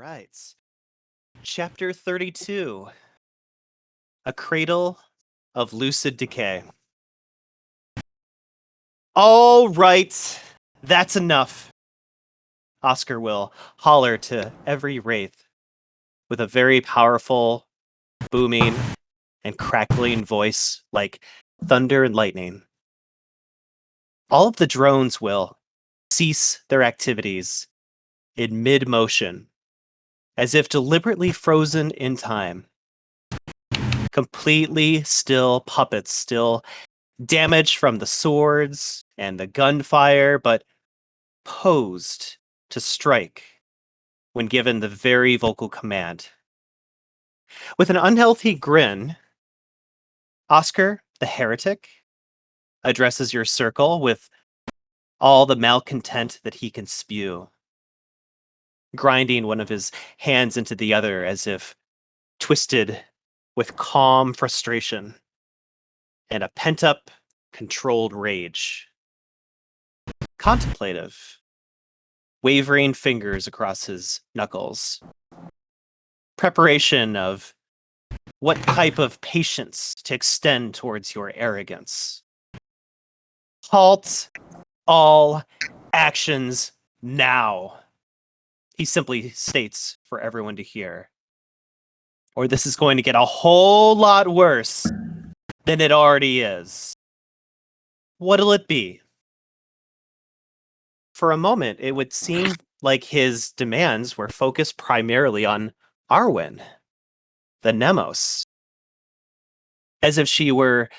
right. Chapter 32. A Cradle of Lucid Decay. All right, that's enough. Oscar will holler to every wraith with a very powerful, booming, and crackling voice like thunder and lightning. All of the drones will cease their activities in mid-motion, as if deliberately frozen in time. Completely still puppets, still damaged from the swords and the gunfire, but posed to strike when given the very vocal command. With an unhealthy grin, Oscar the Heretic addresses your circle with all the malcontent that he can spew, grinding one of his hands into the other as if twisted with calm frustration and a pent-up, controlled rage. Contemplative, wavering fingers across his knuckles. Preparation of what type of patience to extend towards your arrogance. Halt all actions now, he simply states for everyone to hear. Or this is going to get a whole lot worse than it already is. What'll it be? For a moment, it would seem like his demands were focused primarily on Arwen, the Mnemos, as if she were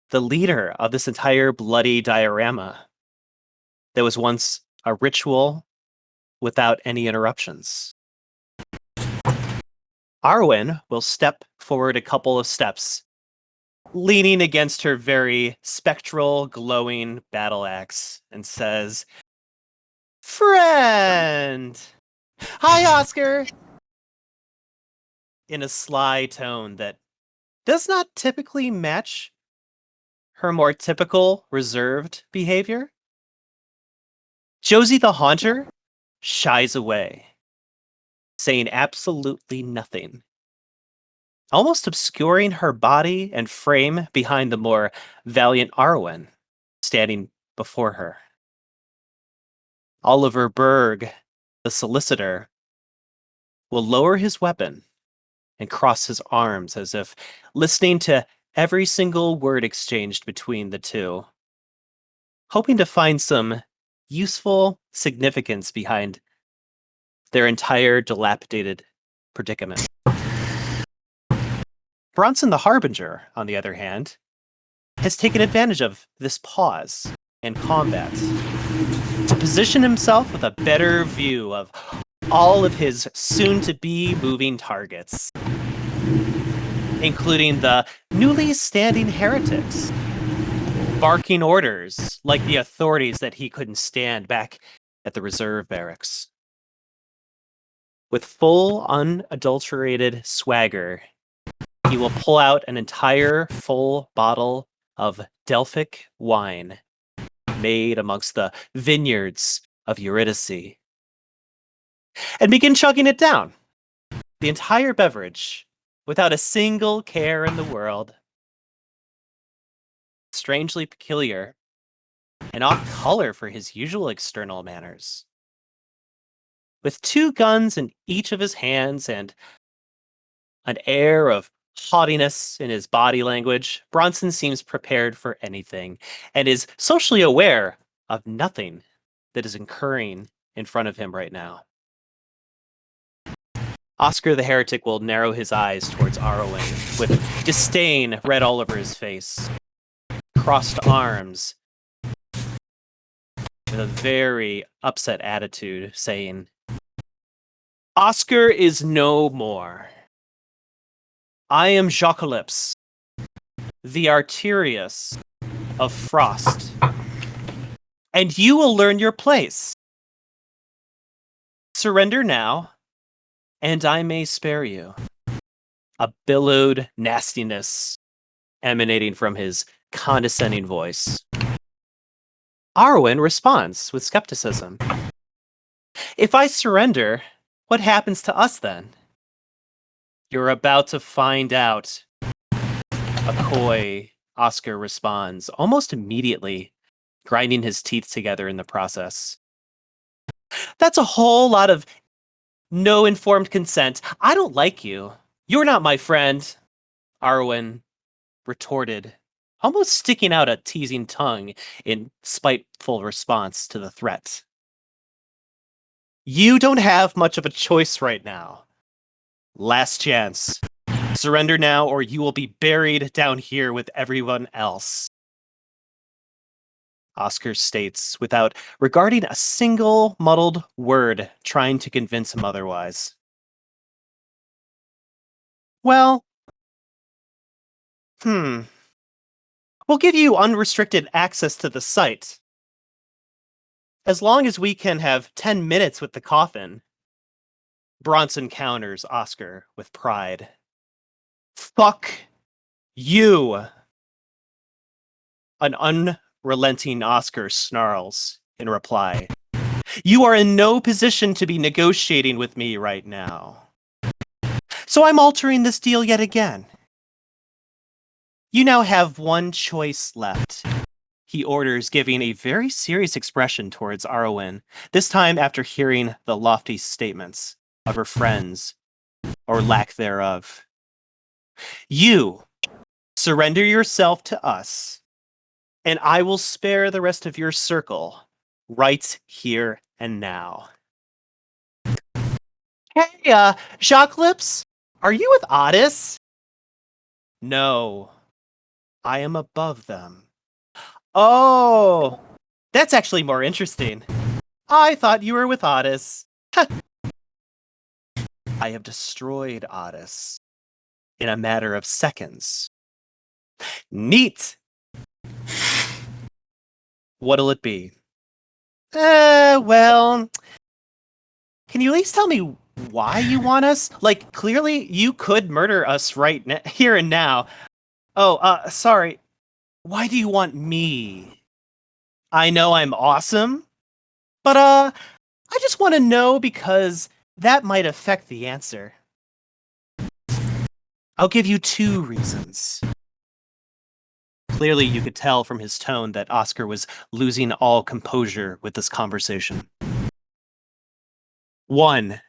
the leader of this entire bloody diorama that was once a ritual without any interruptions. Arwen will step forward a couple of steps, leaning against her very spectral, glowing battle axe, and says, "Friend! Hi, Oscar!" In a sly tone that does not typically match her more typical, reserved behavior. Josie the Haunter shies away, saying absolutely nothing, almost obscuring her body and frame behind the more valiant Arwen standing before her. Oliver Berg, the Solicitor, will lower his weapon and cross his arms as if listening to every single word exchanged between the two, hoping to find some useful significance behind their entire dilapidated predicament. Bronson the Harbinger, on the other hand, has taken advantage of this pause in combat to position himself with a better view of all of his soon-to-be moving targets, including the newly standing heretics, barking orders like the authorities that he couldn't stand back at the reserve barracks. With full, unadulterated swagger, he will pull out an entire full bottle of Delphic wine made amongst the vineyards of Eurydice and begin chugging it down, the entire beverage, without a single care in the world. Strangely peculiar and off color for his usual external manners. With 2 guns in each of his hands and an air of haughtiness in his body language, Bronson seems prepared for anything and is socially aware of nothing that is occurring in front of him right now. Oscar the Heretic will narrow his eyes towards Arwen, with disdain red all over his face, crossed arms, with a very upset attitude, saying, "Oscar is no more. I am Jocalypse, the Arterius of Frost, and you will learn your place. Surrender now, and I may spare you." A billowed nastiness emanating from his condescending voice. Arwen responds with skepticism. "If I surrender, What happens to us then? You're about to find out. A coy Oscar responds almost immediately, grinding his teeth together in the process. That's a whole lot of no informed consent. I don't like you. You're not my friend, Arwen retorted, almost sticking out a teasing tongue in spiteful response to the threat. You don't have much of a choice right now. Last chance. Surrender now, or you will be buried down here with everyone else. Oscar states, without regarding a single muddled word trying to convince him otherwise. Well, we'll give you unrestricted access to the site. As long as we can have 10 minutes with the coffin. Bronson counters Oscar with pride. Fuck you! An unrelenting Oscar snarls in reply. You are in no position to be negotiating with me right now. So I'm altering this deal yet again. You now have one choice left, he orders, giving a very serious expression towards Arwen, this time after hearing the lofty statements of her friends, or lack thereof. You surrender yourself to us, and I will spare the rest of your circle right here and now. Hey, Jacques Lips, are you with Otis? No, I am above them. Oh, that's actually more interesting. I thought you were with Otis. I have destroyed Otis in a matter of seconds. Neat! What'll it be? Well, can you at least tell me why you want us? Like, clearly you could murder us right here and now. Oh, sorry. Why do you want me? I know I'm awesome, but, I just want to know because that might affect the answer. I'll give you 2 reasons. Clearly, you could tell from his tone that Oscar was losing all composure with this conversation. 1.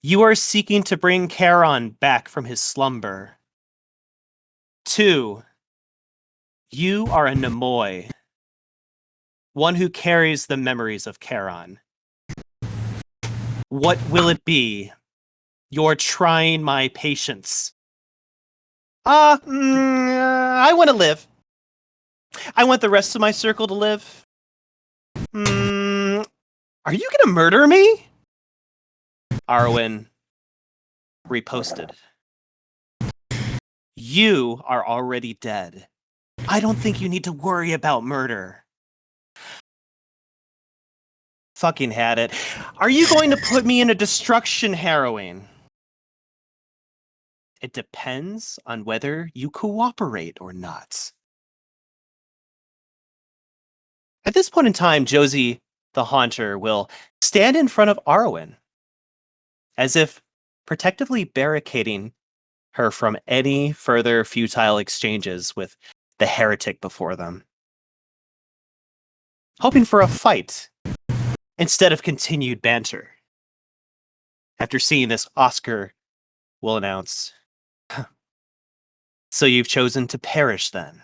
You are seeking to bring Charon back from his slumber. 2. You are a Mnemoi, one who carries the memories of Charon. What will it be? You're trying my patience. I want to live. I want the rest of my circle to live. Are you gonna murder me? Arwen reposted. You are already dead. I don't think you need to worry about murder. Fucking had it. Are you going to put me in a destruction harrowing? It depends on whether you cooperate or not. At this point in time, Josie the Haunter will stand in front of Arwen, as if protectively barricading her from any further futile exchanges with the heretic before them. Hoping for a fight instead of continued banter. After seeing this, Oscar will announce, so you've chosen to perish then?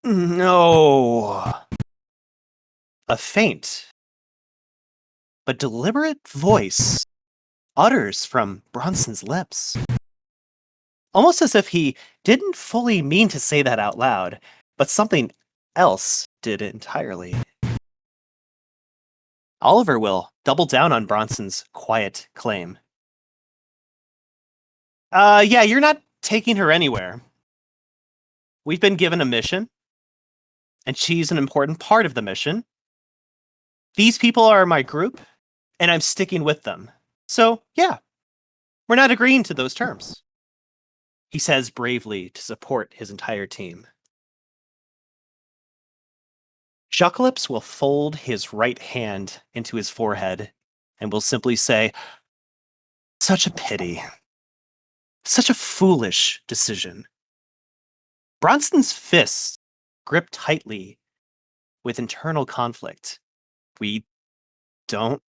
No. A faint but deliberate voice utters from Bronson's lips. Almost as if he didn't fully mean to say that out loud, but something else did entirely. Oliver will double down on Bronson's quiet claim. Yeah, you're not taking her anywhere. We've been given a mission, and she's an important part of the mission. These people are my group, and I'm sticking with them. So, yeah, we're not agreeing to those terms. He says bravely to support his entire team. Jacques will fold his right hand into his forehead and will simply say, "Such a pity. Such a foolish decision." Bronson's fists grip tightly with internal conflict. "We don't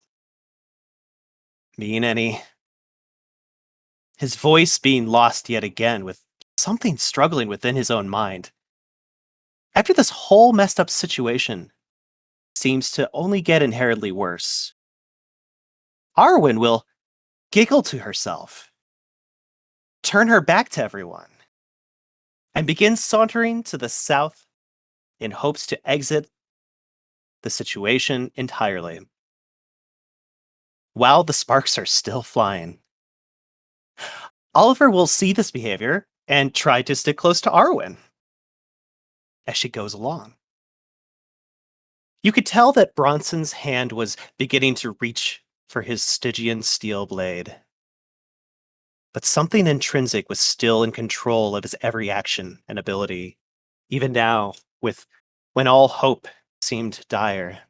mean any." His voice being lost yet again, with something struggling within his own mind. After this whole messed up situation seems to only get inherently worse, Arwen will giggle to herself, turn her back to everyone, and begin sauntering to the south in hopes to exit the situation entirely. While the sparks are still flying, Oliver will see this behavior and try to stick close to Arwen as she goes along. You could tell that Bronson's hand was beginning to reach for his Stygian steel blade. But something intrinsic was still in control of his every action and ability, even now, when all hope seemed dire.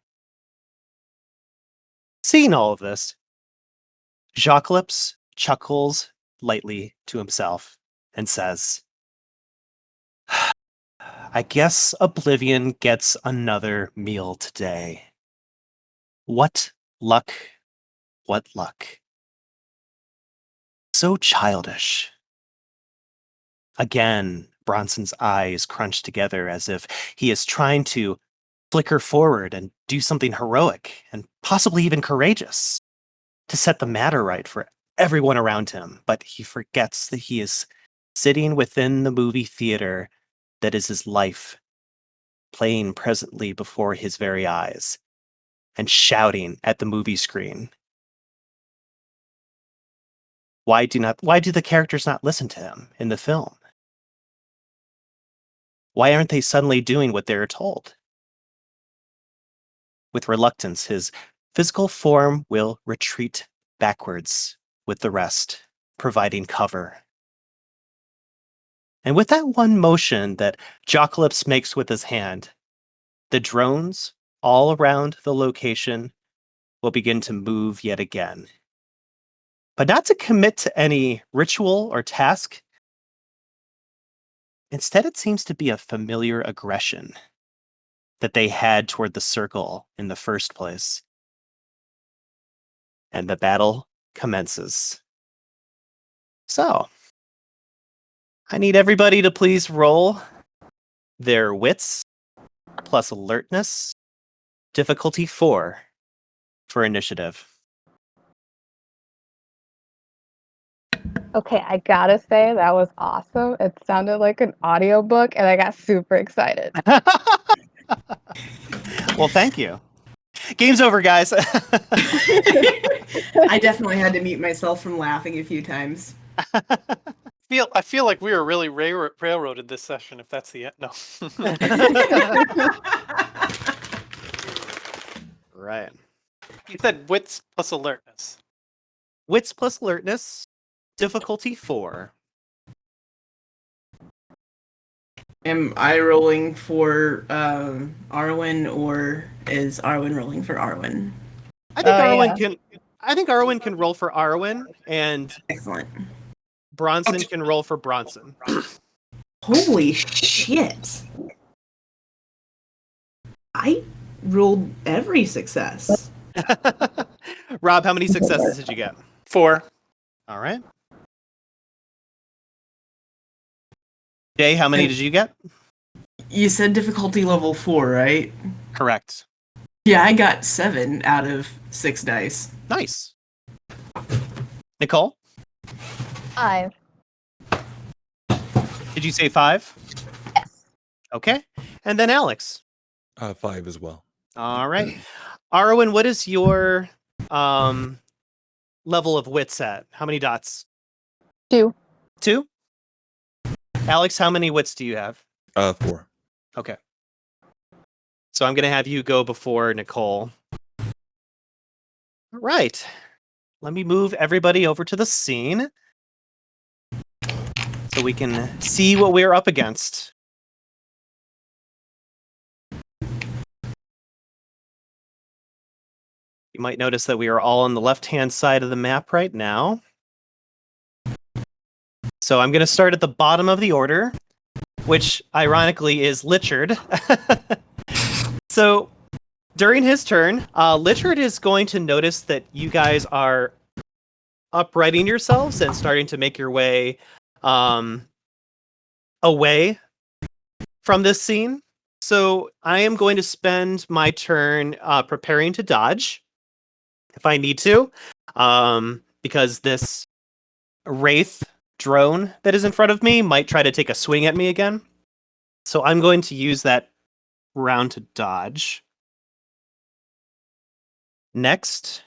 Seeing all of this, Jacques chuckles lightly to himself and says, "I guess Oblivion gets another meal today. What luck, what luck. So childish." Again, Bronson's eyes crunch together as if he is trying to flicker forward and do something heroic and possibly even courageous to set the matter right for everyone around him. But he forgets that he is sitting within the movie theater that is his life, playing presently before his very eyes and shouting at the movie screen. Why do the characters not listen to him in the film? Why aren't they suddenly doing what they're told? With reluctance, his physical form will retreat backwards with the rest, providing cover. And with that one motion that Jockalypse makes with his hand, the drones all around the location will begin to move yet again. But not to commit to any ritual or task. Instead, it seems to be a familiar aggression that they had toward the circle in the first place. And the battle commences. So, I need everybody to please roll their wits plus alertness, difficulty 4 for initiative. Okay, I gotta say that was awesome. It sounded like an audiobook and I got super excited. Well, thank you. Game's over, guys. I definitely had to mute myself from laughing a few times. I feel like we were really railroaded this session, if that's the end. No. Right. You said wits plus alertness. Wits plus alertness, difficulty 4. Am I rolling for Arwen, or is Arwen rolling for Arwen? I think Arwen can roll for Arwen, and Excellent. Bronson can roll for Bronson. Holy shit! I rolled every success. Rob, how many successes did you get? 4. All right. Jay, how many did you get? You said difficulty level 4, right? Correct. Yeah, I got 7 out of 6 dice. Nice. Nicole? 5. Did you say 5? Yes. Okay. And then Alex? 5 as well. All right. Arwen, what is your level of wits at? How many dots? 2. 2? Alex, how many wits do you have? 4. Okay. So I'm going to have you go before Nicole. All right. Let me move everybody over to the scene so we can see what we're up against. You might notice that we are all on the left-hand side of the map right now. So I'm going to start at the bottom of the order, which ironically is Lichard. So during his turn, Lichard is going to notice that you guys are uprighting yourselves and starting to make your way away from this scene. So I am going to spend my turn preparing to dodge if I need to, because this Wraith drone that is in front of me might try to take a swing at me again. So I'm going to use that round to dodge. Next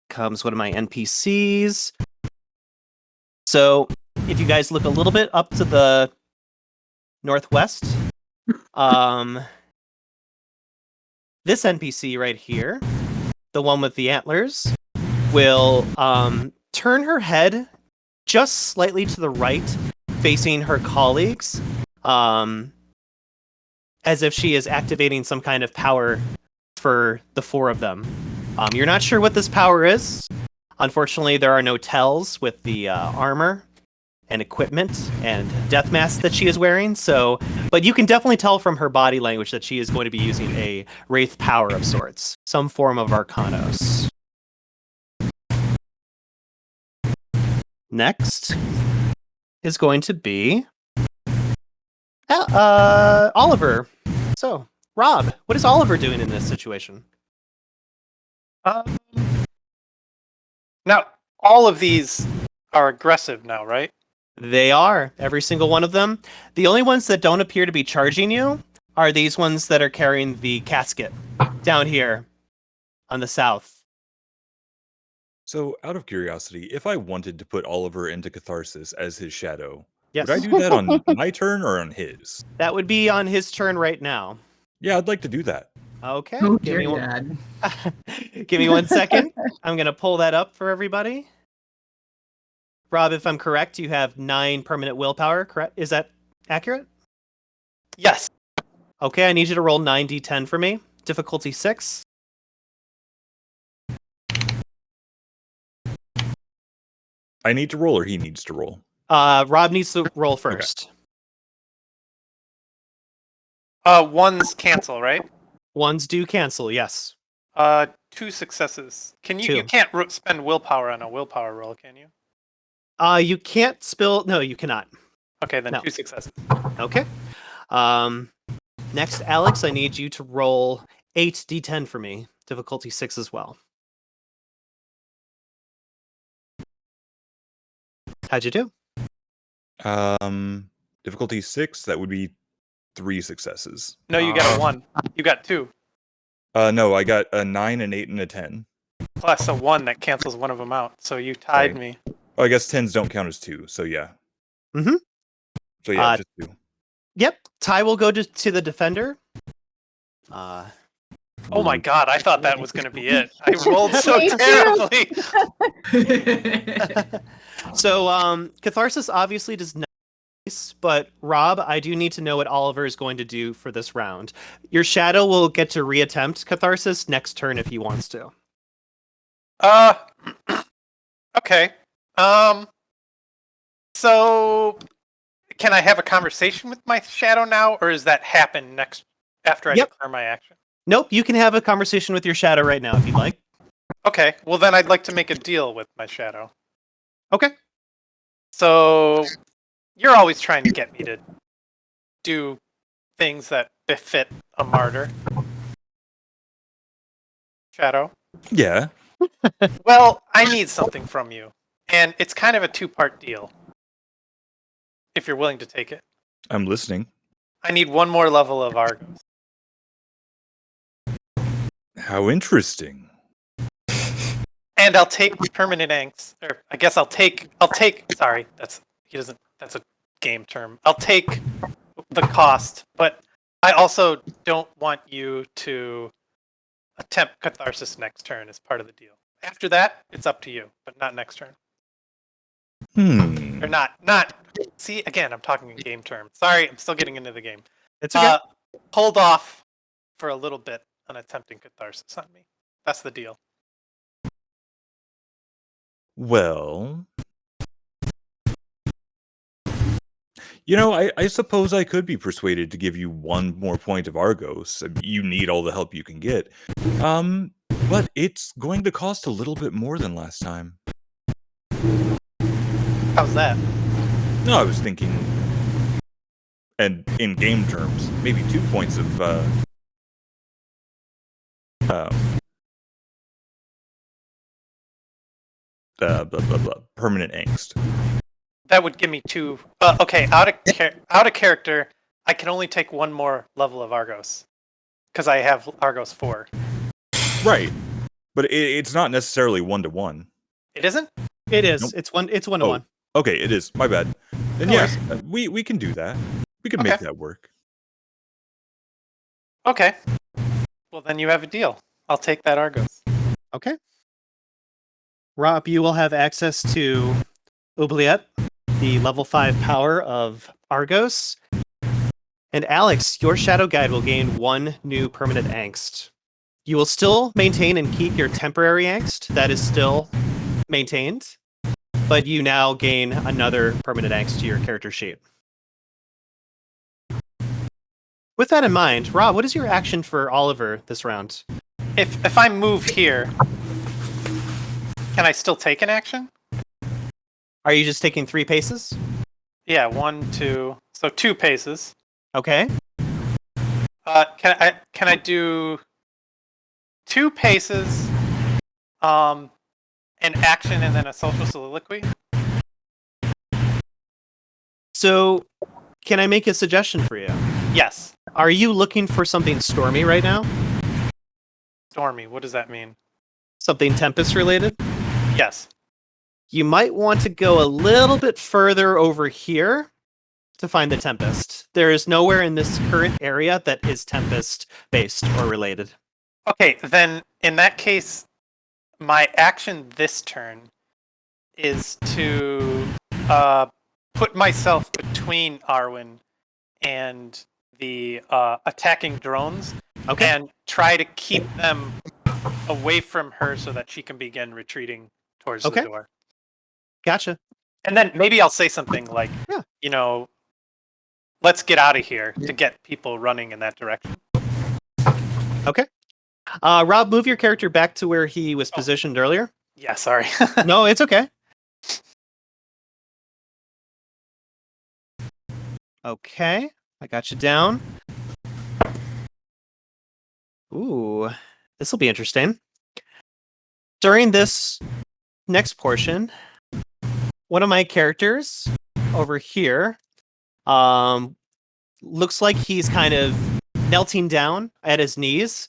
comes one of my NPCs. So if you guys look a little bit up to the northwest, this NPC right here, the one with the antlers, will turn her head just slightly to the right, facing her colleagues, as if she is activating some kind of power for the four of them. You're not sure what this power is. Unfortunately, there are no tells with the armor and equipment and death mask that she is wearing. So, but you can definitely tell from her body language that she is going to be using a Wraith power of sorts, some form of Arcanos. Next is going to be Oliver. So, Rob, what is Oliver doing in this situation? Now, all of these are aggressive now, right? They are, every single one of them. The only ones that don't appear to be charging you are these ones that are carrying the casket down here on the south. So, out of curiosity, if I wanted to put Oliver into Catharsis as his shadow, Yes, would I do that on my turn or on his? that would be on his turn right now. Yeah, I'd like to do that. Okay, Oh, give dear me one. Dad. Give me 1 second. I'm gonna pull that up for everybody. Rob, if I'm correct, you have 9 permanent willpower, correct? Is that accurate? Yes. Okay, I need you to roll 9d10 for me. Difficulty 6. I need to roll or he needs to roll? Rob needs to roll first. One's cancel, right? Ones do cancel, yes. 2 successes. Can you? 2. You can't spend willpower on a willpower roll, can you? You can't spill. No, you cannot. Okay, then No. 2 successes. Okay. Next, Alex, I need you to roll 8d10 for me. Difficulty 6 as well. How'd you do? Difficulty 6, that would be 3 successes. No, you got a 1. You got 2 No, I got a 9, an 8, and a 10. plus a 1 that cancels one of them out. So you tied Right. me. Oh, I guess 10s don't count as 2, so yeah. Mm-hmm. So yeah, just 2. Yep. Tie will go to the defender. Oh my god, I thought that was going to be it. I rolled so Me too. terribly. So, Catharsis obviously does not, but Rob, I do need to know what Oliver is going to do for this round. Your shadow will get to reattempt Catharsis next turn if he wants to. Okay. So can I have a conversation with my shadow now, or does that happen next after I Yep. declare my action? Nope, you can have a conversation with your shadow right now if you'd like. Okay, well then I'd like to make a deal with my shadow. Okay. So you're always trying to get me to do things that befit a martyr. Shadow. Yeah. Well, I need something from you. And it's kind of a 2-part deal. If you're willing to take it. I'm listening. I need 1 more level of Argos. How interesting. And I'll take permanent angst. Or I guess I'll take sorry, that's a game term. I'll take the cost, but I also don't want you to attempt Catharsis next turn as part of the deal. After that, it's up to you, but not next turn. Or not. See, again, I'm talking in game terms. Sorry, I'm still getting into the game. It's okay. Hold off for a little bit on attempting Catharsis on me. That's the deal. Well, I suppose I could be persuaded to give you one more point of Argos. You need all the help you can get. But it's going to cost a little bit more than last time. How's that? No, I was thinking, and in game terms, maybe 2 points of blah, blah, blah, permanent angst. That would give me 2. Okay, out of character, I can only take 1 more level of Argos because I have Argos 4. Right, but it's not necessarily 1-to-1. It isn't? It is. Nope. It's 1-to-1. Okay, it is. My bad. Then No yes, we can do that. We can make Okay. that work. Okay. Well, then you have a deal. I'll take that Argos. Okay. Rob, you will have access to Oubliette, the level 5 power of Argos. And Alex, your Shadow Guide will gain 1 new permanent angst. You will still maintain and keep your temporary angst. That is still maintained. But you now gain another permanent angst to your character sheet. With that in mind, Rob, what is your action for Oliver this round? If I move here, can I still take an action? Are you just taking 3 paces? Yeah, 1, 2. So 2 paces. Okay. Can I do 2 paces, an action, and then a social soliloquy? So, can I make a suggestion for you? Yes. Are you looking for something stormy right now? Stormy. What does that mean? Something Tempest related? Yes. You might want to go a little bit further over here to find the Tempest. There is nowhere in this current area that is Tempest based or related. Okay, then in that case, my action this turn is to put myself between Arwen and the attacking drones, Okay. and try to keep them away from her so that she can begin retreating towards Okay. the door. Gotcha. And then maybe I'll say something like, Yeah. Let's get out of here, to get people running in that direction. Okay. Rob, move your character back to where he was positioned earlier. Yeah, sorry. No, it's okay. Okay, I got you down. Ooh, this will be interesting. During this next portion, one of my characters over here looks like he's kind of melting down at his knees.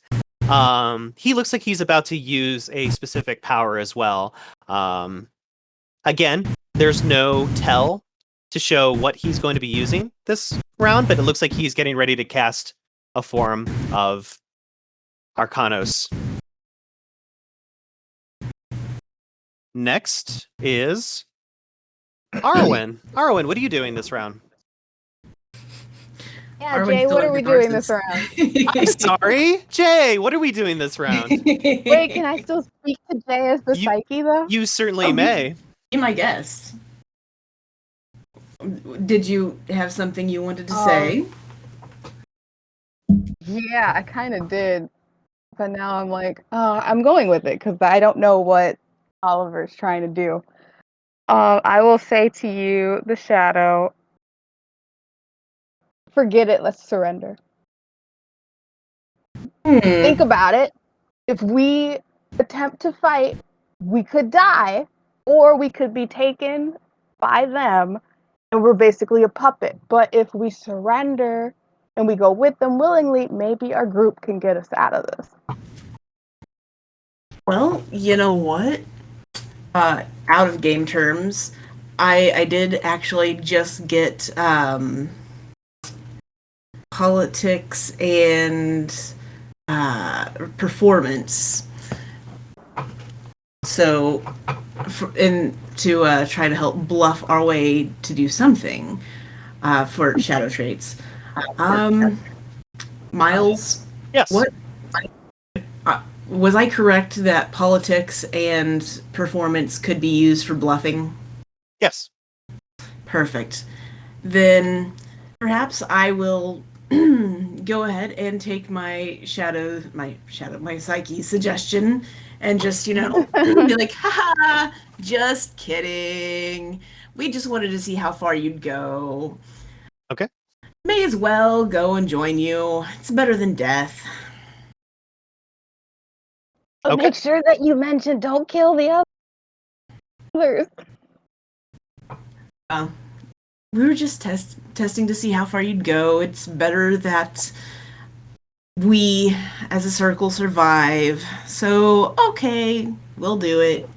He looks like he's about to use a specific power as well. Again, there's no tell to show what he's going to be using this round, but it looks like he's getting ready to cast a form of Arcanos. Next is Arwen. Arwen, what are you doing this round? Yeah, Arwen's Jay, still what in are we doing this round? I'm sorry, Jay, what are we doing this round? Wait, can I still speak to Jay as the psyche, though? You certainly Oh, may. Be my guest. Did you have something you wanted to say? Yeah, I kind of did. But now I'm like, I'm going with it because I don't know what Oliver's trying to do. I will say to you, the Shadow, forget it, let's surrender. Think about it. If we attempt to fight, we could die, or we could be taken by them, and we're basically a puppet. But if we surrender and we go with them willingly, maybe our group can get us out of this. Well, you know what? Out of game terms, I did actually just get politics and performance. So, to try to help bluff our way to do something for shadow traits. Myles, Yes. what was I correct that politics and performance could be used for bluffing? Yes. Perfect. Then perhaps I will go ahead and take my psyche suggestion and just, be like, haha, just kidding. We just wanted to see how far you'd go. Okay. May as well go and join you. It's better than death. But Okay. make sure that you mention don't kill the others. We were just testing to see how far you'd go. It's better that we, as a circle, survive. So, okay, we'll do it.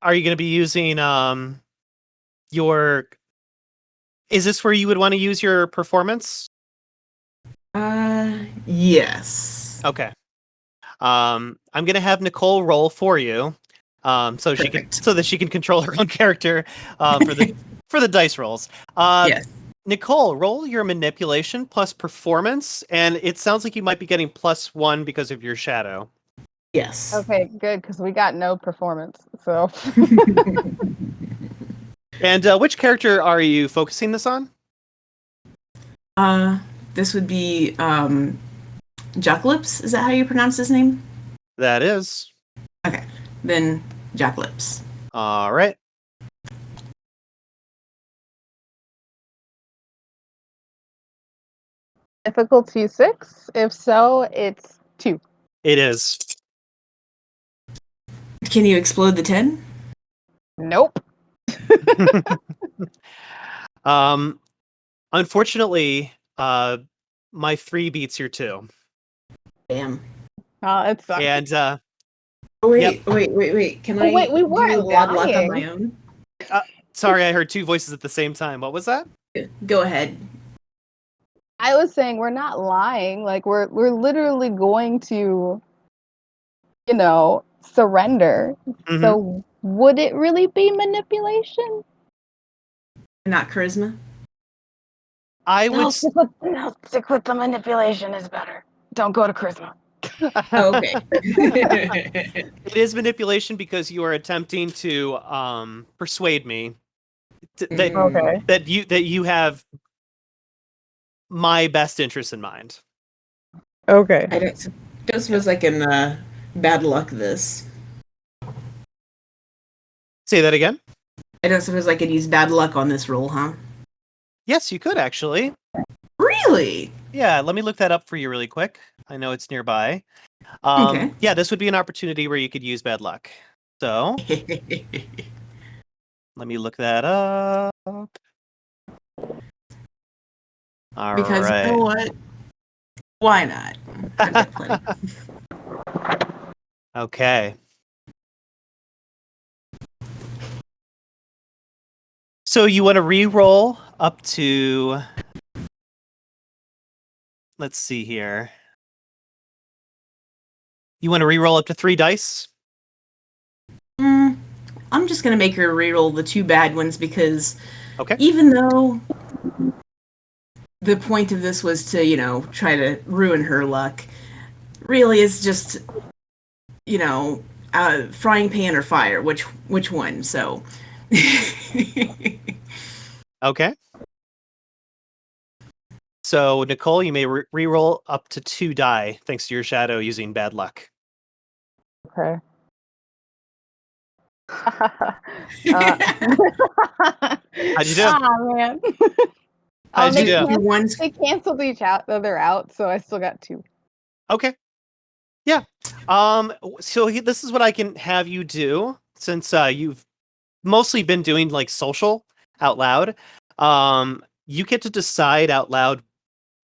Are you going to be using your? Is this where you would want to use your performance? Yes. Okay. I'm going to have Nicole roll for you, so Perfect. that she can control her own character for the dice rolls. Yes. Nicole, roll your manipulation plus performance, and it sounds like you might be getting +1 because of your shadow. Yes. Okay, good, because we got no performance. So And which character are you focusing this on? This would be Jocklips. Is that how you pronounce his name? That is. Okay. Then Jocklips. All right. difficulty 6. If so, it's 2. It is. Can you explode the 10? Nope. Unfortunately, my 3 beats your 2. Damn. Oh, it sucks. And Wait. Can I wait, we do weren't bad luck on dying. my own? sorry, I heard 2 voices at the same time. What was that? Go ahead. I was saying we're not lying. Like we're literally going to, surrender. Mhm. So would it really be manipulation? Not charisma? I would. No, stick with the manipulation is better. Don't go to charisma. Oh, okay. It is manipulation because you are attempting to persuade me Okay. that you have my best interest in mind. Okay. I don't suppose I can bad luck this. Say that again? I don't suppose I could use bad luck on this roll, huh? Yes, you could actually. Really? Yeah, let me look that up for you really quick. I know it's nearby. Okay. Yeah, this would be an opportunity where you could use bad luck. So let me look that up. All Because right. you know what? Why not? I've got plenty. Okay. So you want to re-roll up to, let's see here. You want to re-roll up to 3 dice? I'm just gonna make her reroll the 2 bad ones because Okay. even though the point of this was to, try to ruin her luck, really is just, frying pan or fire, which one? So Okay. So Nicole, you may re-roll up to 2 die thanks to your shadow using bad luck. Okay. How'd you do? Oh man. How'd you do? They canceled each other out, so I still got 2. Okay. Yeah. So this is what I can have you do since you've mostly been doing like social out loud. You get to decide out loud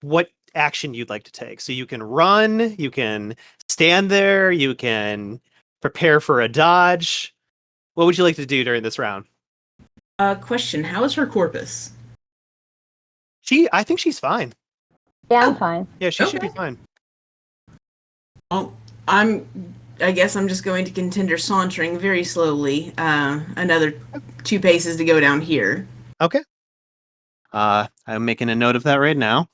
what action you'd like to take. So you can run, you can stand there, you can prepare for a dodge. What would you like to do during this round? Question: how is her corpus? I think she's fine. Yeah, I'm fine. Yeah, she should be fine. Well, I guess I'm just going to continue sauntering very slowly. Another 2 paces to go down here. Okay. I'm making a note of that right now.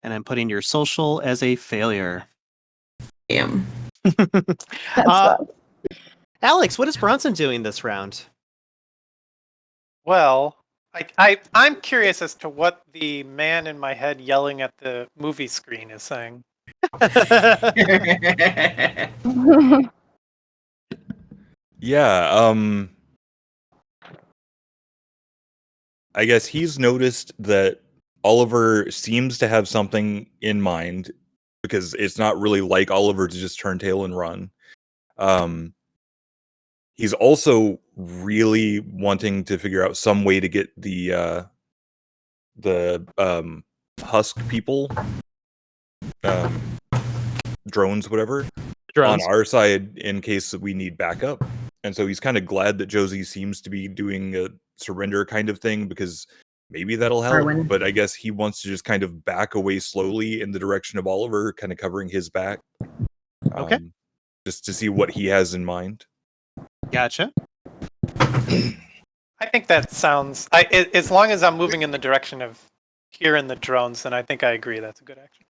And I'm putting your social as a failure. Damn. That Uh, sucks. Alex, what is Bronson doing this round? Well, I'm curious as to what the man in my head yelling at the movie screen is saying. Yeah, I guess he's noticed that Oliver seems to have something in mind because it's not really like Oliver to just turn tail and run. He's also really wanting to figure out some way to get the husk people, drones, whatever, Drones. on our side in case we need backup. And so he's kind of glad that Josie seems to be doing a surrender kind of thing because maybe that'll help. Arwen. But I guess he wants to just kind of back away slowly in the direction of Oliver, kind of covering his back. Okay. Just to see what he has in mind. Gotcha. I think that sounds. As long as I'm moving in the direction of hearing the drones, then I think I agree. That's a good action.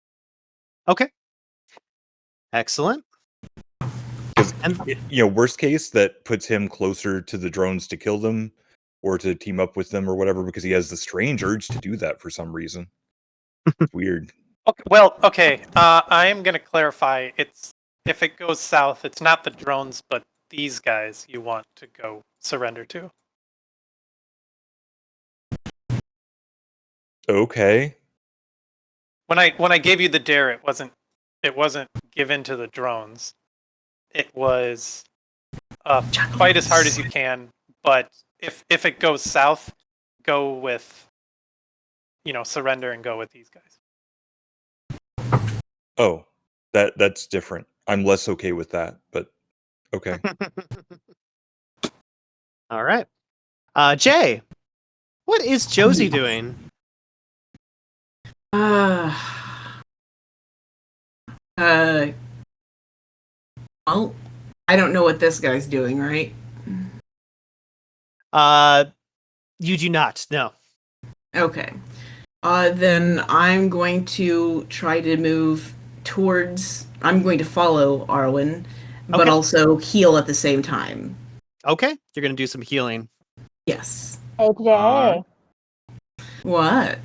Okay. Excellent. Because, worst case, that puts him closer to the drones to kill them or to team up with them or whatever, because he has the strange urge to do that for some reason. It's weird. Okay, well, okay. I am going to clarify. If it goes south, it's not the drones, but these guys you want to go surrender to. Okay. When I gave you the dare, it wasn't given to the drones. It was fight as hard as you can, but if it goes south, go with surrender and go with these guys. Oh, that's different. I'm less okay with that, but okay. All right. Jay, what is Josie doing? Well, I don't know what this guy's doing, right? You do not. No. Okay. Then I'm going to try to move towards. I'm going to follow Arwen, but Okay. also heal at the same time. Okay. You're gonna do some healing. Yes. Hey, Jay. What?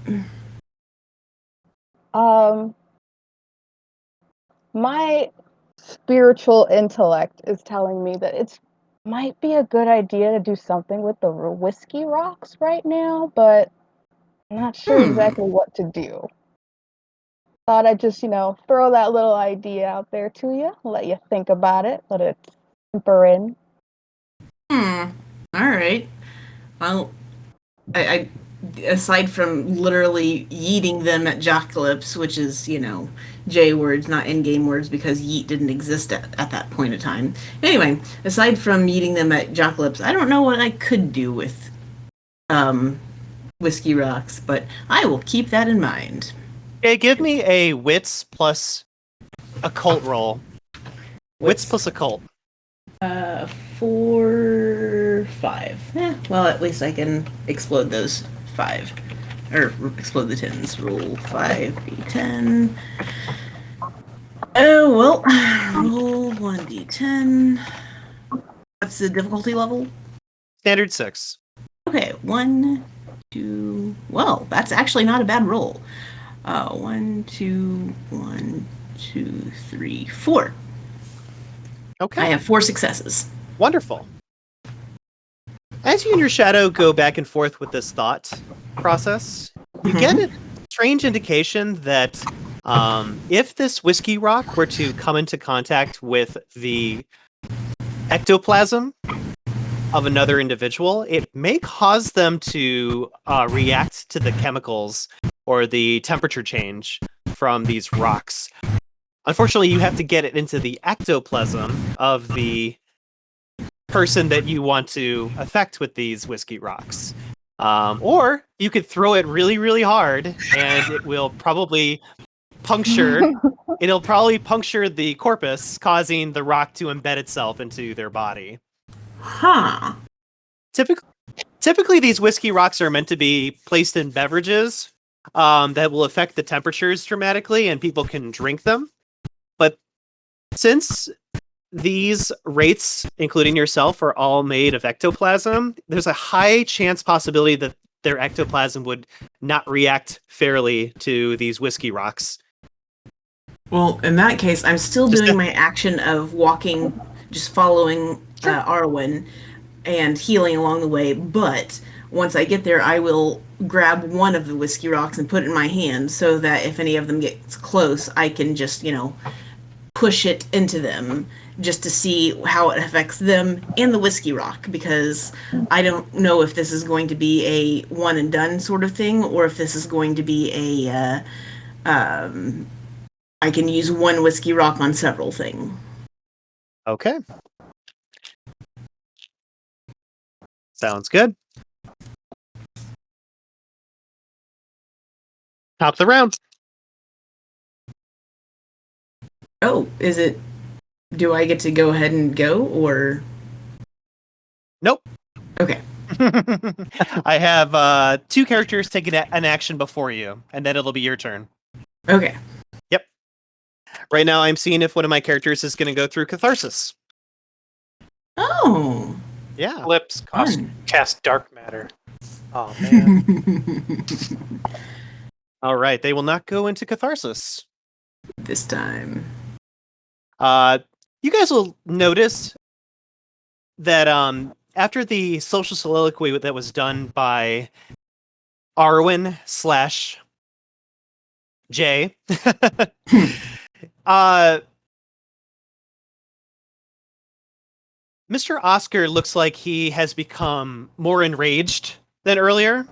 My spiritual intellect is telling me that it might be a good idea to do something with the whiskey rocks right now, but I'm not sure exactly what to do. Thought I'd just, throw that little idea out there to you, let you think about it, let it simper in. All right. Well, I aside from literally yeeting them at Jockalypse, which is, J words, not in-game words, because yeet didn't exist at that point in time. Anyway, aside from yeeting them at Jockalypse, I don't know what I could do with whiskey rocks, but I will keep that in mind. Okay, give me a wits plus occult roll. Wits plus occult. 4, 5. Well, at least I can explode those 5. Or explode the 10s. Roll 5d10. Oh, well. Roll 1d10. What's the difficulty level? Standard 6. Okay, 1, 2. Well, that's actually not a bad roll. 1, 2, 1, 2, 3, 4. Okay. I have 4 successes. Wonderful. As you and your shadow go back and forth with this thought process, you get a strange indication that if this whiskey rock were to come into contact with the ectoplasm of another individual, it may cause them to react to the chemicals or the temperature change from these rocks. Unfortunately, you have to get it into the ectoplasm of the person that you want to affect with these whiskey rocks. Or you could throw it really, really hard, and it will probably puncture. It'll probably puncture the corpus, causing the rock to embed itself into their body. Huh. Typically, these whiskey rocks are meant to be placed in beverages that will affect the temperatures dramatically, and people can drink them. But since these wraiths, including yourself, are all made of ectoplasm, there's a high chance possibility that their ectoplasm would not react fairly to these whiskey rocks. Well, in that case, I'm still Just doing my action of walking, just following Arwen and healing along the way. But once I get there, I will grab one of the whiskey rocks and put it in my hand so that if any of them gets close, I can just, push it into them just to see how it affects them and the whiskey rock, because I don't know if this is going to be a one and done sort of thing or if this is going to be I can use one whiskey rock on several things. Okay. Sounds good. Top of the round. Oh, is it... Do I get to go ahead and go, or... Nope. Okay. I have 2 characters taking an action before you, and then it'll be your turn. Okay. Yep. Right now, I'm seeing if one of my characters is going to go through Catharsis. Oh. Yeah. Lips Fun. cast dark matter. Oh man. All right. They will not go into Catharsis. This time. You guys will notice that after the social soliloquy that was done by Arwen / Jay, Mr. Oscar looks like he has become more enraged than earlier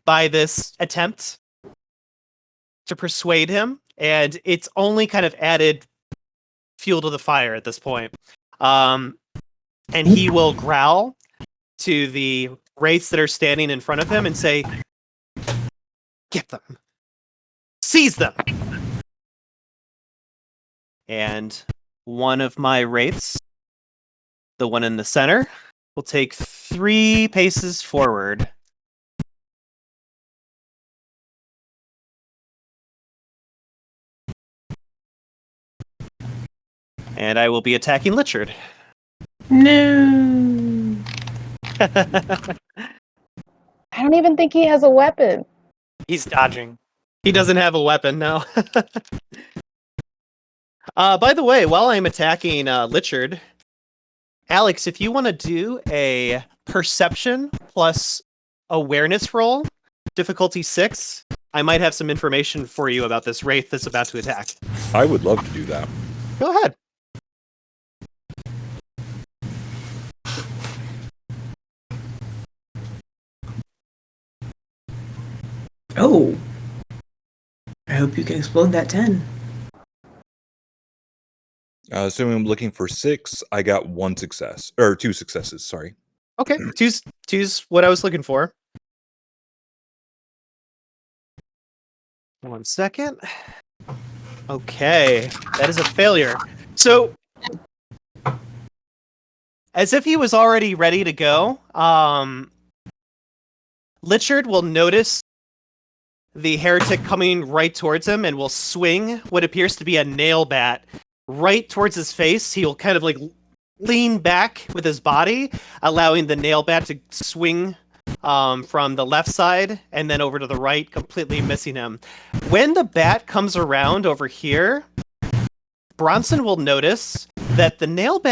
by this attempt to persuade him, and it's only kind of added fuel to the fire at this point. And he will growl to the wraiths that are standing in front of him and say, "Get them! Seize them!" And one of my wraiths, the one in the center, will take 3 paces forward. And I will be attacking Lichard. No. I don't even think he has a weapon. He's dodging. He doesn't have a weapon, no. By the way, while I'm attacking Lichard, Alex, if you want to do a perception plus awareness roll, difficulty 6, I might have some information for you about this wraith that's about to attack. I would love to do that. Go ahead. Oh. I hope you can explode that 10. Assuming I'm looking for 6, I got 1 success. Or 2 successes, sorry. Okay, two's what I was looking for. 1 second. Okay, that is a failure. So, as if he was already ready to go, Lichard will notice the heretic coming right towards him and will swing what appears to be a nail bat right towards his face. He will kind of like lean back with his body, allowing the nail bat to swing from the left side and then over to the right, completely missing him. When the bat comes around over here, Bronson will notice that the nails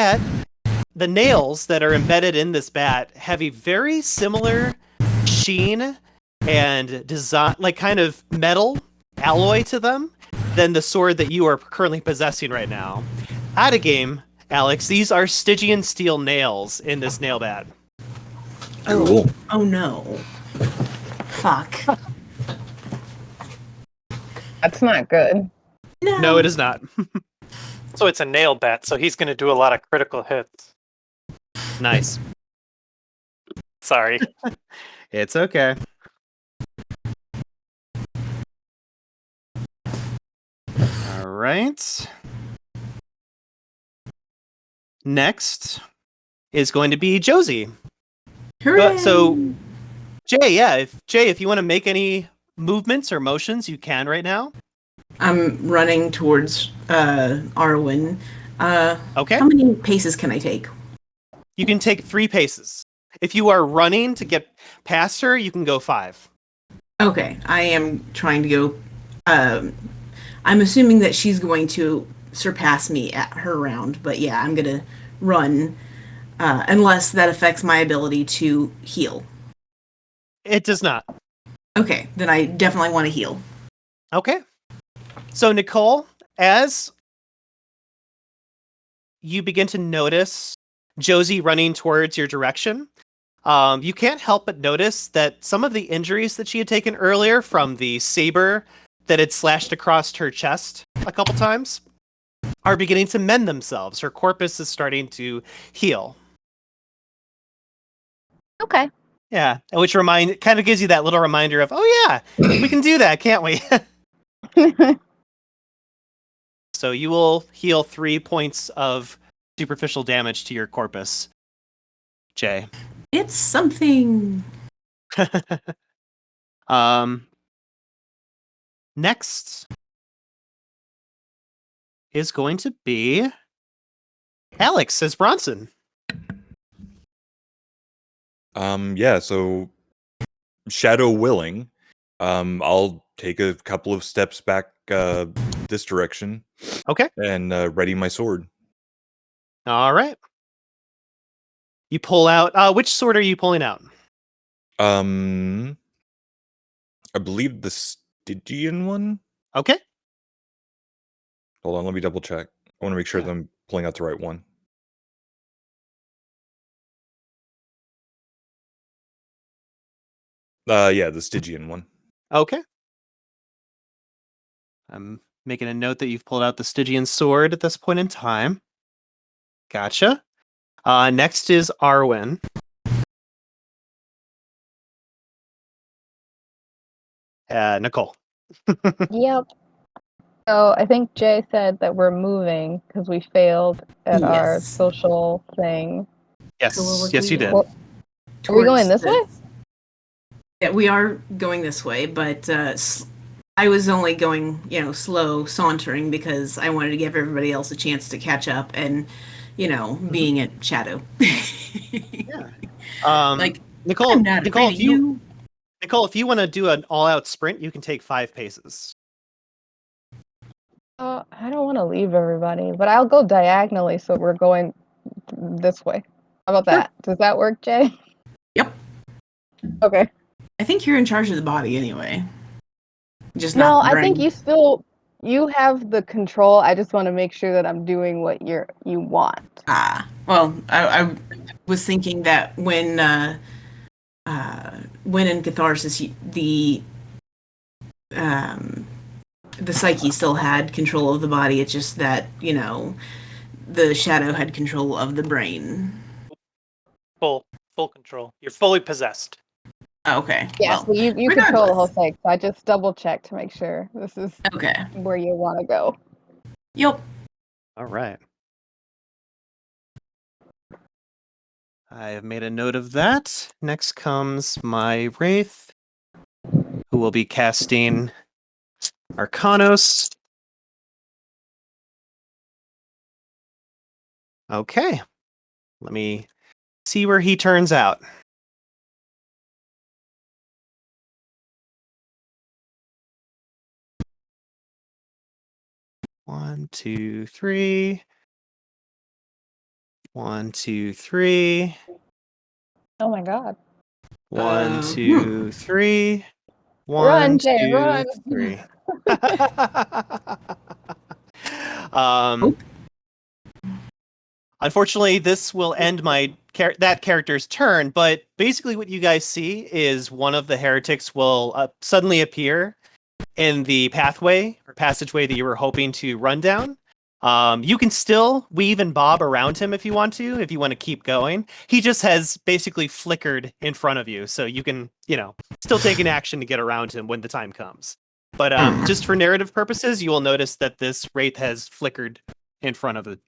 that are embedded in this bat have a very similar sheen and design, like kind of metal alloy to them than the sword that you are currently possessing right now. Out of game, Alex, these are Stygian steel nails in this nail bat. Cool. Oh no. Fuck. That's not good. No, it is not. So it's a nail bat, so he's going to do a lot of critical hits. Nice. Sorry. It's okay. All right. Next is going to be Josie. Hooray! So, Jay, if you want to make any movements or motions you can right now. I'm running towards Arwen. Okay. How many paces can I take? You can take 3 paces. If you are running to get past her, you can go 5. Okay, I am trying to go. I'm assuming that she's going to surpass me at her round, but yeah, I'm gonna run unless that affects my ability to heal. It does not. Okay, then I definitely want to heal. Okay. So, Nicole, as you begin to notice Josie running towards your direction, you can't help but notice that some of the injuries that she had taken earlier from the saber that had slashed across her chest a couple times are beginning to mend themselves. Her corpus is starting to heal. Okay. Yeah, which kind of gives you that little reminder of, oh yeah, we can do that, can't we? So you will heal 3 points of superficial damage to your corpus, Jay. It's something. Next is going to be Alex as Bronson. Yeah, so shadow willing, I'll take a couple of steps back this direction. Okay. And ready my sword. All right. You pull out. Which sword are you pulling out? I believe the Stygian one. Okay. Hold on, let me double check. I want to make sure Yeah. that I'm pulling out the right one. Yeah, the Stygian one. Okay. I'm making a note that you've pulled out the Stygian sword at this point in time. Gotcha. Next is Arwen. Nicole. Yep. So I think Jay said that we're moving because we failed at our Yes. social thing. Yes. So we're Yes, you did. Well, are we going towards this way? Yeah, we are going this way, but I was only going, slow sauntering because I wanted to give everybody else a chance to catch up and, being at shadow. Yeah. Like, Nicole, I'm not Nicole, afraid of you. Nicole, if you want to do an all-out sprint, you can take 5 paces. I don't want to leave everybody, but I'll go diagonally so we're going this way. How about that? Does that work, Jay? Yep. Okay. I think you're in charge of the body anyway. Just No, not the I think brain. you have the control. I just want to make sure that I'm doing what you want. Well, I was thinking that when in Catharsis, the psyche still had control of the body. It's just that, the shadow had control of the brain. Full control. You're fully possessed. Okay. Yeah, Well, so you control the whole regardless. thing. So I just double check to make sure this is Okay. where you want to go. Yep. All right. I have made a note of that. Next comes my Wraith, who will be casting Arcanos. Okay. Let me see where he turns out. One, two, three. 1, 2, 3. Oh my god. 1, 2, 3. 1, Run, Jay, 2, run. 3. Unfortunately, this will end that character's turn, but basically what you guys see is one of the heretics will suddenly appear in the pathway or passageway that you were hoping to run down. You can still weave and bob around him if you want to keep going. He just has basically flickered in front of you, so you can, still take an action to get around him when the time comes. But just for narrative purposes, you will notice that this Wraith has flickered in front of the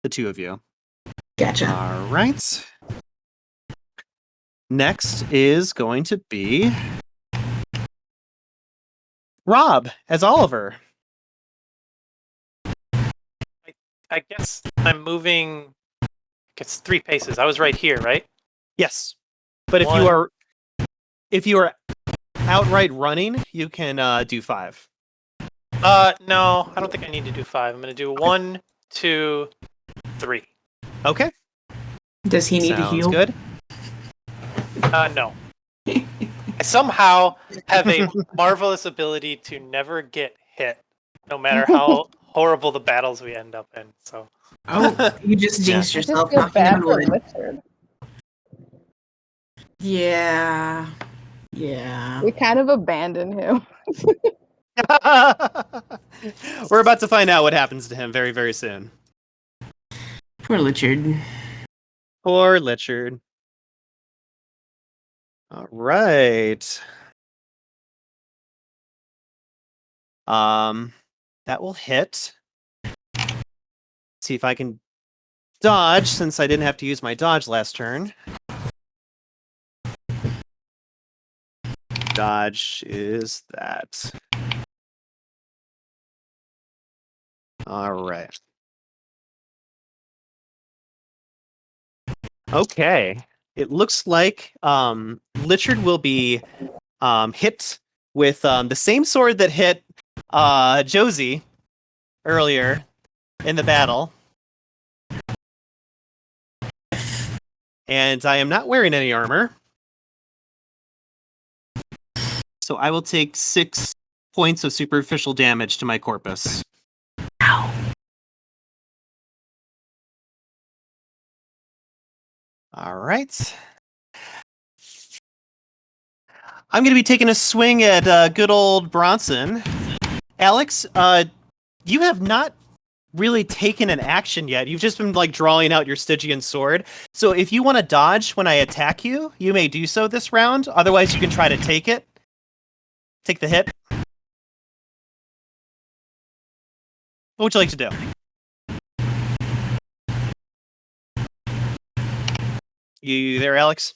two of you. Gotcha. All right. Next is going to be Rob as Oliver. I guess I'm moving. It's 3 paces. I was right here, right? Yes, but if you are outright running, you can do 5. No, I don't think I need to do 5. I'm gonna do 1, 2, 3. Okay, Does he need to sounds heal? good. No. I somehow have a marvelous ability to never get hit, no matter how horrible the battles we end up in. So. Oh, you just jinxed I just yourself feel knocking bad on for wood. Richard. Yeah. Yeah. We kind of abandoned him. We're about to find out what happens to him very, very soon. Poor Richard. Poor Richard. All right. That will hit. See if I can dodge since I didn't have to use my dodge last turn. Dodge is that. All right. Okay. It looks like Richard will be hit with the same sword that hit Josie earlier in the battle. And I am not wearing any armor. So I will take 6 points of superficial damage to my corpus. Ow. All right. I'm going to be taking a swing at good old Bronson. Alex, you have not really taken an action yet. You've just been like drawing out your Stygian sword. So if you want to dodge when I attack you, you may do so this round. Otherwise, you can try to take it. Take the hit. What would you like to do? You there, Alex?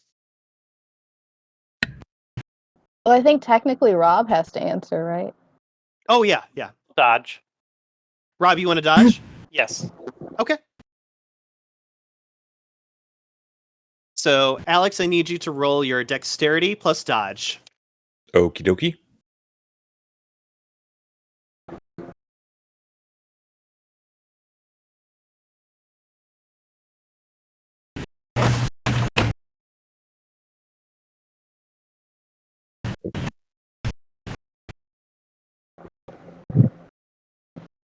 Well, I think technically Rob has to answer, right? Oh, yeah. Dodge. Rob, you want to dodge? Yes. Okay. So, Alex, I need you to roll your dexterity plus dodge. Okie dokie.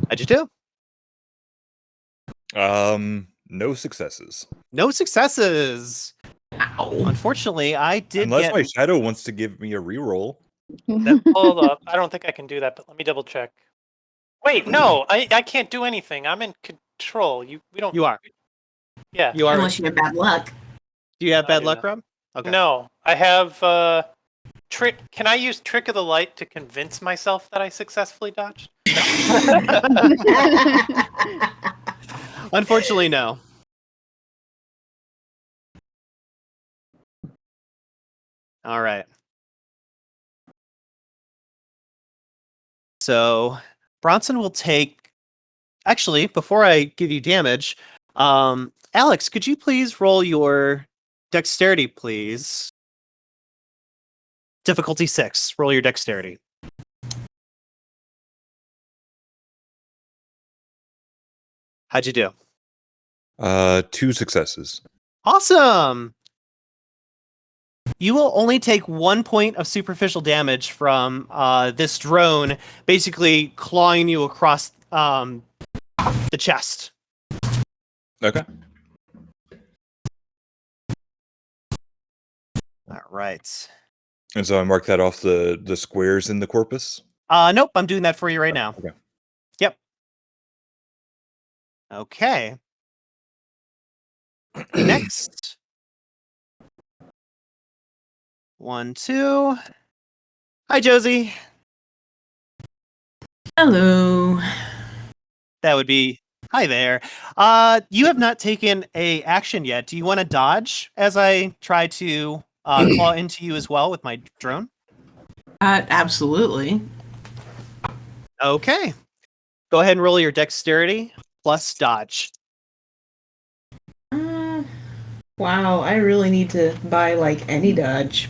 How'd you do? No successes. No successes. Ow. Unfortunately, I did Unless get... my shadow wants to give me a reroll. Hold up. I don't think I can do that, but let me double check. Wait, no, I can't do anything. I'm in control. We don't. You are. Yeah. You are. Unless you have bad luck. Do you have I bad do luck, not. Rob? Okay. No, I have trick. Can I use Trick of the Light to convince myself that I successfully dodged? Unfortunately, no. All right. So Bronson will take... Actually, before I give you damage, Alex, could you please roll your dexterity, please? Difficulty 6. Roll your dexterity. How'd you do? 2 successes. Awesome! You will only take 1 point of superficial damage from this drone basically clawing you across the chest. Okay. All right. And so I mark that off the squares in the corpus. Nope, I'm doing that for you right now. Okay. Yep. Okay. Next. 1, 2. Hi, Josie. Hello. That would be... Hi there. You have not taken a action yet. Do you want to dodge as I try to claw into you as well with my drone? Absolutely. Okay. Go ahead and roll your dexterity plus dodge. Wow, I really need to buy like any dodge.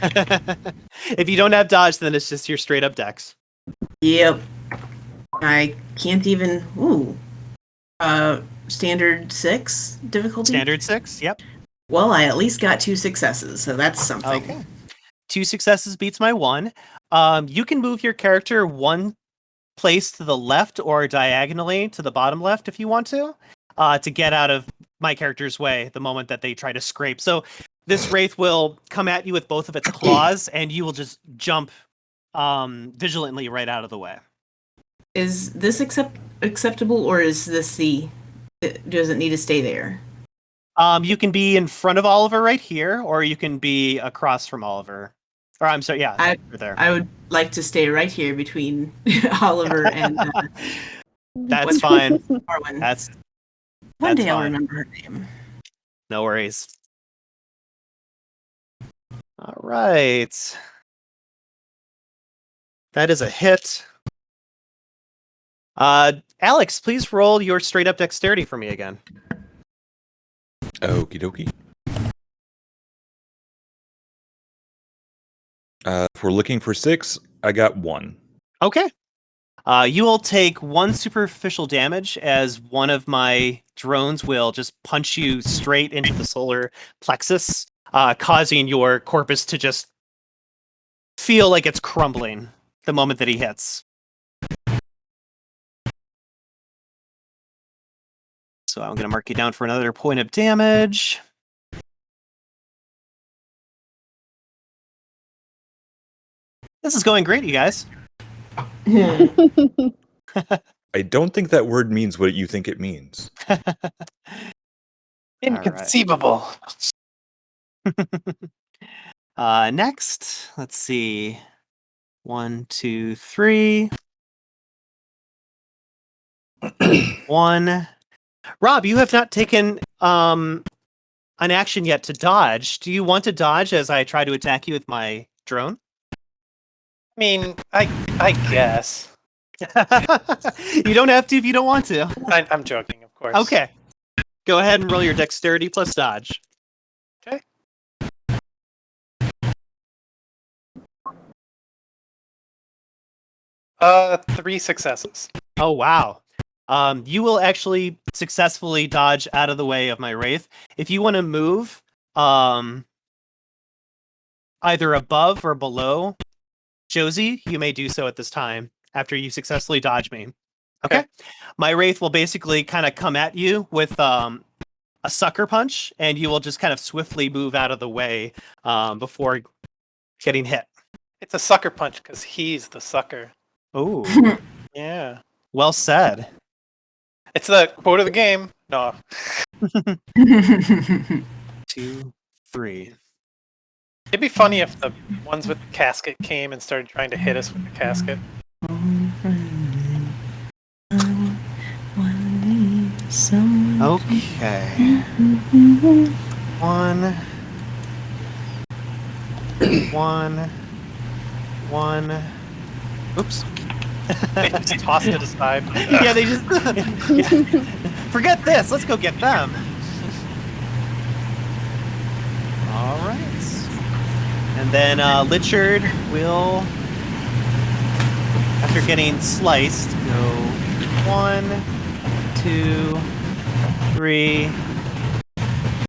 If you don't have dodge, then it's just your straight up dex. Yep. I can't even. Ooh. Standard 6 difficulty. Standard 6. Yep. Well, I at least got 2 successes, so that's something. Okay. 2 successes beats my 1. You can move your character 1 place to the left or diagonally to the bottom left if you want to get out of my character's way the moment that they try to scrape. So this wraith will come at you with both of its claws, and you will just jump vigilantly right out of the way. Is this acceptable, or is this does it need to stay there? You can be in front of Oliver right here, or you can be across from Oliver. Or I'm sorry, yeah, right there. I would like to stay right here between Oliver and That's fine. Arwen. One day I'll remember her name. No worries. All right. That is a hit. Alex, please roll your straight up dexterity for me again. Okie dokie. If we're looking for 6, I got 1. Okay. You will take 1 superficial damage as one of my drones will just punch you straight into the solar plexus, causing your corpus to just feel like it's crumbling the moment that he hits. So I'm going to mark you down for another point of damage. This is going great, you guys. I don't think that word means what you think it means. Inconceivable. Next, let's see. 1, 2, 3. 1. Rob, you have not taken an action yet to dodge. Do you want to dodge as I try to attack you with my drone? I mean, I guess. You don't have to if you don't want to. I'm joking, of course. Okay. Go ahead and roll your dexterity plus dodge. Okay. Three successes. Oh, wow. You will actually successfully dodge out of the way of my wraith. If you want to move either above or below Josie, you may do so at this time after you successfully dodge me. Okay. My wraith will basically kind of come at you with a sucker punch, and you will just kind of swiftly move out of the way before getting hit. It's a sucker punch because he's the sucker. Oh, Yeah. well said. It's the quote of the game. No. 2, 3. It'd be funny if the ones with the casket came and started trying to hit us with the casket. Okay. 1. 1. Oops. They just tossed it aside. Yeah, they just forget this. Let's go get them. All right. And then Lichard will, after getting sliced, go 1, 2, 3,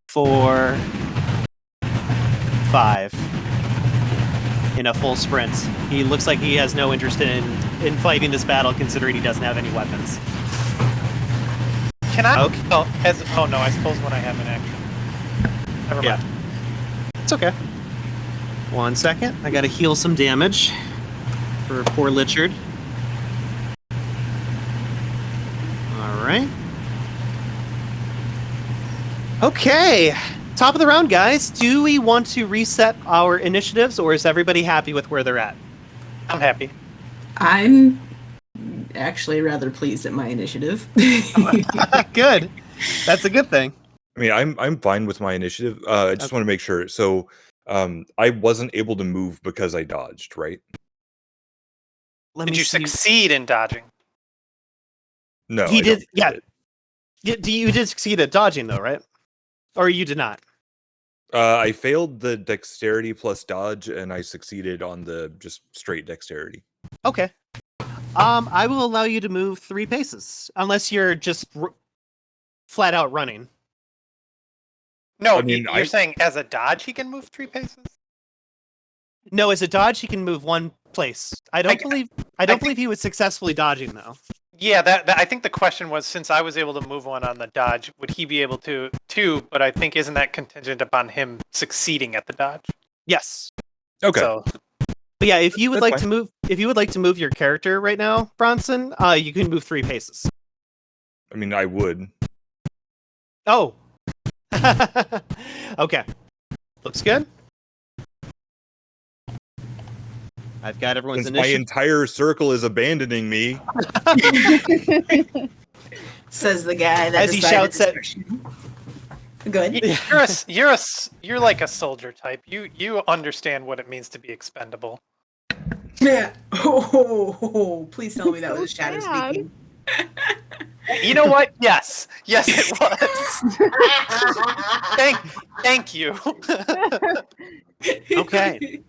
4, 5 in a full sprint. He looks like he has no interest in fighting this battle, considering he doesn't have any weapons. Can I? Okay. Oh no! I suppose when I have an action. Never mind. Yeah. It's okay. 1 second. I gotta heal some damage for poor Lichard. Alright. Okay. Top of the round, guys. Do we want to reset our initiatives, or is everybody happy with where they're at? I'm happy. I'm actually rather pleased at my initiative. Good. That's a good thing. I mean, I'm fine with my initiative. I just want to make sure. So, I wasn't able to move because I dodged, right? Did you succeed in dodging? No, He I don't did. think Yeah. it. You did succeed at dodging, though, right? Or you did not? I failed the dexterity plus dodge, and I succeeded on the just straight dexterity. Okay. I will allow you to move 3 paces, unless you're just flat out running. No, I mean, you're saying as a dodge he can move 3 paces? No, as a dodge, he can move 1 place. I don't believe he was successfully dodging, though. Yeah, that I think the question was, since I was able to move 1 on the dodge, would he be able to too? But I think isn't that contingent upon him succeeding at the dodge? Yes. Okay. So, But yeah, if you would That's like fine. to move your character right now, Bronson, you can move 3 paces. I mean, I would. Oh. Okay. Looks good. I've got everyone's Since my initiative. entire circle is abandoning me. Says the guy that As he decided shouts to at- start shooting. Good. you're like a soldier type. You understand what it means to be expendable. Yeah. Oh, please tell me that was a shadow Dad. speaking. You know what? Yes, it was. Thank you. Okay.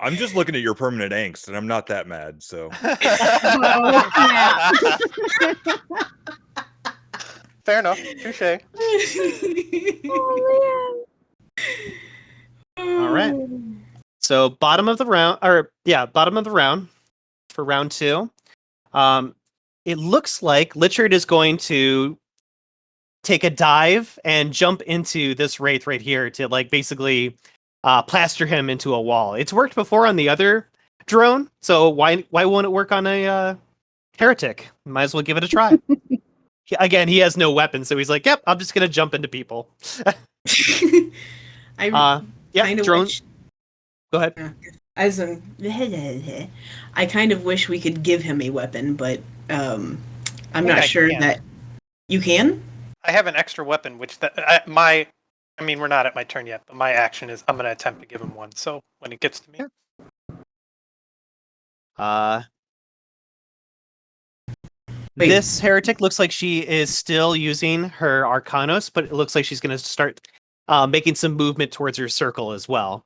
I'm just looking at your permanent angst, and I'm not that mad, so. Fair enough. Touche. Oh All right. So bottom of the round for round 2. It looks like Lichard is going to take a dive and jump into this wraith right here to like basically plaster him into a wall. It's worked before on the other drone, so why won't it work on a heretic? Might as well give it a try. Again, he has no weapon, so he's like, "Yep, I'm just gonna jump into people." I Yeah, kind of drone. wish. Go ahead. I kind of wish we could give him a weapon, but I'm think not I sure can. that you can. I have an extra weapon, which we're not at my turn yet, but my action is I'm going to attempt to give him one. So when it gets to me, Wait. This heretic looks like she is still using her Arcanos, but it looks like she's going to start making some movement towards her circle as well.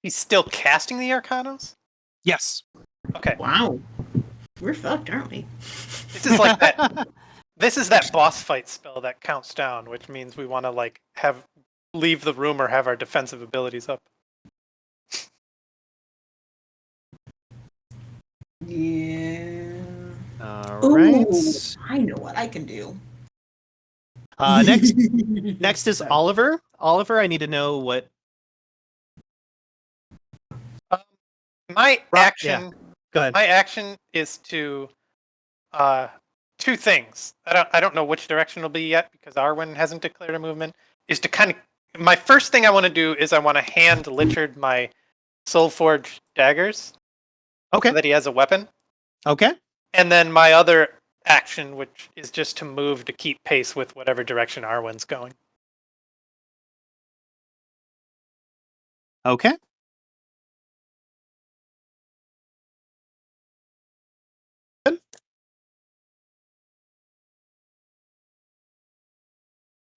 he's still casting the Arcanos. Yes. Okay, Wow, we're fucked, aren't we? this is like that. This is that boss fight spell that counts down, which means we want to like leave the room or have our defensive abilities up. Yeah. All right. Ooh, I know what I can do. Next is Oliver. Oliver, I need to know what. My Rob, action. Go ahead. My action is to 2 things. I don't know which direction it'll be yet because Arwen hasn't declared a movement. Is to kind of my first thing I want to do is I want to hand Lichard my Soulforged daggers Okay. so that he has a weapon. Okay. And then my other action, which is just to move to keep pace with whatever direction Arwen's going. Okay. Good.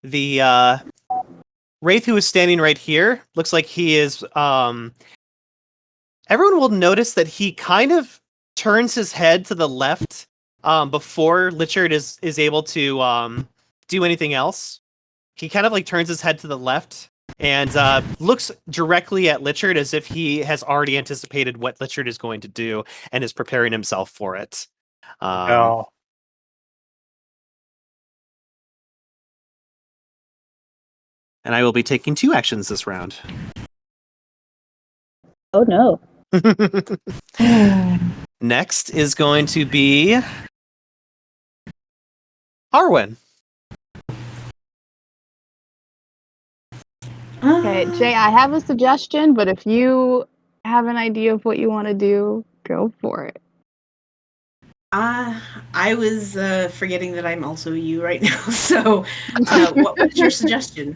The Wraith who is standing right here looks like he is everyone will notice that he kind of turns his head to the left before Lichard is able to do anything else. He kind of like turns his head to the left and looks directly at Lichard as if he has already anticipated what Lichard is going to do and is preparing himself for it. And I will be taking 2 actions this round. Oh no. Next is going to be Arwen. Okay, Jay, I have a suggestion, but if you have an idea of what you want to do, go for it. I was forgetting that I'm also you right now. So, what was your suggestion?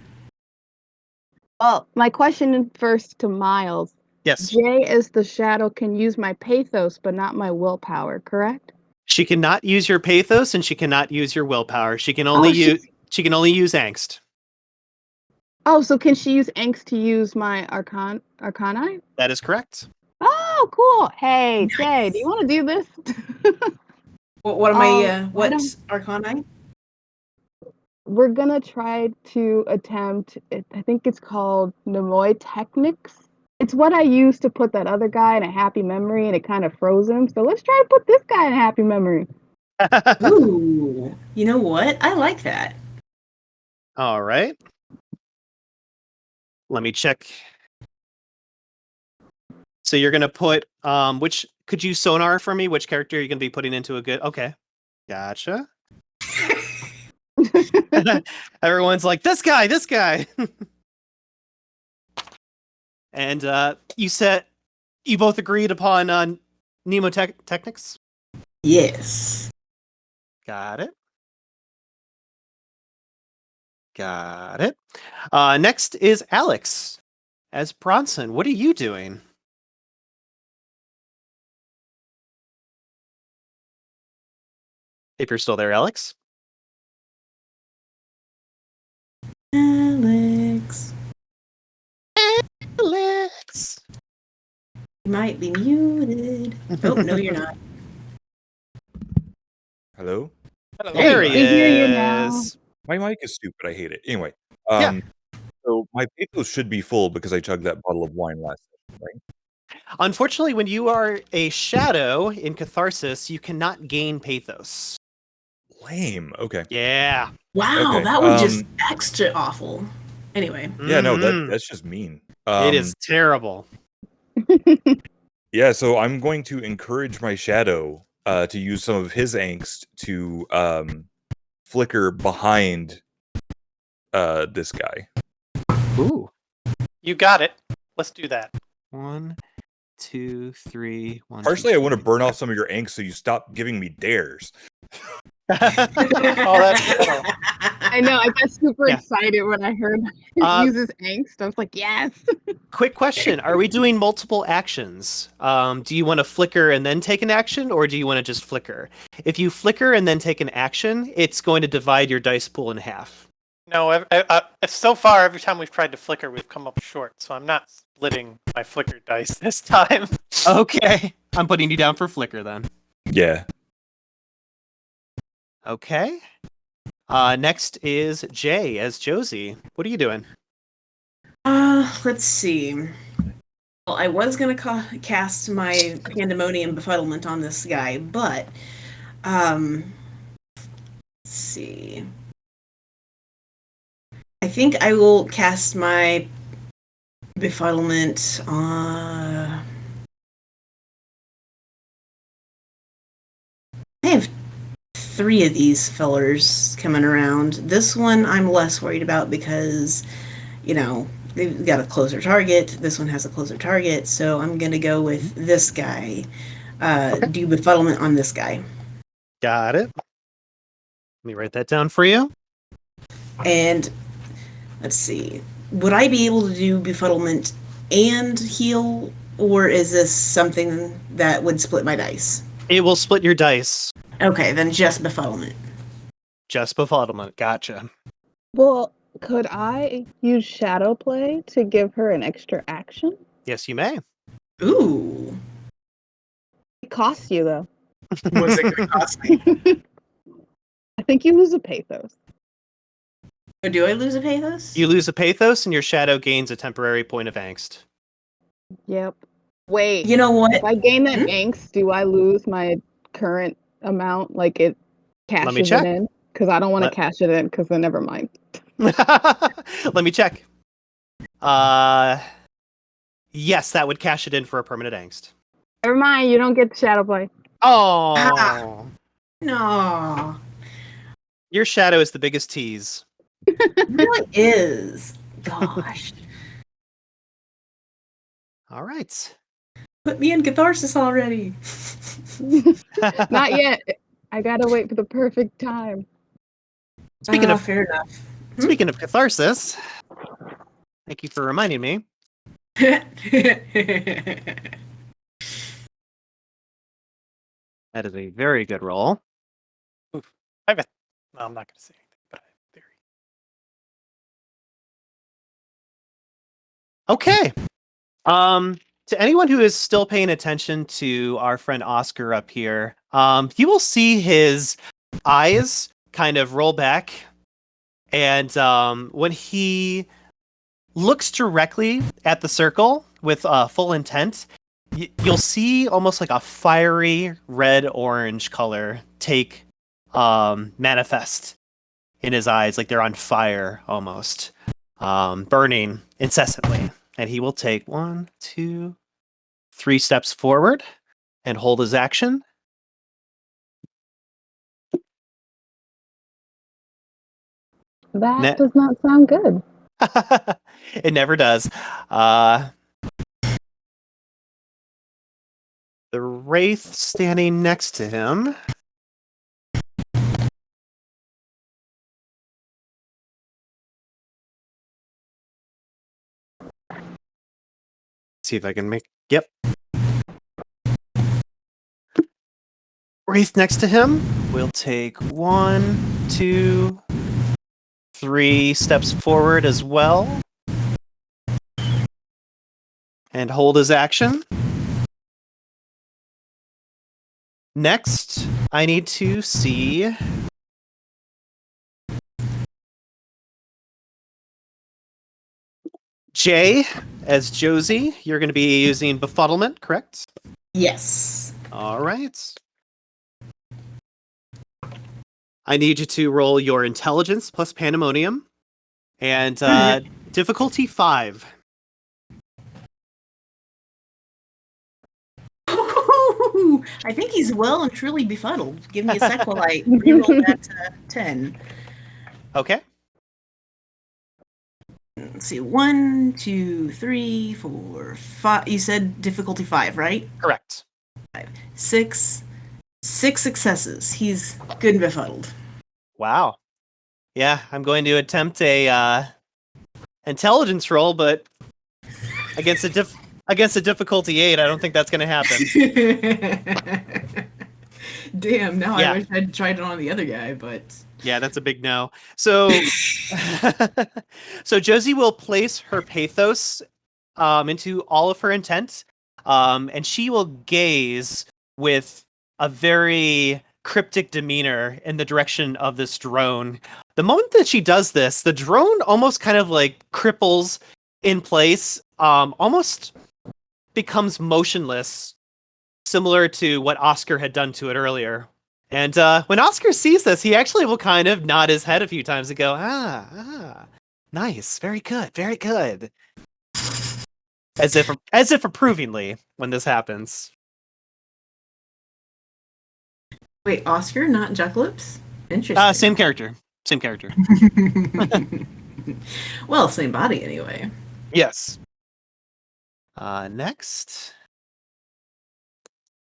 Well, my question first to Myles. Yes. Jay as the shadow can use my pathos, but not my willpower, correct? She cannot use your pathos and she cannot use your willpower. She can only use angst. Oh, so can she use angst to use my arcani? That is correct. Oh, cool. Hey, Jay, do you want to do this? What am I? why What don't- Arcana? We're gonna try to attempt. I think it's called mnemotechnics. It's what I used to put that other guy in a happy memory, and it kind of froze him. So let's try to put this guy in a happy memory. Ooh, you know what? I like that. All right. Let me check. So you're gonna put which could you sonar for me? Which character are you gonna be putting into a good? Okay, gotcha. Everyone's like this guy. And you both agreed upon mnemotechnics. Yes. Got it. Next is Alex as Bronson. What are you doing? If you're still there, Alex. Alex. Alex. You might be muted. Oh, no, you're not. Hello? Hello. There he We hear you now. is. My mic is stupid. I hate it. Anyway, Yeah. so my pathos should be full because I chugged that bottle of wine last session, right? Unfortunately, when you are a shadow in Catharsis, you cannot gain pathos. Lame. Okay. Yeah. Wow, Okay, that was just extra awful. Anyway. Yeah, no, Mhm. that's just mean. It is terrible. Yeah, so I'm going to encourage my shadow to use some of his angst to flicker behind this guy. Ooh. You got it. Let's do that. 1, 2, 3. 1, Partially, 2, I want to 3. burn off some of your angst so you stop giving me dares. Oh, that's cool. I know. I got super Yeah. excited when I heard Uh, he uses angst. I was like, yes. Quick question: are we doing multiple actions? Do you want to flicker and then take an action, or do you want to just flicker? If you flicker and then take an action, it's going to divide your dice pool in half. No, so far every time we've tried to flicker, we've come up short. So I'm not splitting my flicker dice this time. Okay, I'm putting you down for flicker then. Yeah. Okay. Next is Jay as Josie. What are you doing? Let's see. Well, I was gonna cast my Pandemonium Befuddlement on this guy, but let's see. I think I will cast my Befuddlement on. I have 3 of these fellers coming around. This one I'm less worried about because, they've got a closer target. This one has a closer target, so I'm gonna go with this guy. Do Befuddlement on this guy. Got it. Let me write that down for you. And let's see. Would I be able to do Befuddlement and heal, or is this something that would split my dice? It will split your dice. Okay, then just Befuddlement. Just befuddlement. Gotcha. Well, could I use shadow play to give her an extra action? Yes, you may. Ooh. It costs you though. What's it gonna cost me? I think you lose a pathos. Or do I lose a pathos? You lose a pathos, and your shadow gains a temporary point of angst. Yep. Wait. You know what? If I gain that angst, do I lose my current amount? Like it cashes check. it in? Because I don't want to Let- cash it in. Because then never mind. Let me check. Yes, that would cash it in for a permanent angst. Never mind. You don't get the shadow play. Oh, No. your shadow is the biggest tease. It really is. Gosh. All right. Put me in catharsis already. Not yet. I gotta wait for the perfect time. Speaking of fair enough. Speaking of catharsis, thank you for reminding me. That is a very good roll. Oof. I bet. No, I'm not going to say anything, but I have a theory. Okay. To anyone who is still paying attention to our friend Oscar up here, you will see his eyes kind of roll back, and when he looks directly at the circle with full intent, you'll see almost like a fiery red-orange color take manifest in his eyes, like they're on fire almost, burning incessantly. And he will take 1, 2, 3 steps forward and hold his action. That does not sound good. It never does. The Wraith standing next to him. See if I can make. Yep. Wraith next to him will take 1, 2, 3 steps forward as well. And hold his action. Next, I need to see Jay as Josie. You're going to be using Befuddlement, correct? Yes. All right. I need you to roll your intelligence plus pandemonium and difficulty 5. I think he's well and truly befuddled. Give me a sequelite. Reroll that to 10. Okay. Let's see. 1, 2, 3, 4, 5. You said difficulty 5, right? Correct. 6. 6 successes. He's good and befuddled. Wow. Yeah, I'm going to attempt a intelligence roll, but against a difficulty 8, I don't think that's going to happen. Damn, now Yeah. I wish I'd tried it on the other guy, but... Yeah, that's a big no. So, so Josie will place her pathos into all of her intent, and she will gaze with a very cryptic demeanor in the direction of this drone. The moment that she does this, the drone almost kind of like cripples in place, almost becomes motionless, similar to what Oscar had done to it earlier. And when Oscar sees this, he actually will kind of nod his head a few times and go, nice, very good, very good. As if approvingly when this happens. Wait, Oscar, not Jucklips? Interesting. Same character. Same character. Well, same body anyway. Yes. Next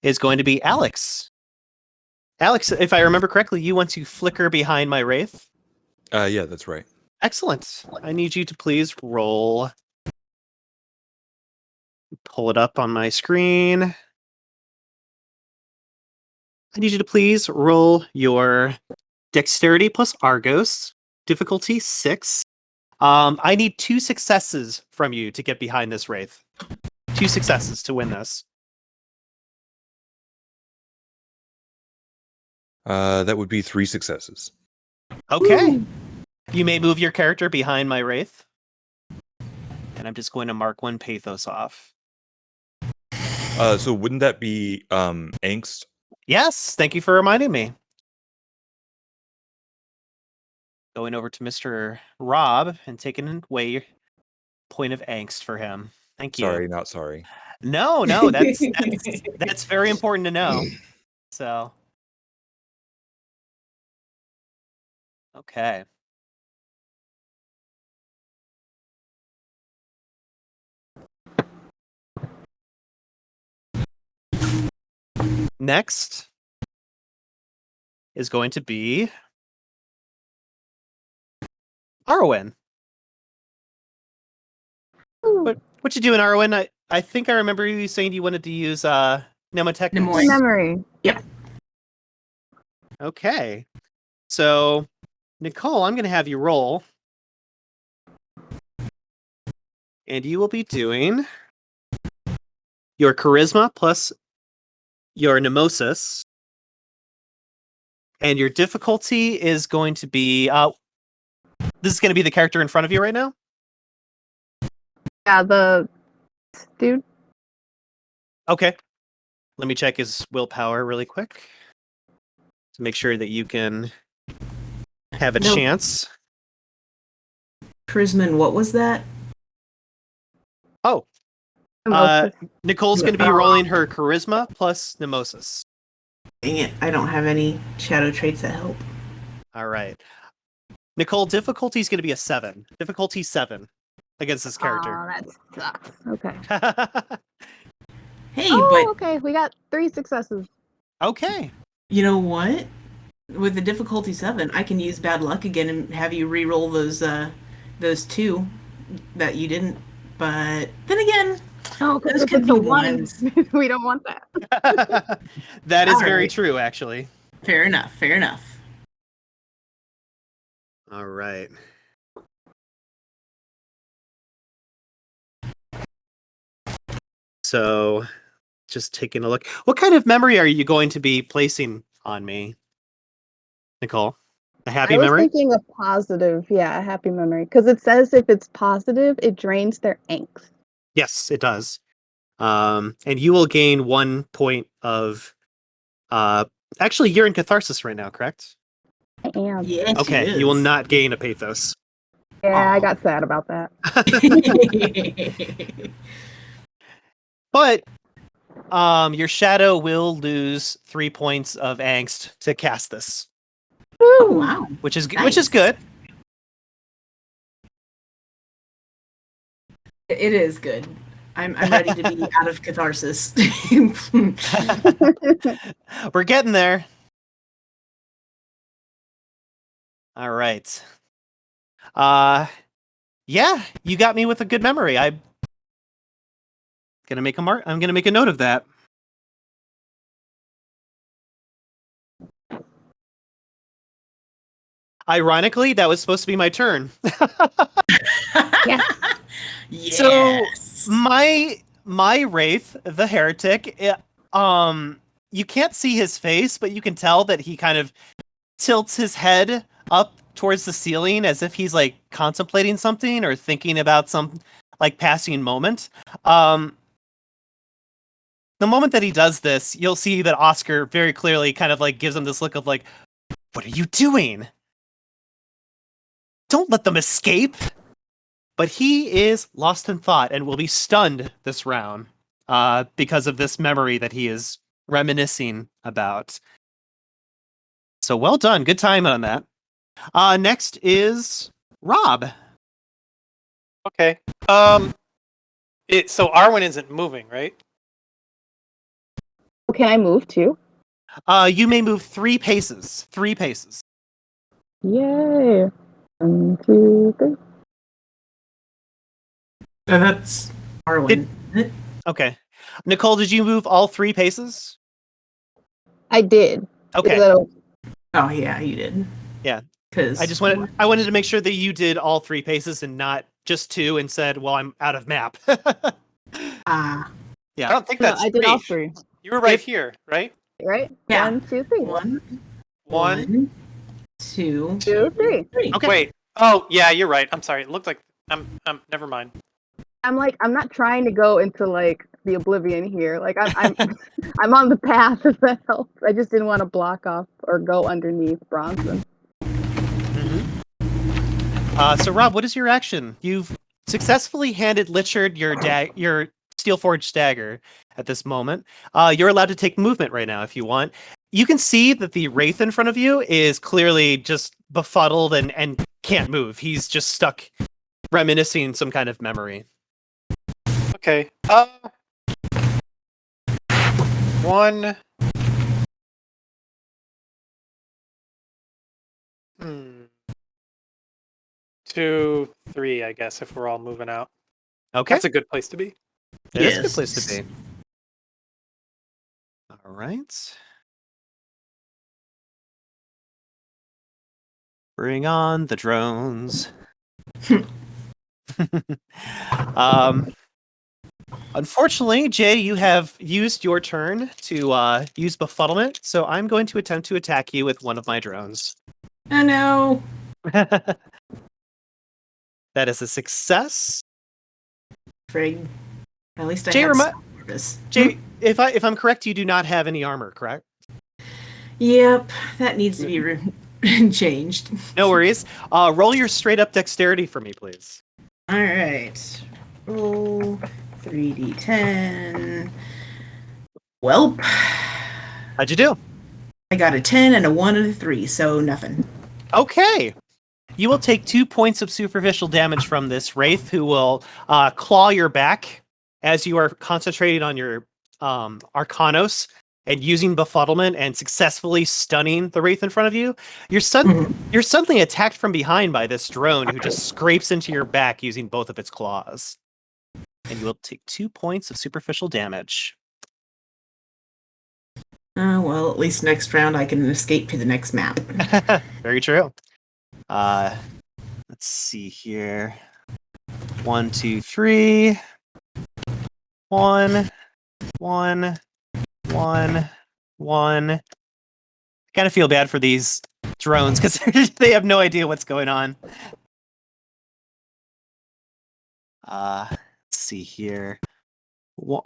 is going to be Alex. Alex, if I remember correctly, you want to flicker behind my Wraith? Yeah, that's right. Excellent. I need you to please roll. Pull it up on my screen. I need you to please roll your Dexterity plus Argos, difficulty 6. I need 2 successes from you to get behind this Wraith. 2 successes to win this. That would be 3 successes. Okay. Woo. You may move your character behind my Wraith. And I'm just going to mark 1 pathos off. So wouldn't that be angst? Yes, thank you for reminding me. Going over to Mr. Rob and taking away your point of angst for him. Thank you. Sorry, not sorry. No, that's very important to know. So, okay. Next is going to be Arwen. What you doing, Arwen? I think I remember you saying you wanted to use mnemotechnics. Mnemonic. Memory. Okay. So, Nicole, I'm going to have you roll. And you will be doing your charisma plus your mnemosis. And your difficulty is going to be... this is going to be the character in front of you right now? Yeah, the dude. Okay. Let me check his willpower really quick to make sure that you can have a No. chance. Charisma, and what was that? Oh, Nicole's going to be rolling her charisma plus mnemosis. Dang it, I don't have any shadow traits that help. All right. Nicole, difficulty is going to be a 7. Difficulty 7 against this character. That sucks. Okay. Hey, Oh, but okay. We got 3 successes. Okay. you know what? With the difficulty 7, I can use bad luck again and have you re-roll those 2 that you didn't. But then again, Oh, those because could it's a be 1. ones. We don't want that. That is All very right. true, actually. Fair enough. Fair enough. All right. So, just taking a look. What kind of memory are you going to be placing on me, Nicole? A happy I was memory? thinking a positive, a happy memory. Because it says if it's positive, it drains their angst. Yes, it does. And you will gain 1 point of... actually, you're in catharsis right now, correct? I am. Yes, Okay, you will not gain a pathos. Yeah, I Aw. got sad about that. But your shadow will lose 3 points of angst to cast this, Oh wow. which is Nice. good. It is good. I'm ready to be out of catharsis. We're getting there. All right. Yeah, you got me with a good memory. I'm gonna make a note of that. Ironically, that was supposed to be my turn. Yeah. Yes. So my Wraith, the heretic, you can't see his face, but you can tell that he kind of tilts his head up towards the ceiling as if he's like contemplating something or thinking about some like passing moment. The moment that he does this, you'll see that Oscar very clearly kind of like gives him this look of like, what are you doing? Don't let them escape. But he is lost in thought and will be stunned this round because of this memory that he is reminiscing about. So well done. Good time on that. Next is Rob. Okay. So Arwen isn't moving, right? Can I move too? You may move 3 paces. 3 paces. Yay. 1, 2, 3. That's Arwen. Okay. Nicole, did you move all 3 paces? I did. Okay. Is that Oh yeah, you did. Yeah. Because I wanted to make sure that you did all 3 paces and not just 2 and said, well, I'm out of map. Ah, Yeah. I don't think No, that's I did all three. 3. You were right here, right? Right? Yeah. 1, 2, 3. 1, 1, 2, 2, 3. 3. Okay. Wait. Oh, yeah, you're right. I'm sorry. It looked like I'm never mind. I'm not trying to go into like the oblivion here. Like I'm I'm on the path if that helps. I just didn't want to block off or go underneath Bronson. So Rob, what is your action? You've successfully handed Lichard your Steelforged dagger at this moment. You're allowed to take movement right now if you want. You can see that the Wraith in front of you is clearly just befuddled and can't move. He's just stuck reminiscing some kind of memory. Okay. 1. 2, 3, I guess, if we're all moving out. Okay. That's a good place to be. It is a good place to be. All right. Bring on the drones. Unfortunately, Jay, you have used your turn to use befuddlement, so I'm going to attempt to attack you with one of my drones. Oh no. That is a success. Frig. At least I Jay, had some purpose. Jay, if I'm correct, you do not have any armor, correct? Yep, that needs to be changed. No worries. Roll your straight up dexterity for me, please. All right. Roll 3d10. Welp. How'd you do? I got a 10 and a 1 and a 3, so nothing. Okay. You will take 2 points of superficial damage from this Wraith, who will claw your back as you are concentrating on your Arcanos and using befuddlement and successfully stunning the Wraith in front of you. You're suddenly attacked from behind by this drone who just scrapes into your back using both of its claws. And you will take 2 points of superficial damage. Well, at least next round I can escape to the next map. Very true. Let's see here. 1, 2, 3. 1, 1, 1, 1. Kind of feel bad for these drones because they have no idea what's going on. Let's see here. 1.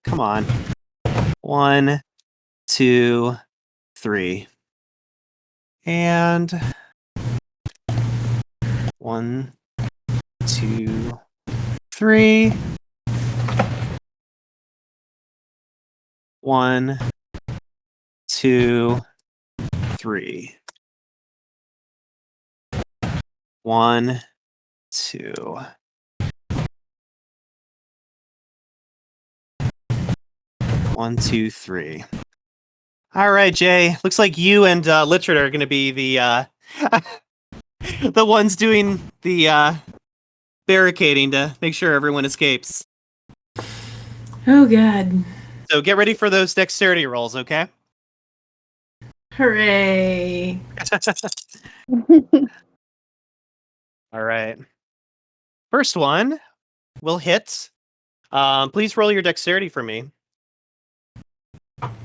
Come on. 1, 2, 3. And 1, 2, 3. 1, 2, 3. 1, 2. 1, 2, 3. All right, Jay. Looks like you and Litrid are going to be the the ones doing the barricading to make sure everyone escapes. Oh god. So get ready for those dexterity rolls, okay? Hooray. All right. First one will hit. Please roll your dexterity for me.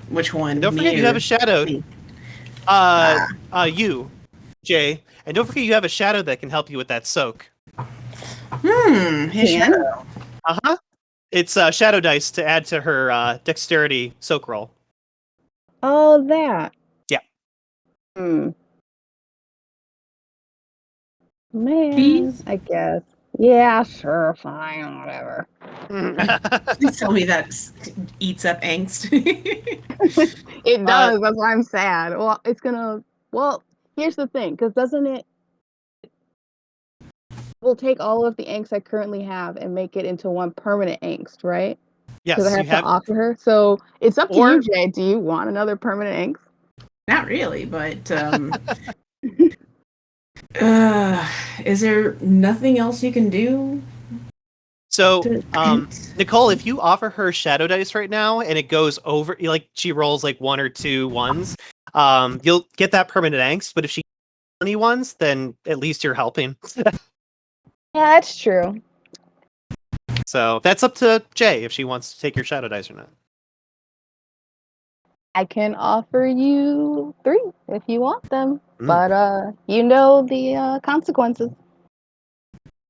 Which one? And don't forget you have a shadow. You, Jay. And don't forget you have a shadow that can help you with that soak. His shadow. Uh-huh. It's shadow dice to add to her dexterity soak roll. Oh, that. Yeah. Man, Please? I guess. Yeah, sure, fine, whatever. Please tell me that eats up angst. It does. That's why I'm sad. Well, it's gonna. Well, here's the thing, because doesn't it? We'll take all of the angst I currently have and make it into one permanent angst, right? Yes, Because I you have to have. offer her. So it's up to Or- you, Jay. Do you want another permanent angst? Not really, but is there nothing else you can do? So, to- Nicole, if you offer her shadow dice right now and it goes over, like she rolls like 1 or 2 ones, you'll get that permanent angst. But if she any ones, then at least you're helping. Yeah, that's true. So that's up to Jay if she wants to take your shadow dice or not. I can offer you 3 if you want them, but you know the consequences.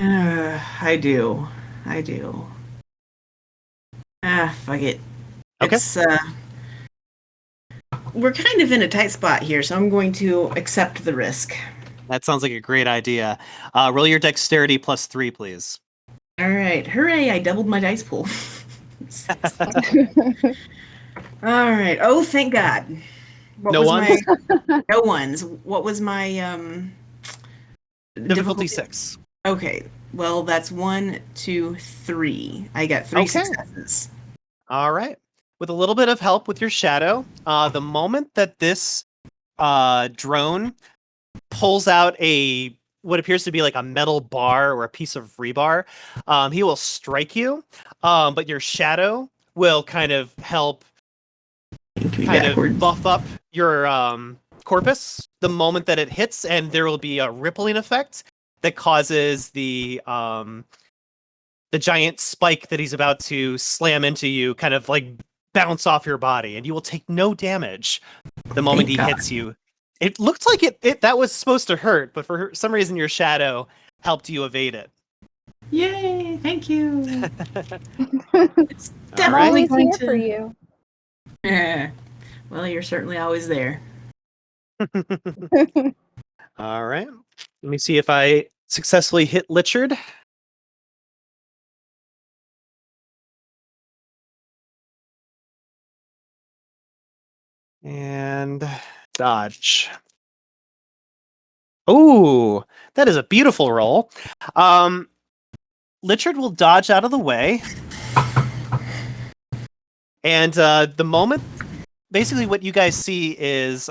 I do. Fuck it. Okay. It's we're kind of in a tight spot here, so I'm going to accept the risk. That sounds like a great idea. Roll your dexterity plus 3, please. All right, hooray! I doubled my dice pool. All right. Oh, thank God. No ones? No ones. What was my Difficulty 6. Okay. Well, that's 1, 2, 3. I got 3 successes. All right. With a little bit of help with your shadow, the moment that this drone pulls out a what appears to be like a metal bar or a piece of rebar. He will strike you, but your shadow will kind of help buff up your corpus the moment that it hits, and there will be a rippling effect that causes the giant spike that he's about to slam into you kind of like bounce off your body, and you will take no damage the moment he hits you. It looked like it that was supposed to hurt, but for some reason your shadow helped you evade it. Yay! Thank you. It's I'm definitely always going here to. for you. Yeah. Well, you're certainly always there. All right. Let me see if I successfully hit Lichard. And dodge. Oh, that is a beautiful roll. Lichard will dodge out of the way. And the moment, basically what you guys see is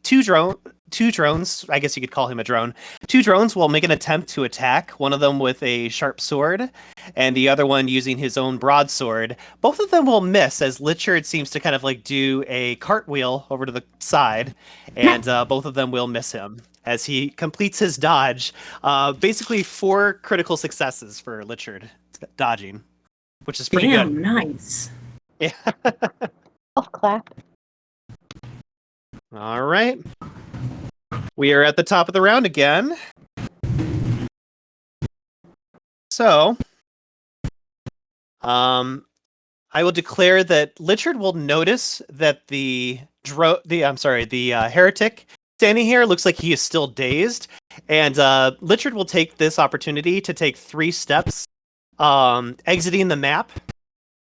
two drones, I guess you could call him a drone. Two drones will make an attempt to attack, one of them with a sharp sword, and the other one using his own broadsword. Both of them will miss, as Lichard seems to kind of like do a cartwheel over to the side, and both of them will miss him as he completes his dodge. Basically 4 critical successes for Lichard dodging, which is pretty good. Nice. Yeah. Self clap. All right. We are at the top of the round again. So, I will declare that Lichard will notice that the heretic standing here looks like he is still dazed, and Lichard will take this opportunity to take 3 steps, exiting the map,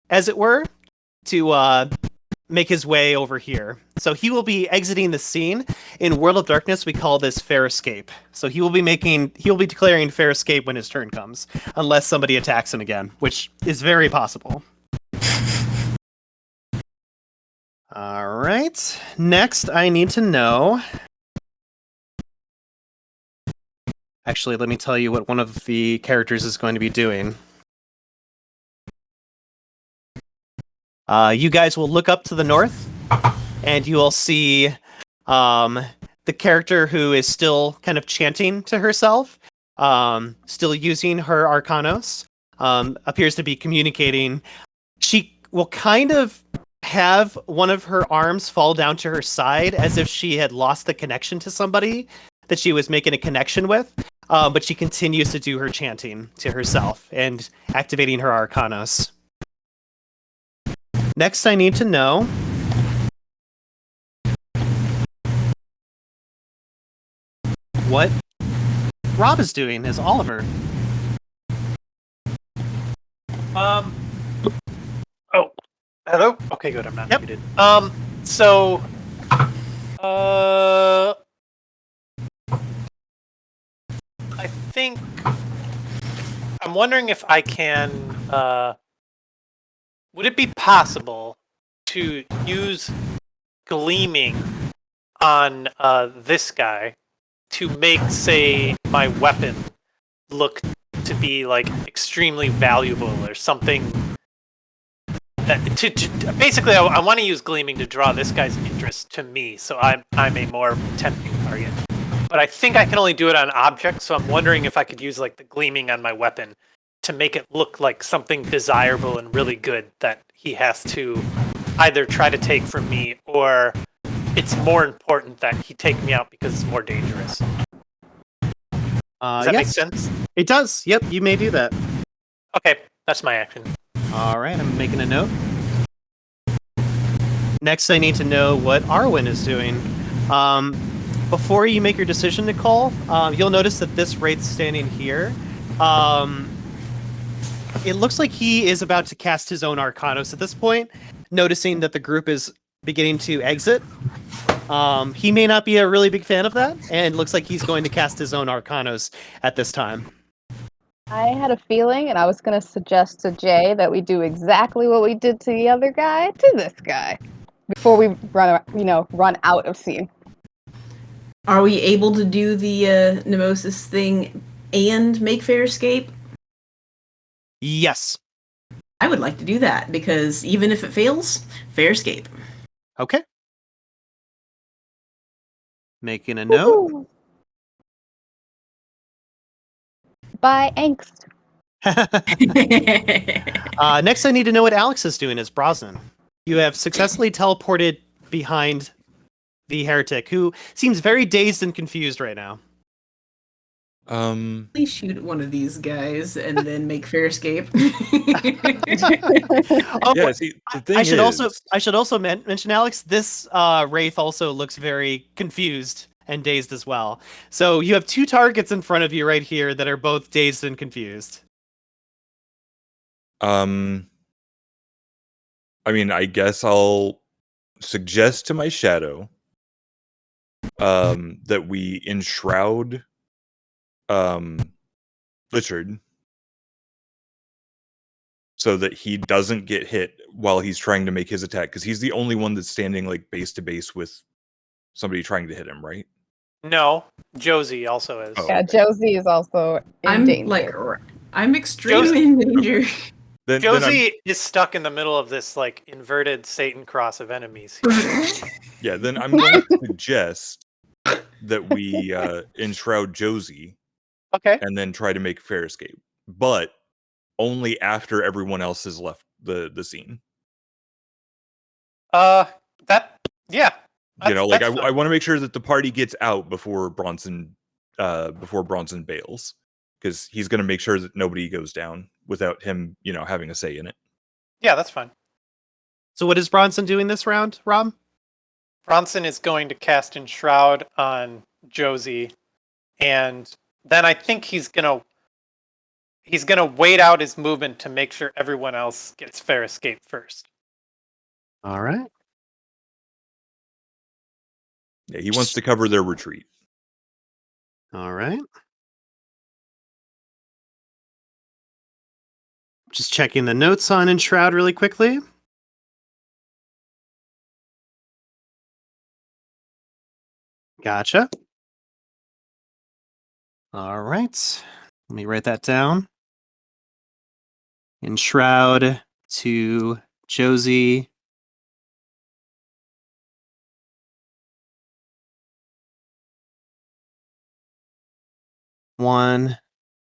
as it were, to make his way over here. So he will be exiting the scene. In World of Darkness, we call this fair escape. So he will be declaring fair escape when his turn comes, unless somebody attacks him again, which is very possible. All right. Next, I need to know. Actually, let me tell you what one of the characters is going to be doing. You guys will look up to the north, and you will see the character who is still kind of chanting to herself, still using her Arcanos, appears to be communicating. She will kind of have one of her arms fall down to her side as if she had lost the connection to somebody that she was making a connection with, but she continues to do her chanting to herself and activating her Arcanos. Next, I need to know what Rob is doing as Oliver. Oh, hello. Okay, good. I'm not muted. So, I think I'm wondering if I can. Would it be possible to use gleaming on this guy to make, say, my weapon look to be like extremely valuable or something? That basically, I want to use gleaming to draw this guy's interest to me, so I'm a more tempting target. But I think I can only do it on objects, so I'm wondering if I could use like the gleaming on my weapon to make it look like something desirable and really good that he has to either try to take from me, or it's more important that he take me out because it's more dangerous. Does that make sense? It does. Yep, you may do that. Okay, that's my action. All right, I'm making a note. Next, I need to know what Arwen is doing. Before you make your decision, Nicole, you'll notice that this Wraith standing here, it looks like he is about to cast his own Arcanos at this point, noticing that the group is beginning to exit. He may not be a really big fan of that, and looks like he's going to cast his own Arcanos at this time. I had a feeling, and I was going to suggest to Jay that we do exactly what we did to the other guy to this guy before we run out of scene. Are we able to do the Mnemosis thing and make fair escape? Yes. I would like to do that, because even if it fails, fair escape. Okay. Making a note. Woohoo. By angst. Next, I need to know what Alex is doing as Brosnan. You have successfully teleported behind the heretic, who seems very dazed and confused right now. Please shoot one of these guys and then make fair escape. Oh, Yeah, see, the thing I should is, also mention, Alex, this Wraith also looks very confused and dazed as well. So you have two targets in front of you right here that are both dazed and confused. I mean, I guess I'll suggest to my shadow that we enshroud Richard so that he doesn't get hit while he's trying to make his attack, because he's the only one that's standing like base to base with somebody trying to hit him, right? No, Josie also is. Oh. Yeah, Josie is also in I'm danger. I'm extremely in danger. Then Josie is stuck in the middle of this like inverted Satan cross of enemies. then I'm going to suggest that we enshroud Josie Okay. and then try to make fair escape, but only after everyone else has left the scene. Yeah. You know, like I that's fine. want to make sure that the party gets out before Bronson bails, because he's going to make sure that nobody goes down without him, you know, having a say in it. Yeah, that's fine. So what is Bronson doing this round, Rob? Bronson is going to cast Enshroud on Josie, and then I think he's gonna wait out his movement to make sure everyone else gets fair escape first. All right. Yeah, he wants to cover their retreat. All right. Just checking the notes on Enshroud really quickly. Gotcha. All right. Let me write that down. Enshroud to Josie. One,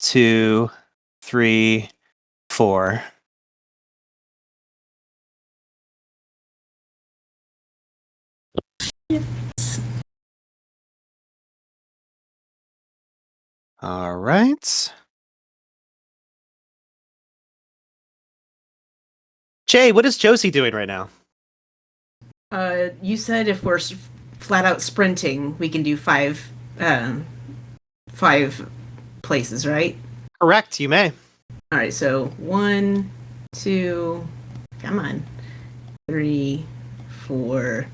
2, 3, 4. All right. Jay, what is Josie doing right now? You said if we're flat out sprinting, we can do five places, right? Correct, you may. All right, so 1, 2, come on, 3, 4,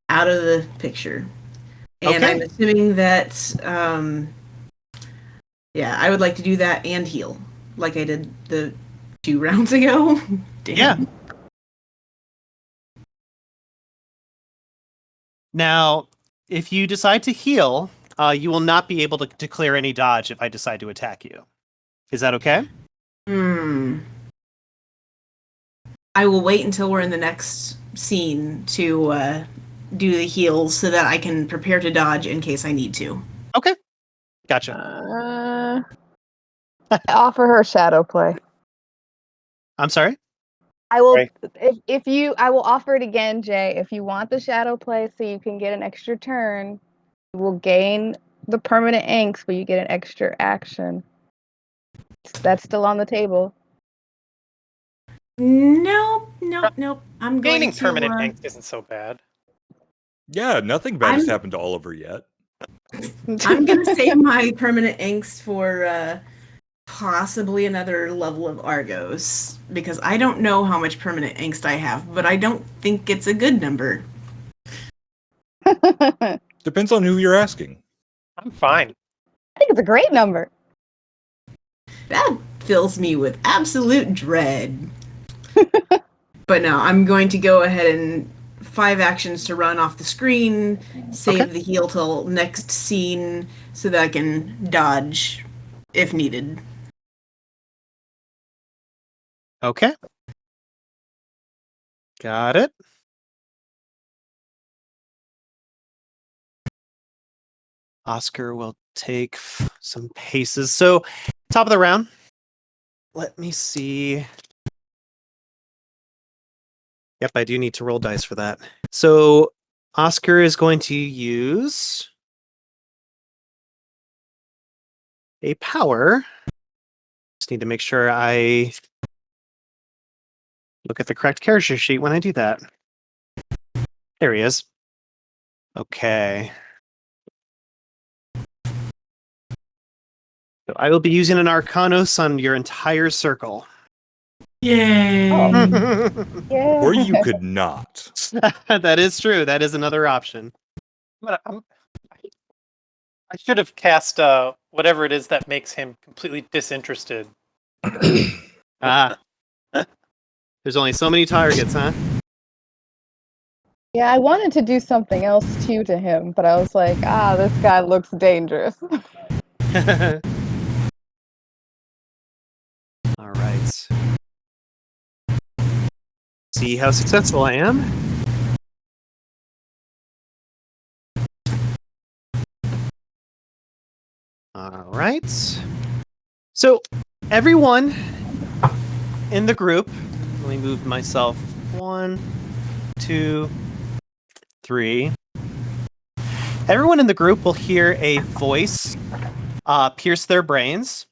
out of the picture. And Okay. I'm assuming that, I would like to do that and heal, like I did the 2 rounds ago. Damn. Yeah. Now, if you decide to heal, you will not be able to declare any dodge if I decide to attack you. Is that okay? I will wait until we're in the next scene to do the heals so that I can prepare to dodge in case I need to. Okay. Gotcha. I offer her shadow play. I'm sorry? I will Right. I will offer it again, Jay. If you want the shadow play so you can get an extra turn, you will gain the permanent angst, but you get an extra action. That's still on the table. Nope. I'm going Gaining to permanent angst isn't so bad. Yeah, nothing bad has I'm- happened to Oliver yet. I'm gonna save my permanent angst for possibly another level of Argos, because I don't know how much permanent angst I have, but I don't think it's a good number. I Depends on who you're asking. I'm fine. think it's a great number. That fills me with absolute dread. But no, I'm going to go ahead and 5 actions to run off the screen, save Okay. the heal till next scene so that I can dodge if needed. Okay. Got it. Oscar will take some paces. So, top of the round. Let me see. Yep, I do need to roll dice for that. So, Oscar is going to use a power. Just need to make sure I look at the correct character sheet when I do that. There he is. Okay. So I will be using an Arcanos on your entire circle. Yay! Yeah. Or you could not. That is true. That is another option. I should have cast whatever it is that makes him completely disinterested. Ah. There's only so many targets, huh? Yeah, I wanted to do something else too to him, but I was like, this guy looks dangerous. All right. See how successful I am. All right. So, everyone in the group, let me move myself 1, 2, 3. Everyone in the group will hear a voice pierce their brains,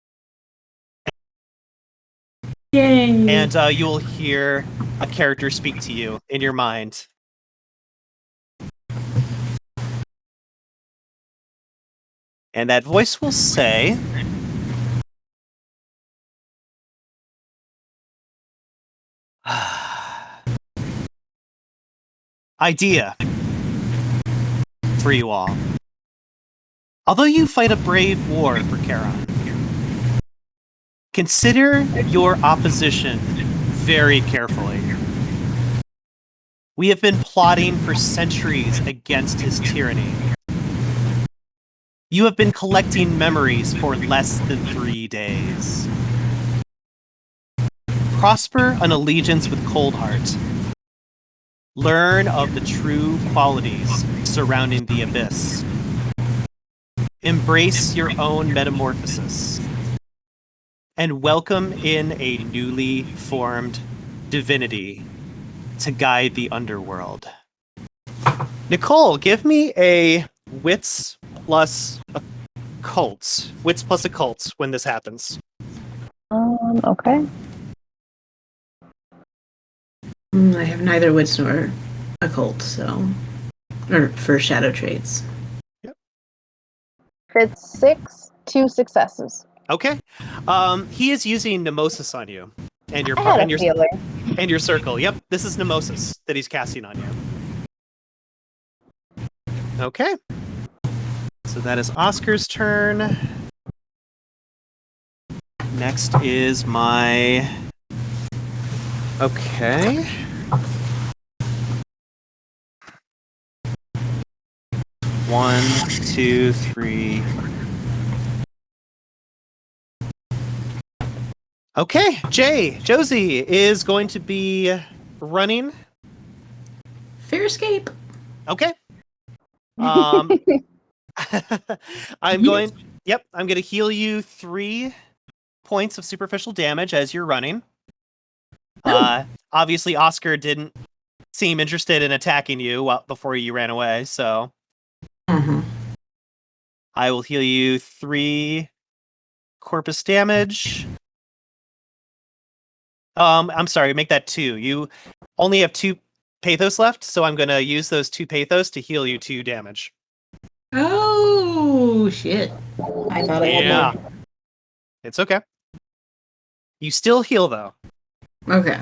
Yay! and you will hear a character speak to you in your mind. And that voice will say, idea for you all. Although you fight a brave war for Charon, consider your opposition very carefully. We have been plotting for centuries against his tyranny. You have been collecting memories for less than 3 days. Prosper an allegiance with Coldheart. Learn of the true qualities surrounding the abyss. Embrace your own metamorphosis. And welcome in a newly formed divinity to guide the underworld. Nicole, give me a wits plus occult. Wits plus occult when this happens. Okay. I have neither wits nor occult, so or for shadow traits. It's 6, 2 successes. Okay. He is using Mnemosis on you. And your I had and a your feeling. and your circle. Yep, this is Mnemosis that he's casting on you. Okay. So that is Oscar's turn. Next is my... Okay. One, two, three. Okay, Josie is going to be running. Fair escape. Okay. I'm going to heal you 3 points of superficial damage as you're running. Obviously Oscar didn't seem interested in attacking you before you ran away, so I will heal you 3 corpus damage. I'm sorry, make that 2. You only have 2 pathos left, so I'm gonna use those 2 pathos to heal you 2 damage. Oh shit! I thought I had more. It's okay. You still heal though. Okay.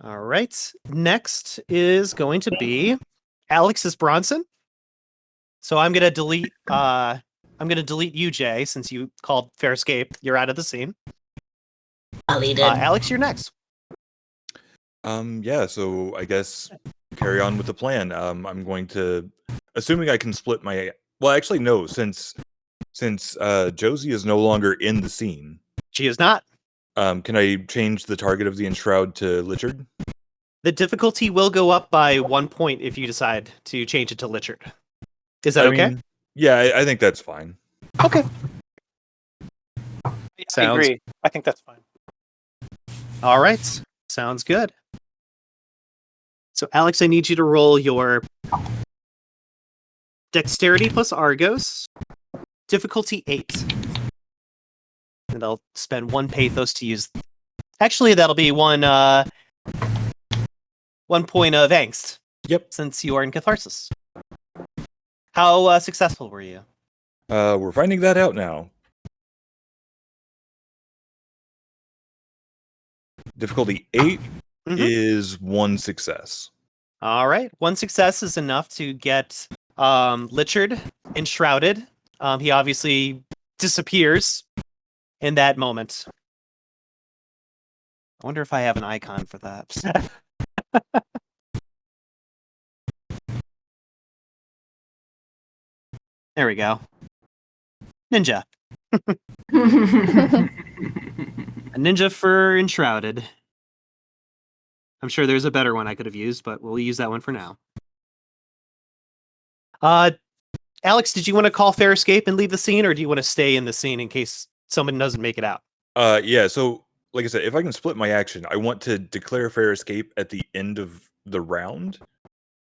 All right. Next is going to be Alex's Bronson. So I'm gonna delete you, Jay, since you called fair escape. You're out of the scene. Deleted. Alex, you're next. Yeah, so I guess carry on with the plan. I'm going to, assuming I can split my. Well, actually, no. Since Josie is no longer in the scene, She is not. can I change the target of the enshroud to Lichard? The difficulty will go up by 1 point if you decide to change it to Lichard. Is that I okay? mean, yeah, I think that's fine. Okay. I Sounds- agree. I think that's fine. All right. Sounds good. So, Alex, I need you to roll your Dexterity plus Argos, difficulty 8. And I'll spend 1 pathos to use. Actually, that'll be 1 point of angst. Yep. Since you are in Catharsis. How successful were you? We're finding that out now. Difficulty 8 is 1 success. All right. 1 success is enough to get Lichard enshrouded. He obviously disappears in that moment. I wonder if I have an icon for that. There we go. Ninja. A ninja for enshrouded. I'm sure there's a better one I could have used, but we'll use that one for now. Alex, did you want to call fair escape and leave the scene, or do you want to stay in the scene in case someone doesn't make it out? Yeah, so like I said, if I can split my action, I want to declare fair escape at the end of the round.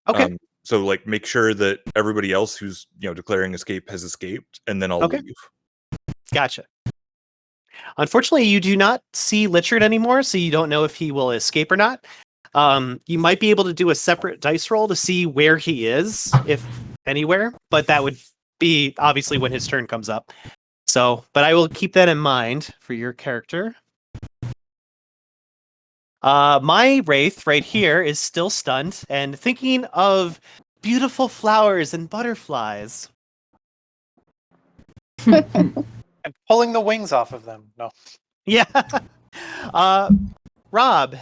Okay. So like make sure that everybody else who's declaring escape has escaped, and then I'll Okay. leave. Gotcha. Unfortunately, you do not see Lichard anymore, so you don't know if he will escape or not. You might be able to do a separate dice roll to see where he is, if anywhere, but that would be obviously when his turn comes up. So, but I will keep that in mind for your character. My Wraith right here is still stunned and thinking of beautiful flowers and butterflies. And pulling the wings off of them. No. Yeah. Rob,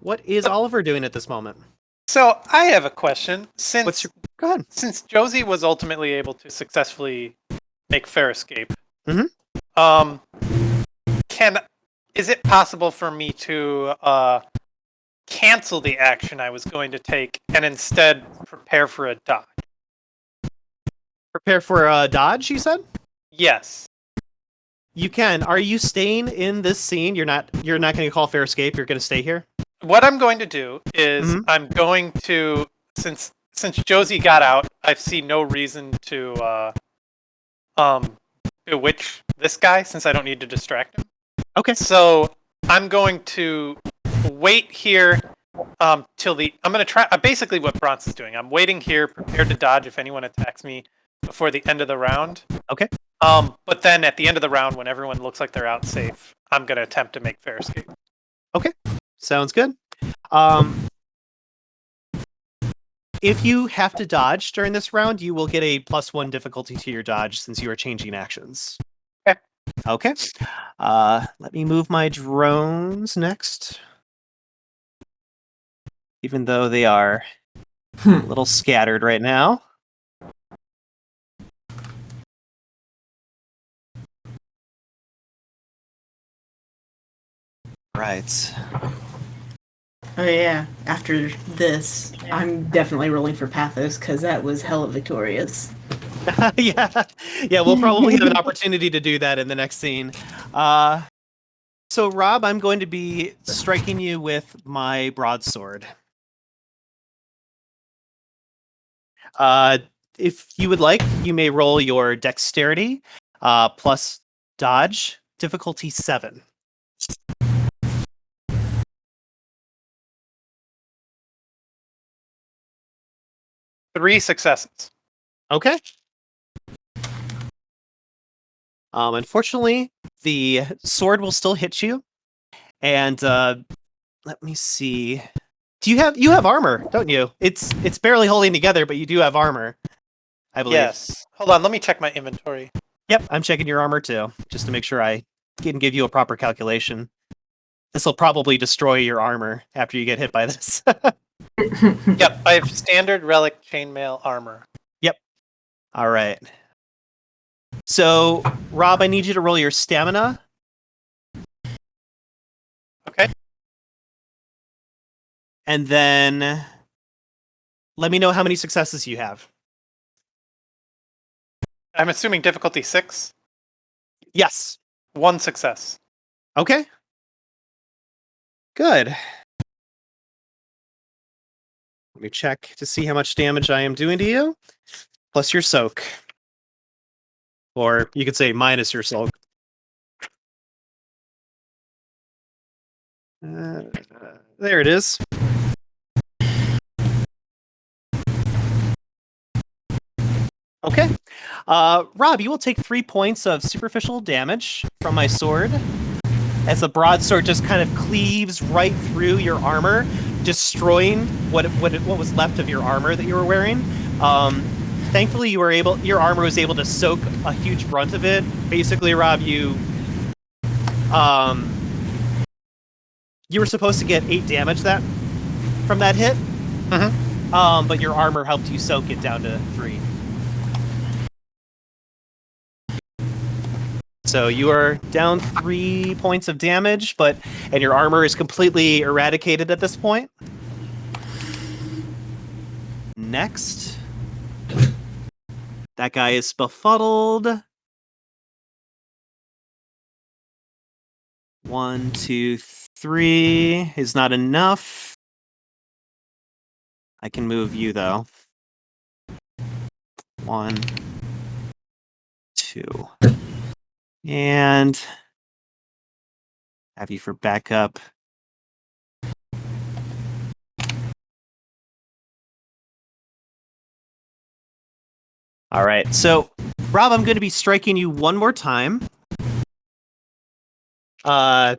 what is Oliver doing at this moment? So I have a question. Go ahead. Since Josie was ultimately able to successfully make fair escape, Mhm. Is it possible for me to cancel the action I was going to take and instead prepare for a dodge? Prepare for a dodge, you said? Yes. You can. Are you staying in this scene? You're not going to call fair escape. You're going to stay here? What I'm going to do is I'm going to, since Josie got out, I see no reason to bewitch this guy since I don't need to distract him. Okay. So I'm going to wait here till I'm going to try basically what Bronson's doing. I'm waiting here, prepared to dodge if anyone attacks me before the end of the round. Okay. But then at the end of the round, when everyone looks like they're out safe, I'm going to attempt to make fair escape. Okay. Sounds good. If you have to dodge during this round, you will get a +1 difficulty to your dodge since you are changing actions. Okay. Okay. Let me move my drones next. Even though they are a little scattered right now. Right. Oh yeah, after this, I'm definitely rolling for Pathos because that was hella victorious. Yeah, we'll probably have an opportunity to do that in the next scene. So Rob, I'm going to be striking you with my broadsword. If you would like, you may roll your dexterity plus dodge, difficulty 7. Three successes. Okay. Unfortunately, the sword will still hit you. And let me see. You have armor, don't you? It's barely holding together, but you do have armor, I believe. Yes. Hold on, let me check my inventory. Yep, I'm checking your armor too, just to make sure I can give you a proper calculation. This will probably destroy your armor after you get hit by this. Yep, I have standard relic chainmail armor. All right. So, Rob, I need you to roll your stamina. Okay. And then let me know how many successes you have. I'm assuming difficulty 6. Yes. 1 success. Okay. Good. Let me check to see how much damage I am doing to you. Plus your soak. Or you could say minus your soak. There it is. Okay. Rob, you will take 3 points of superficial damage from my sword as the broadsword just kind of cleaves right through your armor, destroying what was left of your armor that you were wearing. Thankfully, your armor was able to soak a huge brunt of it. Basically, Rob, you were supposed to get 8 damage from that hit. Mm-hmm. But your armor helped you soak it down to 3. So you are down 3 points of damage, and your armor is completely eradicated at this point. Next. That guy is befuddled. 1, 2, 3 is not enough. I can move you, though. 1, 2. And have you for backup. All right, so Rob, I'm going to be striking you one more time. All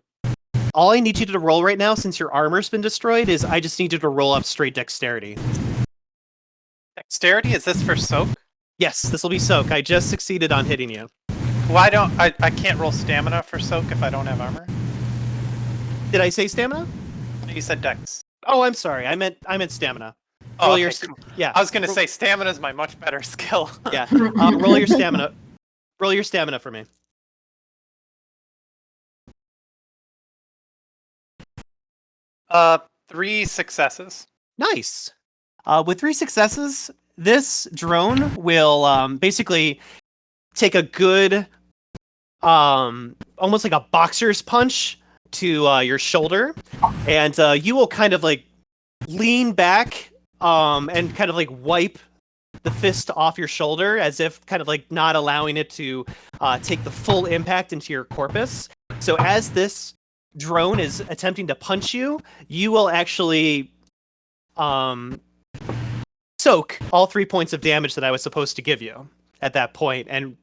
I need you to roll right now, since your armor's been destroyed, is I just need you to roll up straight dexterity. Dexterity? Is this for soak? Yes, this will be soak. I just succeeded on hitting you. Why don't I can't roll stamina for soak if I don't have armor? Did I say stamina? You said dex. Oh, I'm sorry. I meant stamina. Oh, Roll okay, your cool. yeah. I was gonna say stamina is my much better skill. Yeah. Roll your stamina. Roll your stamina for me. Uh, 3 successes. Nice. With 3 successes, this drone will basically take a good, almost like a boxer's punch to your shoulder, and you will kind of like lean back and kind of like wipe the fist off your shoulder as if kind of like not allowing it to take the full impact into your corpus. So as this drone is attempting to punch you, you will actually soak all 3 points of damage that I was supposed to give you at that point and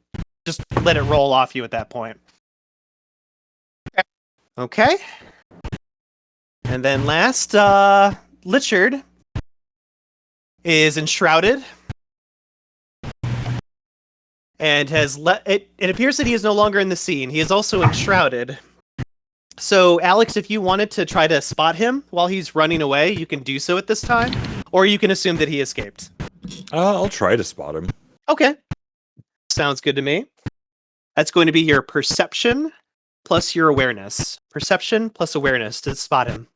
just let it roll off you at that point. Okay. And then last, Lichard is enshrouded and has it appears that he is no longer in the scene. He is also enshrouded. So, Alex, if you wanted to try to spot him while he's running away, you can do so at this time, or you can assume that he escaped. I'll try to spot him. Okay. Sounds good to me. That's going to be your perception plus your awareness. Perception plus awareness to spot him.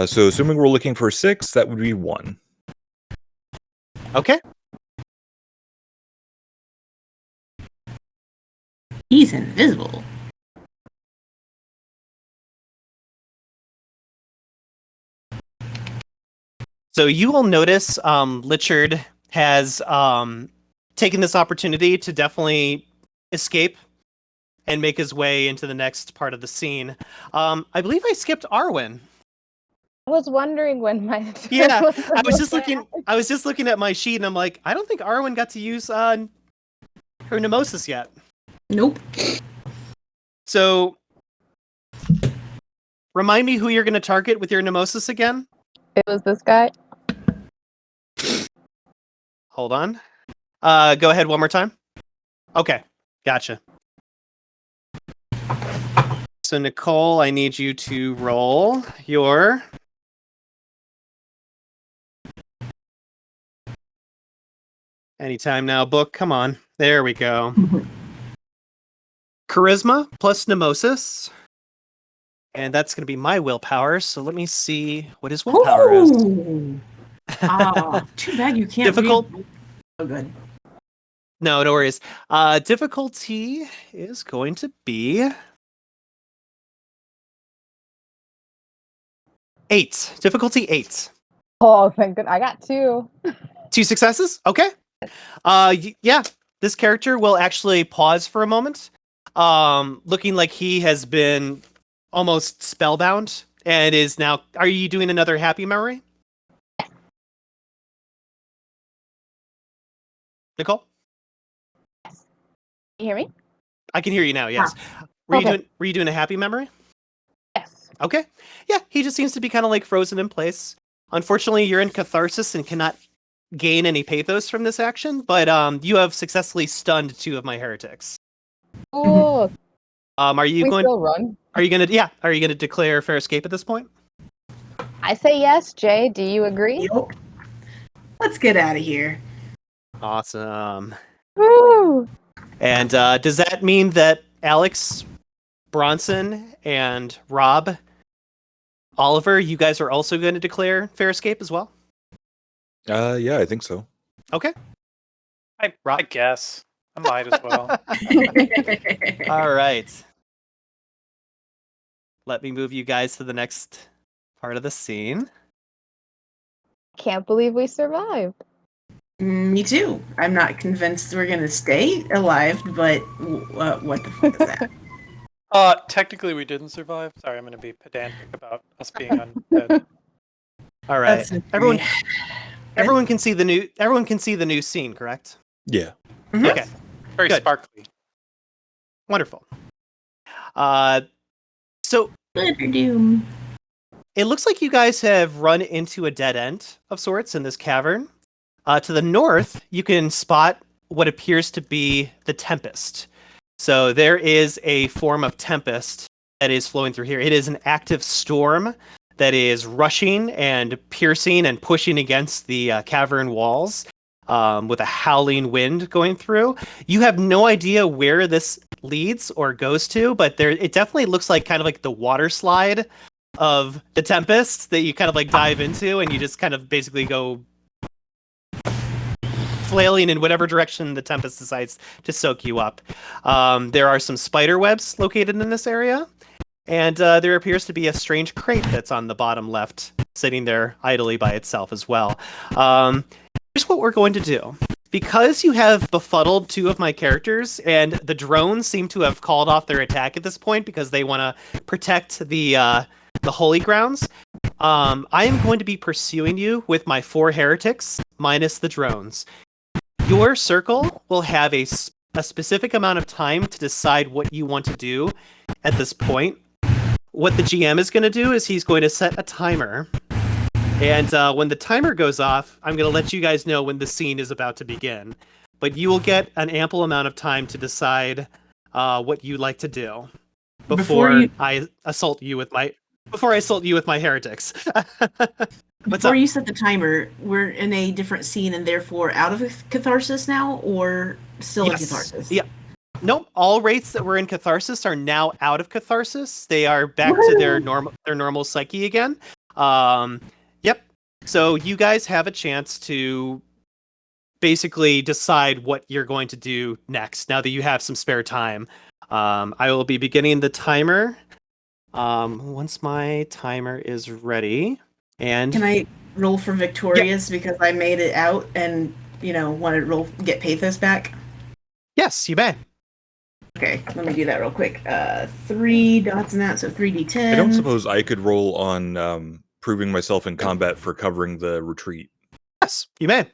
So assuming we're looking for 6, that would be 1. Okay. He's invisible. So you will notice Lichard has taken this opportunity to definitely escape and make his way into the next part of the scene. I believe I skipped Arwen. I was wondering when my turn Yeah, was I was just gonna looking at my sheet and I'm like, I don't think Arwen got to use her Mnemosis yet. Nope. So remind me who you're going to target with your Mnemosis again? It was this guy. Hold on. Go ahead one more time. Okay. Gotcha. So Nicole, I need you to roll your anytime now book. Come on. There we go. Charisma plus Mnemosis. And that's going to be my willpower. So let me see what his willpower is. Ooh. Too bad you can't Difficult. read. Oh, good. No worries. Difficulty is going to be 8. Difficulty 8. Oh, thank goodness. I got 2. 2 successes? Okay. Yeah. This character will actually pause for a moment. Looking like he has been almost spellbound and is now... Are you doing another happy memory? Nicole? Yes. Can you hear me? I can hear you now, yes. Were you doing a happy memory? Yes. Okay. Yeah, he just seems to be kind of like frozen in place. Unfortunately, you're in catharsis and cannot gain any pathos from this action, but you have successfully stunned 2 of my heretics. Cool. Are you we going still run? Are you going to declare fair escape at this point? I say yes. Jay, do you agree? Yep. Let's get out of here. Awesome. Woo! And does that mean that Alex, Bronson, and Rob, Oliver, you guys are also going to declare fair escape as well? Yeah, I think so. Okay. I guess. I might as well. All right. Let me move you guys to the next part of the scene. Can't believe we survived. Me too. I'm not convinced we're gonna stay alive, but what the fuck is that? Technically we didn't survive. Sorry, I'm going to be pedantic about us being undead. All right. That's okay. Everyone can see the new scene, correct? Yeah. Mhm. Okay. Very Good. sparkly. Wonderful. So Doom. it looks like you guys have run into a dead end of sorts in this cavern. To the north, you can spot what appears to be the Tempest. So there is a form of Tempest that is flowing through here. It is an active storm that is rushing and piercing and pushing against the cavern walls with a howling wind going through. You have no idea where this leads or goes to, but it definitely looks like kind of like the water slide of the Tempest that you kind of like dive into and you just kind of basically go flailing in whatever direction the Tempest decides to soak you up. There are some spider webs located in this area, and there appears to be a strange crate that's on the bottom left, sitting there idly by itself as well. Here's what we're going to do. Because you have befuddled 2 of my characters, and the drones seem to have called off their attack at this point because they want to protect the holy grounds, I am going to be pursuing you with my 4 heretics minus the drones. Your circle will have a specific amount of time to decide what you want to do at this point. What the GM is going to do is he's going to set a timer. And when the timer goes off, I'm going to let you guys know when the scene is about to begin. But you will get an ample amount of time to decide what you'd like to do before I assault you with my heretics. Before you set the timer, we're in a different scene and therefore out of catharsis now, or still in catharsis? Yeah. Nope. All wraiths that were in catharsis are now out of catharsis. They are back to their normal psyche again. Yep. So you guys have a chance to basically decide what you're going to do next. Now that you have some spare time, I will be beginning the timer. Once my timer is ready. And can I roll for victorious because I made it out and want to get pathos back? Yes, you may. Okay, let me do that real quick. 3 dots in that, so 3d10. I don't suppose I could roll on proving myself in combat for covering the retreat. Yes, you may.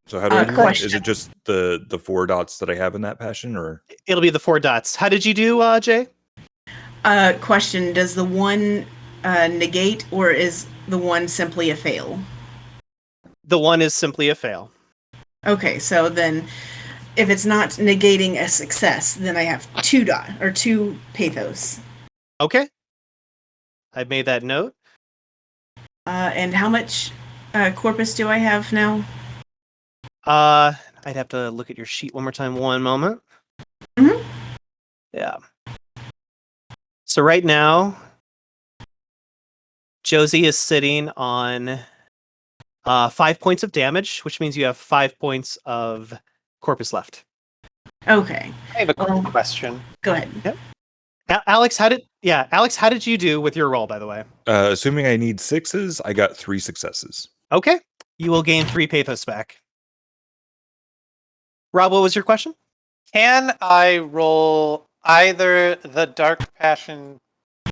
So how do I do that? Question. Is it just the 4 dots that I have in that passion, or It'll be the 4 dots. How did you do, Jay? Question: does the 1 negate, or is the 1 simply a fail? The 1 is simply a fail. Okay, so then if it's not negating a success, then I have 2 pathos. Okay. I made that note. And how much corpus do I have now? I'd have to look at your sheet one more time. One moment. Mhm. Yeah. So right now, Josie is sitting on 5 points of damage, which means you have 5 points of corpus left. Okay. I have a quick Well- question. Go ahead. Alex, how did you do with your roll, by the way? Assuming I need 6s, I got 3 successes. Okay. You will gain 3 pathos back. Rob, what was your question? Can I roll either the Dark Passion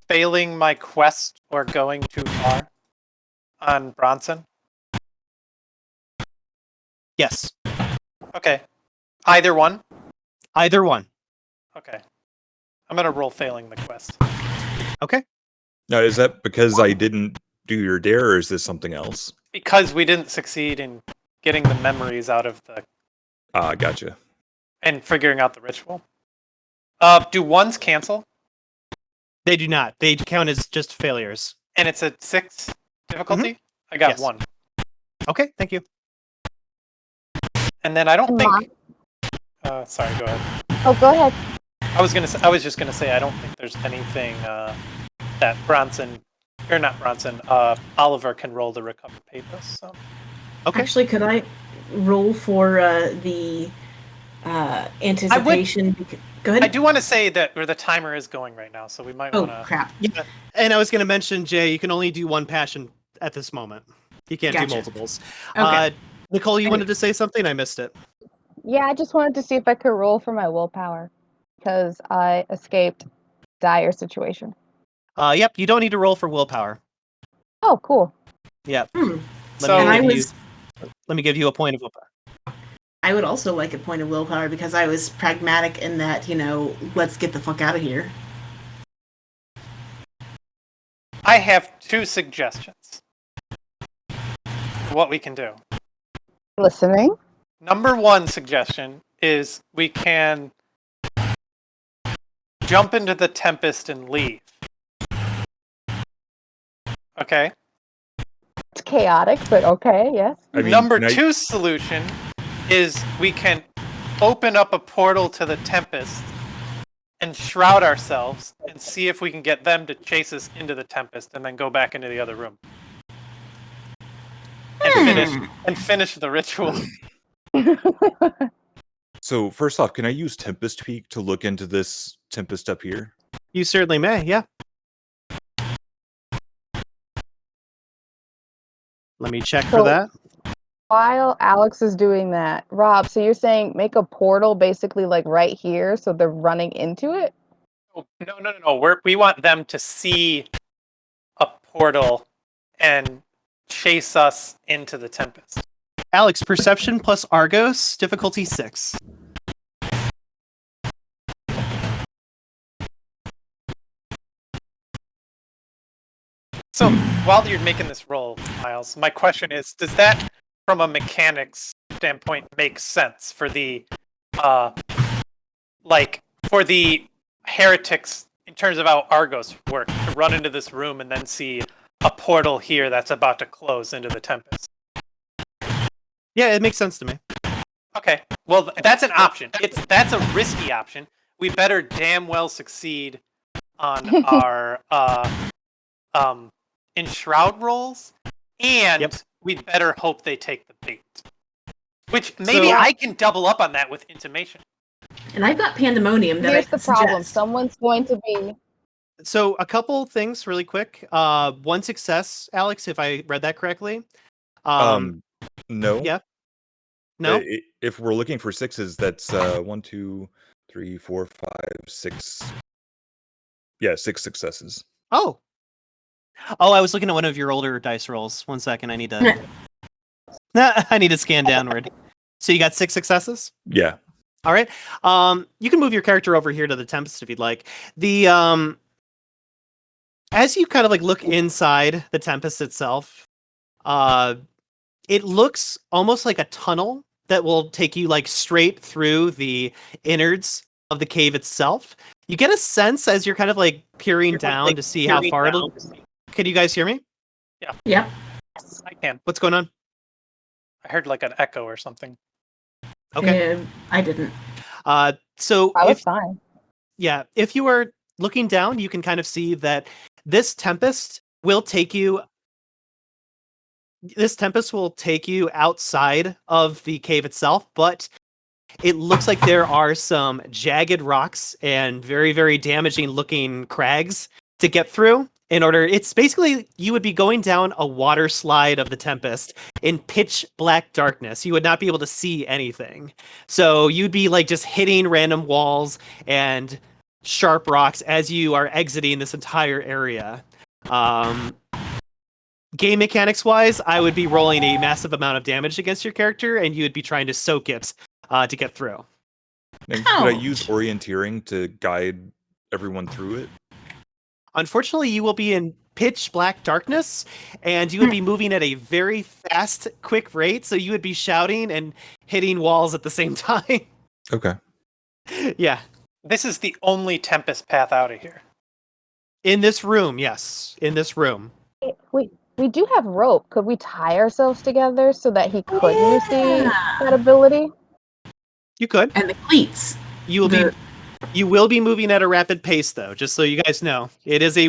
failing my quest or going too far on Bronson? Yes. Okay. Either one? Either one. Okay. I'm going to roll failing the quest. Okay. Now, is that because I didn't do your dare, or is this something else? Because we didn't succeed in getting the memories out of the... Gotcha. and figuring out the ritual. Do ones cancel? They do not. They count as just failures. And it's a 6 difficulty? I got Yes. 1. Okay, thank you. And then I don't And think... sorry, go ahead. Oh, go ahead. I was just gonna say I don't think there's anything that Oliver can roll to recover pathos. So Okay. Actually, could I roll for the anticipation? Go ahead. I do want to say that the timer is going right now, so we might Oh, want to. crap. And I was going to mention, Jay, you can only do one passion at this moment. You can't do Gotcha. multiples. Okay. Nicole, you wanted to say something? I missed it. Yeah, I just wanted to see if I could roll for my willpower because I escaped dire situation. Yep, you don't need to roll for willpower. Oh, cool. Yep. So And Let me give you a point of willpower. I would also like a point of willpower because I was pragmatic in that, let's get the fuck out of here. I have 2 suggestions. What we can do. Listening. Number 1 suggestion is we can jump into the Tempest and leave. Okay. It's chaotic, but okay, yes. I mean, Number can I- 2 solution is we can open up a portal to the Tempest and shroud ourselves and see if we can get them to chase us into the Tempest and then go back into the other room. And finish the ritual. So first off, can I use Tempest Peak to look into this Tempest up here? You certainly may, yeah. Let me check for So- that. While Alex is doing that, Rob, so you're saying make a portal basically like right here so they're running into it? Oh, no. We want them to see a portal and chase us into the Tempest. Alex, Perception plus Argos, difficulty 6. So while you're making this roll, Myles, my question is, does that, from a mechanics standpoint, make sense for the, for the heretics in terms of how Argos work, to run into this room and then see a portal here that's about to close into the Tempest? Yeah, it makes sense to me. Okay, well, that's an option. That's a risky option. We better damn well succeed on our enshroud rolls, and Yep. we'd better hope they take the bait. Which maybe So- I can double up on that with intimation. And I've got pandemonium that Here's I the can problem. suggest. Someone's going to be So a couple things really quick. One success, Alex, if I read that correctly. No. yeah. No? If we're looking for 6s, that's 1, 2, 3, 4, 5, 6. Yeah, 6 successes. Oh, I was looking at one of your older dice rolls. 1 second, I need to. I need to scan downward. So you got 6 successes. Yeah. All right. You can move your character over here to the Tempest if you'd like. The as you kind of like look inside the Tempest itself, it looks almost like a tunnel that will take you like straight through the innards of the cave itself. You get a sense as you're kind of like peering down to see how far it'll. Can you guys hear me? Yep. I can. What's going on? I heard like an echo or something. Okay. I didn't. So That was fine. if you are looking down, you can kind of see that this tempest will take you. This tempest will take you outside of the cave itself, but it looks like there are some jagged rocks and very, very damaging looking crags to get through. It's basically, you would be going down a water slide of the tempest in pitch black darkness. You would not be able to see anything. So you'd be like just hitting random walls and sharp rocks as you are exiting this entire area. Game mechanics wise, I would be rolling a massive amount of damage against your character, and you would be trying to soak it to get through. And could I use orienteering to guide everyone through it? Unfortunately, you will be in pitch black darkness, and you would be moving at a very fast, quick rate, so you would be shouting and hitting walls at the same time. Okay. Yeah. This is the only Tempest path out of here. In this room, yes. In this room. We do have rope. Could we tie ourselves together so that he could use that ability? You could. And the cleats. You will be moving at a rapid pace, though, just so you guys know. It is a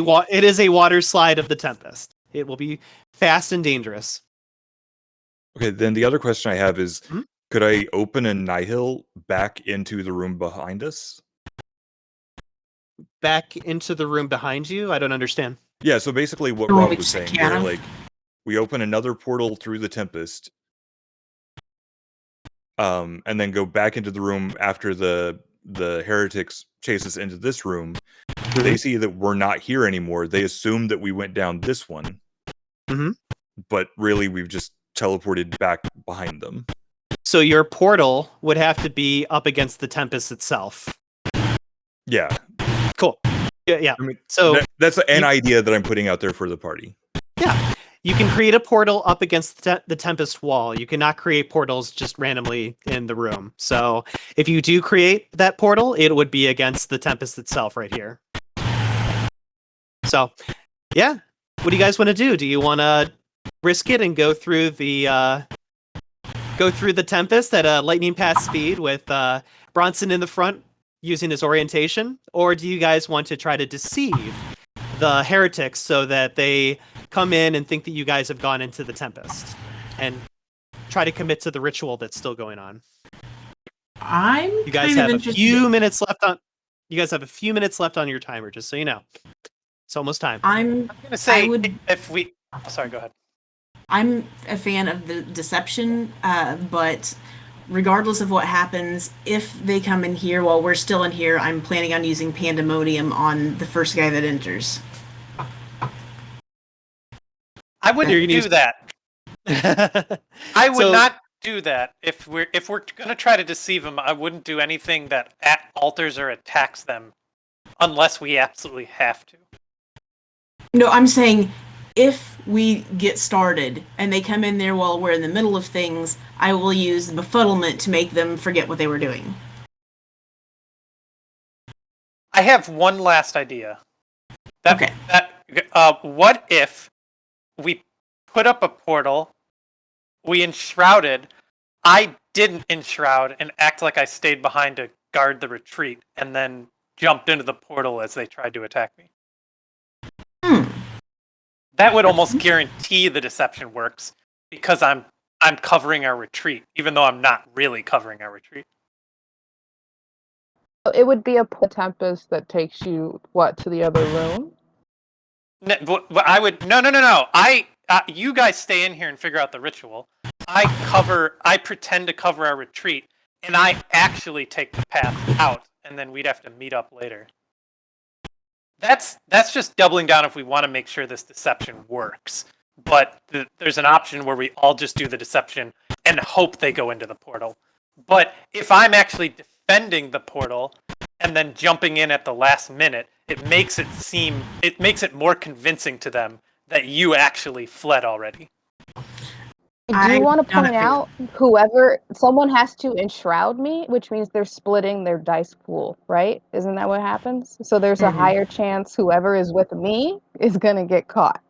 water slide of the Tempest. It will be fast and dangerous. Okay, then the other question I have is, could I open a Nihil back into the room behind us? Back into the room behind you? I don't understand. Yeah, so basically what Rob was saying, where like we open another portal through the Tempest, and then go back into the room after the heretics chase us into this room. They see that we're not here anymore. They assume that we went down this one, but really we've just teleported back behind them. So your portal would have to be up against the Tempest itself. Yeah. Cool. Yeah. I mean, so that's an idea that I'm putting out there for the party. Yeah. You can create a portal up against the Tempest wall. You cannot create portals just randomly in the room. So if you do create that portal, it would be against the Tempest itself right here. So, yeah. What do you guys want to do? Do you want to risk it and go through the Tempest at a lightning path speed with Bronson in the front using his orientation? Or do you guys want to try to deceive the heretics so that they come in and think that you guys have gone into the Tempest and try to commit to the ritual that's still going on? You guys have a few minutes left on your timer, just so you know. It's almost time. I'm gonna say sorry, go ahead. I'm a fan of the deception, but regardless of what happens, if they come in here while we're still in here, I'm planning on using Pandemonium on the first guy that enters. I wouldn't do that. I would not do that. If we're gonna try to deceive them, I wouldn't do anything that alters or attacks them, unless we absolutely have to. No, I'm saying if we get started and they come in there while we're in the middle of things, I will use befuddlement to make them forget what they were doing. I have one last idea. Okay. What if we put up a portal, we enshrouded, I didn't enshroud and act like I stayed behind to guard the retreat, and then jumped into the portal as they tried to attack me? That would almost guarantee the deception works, because I'm covering our retreat, even though I'm not really covering our retreat. It would be a Tempest that takes you, to the other room? No. You guys stay in here and figure out the ritual. I pretend to cover our retreat, and I actually take the path out, and then we'd have to meet up later. That's just doubling down if we want to make sure this deception works. But there's an option where we all just do the deception and hope they go into the portal. But if I'm actually defending the portal and then jumping in at the last minute, it makes it more convincing to them that you actually fled already. I do want to not a point fan. out, someone has to enshroud me, which means they're splitting their dice pool, right? Isn't that what happens? So there's a Mhm. higher chance whoever is with me is going to get caught.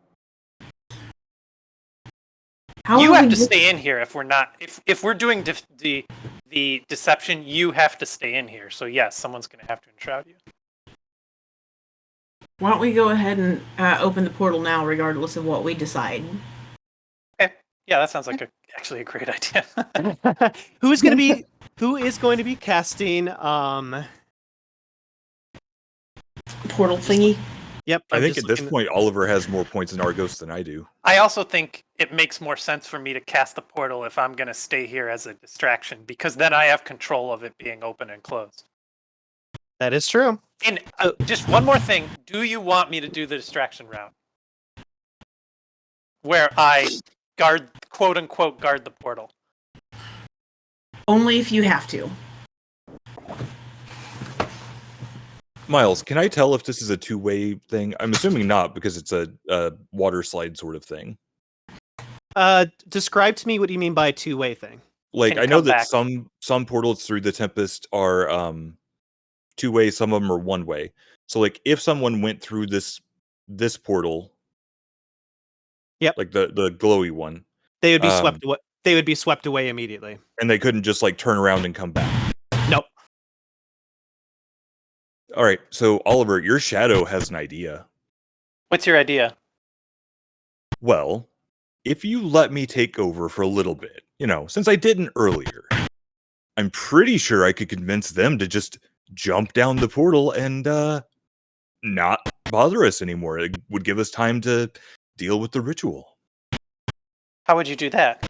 How You are have we to stay in here if we're not. If we're doing the deception, you have to stay in here. So yes, someone's going to have to enshroud you. Why don't we go ahead and open the portal now, regardless of what we decide? Okay. Yeah, that sounds like actually a great idea. Who is going to be casting? Portal thingy. Yep. I I'm think just at this looking- point, Oliver has more points in Argos than I do. I also think it makes more sense for me to cast the portal if I'm going to stay here as a distraction, because then I have control of it being open and closed. that is true. And just one more thing. Do you want me to do the distraction route? Where I guard, quote unquote, guard the portal. Only if you have to. Myles, can I tell if this is a two-way thing? I'm assuming not, because it's a water slide sort of thing. Describe to me what you mean by two-way thing. Like, Can I know come that back. some portals through the Tempest are two-way, some of them are one-way. So, like, if someone went through this portal, Yep. like the glowy one, They would be swept away. They would be swept away immediately. and they couldn't just like turn around and come back. Nope. All right, so Oliver, your shadow has an idea. What's your idea? Well, if you let me take over for a little bit, since I didn't earlier, I'm pretty sure I could convince them to just jump down the portal and not bother us anymore. It would give us time to deal with the ritual. How would you do that?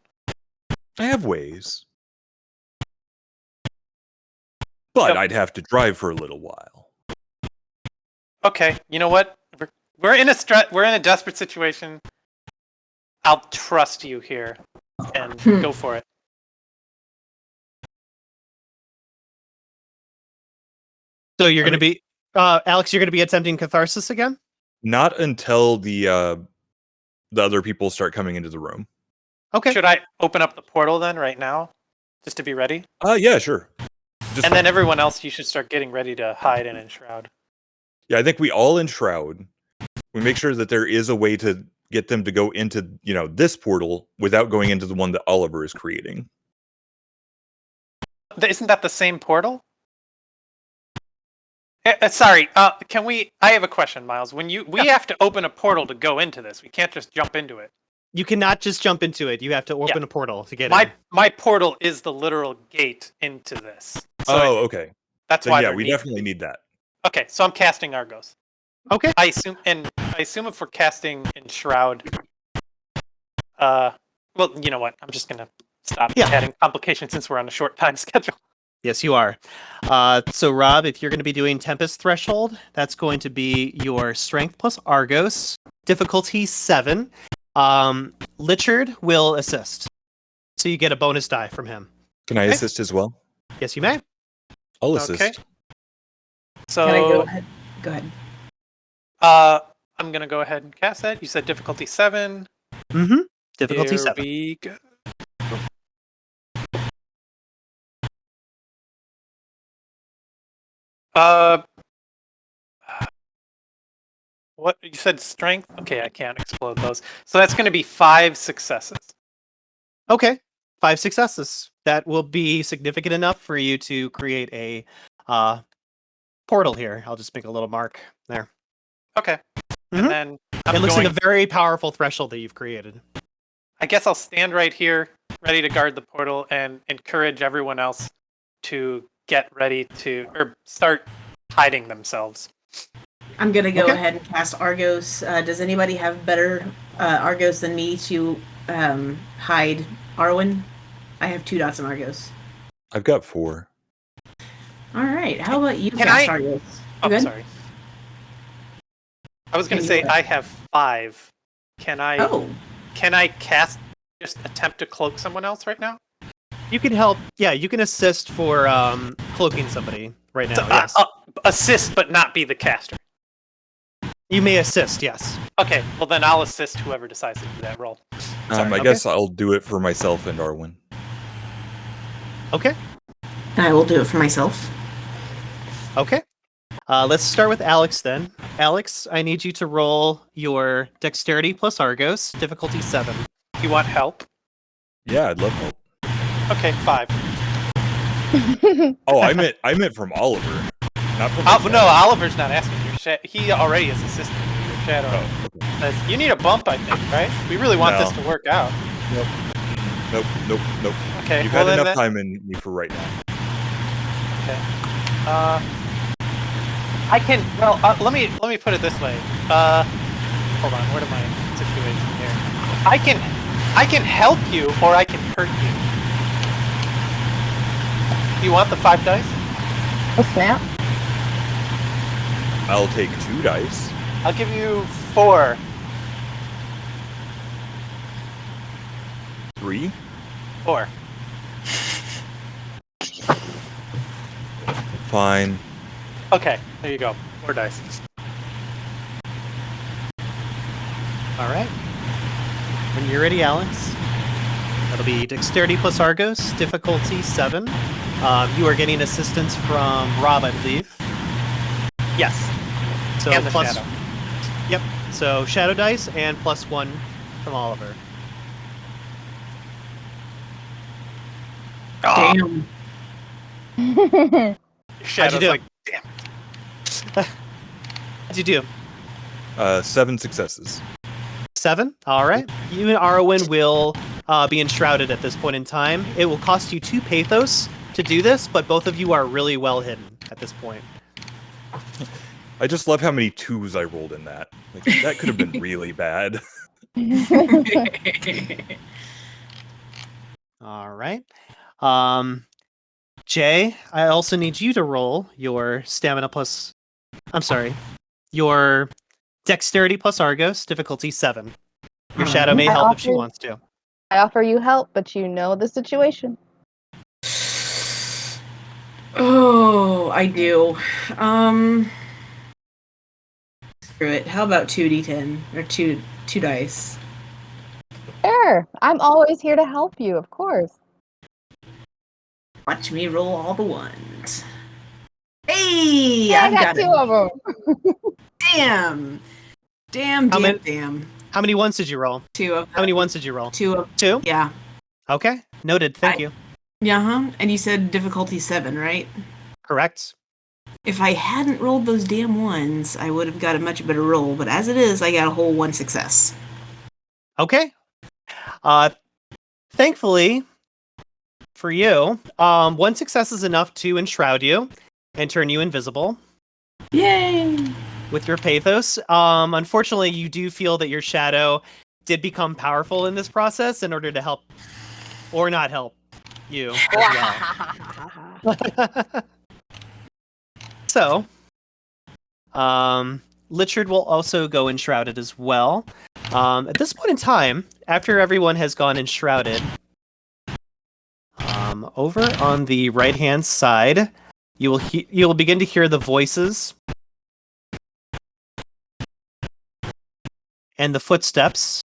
I have ways. But Yep. I'd have to drive for a little while. Okay, you know what? We're in a desperate situation. I'll trust you here and go for it. So you're going to be, Alex. You're going to be attempting catharsis again. Not until the other people start coming into the room. Okay. Should I open up the portal then right now? Just to be ready? Yeah, sure. And then everyone else, you should start getting ready to hide and enshroud. Yeah, I think we all enshroud. We make sure that there is a way to get them to go into, this portal without going into the one that Oliver is creating. Isn't that the same portal? Sorry, can we... I have a question, Myles. We have to open a portal to go into this. We can't just jump into it. You cannot just jump into it. You have to open a portal to get in. My portal is the literal gate into this. So okay. That's Then, why yeah, we definitely need that. Okay, so I'm casting Argos. Okay. I assume if we're casting Enshroud, well, you know what? I'm just gonna stop adding complications since we're on a short time schedule. Yes, you are. So Rob, if you're going to be doing Tempest Threshold, that's going to be your Strength plus Argos, difficulty 7. Lichard will assist, so you get a bonus die from him. Can I assist as well? Yes, you may. I'll assist. Okay. So Can I go ahead? Go ahead. I'm gonna go ahead and cast that. You said difficulty 7. Mm-hmm. Difficulty Here 7. we go. What you said? Strength? Okay, I can't explode those. So that's going to be 5 successes. Okay, 5 successes. That will be significant enough for you to create a portal here. I'll just make a little mark there. Okay, Mhm. and then It looks like a very powerful threshold that you've created. I guess I'll stand right here, ready to guard the portal, and encourage everyone else to get ready to or start hiding themselves. I'm gonna go Okay. ahead and cast Argos. Does anybody have better Argos than me to hide Arwen? I have 2 dots in Argos. I've got 4. All right. How about you Can cast I- Argos? Oh, Good? sorry. I was going to Can you say do it? I have 5. Can I? Oh, Can I cast? Just attempt to cloak someone else right now? You can help. Yeah, you can assist for cloaking somebody right now. So, Yes, assist, but not be the caster. you may assist. Yes. Okay, well then I'll assist whoever decides to do that roll. I Okay. guess I'll do it for myself and Arwen. Okay. And I will do it for myself. Okay. Let's start with Alex then. Alex, I need you to roll your dexterity plus Argos, difficulty 7. You want help? Yeah, I'd love help. Okay, 5. Oh, I meant from Oliver, not from. No, Oliver's not asking your shadow. He already is assisting your shadow. Oh, okay. You need a bump, I think, right? We really want No. this to work out. Nope. Okay, You've well, had then enough time in me for right now. Okay. I can. Well, let me put it this way. Hold on. What am I situation here? I can help you, or I can hurt you. Do you want the 5 dice? Oh, snap. I'll take 2 dice. I'll give you 4. 3. 4. Fine. Okay, there you go. 4 dice. All right. When you're ready, Alex, that'll be dexterity plus Argos, difficulty 7. You are getting assistance from Rob, I believe. Yes. So And the plus, shadow. Yep. So shadow dice and +1 from Oliver. Oh, Damn. your shadow's do? like, damn. What'd you do? 7 successes. 7? All right. You and Arwen will be enshrouded at this point in time. It will cost you 2 pathos to do this, but both of you are really well hidden at this point. I just love how many 2s I rolled in that. Like, that could have been really bad. All right. Jay, I also need you to roll your stamina plus... I'm sorry. Your dexterity plus Argos, difficulty 7. Your shadow may I help if she offer- wants to. I offer you help, but you know the situation. Oh, I do. Screw it. How about 2d10 or two dice? Sure. I'm always here to help you, of course. Watch me roll all the ones. Hey, Yeah, I I've got got 2 it. of them. Damn. How many- Damn. How many ones did you roll? 2 of them. How many ones did you roll? 2 of 2? Yeah. Okay. Noted. Thank you. Yeah, and you said difficulty 7, right? Correct. If I hadn't rolled those damn ones, I would have got a much better roll, but as it is, I got a whole 1 success. Okay. Thankfully for you, 1 success is enough to enshroud you and turn you invisible Yay! with your pathos. Unfortunately, you do feel that your shadow did become powerful in this process in order to help or not help you as well. So, Lichard will also go enshrouded as well. At this point in time, after everyone has gone enshrouded, over on the right-hand side, you will begin to hear the voices and the footsteps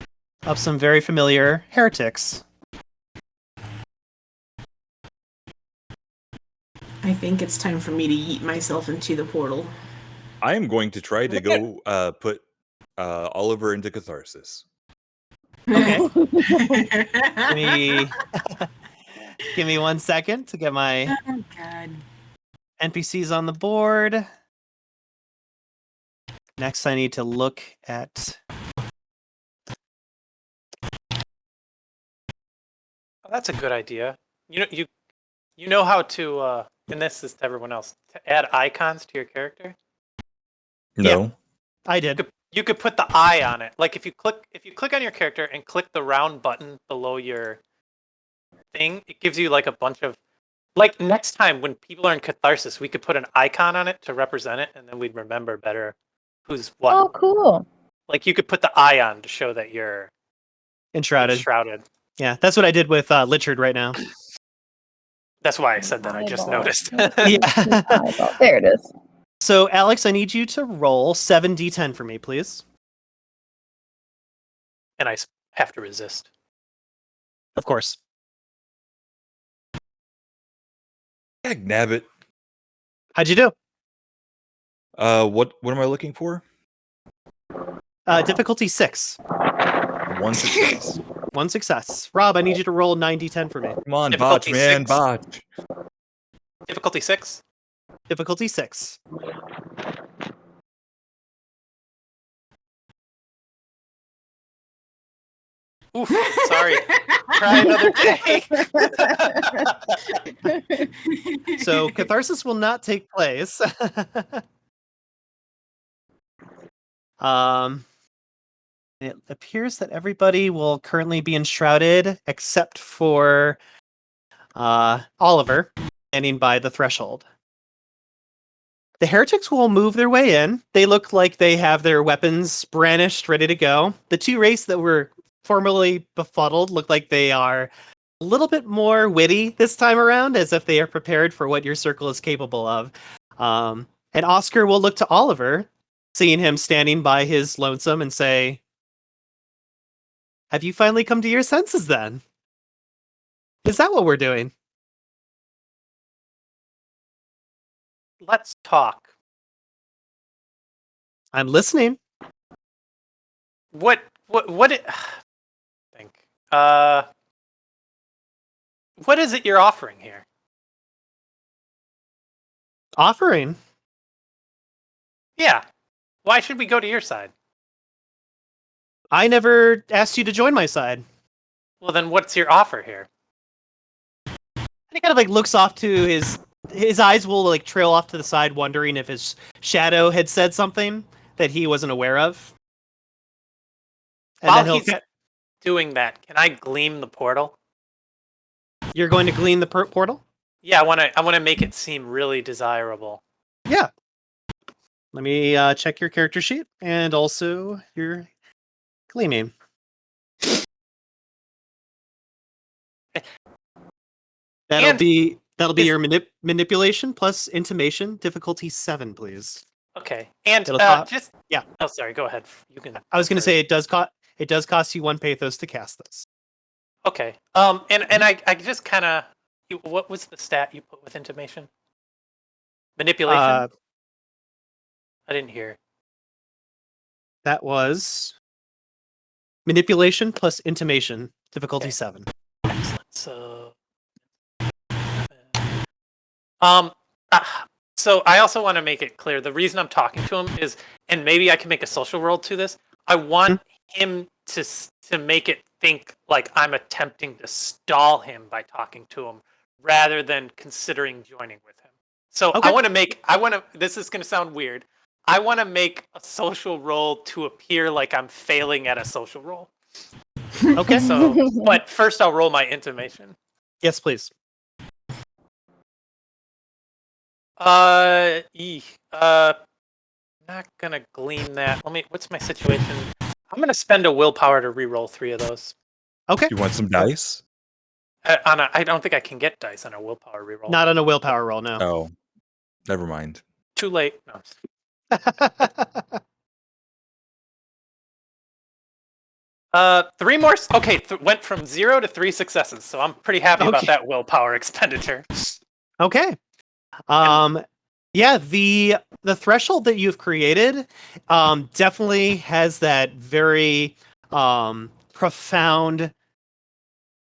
of some very familiar heretics. I think it's time for me to yeet myself into the portal. I am going to try to go put Oliver into catharsis. Okay. Give me 1 second to get my Oh, God. NPCs on the board. Next, I need to look at... Oh, that's a good idea. You know how to, and this is to everyone else, to add icons to your character. No. I did. You could put the eye on it. Like if you click on your character and click the round button below your thing, it gives you like a bunch of, like next time when people are in catharsis, we could put an icon on it to represent it, and then we'd remember better who's what. Oh, cool. Like you could put the eye on to show that you're Enshrouded. shrouded. Yeah, that's what I did with Lichard right now. That's why I said that. I just Eyeball. noticed. Yeah. Eyeball. There it is. So, Alex, I need you to roll 7d10 for me, please. And I have to resist. Of course. Heck, nabbit. How'd you do? What am I looking for? Difficulty 6. 1 success. 1 success. Rob, I need you to roll 9d10 for me. Come on, botch, Difficulty man, 6. botch. Difficulty 6. Difficulty 6. Oof, sorry. Try another day. So catharsis will not take place. It appears that everybody will currently be enshrouded except for Oliver, standing by the threshold. The heretics will move their way in. They look like they have their weapons brandished, ready to go. The two wraiths that were formerly befuddled look like they are a little bit more witty this time around, as if they are prepared for what your circle is capable of. And Oscar will look to Oliver, seeing him standing by his lonesome, and say, "Have you finally come to your senses then? Is that what we're doing?" Let's talk. I'm listening. What it think. What is it you're offering here? Offering? Yeah. Why should we go to your side? I never asked you to join my side. Well, then what's your offer here? And he kind of like looks off to his eyes will like trail off to the side, wondering if his shadow had said something that he wasn't aware of. And While then he's doing that, can I gleam the portal? You're going to glean the portal? Yeah, I want to make it seem really desirable. Yeah. Let me check your character sheet and also your gleaming. That'll be your manipulation plus intimation, difficulty 7, please. Okay, and yeah. Oh, sorry. Go ahead. You can. I was going to say it does cost you 1 pathos to cast this. Okay. And I just kind of. What was the stat you put with intimation? Manipulation. I didn't hear. That was manipulation plus intimation, difficulty 7. Excellent. So I also want to make it clear the reason I'm talking to him is, and maybe I can make a social roll to this. I want him to make it think like I'm attempting to stall him by talking to him, rather than considering joining with him. So okay. This is going to sound weird. I want to make a social roll to appear like I'm failing at a social roll. Okay. So, but first I'll roll my intimation. Yes, please. Not gonna glean that. What's my situation? I'm gonna spend a willpower to re-roll 3 of those. Okay. You want some dice? I don't think I can get dice on a willpower re-roll. Not on a willpower roll, no. Oh, never mind. Too late. No. 3 more. Okay, went from 0 to 3 successes, so I'm pretty happy about that willpower expenditure. Okay. Yeah, the threshold that you've created definitely has that very profound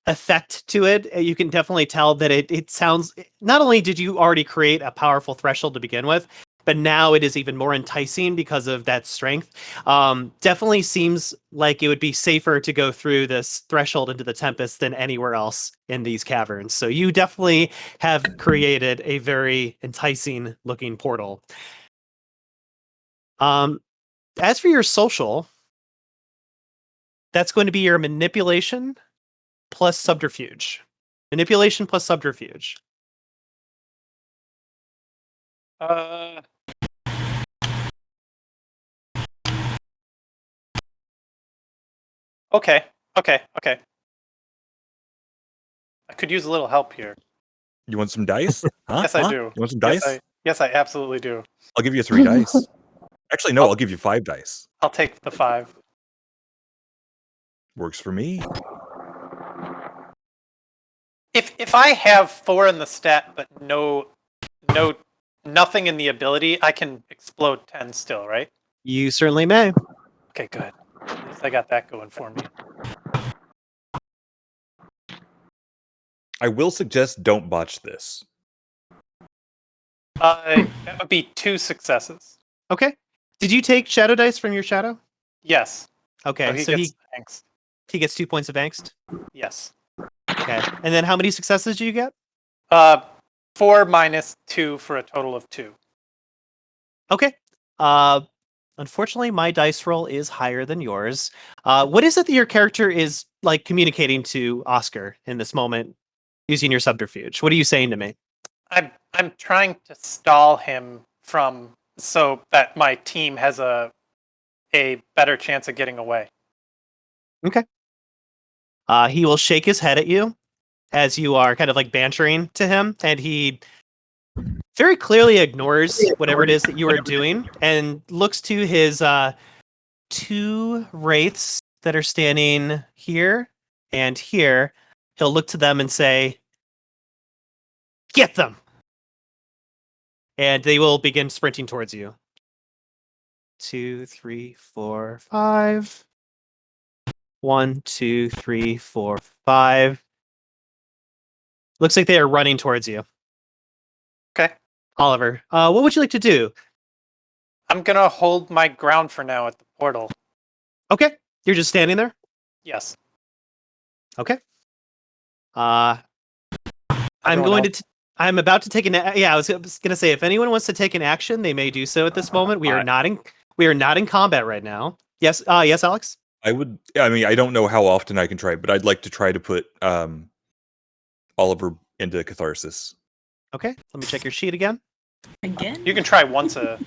effect to it. You can definitely tell that it sounds, not only did you already create a powerful threshold to begin with, but now it is even more enticing because of that strength. Definitely seems like it would be safer to go through this threshold into the Tempest than anywhere else in these caverns. So you definitely have created a very enticing looking portal. As for your social, that's going to be your manipulation plus subterfuge. Manipulation plus subterfuge. Okay. I could use a little help here. You want some dice? Huh? Yes, I do. You want some dice? Yes, I absolutely do. I'll give you 3 dice. Actually, no, I'll give you 5 dice. I'll take the 5. Works for me. If I have 4 in the stat but nothing in the ability, I can explode 10 still, right? You certainly may. Okay, good. At least I got that going for me. I will suggest don't botch this. That would be 2 successes. Okay. Did you take shadow dice from your shadow? Yes. Okay, he so gets angst. he gets 2 points of angst. Yes. Okay. And then how many successes do you get? 4 minus 2 for a total of 2. Okay. Unfortunately, my dice roll is higher than yours. What is it that your character is like communicating to Oscar in this moment using your subterfuge? What are you saying to me? I'm trying to stall him from so that my team has a better chance of getting away. Okay. He will shake his head at you as you are kind of like bantering to him, and he very clearly ignores whatever it is that you are doing and looks to his 2 wraiths that are standing here and here. He'll look to them and say, "Get them!" And they will begin sprinting towards you. 2, 3, 4, 5. 1, 2, 3, 4, 5. Looks like they are running towards you. Okay. Oliver, what would you like to do? I'm gonna hold my ground for now at the portal. Okay, you're just standing there? Yes. Okay. I'm Everyone going else- to. I'm about to take an. Yeah, I was going to say if anyone wants to take an action, they may do so at this moment. We are not in. We are not in combat right now. Yes. Yes, Alex. I mean, I don't know how often I can try, but I'd like to try to put Oliver into catharsis. Okay. Let me check your sheet again. Again? You can try once a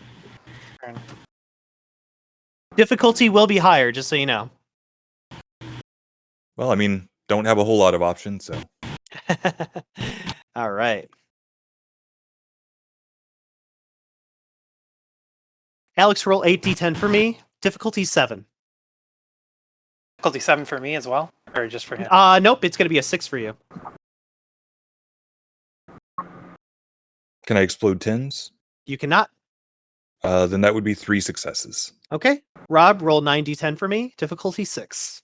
turn. Difficulty will be higher, just so you know. Well, I mean, don't have a whole lot of options, so. All right. Alex, roll 8d10 for me. Difficulty 7. Difficulty 7 for me as well, or just for him. Nope. It's going to be a 6 for you. Can I explode 10s? You cannot. Then that would be 3 successes. Okay. Rob, roll 9d10 for me. Difficulty 6.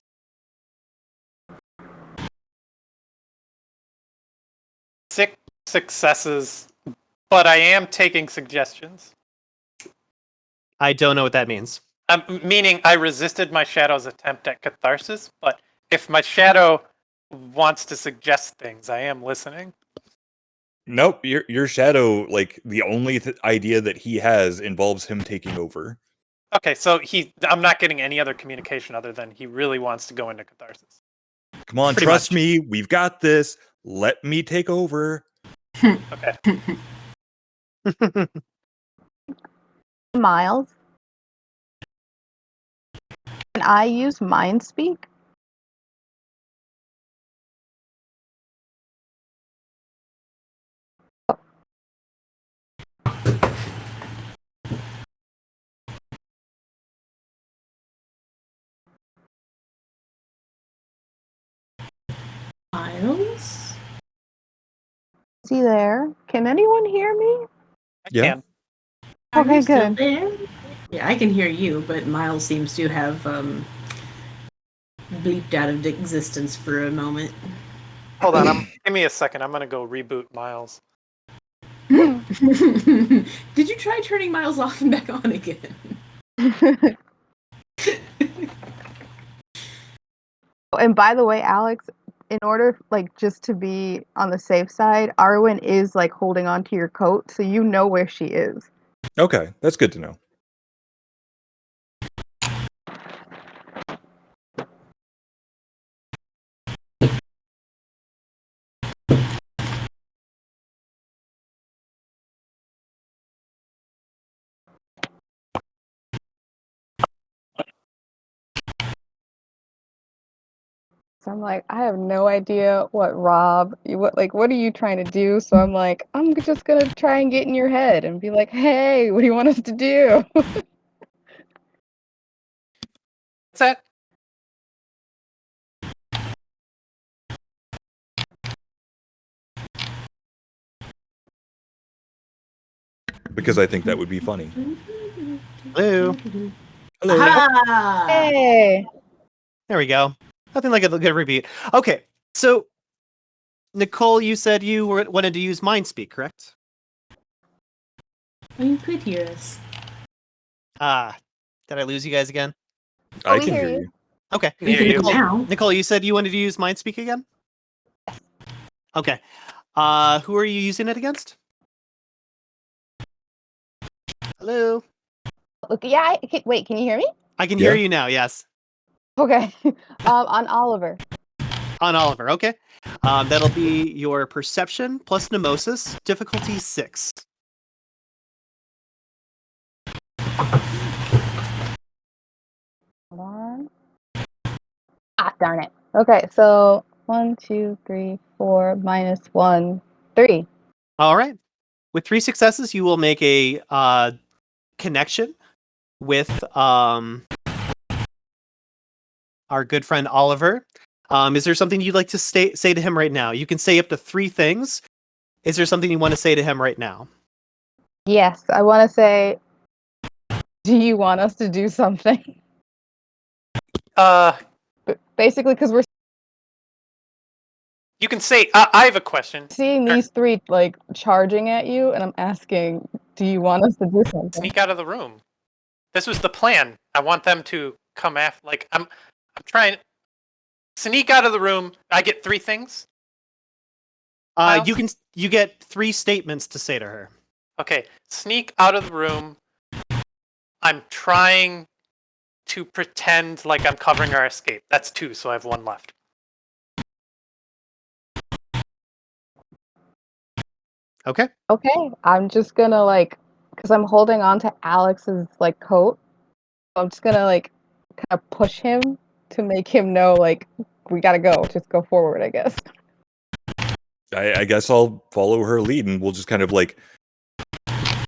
6 successes, but I am taking suggestions. I don't know what that means. Meaning I resisted my shadow's attempt at catharsis, but if my shadow wants to suggest things, I am listening. Nope, your shadow, like, the only idea that he has involves him taking over. Okay, so I'm not getting any other communication other than he really wants to go into catharsis. Come on, Pretty trust much. me, we've got this. Let me take over. Okay. Myles, can I use mind speak? Myles? Is he there? Can anyone hear me? I Yeah. can. Are Okay, you still good. there? Yeah, I can hear you, but Myles seems to have bleeped out of existence for a moment. Hold on, give me a second. I'm gonna go reboot Myles. Did you try turning Myles off and back on again? And by the way, Alex, in order like just to be on the safe side, Arwen is like holding onto your coat, so you know where she is. Okay, that's good to know. So I'm like, I have no idea what what are you trying to do? So I'm like, I'm just gonna try and get in your head and be like, hey, what do you want us to do? What's that? because I think that would be funny. Hello. Hello. Ah! Hey. There we go. Nothing like a good repeat. Okay, so Nicole, you said you wanted to use Mind Speak, correct? Oh, you could hear us. Did I lose you guys again? Oh, I we can hear hear you. you. Okay. We can hear you now. Nicole, you said you wanted to use Mind Speak again? Okay. Who are you using it against? Hello? Look, yeah. Wait, can you hear me? I can Yeah. hear you now, yes. Okay. On Oliver. On Oliver, okay. That'll be your Perception plus Mnemosis, difficulty 6. Hold on. Darn it. Okay, so 1, 2, 3, 4 minus 1, 3. All right. With 3 successes, you will make a connection with our good friend Oliver. Is there something you'd like to say to him right now? You can say up to 3 things. Is there something you want to say to him right now? Yes, I want to say, do you want us to do something? Basically, because we're You can say, I have a question. seeing these 3 like charging at you, and I'm asking, do you want us to do something? Sneak out of the room. This was the plan. I want them to come after. Like I'm trying. Sneak out of the room. I get 3 things. Myles? You get 3 statements to say to her. Okay, sneak out of the room. I'm trying to pretend like I'm covering our escape. That's 2, so I have 1 left. Okay. Okay, I'm just gonna because I'm holding on to Alex's coat. I'm just gonna kind of push him to make him know we gotta go. Just go forward, I guess. I guess I'll follow her lead, and we'll just kind of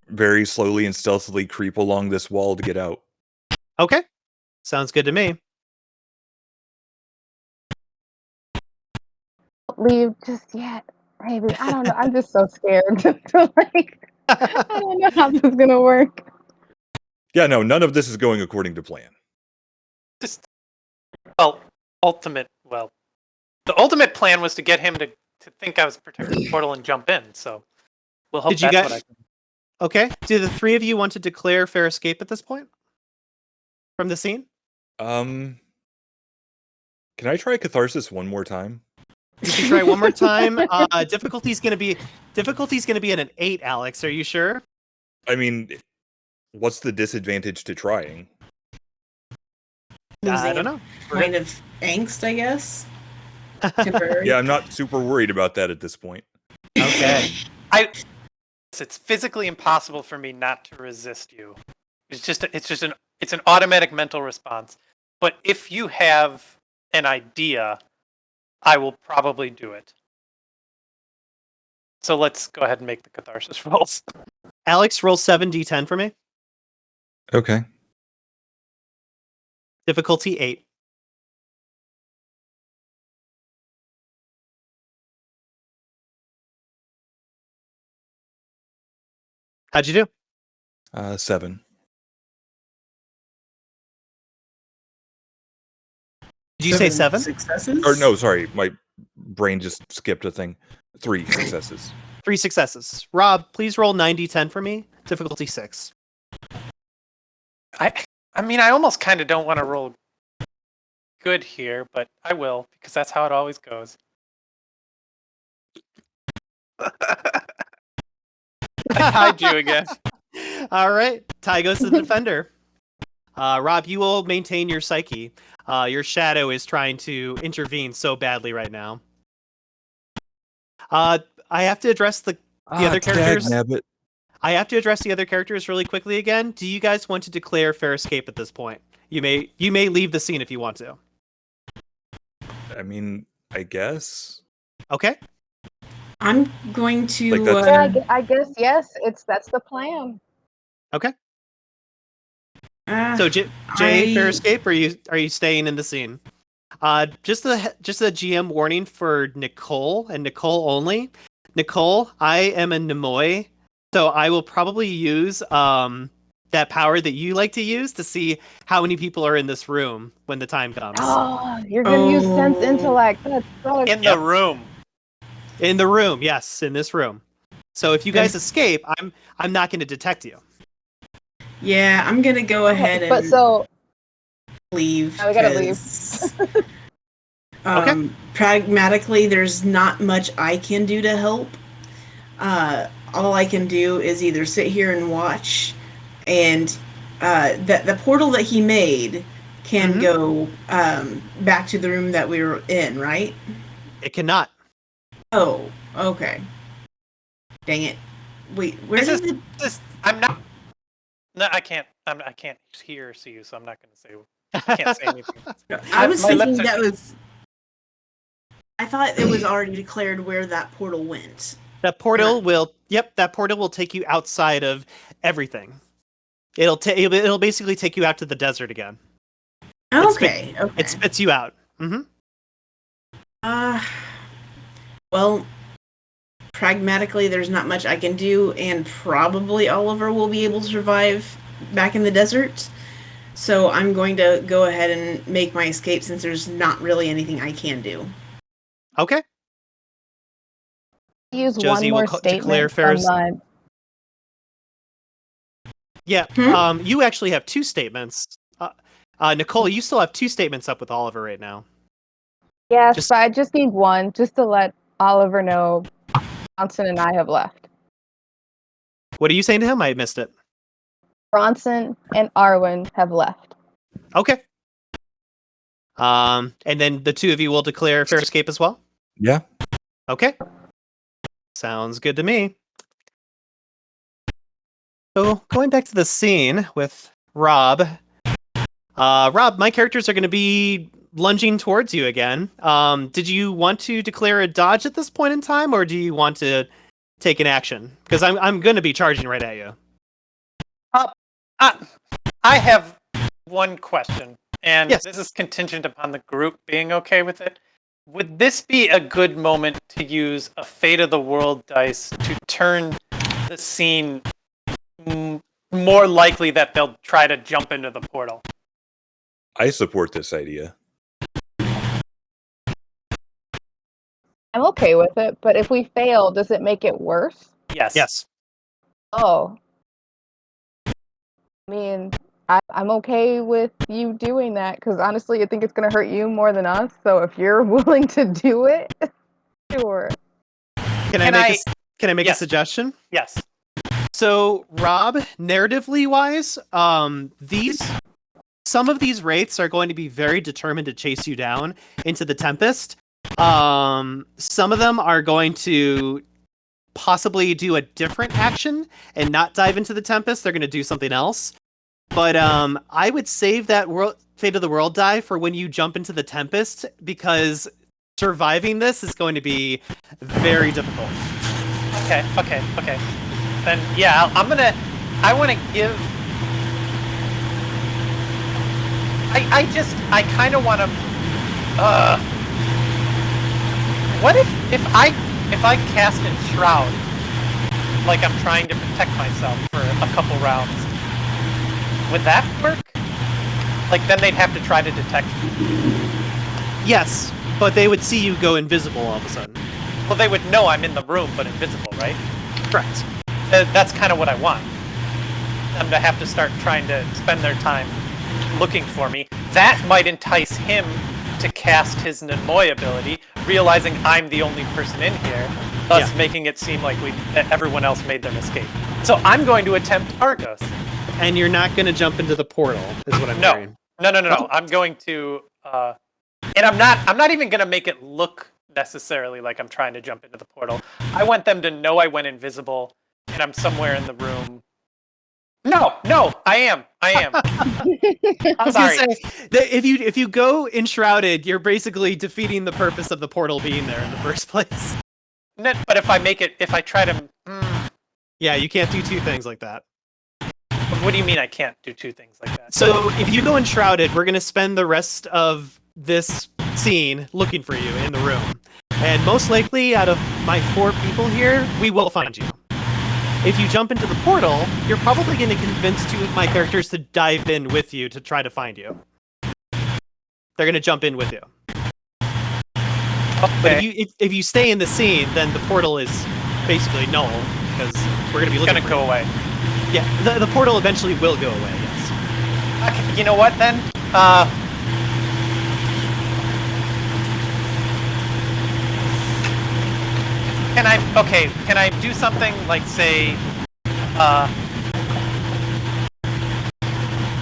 very slowly and stealthily creep along this wall to get out. Okay. Sounds good to me. Don't leave just yet, maybe. I don't know. I'm just so scared. I don't know how this is gonna work. Yeah, no, none of this is going according to plan. Just the ultimate plan was to get him to think I was protecting the portal and jump in. So we'll hope Did you that's guys? what I can. Okay. Do the 3 of you want to declare fair escape at this point from the scene? Can I try catharsis one more time? You can try one more time. Difficulty's gonna be at an 8, Alex. Are you sure? I mean, what's the disadvantage to trying? I don't know. Point of angst, I guess. Yeah, I'm not super worried about that at this point. Okay. It's physically impossible for me not to resist you. It's an automatic mental response. But if you have an idea, I will probably do it. So let's go ahead and make the catharsis rolls. Alex, roll 7d10 for me. Okay. Difficulty 8. How'd you do? 7. Did you say 7? Successes? Or no, sorry, my brain just skipped a thing. 3 successes. 3 successes. Rob, please roll 9d10 for me. Difficulty 6. I mean, I almost kind of don't want to roll good here, but I will, because that's how it always goes. I do again. All right. Ty goes to the defender. Rob, you will maintain your psyche. Your shadow is trying to intervene so badly right now. I have to address the other characters. Dagnabbit. I have to address the other characters really quickly again. Do you guys want to declare fair escape at this point? You may leave the scene if you want to. I mean, I guess. Okay. I'm going to. Yeah, I guess yes. That's the plan. Okay. So Jay, fair escape, or are you staying in the scene? Just a GM warning for Nicole and Nicole only. Nicole, I am a Mnemoi So I will probably use that power that you like to use to see how many people are in this room when the time comes. Oh, you're gonna use sense intellect. That sucks. In the room. In the room, yes, in this room. So if you guys escape, I'm not going to detect you. Yeah, I'm gonna go ahead and we leave. gotta leave. Okay. Pragmatically, there's not much I can do to help. All I can do is either sit here and watch, and the portal that he made can go back to the room that we were in, right? It cannot. Oh, okay. Dang it. Wait, where is it? I'm not. No, I can't. I can't hear or see you, so I'm not going to say. I can't say anything. I was thinking lips that was. I thought it was already declared where that portal went. That portal will. Yep, that portal will take you outside of everything. It'll basically take you out to the desert again. Okay. It spits you out. Well, pragmatically, there's not much I can do, and probably Oliver will be able to survive back in the desert. So I'm going to go ahead and make my escape since there's not really anything I can do. Okay. Use Josie one will more declare statement Ferris. from Yeah. You actually have 2 statements. Nicole, you still have 2 statements up with Oliver right now. Yes, but I just need one, just to let Oliver know Bronson and I have left. What are you saying to him? I missed it. Bronson and Arwen have left. Okay. And then the 2 of you will declare fair escape as well? Yeah. Okay. Sounds good to me. So, going back to the scene with Rob. Rob, my characters are going to be lunging towards you again. Did you want to declare a dodge at this point in time, or do you want to take an action? Because I'm going to be charging right at you. I have one question, and Yes. this is contingent upon the group being okay with it. Would this be a good moment to use a Fate of the World dice to turn the scene more likely that they'll try to jump into the portal? I support this idea. I'm okay with it, but if we fail, does it make it worse? Yes. Yes. Oh. I mean, I'm okay with you doing that, because honestly, I think it's going to hurt you more than us, so if you're willing to do it, sure. Can I make a suggestion? Yes. So, Rob, narratively wise, some of these wraiths are going to be very determined to chase you down into the Tempest. Some of them are going to possibly do a different action and not dive into the Tempest. They're going to do something else. But I would save that Fate of the World die for when you jump into the Tempest, because surviving this is going to be very difficult. Okay. Then yeah, I want to give. I kind of want to. What if I cast Enshroud, like I'm trying to protect myself for a couple rounds? Would that work? Like, then they'd have to try to detect me. Yes, but they would see you go invisible all of a sudden. Well, they would know I'm in the room, but invisible, right? Correct. That's kind of what I want. Them to have to start trying to spend their time looking for me. That might entice him to cast his Nemoy ability, realizing I'm the only person in here, thus making it seem like that everyone else made their escape. So I'm going to attempt Argos. And you're not going to jump into the portal, is what I'm hearing. No. I'm going to, and I'm not even going to make it look necessarily like I'm trying to jump into the portal. I want them to know I went invisible, and I'm somewhere in the room. No, I am. I'm sorry. If you go enshrouded, you're basically defeating the purpose of the portal being there in the first place. But if I try to... Yeah, you can't do 2 things like that. What do you mean I can't do 2 things like that? So if you go enshrouded, we're going to spend the rest of this scene looking for you in the room. And most likely, out of my 4 people here, we will find you. if you jump into the portal, you're probably going to convince two of my characters to dive in with you to try to find you. They're going to jump in with you. Okay. But if you stay in the scene, then the portal is basically null because we're going to be looking It's gonna for go you. away. Yeah, the portal eventually will go away. Yes. Okay, you know what then? Can I do something like say,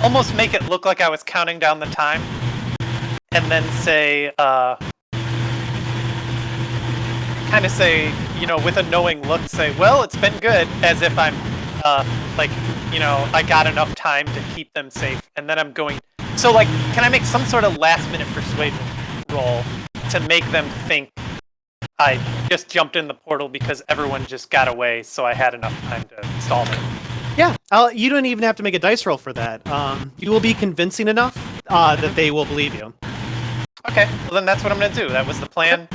almost make it look like I was counting down the time, and then say, kind of say, you know, with a knowing look, say, well, it's been good, as if I'm, like, you know, I got enough time to keep them safe, and then I'm going. So, like, can I make some sort of last-minute persuasion roll to make them think I just jumped in the portal because everyone just got away, so I had enough time to stall them? Yeah, you don't even have to make a dice roll for that. You will be convincing enough that they will believe you. Okay, well then that's what I'm gonna do. That was the plan.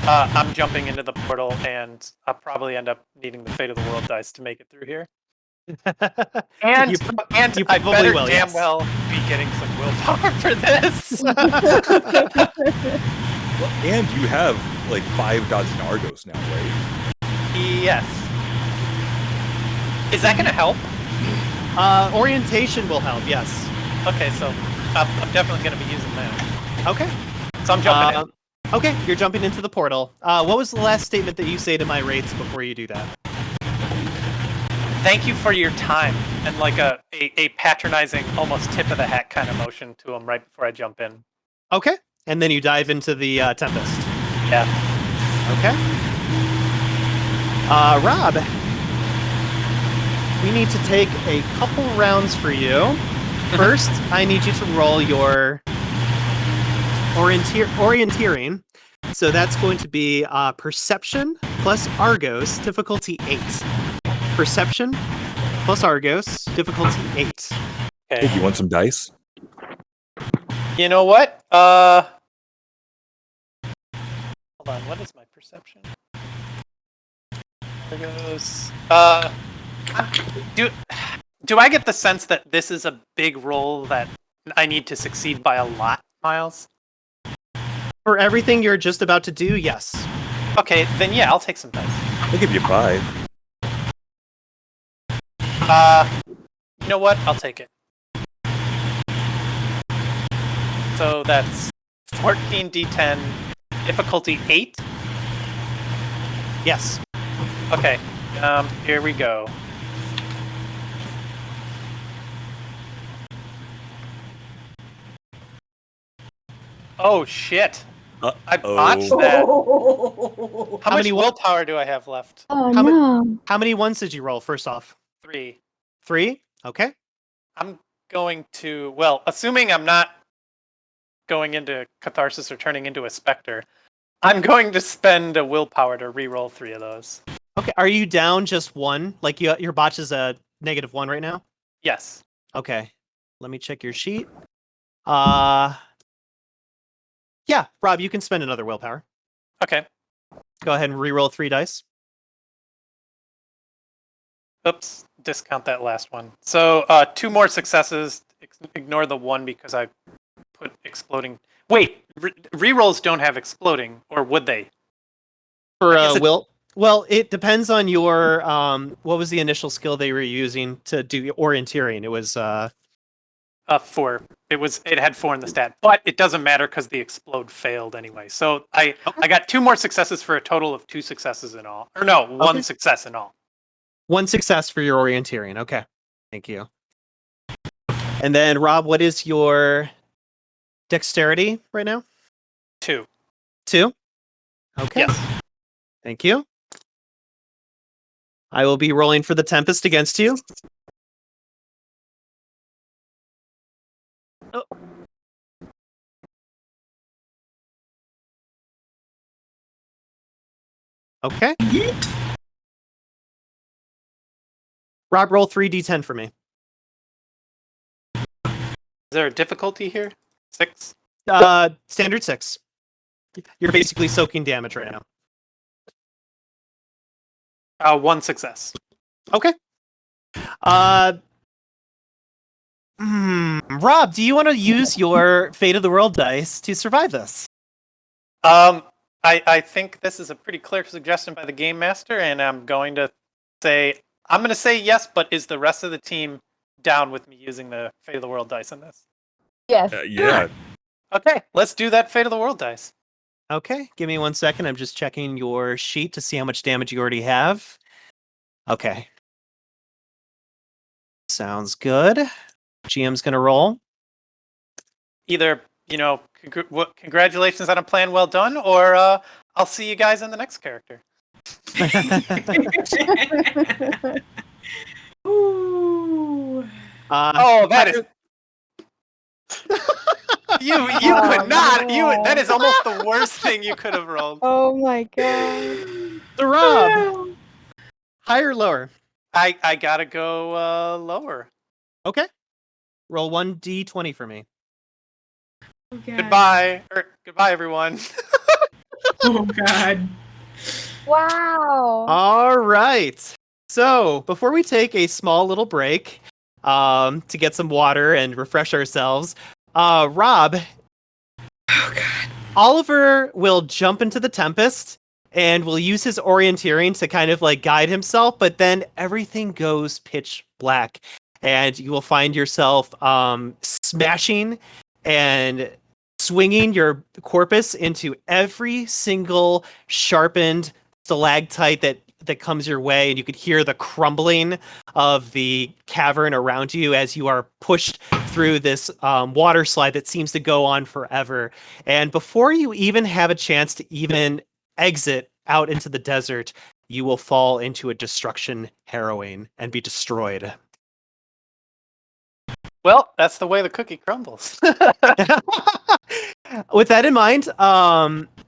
I'm jumping into the portal, and I'll probably end up needing the Fate of the World dice to make it through here. And you I probably better will, damn yes. well be getting some willpower for this. Well, and you have like 5 dots in Argos now, right? Yes. Is that gonna help? Orientation will help, yes. Okay, so I'm definitely gonna be using that. Okay. So I'm jumping in. Okay, you're jumping into the portal. What was the last statement that you say to my wraiths before you do that? Thank you for your time, and like a patronizing, almost tip of the hat kind of motion to them right before I jump in. Okay, and then you dive into the Tempest. Yeah. Okay. Rob, we need to take a couple rounds for you. First, I need you to roll your orienteering. So that's going to be Perception plus Argos, difficulty 8. Perception plus Argos, difficulty 8. Hey, Okay. you want some dice? You know what? Hold on. What is my perception? There goes. Do I get the sense that this is a big roll that I need to succeed by a lot, Myles? For everything you're just about to do, yes. Okay, then yeah, I'll take some dice. I'll give you 5. You know what? I'll take it. So that's 14d10, difficulty 8. Yes. Okay, here we go. Oh shit! I botched that. How much many willpower do I have left? Oh How no. How many ones did you roll, first off? 3. 3? Okay. I'm going to, well, assuming I'm not going into Catharsis or turning into a Spectre, I'm going to spend a willpower to re-roll 3 of those. Okay, are you down just 1? Like your botch is a -1 right now? Yes. Okay. Let me check your sheet. Yeah, Rob, you can spend another willpower. Okay. Go ahead and re-roll 3 dice. Oops. Discount that last one. So 2 more successes. Ignore the 1 because I put exploding. Wait, re-rolls don't have exploding, or would they? For I guess it- well, it depends on your what was the initial skill they were using to do orienteering? It was 4. It had 4 in the stat, but it doesn't matter because the explode failed anyway. So I got 2 more successes for a total of 2 successes in all. Or no, 1 Okay. success in all. 1 success for your orienteering. Okay. Thank you. And then Rob, what is your dexterity right now? 2. 2? Okay. Yes. Thank you. I will be rolling for the Tempest against you. Oh. Okay. Rob, roll 3d10 for me. Is there a difficulty here? 6? Standard 6. You're basically soaking damage right now. 1 success. Okay. Rob, do you want to use your Fate of the World dice to survive this? I think this is a pretty clear suggestion by the game master, and I'm going to say yes, but is the rest of the team down with me using the Fate of the World dice in this? Yes. Yeah. Okay, let's do that Fate of the World dice. Okay, give me 1 second. I'm just checking your sheet to see how much damage you already have. Okay. Sounds good. GM's gonna roll. Either, congratulations on a plan well done, or I'll see you guys in the next character. Ooh. That is. You could not. That is almost the worst thing you could have rolled. Oh my god. The Rob. Higher or lower? I gotta go lower. Okay. Roll 1d20 for me. Oh, God. Goodbye, everyone. Oh God. Wow. All right. So before we take a small little break, to get some water and refresh ourselves, Rob. Oh God. Oliver will jump into the Tempest and will use his orienteering to kind of like guide himself, but then everything goes pitch black, and you will find yourself smashing and swinging your corpus into every single sharpened stalactite that comes your way, and you could hear the crumbling of the cavern around you as you are pushed through this water slide that seems to go on forever. And before you even have a chance to even exit out into the desert, you will fall into a destruction harrowing and be destroyed. Well, that's the way the cookie crumbles. With that in mind,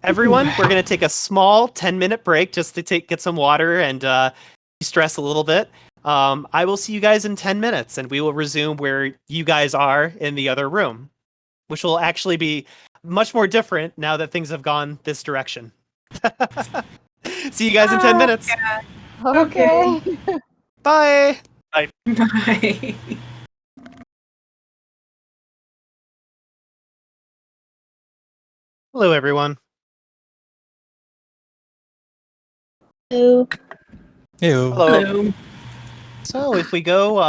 everyone, we're going to take a small 10-minute break just to get some water and de-stress a little bit. I will see you guys in 10 minutes, and we will resume where you guys are in the other room, which will actually be much more different now that things have gone this direction. See you guys in 10 minutes. God. Okay. Bye. Bye. Hello, everyone. Hello. Hello. Hello. So if we go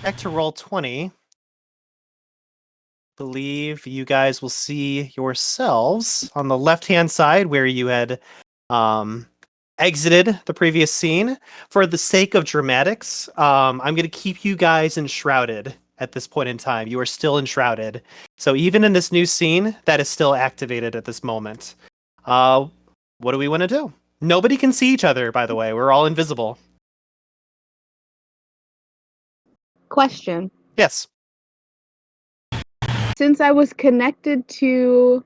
back to roll 20, believe you guys will see yourselves on the left-hand side where you had exited the previous scene. For the sake of dramatics, I'm going to keep you guys enshrouded at this point in time. You are still enshrouded. So even in this new scene, that is still activated at this moment. What do we want to do? Nobody can see each other, by the way. We're all invisible. Question. Yes. Since I was connected to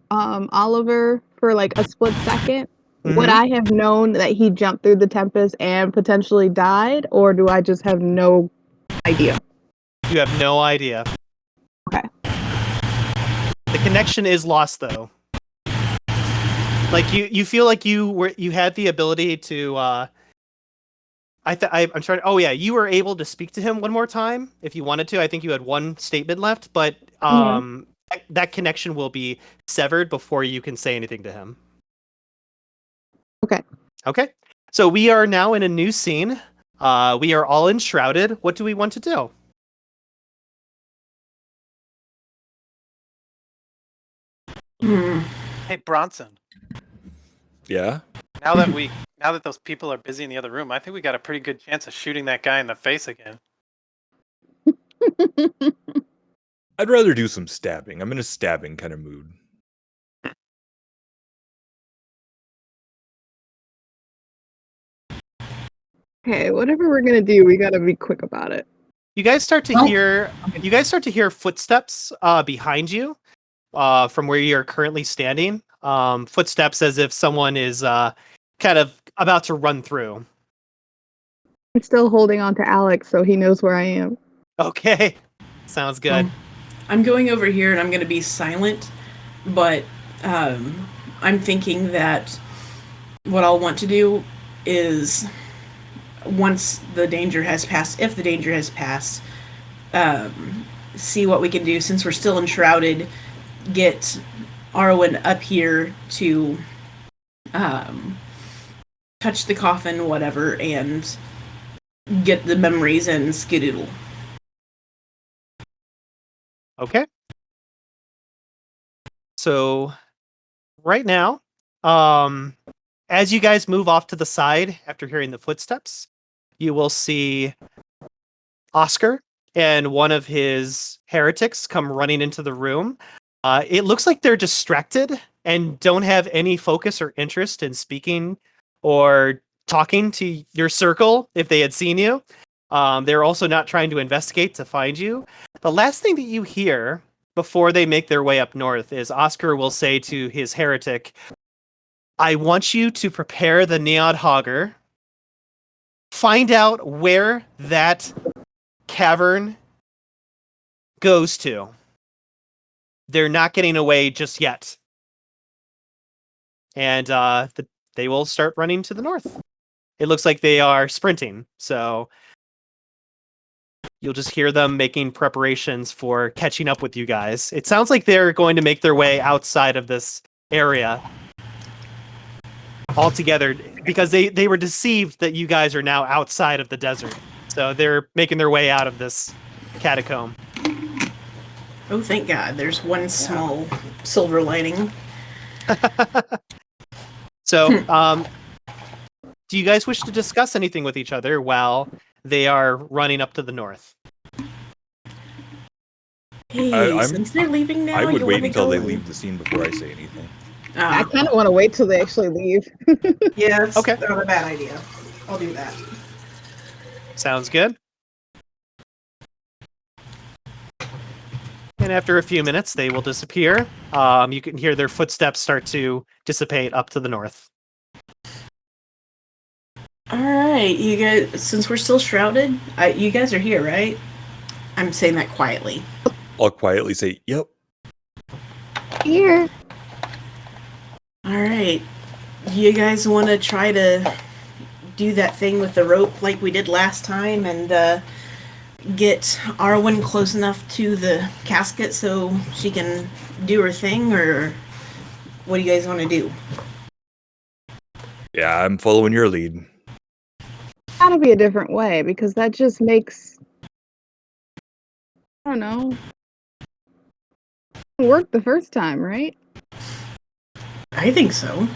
Oliver for like a split second, would I have known that he jumped through the Tempest and potentially died, or do I just have no idea? You have no idea. Okay. The connection is lost, though. Like you feel like you had the ability to. I'm trying. Oh yeah, you were able to speak to him one more time if you wanted to. I think you had one statement left, but that connection will be severed before you can say anything to him. Okay. Okay. So we are now in a new scene. We are all enshrouded. What do we want to do? Hey, Bronson. Yeah. Now that those people are busy in the other room, I think we got a pretty good chance of shooting that guy in the face again. I'd rather do some stabbing. I'm in a stabbing kind of mood. Okay, whatever we're gonna do, we gotta be quick about it. You guys start to hear footsteps behind you from where you're currently standing. Footsteps as if someone is kind of about to run through. I'm still holding on to Alex, so he knows where I am. Okay. Sounds good. I'm going over here and I'm going to be silent, but I'm thinking that what I'll want to do is once the danger has passed, if the danger has passed, see what we can do since we're still enshrouded. Get Arwen up here to touch the coffin, whatever, and get the memories and skedoodle. Okay. So right now, as you guys move off to the side after hearing the footsteps, you will see Oscar and one of his heretics come running into the room. It looks like they're distracted and don't have any focus or interest in speaking or talking to your circle if they had seen you. They're also not trying to investigate to find you. The last thing that you hear before they make their way up north is Oscar will say to his heretic, I want you to prepare the Neod Hogger, find out where that cavern goes to. They're not getting away just yet. And they will start running to the north. It looks like they are sprinting, so you'll just hear them making preparations for catching up with you guys. It sounds like they're going to make their way outside of this area altogether because they were deceived that you guys are now outside of the desert. So they're making their way out of this catacomb. Oh, thank God. There's one small silver lining. So, do you guys wish to discuss anything with each other while they are running up to the north? Hey, since they're leaving now, I would you wait want to until go they and- leave the scene before I say anything. I kind of want to wait till they actually leave. Yeah, that's Okay. not a bad idea. I'll do that. Sounds good. And after a few minutes, they will disappear. You can hear their footsteps start to dissipate up to the north. All right, you guys. Since we're still shrouded, you guys are here, right? I'm saying that quietly. I'll quietly say, "Yep." Here. All right, you guys want to try to do that thing with the rope like we did last time, and get Arwen close enough to the casket so she can do her thing, or what do you guys want to do? Yeah, I'm following your lead. Gotta be a different way because that just makes, I don't know, it worked the first time, right? I think so.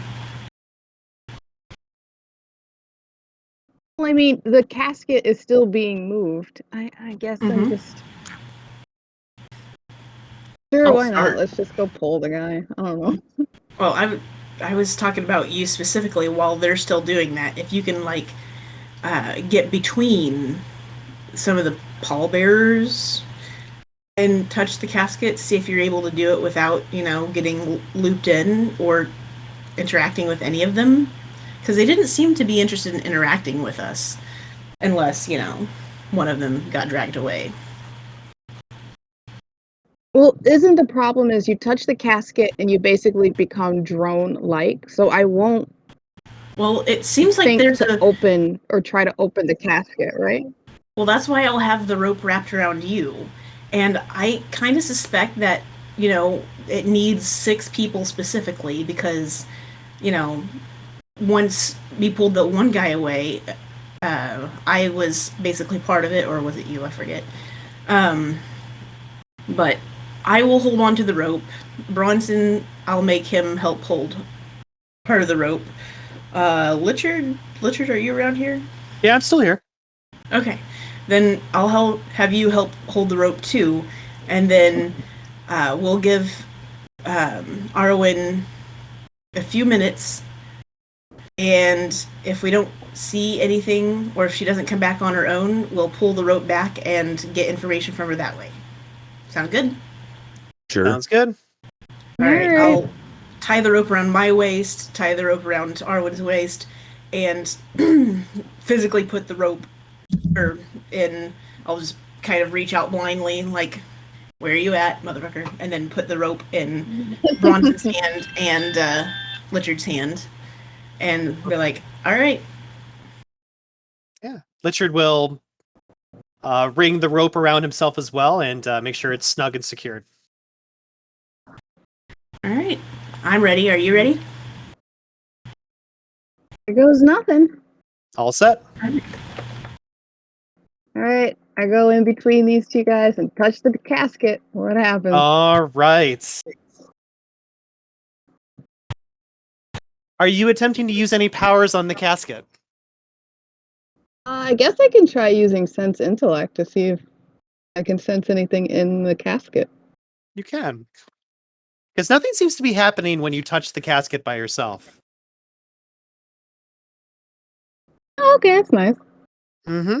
Well, I mean, the casket is still being moved. I guess I'm just sure. I'll Why not? start. Let's just go pull the guy. I don't know. Well, I was talking about you specifically while they're still doing that. If you can, like, get between some of the pallbearers and touch the casket, see if you're able to do it without, getting looped in or interacting with any of them. Because they didn't seem to be interested in interacting with us. Unless, one of them got dragged away. Well, isn't the problem is you touch the casket and you basically become drone-like? So I won't Well, it seems like think there's to open or try to open the casket, right? Well, that's why I'll have the rope wrapped around you. And I kind of suspect that, it needs 6 people specifically because, once we pulled the one guy away, I was basically part of it, or was it you? I forget. But I will hold on to the rope. Bronson, I'll make him help hold part of the rope. Richard, are you around here? Yeah, I'm still here. Okay. Then I'll have you help hold the rope too, and then we'll give Arwen a few minutes, and if we don't see anything, or if she doesn't come back on her own, we'll pull the rope back and get information from her that way. Sound good? Sure. Sounds good. All right, Alright. I'll tie the rope around my waist, tie the rope around Arwen's waist, and physically put the rope in. I'll just kind of reach out blindly, like, where are you at, motherfucker? And then put the rope in Bronson's hand and Richard's hand. And be like, all right, Richard will ring the rope around himself as well and make sure it's snug and secured. All right. I'm ready. Are you ready? There goes nothing. All set. All right, I go in between these two guys and touch the casket. What happens? All right. Are you attempting to use any powers on the casket? I guess I can try using Sense Intellect to see if I can sense anything in the casket. You can. Because nothing seems to be happening when you touch the casket by yourself. Oh, okay, that's nice. Mm-hmm.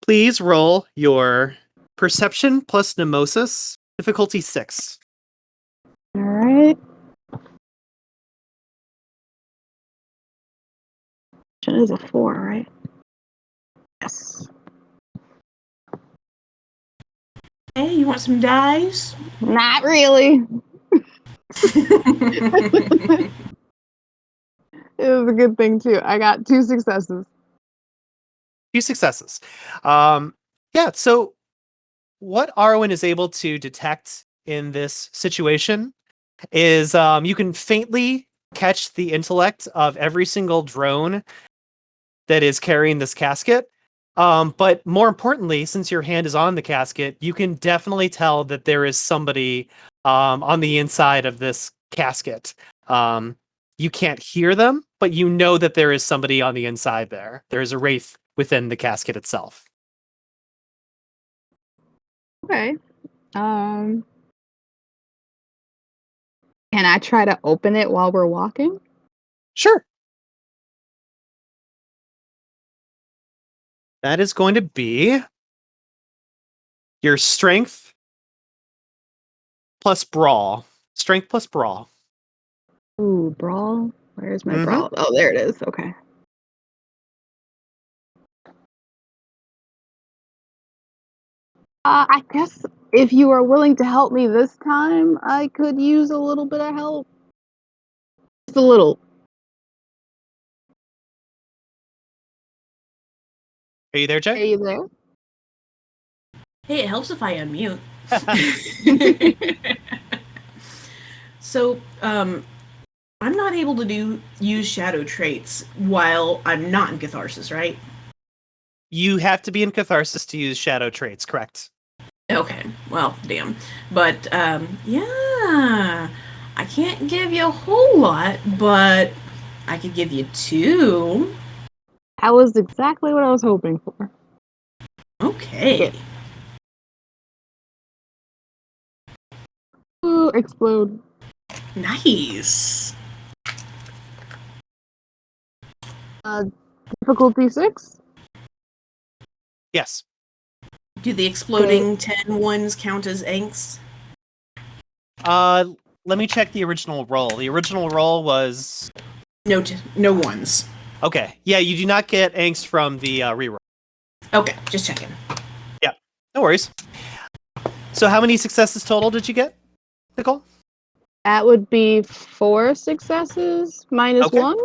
Please roll your perception plus mnemosis, difficulty 6. All right. It is a 4, right? Yes. Hey, you want some dice? Not really. It was a good thing too. I got 2 successes. 2 successes. So what Arwen is able to detect in this situation is you can faintly catch the intellect of every single drone that is carrying this casket. But more importantly, since your hand is on the casket, you can definitely tell that there is somebody on the inside of this casket. You can't hear them, but you know that there is somebody on the inside there. There is a wraith within the casket itself. Okay. Can I try to open it while we're walking? Sure. That is going to be your strength plus brawl. Strength plus brawl. Ooh, brawl. Where's my Mhm. brawl? Oh, there it is. Okay. I guess if you are willing to help me this time, I could use a little bit of help. Just a little. Are you there, Are Jay? you there? Hey, it helps if I unmute. So, I'm not able to use shadow traits while I'm not in catharsis, right? You have to be in catharsis to use shadow traits, correct? Okay, well, damn. But, yeah, I can't give you a whole lot, but I could give you 2. That was exactly what I was hoping for. Okay. Okay. Ooh, explode. Nice. Difficulty 6? Yes. Do the exploding 10 ones count as angst? Let me check the original roll. The original roll was No ones. okay. Yeah, you do not get angst from the reroll. Okay, just checking. No worries. So how many successes total did you get, Nicole? That would be 4 successes minus Okay. 1?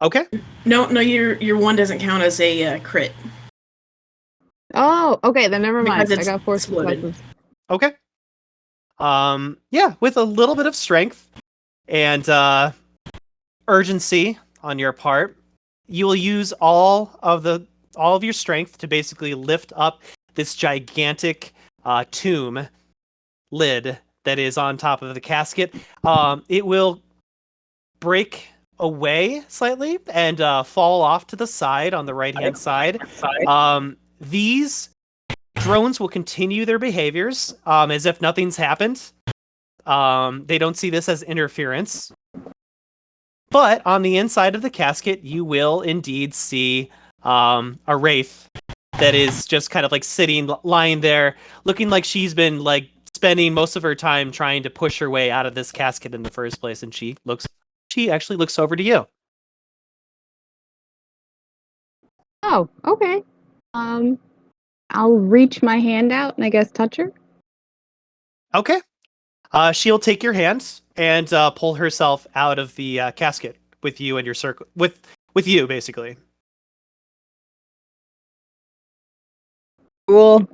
Okay. No, your 1 doesn't count as a crit. Oh, okay, then never mind. Because I it's got 4 exploded. successes. Okay. With a little bit of strength and urgency on your part, you will use all of your strength to basically lift up this gigantic tomb lid that is on top of the casket. It will break away slightly and fall off to the side on the right-hand side. These drones will continue their behaviors as if nothing's happened. They don't see this as interference. But on the inside of the casket, you will indeed see a wraith that is just kind of like lying there, looking like she's been like spending most of her time trying to push her way out of this casket in the first place. And she actually looks over to you. Oh, okay. I'll reach my hand out and I guess touch her. Okay. She'll take your hand and pull herself out of the casket with you and your circle with you basically. Cool.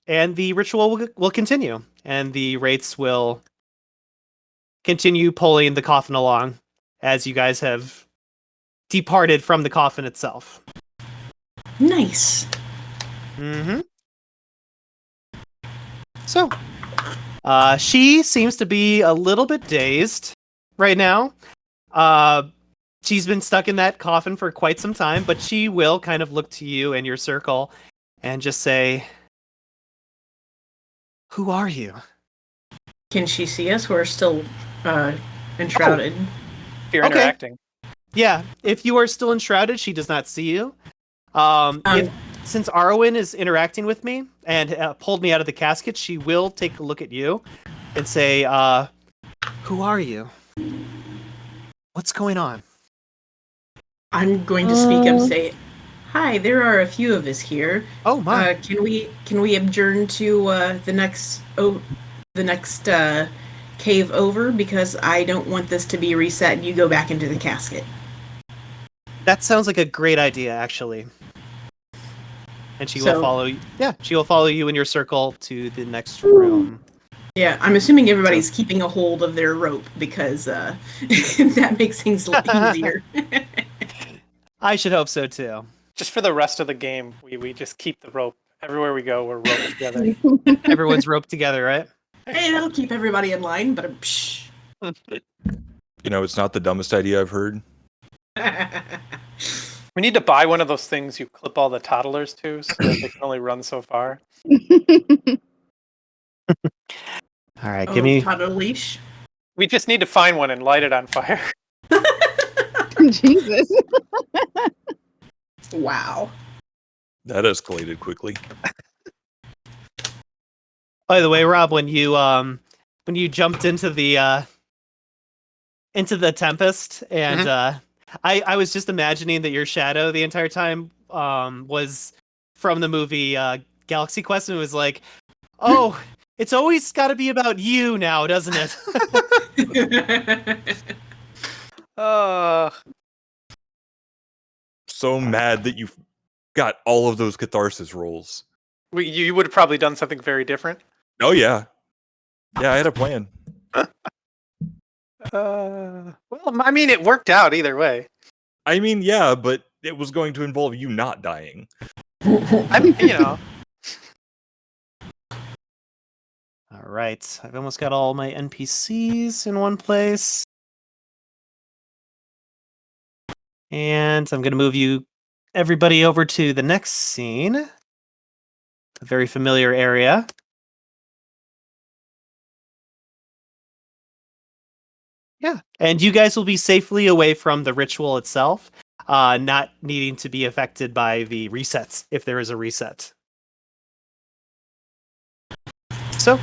And the ritual will continue, and the wraiths will continue pulling the coffin along as you guys have departed from the coffin itself. Nice. Mm-hmm. So, she seems to be a little bit dazed right now. She's been stuck in that coffin for quite some time, but she will kind of look to you and your circle and just say, "Who are you?" Can she see us? We're still enshrouded. If you're Okay. interacting. Yeah, if you are still enshrouded, she does not see you. Since Arwen is interacting with me and pulled me out of the casket, she will take a look at you and say, "Who are you? What's going on?" I'm going to speak up and say, "Hi, there are a few of us here. Oh my! Can we adjourn to the next cave over, because I don't want this to be reset and you go back into the casket." That sounds like a great idea, actually. And she will So- follow you. Yeah, she will follow you in your circle to the next room. Yeah, I'm assuming everybody's keeping a hold of their rope, because that makes things a lot easier. I should hope so too. Just for the rest of the game, we just keep the rope. Everywhere we go, we're roped together. Everyone's roped together, right? Hey, that'll keep everybody in line, but It's not the dumbest idea I've heard. We need to buy one of those things you clip all the toddlers to, so that they can only run so far. All right, give me. toddler leash. We just need to find one and light it on fire. Jesus. Wow. That escalated quickly. By the way, Rob, when you jumped into the tempest, and I was just imagining that your shadow the entire time was from the movie Galaxy Quest, and it was like, "Oh, it's always got to be about you now, doesn't it?" So mad that you got all of those catharsis rolls. You would have probably done something very different. Oh yeah. Yeah, I had a plan. Well, I mean, it worked out either way. I mean, yeah, but it was going to involve you not dying. I mean, All right, I've almost got all my NPCs in one place. And I'm going to move everybody over to the next scene. A very familiar area. Yeah, and you guys will be safely away from the ritual itself, not needing to be affected by the resets, if there is a reset. So,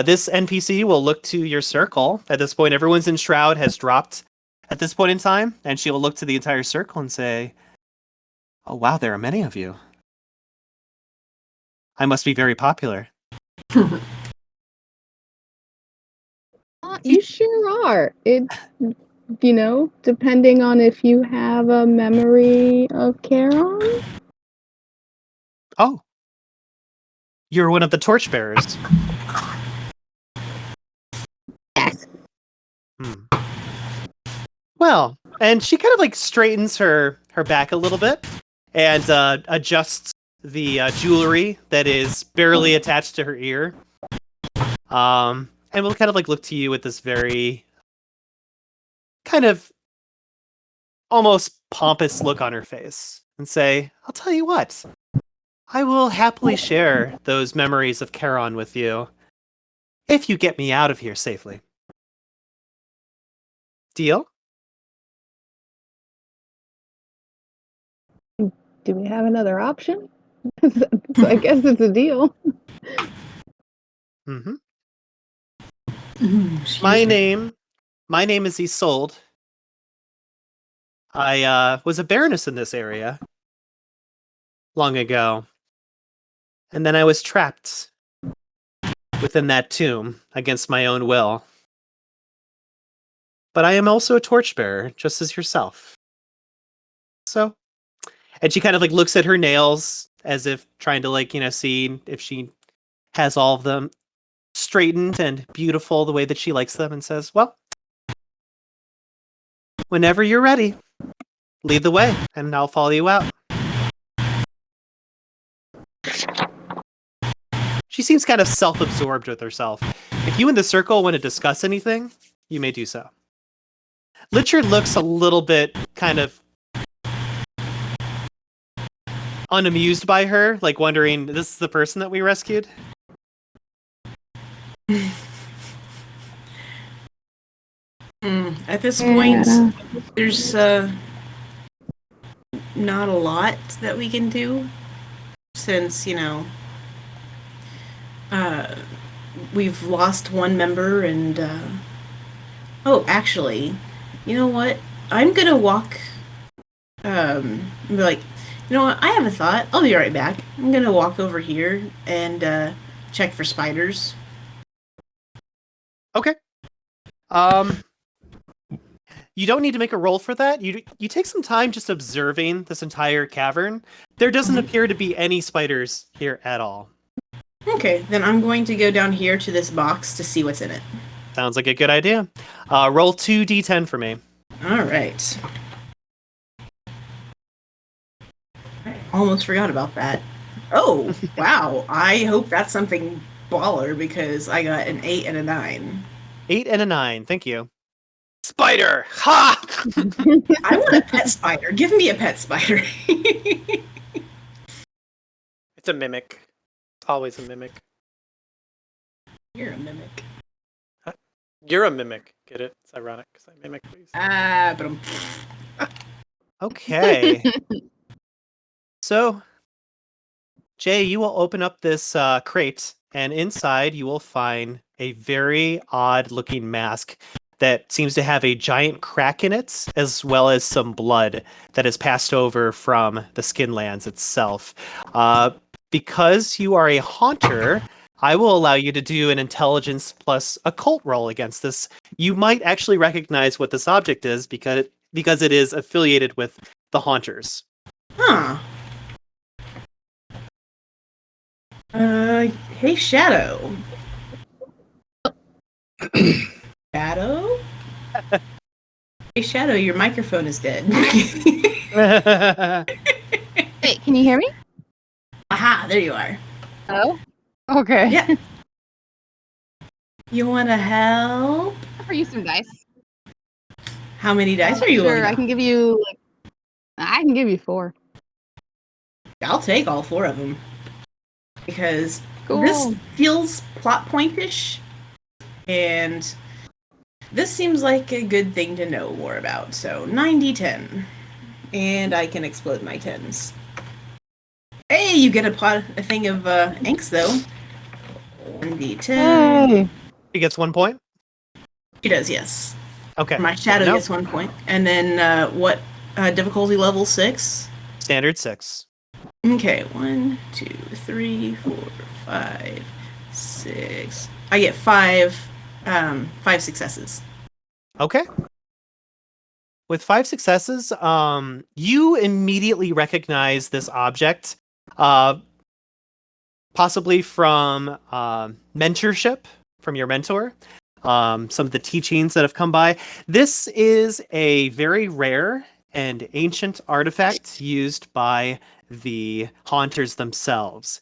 this NPC will look to your circle. At this point, everyone's in Shroud has dropped at this point in time, and she will look to the entire circle and say, "Oh wow, there are many of you. I must be very popular." You sure are. It, depending on if you have a memory of Charon. Oh, you're one of the torchbearers. Yes. Well, and she kind of like straightens her back a little bit and adjusts the jewelry that is barely attached to her ear. And we'll kind of like look to you with this very kind of almost pompous look on her face and say, "I'll tell you what, I will happily share those memories of Charon with you if you get me out of here safely. Deal?" Do we have another option? So I guess it's a deal. Mm-hmm. Excuse My me. name is Isolde. I was a baroness in this area long ago, and then I was trapped within that tomb against my own will. But I am also a torchbearer, just as yourself. So, And she kind of like looks at her nails as if trying to like, see if she has all of them straightened and beautiful the way that she likes them, and says, well, whenever you're ready, lead the way and I'll follow you out. She seems kind of self-absorbed with herself. If you in the circle want to discuss anything, you may do so. Richard looks a little bit kind of unamused by her, like wondering, this is the person that we rescued? At this point, there's not a lot that we can do, since, we've lost one member, and oh, actually, you know what? I'm gonna walk, and be like, you know what? I have a thought. I'll be right back. I'm gonna walk over here and check for spiders. Okay. You don't need to make a roll for that. You take some time just observing this entire cavern. There doesn't appear to be any spiders here at all. Okay, then I'm going to go down here to this box to see what's in it. Sounds like a good idea. Roll 2d10 for me. All right. I almost forgot about that. Oh, wow. I hope that's something baller, because I got an 8 and a 9. 8 and a 9. Thank you. Spider! Ha! I want a pet spider. Give me a pet spider. It's a mimic. It's always a mimic. You're a mimic. You're a mimic. Get it? It's ironic because I mimic these. But Okay. So, Jay, you will open up this crate, and inside you will find a very odd-looking mask that seems to have a giant crack in it, as well as some blood that has passed over from the Skinlands itself. Because you are a haunter, I will allow you to do an intelligence plus occult roll against this. You might actually recognize what this object is because it is affiliated with the haunters. Huh. Hey, Shadow. Shadow? Hey, Shadow, your microphone is dead. Wait, can you hear me? Aha, there you are. Oh? Okay. Yeah. You want to help? Offer you some dice. How many dice are you Sure, on? I can give you 4. I'll take all 4 of them. Because Cool. this feels plot pointish, and this seems like a good thing to know more about. So 9d10, and I can explode my 10s. Hey, you get a thing of inks though. 1d10. Hey. He gets 1 point. She does, yes. Okay. My shadow Nope. gets 1 point, and then what difficulty level 6? Standard 6. Okay, 1, 2, 3, 4, 5, 6. I get 5 successes. Okay. With 5 successes, you immediately recognize this object, possibly from mentorship from your mentor, some of the teachings that have come by. This is a very rare and ancient artifact used by the haunters themselves.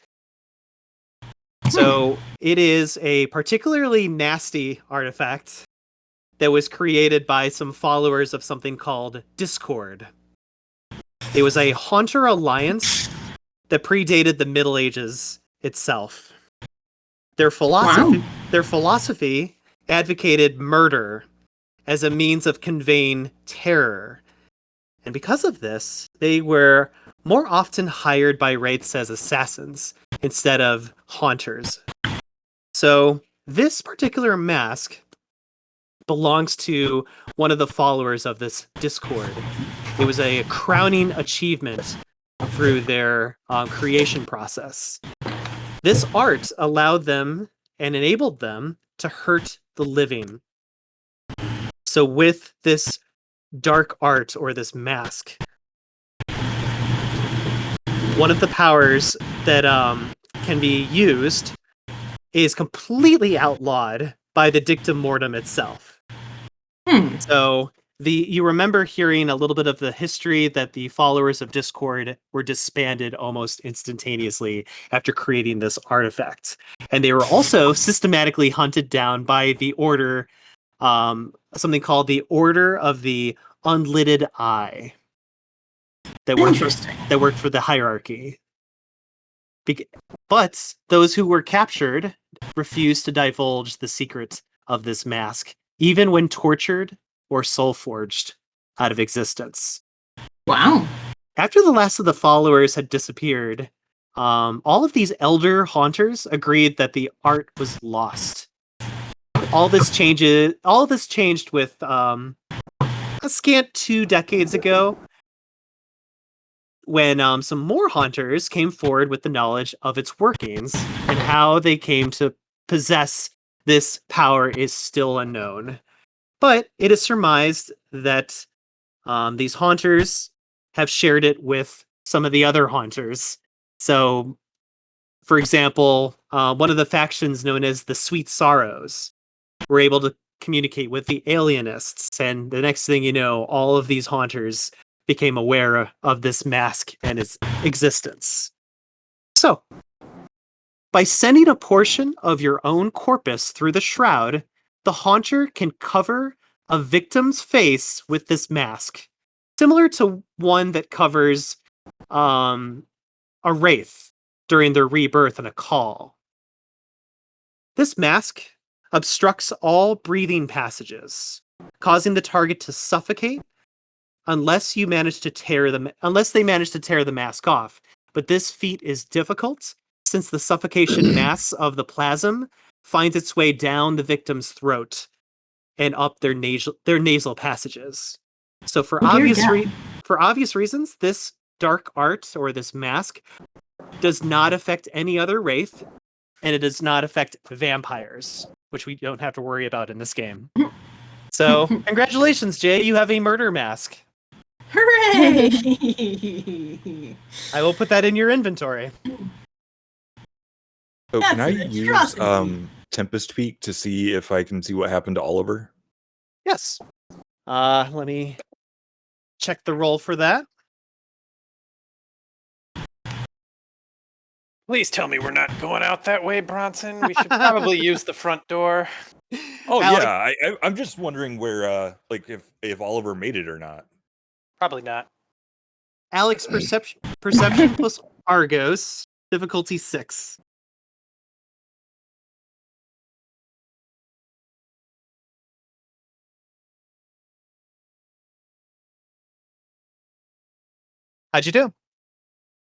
So it is a particularly nasty artifact that was created by some followers of something called Discord. It was a haunter alliance that predated the Middle Ages itself. Their philosophy advocated murder as a means of conveying terror. And because of this, they were more often hired by wraiths as assassins instead of haunters. So this particular mask belongs to one of the followers of this Discord. It was a crowning achievement through their creation process. This art allowed them and enabled them to hurt the living. So with this dark art or this mask, one of the powers that can be used is completely outlawed by the dictum mortem itself. So you remember hearing a little bit of the history that the followers of Discord were disbanded almost instantaneously after creating this artifact. And they were also systematically hunted down by the order, something called the Order of the Unlidded Eye. That worked for the hierarchy. But those who were captured refused to divulge the secret of this mask, even when tortured or soul-forged out of existence. Wow. After the last of the followers had disappeared, all of these elder haunters agreed that the art was lost. All this changed with a scant 2 decades ago, when some more haunters came forward with the knowledge of its workings, and how they came to possess this power is still unknown. But it is surmised that these haunters have shared it with some of the other haunters. So, for example, one of the factions known as the Sweet Sorrows were able to communicate with the alienists, and the next thing you know, all of these haunters became aware of this mask and its existence. So, by sending a portion of your own corpus through the shroud, the haunter can cover a victim's face with this mask, similar to one that covers a wraith during their rebirth in a call. This mask obstructs all breathing passages, causing the target to suffocate unless they manage to tear the mask off. But this feat is difficult since the suffocation mass of the plasm finds its way down the victim's throat and up their nasal passages. So for obvious reasons, this dark art or this mask does not affect any other wraith, and it does not affect vampires, which we don't have to worry about in this game. So congratulations, Jay, you have a murder mask. Hooray! I will put that in your inventory. So That's can I an use atrocity. Tempest Peak to see if I can see what happened to Oliver? Yes. Let me check the roll for that. Please tell me we're not going out that way, Bronson. We should probably use the front door. Oh Alex- yeah, I'm just wondering where, like, if Oliver made it or not. Probably not. Alex, perception plus Argos, difficulty 6. How'd you do?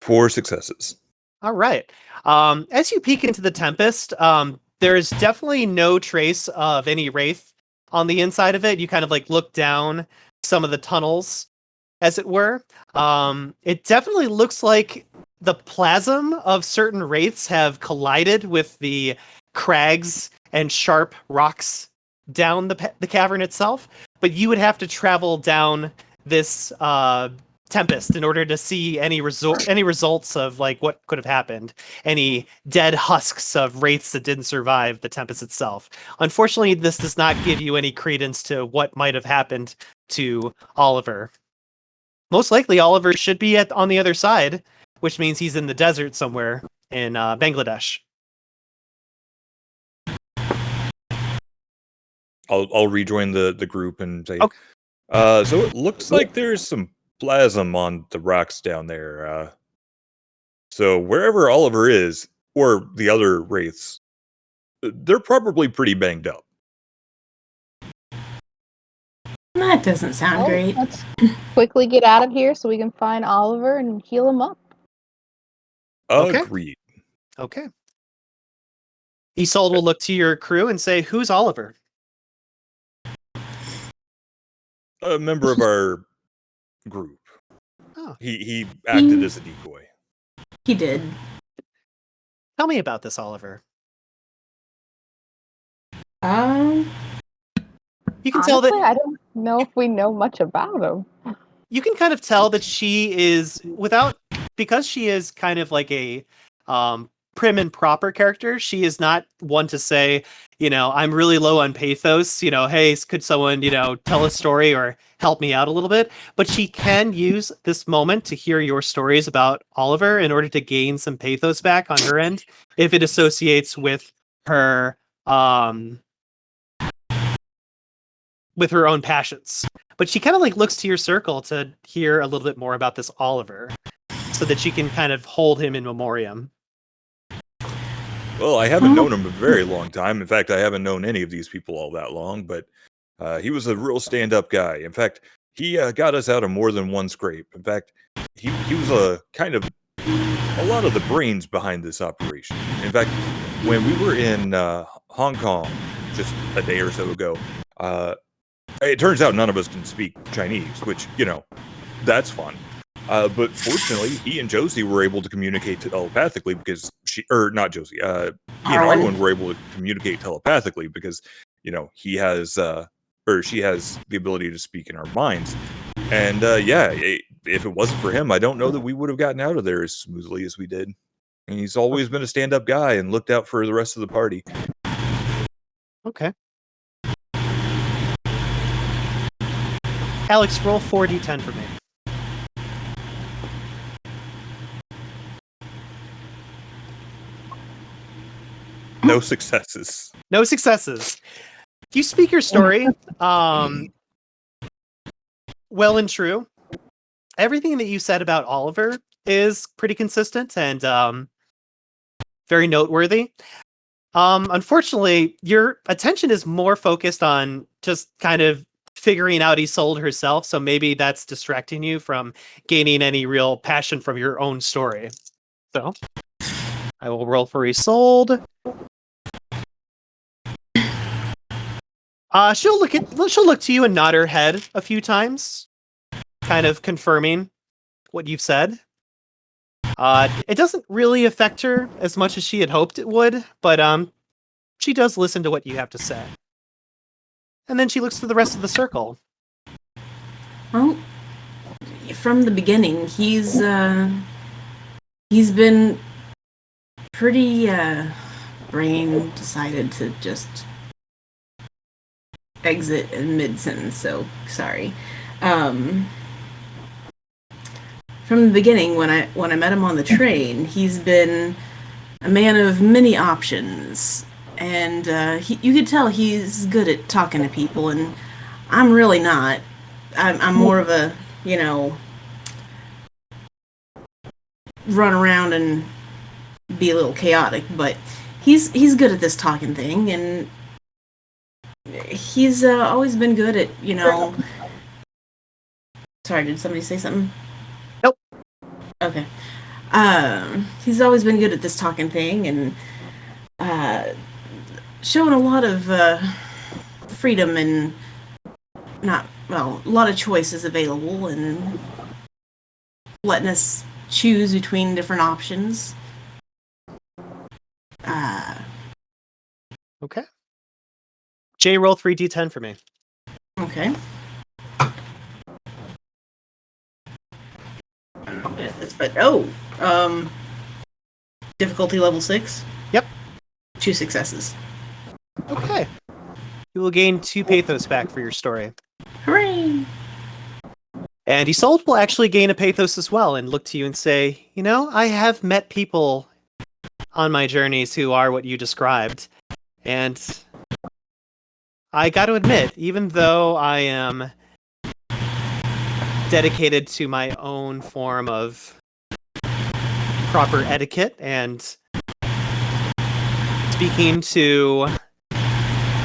4 successes. All right. As you peek into the Tempest, there is definitely no trace of any wraith on the inside of it. You kind of like look down some of the tunnels, as it were. It definitely looks like the plasm of certain wraiths have collided with the crags and sharp rocks down the cavern itself. But you would have to travel down this Tempest in order to see any results of like what could have happened, any dead husks of wraiths that didn't survive the Tempest itself. Unfortunately, this does not give you any credence to what might have happened to Oliver. Most likely, Oliver should be on the other side, which means he's in the desert somewhere in Bangladesh. I'll rejoin the group and say, Okay. So it looks like there's some plasm on the rocks down there. So wherever Oliver is, or the other wraiths, they're probably pretty banged up. That doesn't sound Well, great. let's quickly get out of here so we can find Oliver and heal him up. Okay. Agreed. Okay. Isolde will look to your crew and say, "Who's Oliver?" A member of our group. Oh. He acted as a decoy. He did. Tell me about this, Oliver. You can tell Honestly, that I don't know if we know much about him. you can kind of tell that she is, without because she is kind of like a prim and proper character, she is not one to say, I'm really low on pathos, hey, could someone, tell a story or help me out a little bit? But she can use this moment to hear your stories about Oliver in order to gain some pathos back on her end if it associates with her with her own passions. But she kind of like looks to your circle to hear a little bit more about this Oliver so that she can kind of hold him in memoriam. Well, I haven't known him a very long time. In fact, I haven't known any of these people all that long, but he was a real stand-up guy. In fact, he got us out of more than one scrape. In fact, he was a lot of the brains behind this operation. In fact, when we were in Hong Kong just a day or so ago, it turns out none of us can speak Chinese, which, that's fun. But fortunately, he and Josie were able to communicate telepathically because not Josie, he and Arwen were able to communicate telepathically because, he has, she has the ability to speak in our minds. And if it wasn't for him, I don't know that we would have gotten out of there as smoothly as we did. And he's always been a stand-up guy and looked out for the rest of the party. Okay. Alex, roll 4d10 for me. No successes. No successes. You speak your story well and true. Everything that you said about Oliver is pretty consistent and very noteworthy. Unfortunately, your attention is more focused on just kind of figuring out Isolde herself, so maybe that's distracting you from gaining any real passion from your own story. So, I will roll for Isolde. She'll look to you and nod her head a few times, kind of confirming what you've said. It doesn't really affect her as much as she had hoped it would, but she does listen to what you have to say. And then she looks to the rest of the circle. Well, from the beginning, he's been pretty brain decided to just exit in mid-sentence, so sorry. From the beginning, when I met him on the train, he's been a man of many options, and you could tell he's good at talking to people, and I'm really not. I'm more of a, run around and be a little chaotic, but he's good at this talking thing, and he's always been good at, Sorry, did somebody say something? Nope. Okay. He's always been good at this talking thing and showing a lot of freedom and a lot of choices available and letting us choose between different options. Okay. Jay, roll 3d10 for me. Okay. Difficulty level 6? Yep. 2 successes. Okay. You will gain 2 pathos back for your story. Hooray! And Isolde will actually gain a pathos as well and look to you and say, I have met people on my journeys who are what you described. And I got to admit, even though I am dedicated to my own form of proper etiquette and speaking to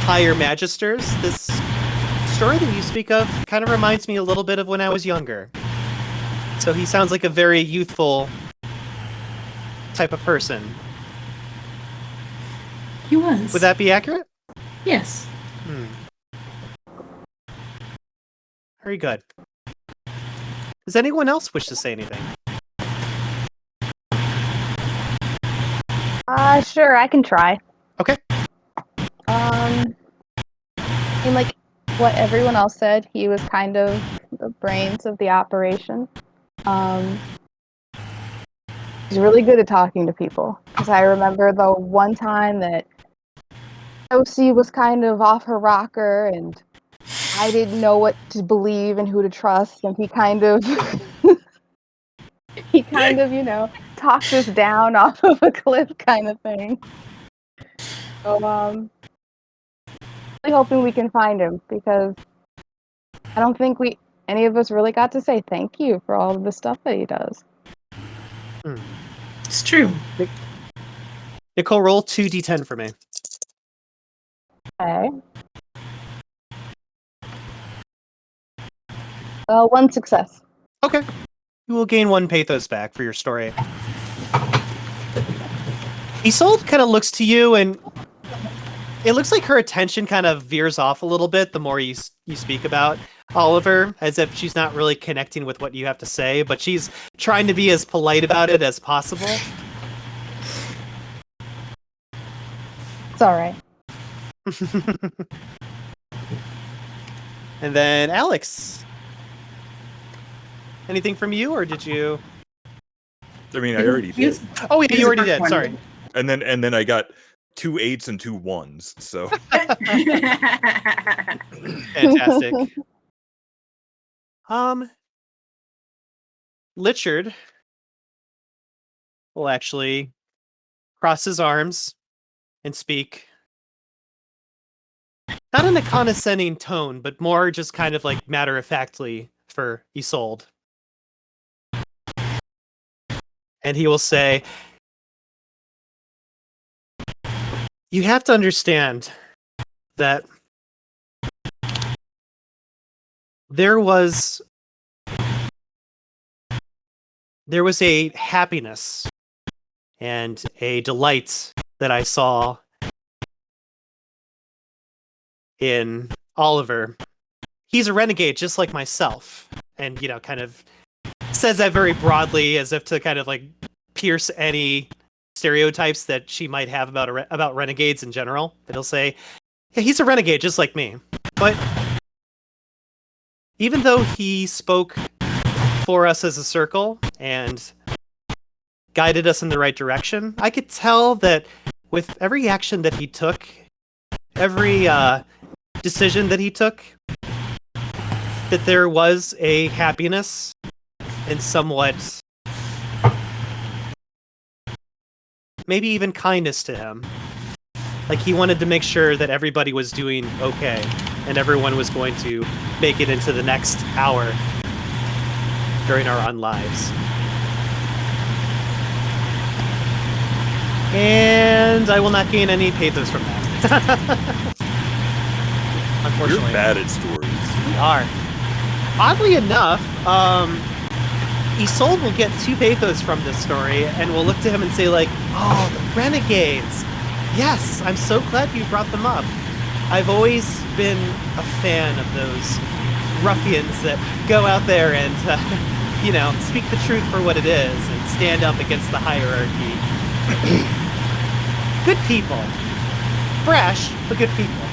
higher magisters, this story that you speak of kind of reminds me a little bit of when I was younger. So he sounds like a very youthful type of person. He was. Would that be accurate? Yes. Very good. Does anyone else wish to say anything? Sure, I can try. Okay. Like what everyone else said, he was kind of the brains of the operation. He's really good at talking to people. Because I remember the one time that Josie was kind of off her rocker and I didn't know what to believe and who to trust, and he kind of talked us down off of a cliff kind of thing. So really hoping we can find him, because I don't think any of us really got to say thank you for all of the stuff that he does. It's true. Nicole, roll 2d10 for me. Okay. One success. Okay. You will gain 1 pathos back for your story. Isolde kind of looks to you, and it looks like her attention kind of veers off a little bit the more you speak about Oliver, as if she's not really connecting with what you have to say, but she's trying to be as polite about it as possible. It's all right. And then Alex, anything from you, or did you? I mean, I already did. Oh yeah, you already did. Sorry. And then I got 2 8s and 2 1s. So Fantastic. Lichard will actually cross his arms and speak. Not in a condescending tone, but more just kind of like matter-of-factly for Isolde. And he will say, you have to understand that there was a happiness and a delight that I saw in Oliver. He's a renegade just like myself, and kind of says that very broadly, as if to kind of like pierce any stereotypes that she might have about renegades in general. But he'll say, yeah, he's a renegade just like me. But even though he spoke for us as a circle and guided us in the right direction, I could tell that with every action that he took, every decision that he took, that there was a happiness and somewhat maybe even kindness to him. Like he wanted to make sure that everybody was doing okay and everyone was going to make it into the next hour during our unlives. And I will not gain any pathos from that. Unfortunately. You're bad at stories. We are. Oddly enough, Isolde will get 2 pathos from this story, and we'll look to him and say like, oh, the renegades. Yes, I'm so glad you brought them up. I've always been a fan of those ruffians that go out there and, speak the truth for what it is and stand up against the hierarchy. Good people. Brash, but good people.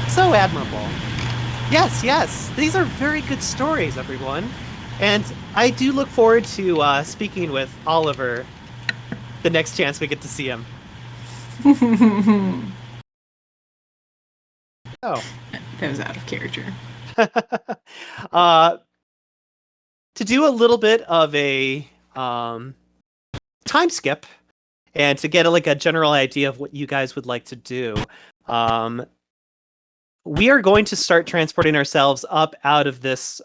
So admirable. Yes. These are very good stories, everyone. And I do look forward to speaking with Oliver the next chance we get to see him. Oh. That was out of character. To do a little bit of a time skip and to get a general idea of what you guys would like to do, we are going to start transporting ourselves up out of this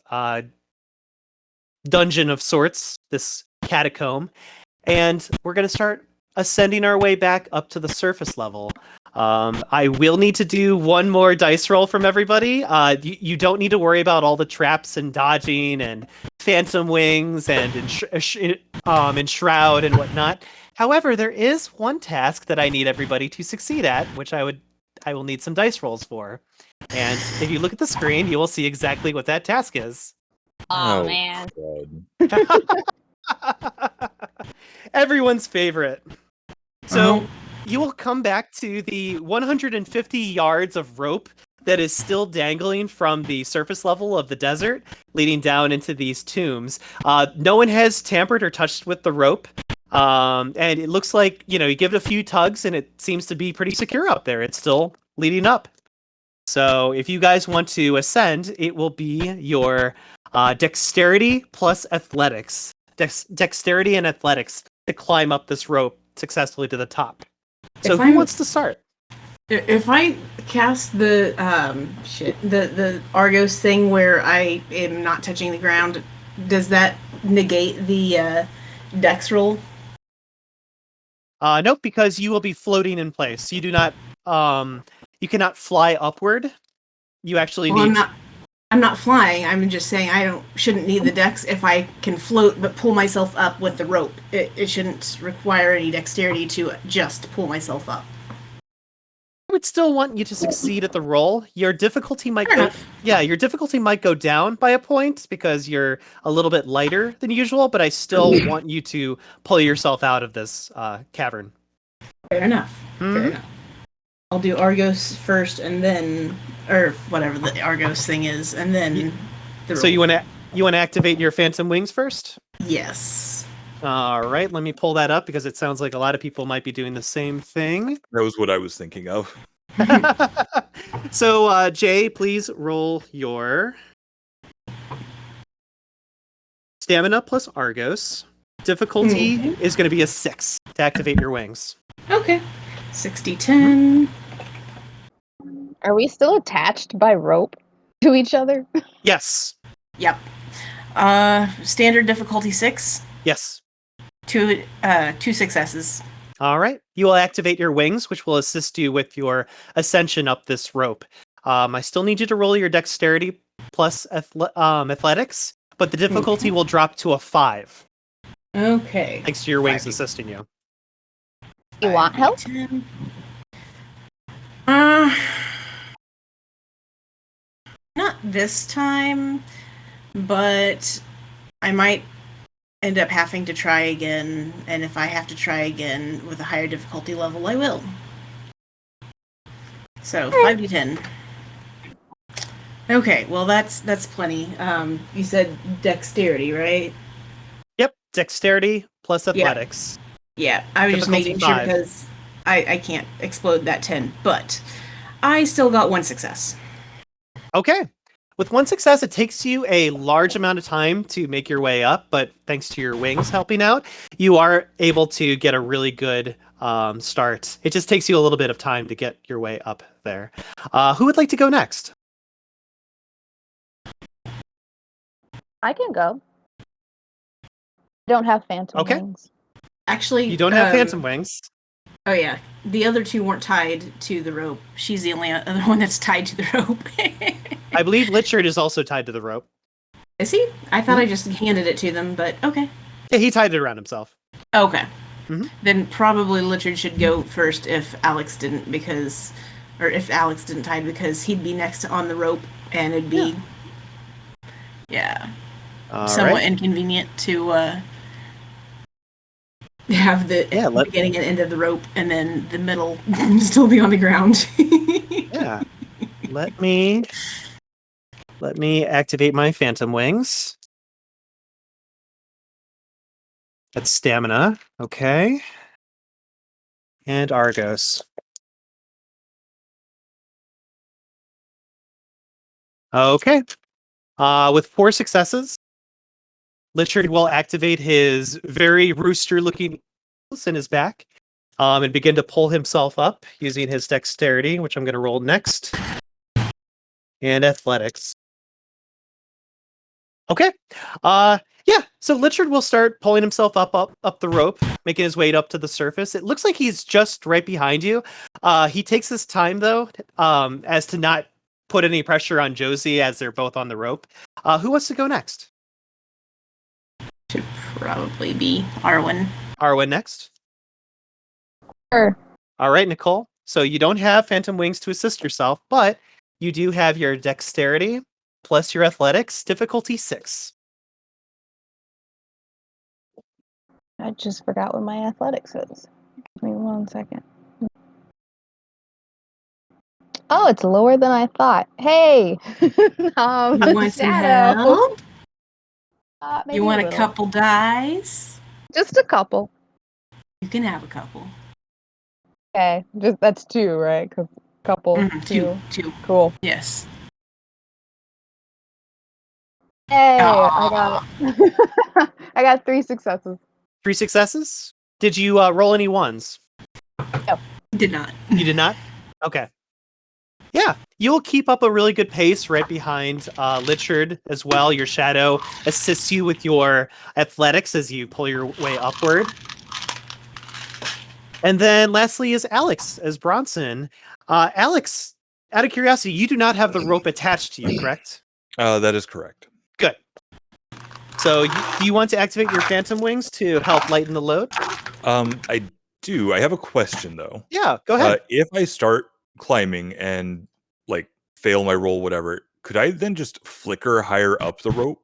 dungeon of sorts, this catacomb, and we're going to start ascending our way back up to the surface level. I will need to do one more dice roll from everybody. You don't need to worry about all the traps and dodging and phantom wings and enshroud and whatnot. However, there is one task that I need everybody to succeed at, which I will need some dice rolls for. And if you look at the screen, you will see exactly what that task is. Oh man. Everyone's favorite. So you will come back to the 150 yards of rope that is still dangling from the surface level of the desert, leading down into these tombs. No one has tampered or touched with the rope. And it looks like, you give it a few tugs and it seems to be pretty secure up there. It's still leading up. So if you guys want to ascend, it will be your dexterity plus athletics. Dexterity and athletics to climb up this rope successfully to the top. So who wants to start? If I cast the the Argos thing where I am not touching the ground, does that negate the dex roll? Nope, because you will be floating in place. You do not. You cannot fly upward. You actually need. I'm not flying. I'm just saying I shouldn't need the dex if I can float but pull myself up with the rope. It shouldn't require any dexterity to just pull myself up. I would still want you to succeed at the roll. Your difficulty might your difficulty might go down by a point because you're a little bit lighter than usual, but I still want you to pull yourself out of this cavern. Fair enough. Fair enough. I'll do Argos first and then or whatever the Argos thing is, and then the roll. So you want to activate your phantom wings first? Yes. All right, let me pull that up because it sounds like a lot of people might be doing the same thing. That was what I was thinking of. So, Jay, please roll your stamina plus Argos. Difficulty is going to be a 6 to activate your wings. Okay. 60-10. Are we still attached by rope to each other? Yes. Yep. Standard difficulty 6. Yes. Two successes. All right. You will activate your wings, which will assist you with your ascension up this rope. I still need you to roll your dexterity plus athletics, but the difficulty will drop to a 5. Okay. Thanks to your wings assisting you. You want help? Not this time, but I might end up having to try again, and if I have to try again with a higher difficulty level, I will. So 5d10. Okay, well that's plenty. You said dexterity, right? Yep, dexterity plus athletics. Yeah, I was just making sure because I can't explode that 10, but I still got 1 success. Okay. With 1 success, it takes you a large amount of time to make your way up, but thanks to your wings helping out, you are able to get a really good start. It just takes you a little bit of time to get your way up there. Who would like to go next? I can go. I don't have phantom wings. Actually, you don't have phantom wings. Oh yeah, the other two weren't tied to the rope. She's the only other one that's tied to the rope. I believe Lichard is also tied to the rope. Is he? I thought I just handed it to them, but okay. Yeah, he tied it around himself. Okay. Then probably Lichard should go first if Alex didn't tie because he'd be next on the rope and it'd be somewhat inconvenient to have the beginning and end of the rope and then the middle still be on the ground. Yeah. Let me activate my phantom wings. That's stamina. Okay. And Argos. Okay. With 4 successes, Lichard will activate his very rooster-looking in his back and begin to pull himself up using his dexterity, which I'm going to roll next, and athletics. Okay. So Lichard will start pulling himself up the rope, making his way up to the surface. It looks like he's just right behind you. He takes his time, though, as to not put any pressure on Josie as they're both on the rope. Who wants to go next? Should probably be Arwen. Arwen next. Sure. All right, Nicole. So you don't have phantom wings to assist yourself, but you do have your dexterity plus your athletics, difficulty 6. I just forgot what my athletics is. Give me 1 second. Oh, it's lower than I thought. Hey! You want some help? You want a couple dice? Just a couple. You can have a couple. Okay, just that's 2, right? Couple, Mhm, 2. two. Cool. Yes. Hey, Aw. I got 3 successes. 3 successes. Did you roll any ones? Did not. You did not? Okay. Yeah, you'll keep up a really good pace right behind Lichard as well. Your shadow assists you with your athletics as you pull your way upward. And then lastly is Alex as Bronson. Alex, out of curiosity, you do not have the rope attached to you, correct? That is correct. Good. So do you want to activate your phantom wings to help lighten the load? I do. I have a question though. Yeah, go ahead. If I start climbing and like fail my roll, whatever, could I then just flicker higher up the rope?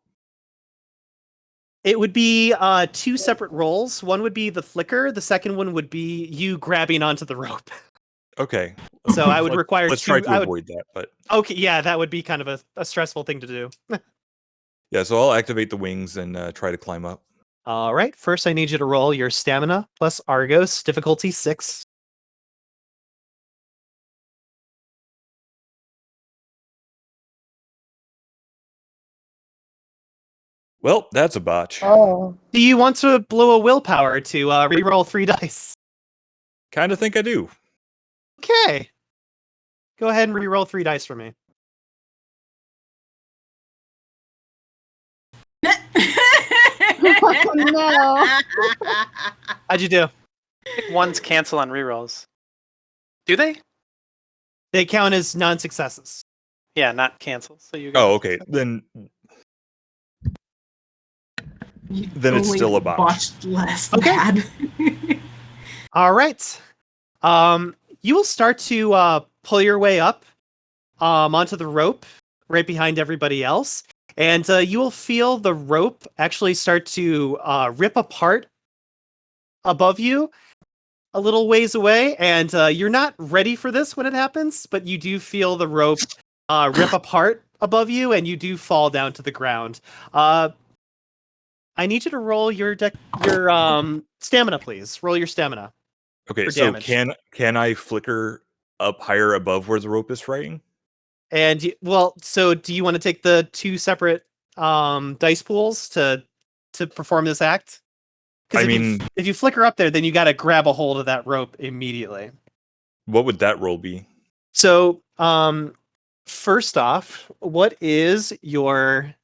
It would be 2 separate rolls. One would be the flicker. The second one would be you grabbing onto the rope. Okay. So I would require Let's 2. try to avoid that, but Okay, yeah, that would be kind of a stressful thing to do. yeah, so I'll activate the wings and try to climb up. All right, first I need you to roll your stamina plus Argos, difficulty 6. Well, that's a botch. Oh. Do you want to blow a willpower to reroll 3 dice? Kind of think I do. Okay. Go ahead and reroll 3 dice for me. Oh, no. How'd you do? Ones cancel on rerolls. Do they? They count as non-successes. Yeah, not cancel. So you. Oh, okay. Then You Then it's only still a botch. Botched less Okay. bad. All right. You will start to pull your way up onto the rope right behind everybody else. And you will feel the rope actually start to rip apart above you a little ways away. And you're not ready for this when it happens, but you do feel the rope rip apart above you, and you do fall down to the ground. I need you to roll your stamina, please. Roll your stamina. okay, For so damage. can I flicker up higher above where the rope is fraying? And so do you want to take the 2 separate dice pools to perform this act? I Because mean, if you flicker up there, then you got to grab a hold of that rope immediately. what would that roll be? So, first off, what is your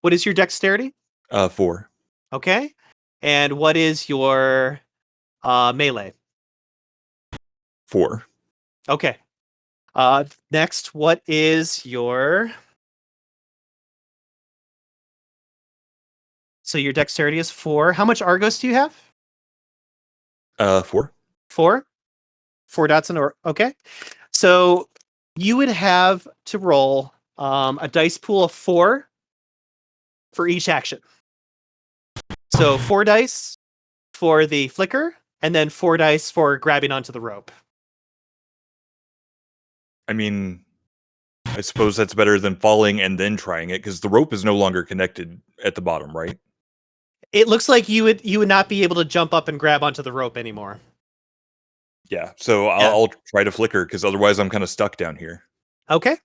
dexterity? 4. Okay, and what is your melee? 4. Okay. Next, what is your... So your dexterity is 4. How much Argos do you have? 4. 4? 4 dots in order. Okay. So you would have to roll a dice pool of 4 for each action. So 4 dice for the flicker, and then 4 dice for grabbing onto the rope. I mean, I suppose that's better than falling and then trying it, because the rope is no longer connected at the bottom, right? It looks like you would not be able to jump up and grab onto the rope anymore. Yeah, so I'll try to flicker, because otherwise I'm kind of stuck down here. Okay.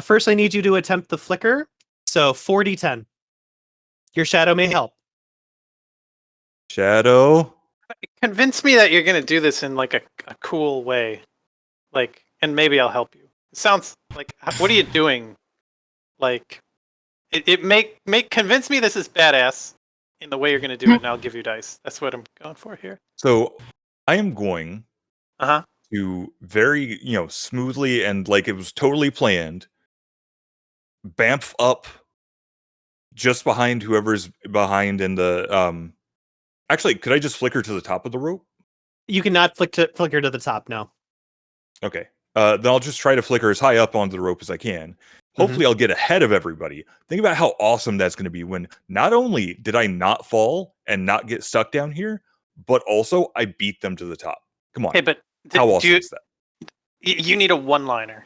First, I need you to attempt the flicker. So 4d10. Your shadow may help. Shadow. Convince me that you're gonna do this in like a cool way, like, and maybe I'll help you. It sounds like, what are you doing? Like, convince me this is badass in the way you're gonna do it, and I'll give you dice. That's what I'm going for here. So I am going Uh-huh. to very, smoothly and like it was totally planned, bamf up just behind whoever's behind in the actually, could I just flicker to the top of the rope? You cannot flicker to the top, no. Okay. Then I'll just try to flicker as high up onto the rope as I can. Hopefully I'll get ahead of everybody. Think about how awesome that's going to be when not only did I not fall and not get stuck down here, but also I beat them to the top. Come on. Hey, but How awesome is that? you need a one-liner.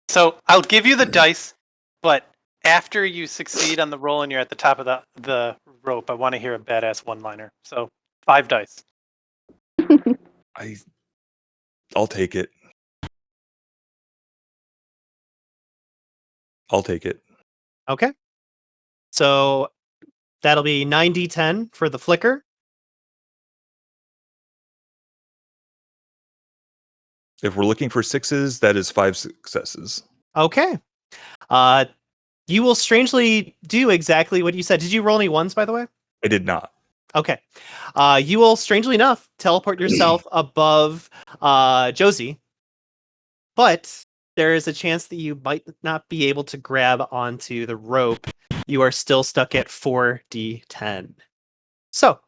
So I'll give you the dice, but after you succeed on the roll and you're at the top of the rope. I want to hear a badass one-liner. So 5 dice. I'll take it. I'll take it. Okay. So that'll be 9d10 for the flicker. If we're looking for 6s, that is 5 successes. Okay. You will strangely do exactly what you said. Did you roll any 1s, by the way? I did not. Okay. You will, strangely enough, teleport yourself above Josie. But there is a chance that you might not be able to grab onto the rope. You are still stuck at 4d10. So,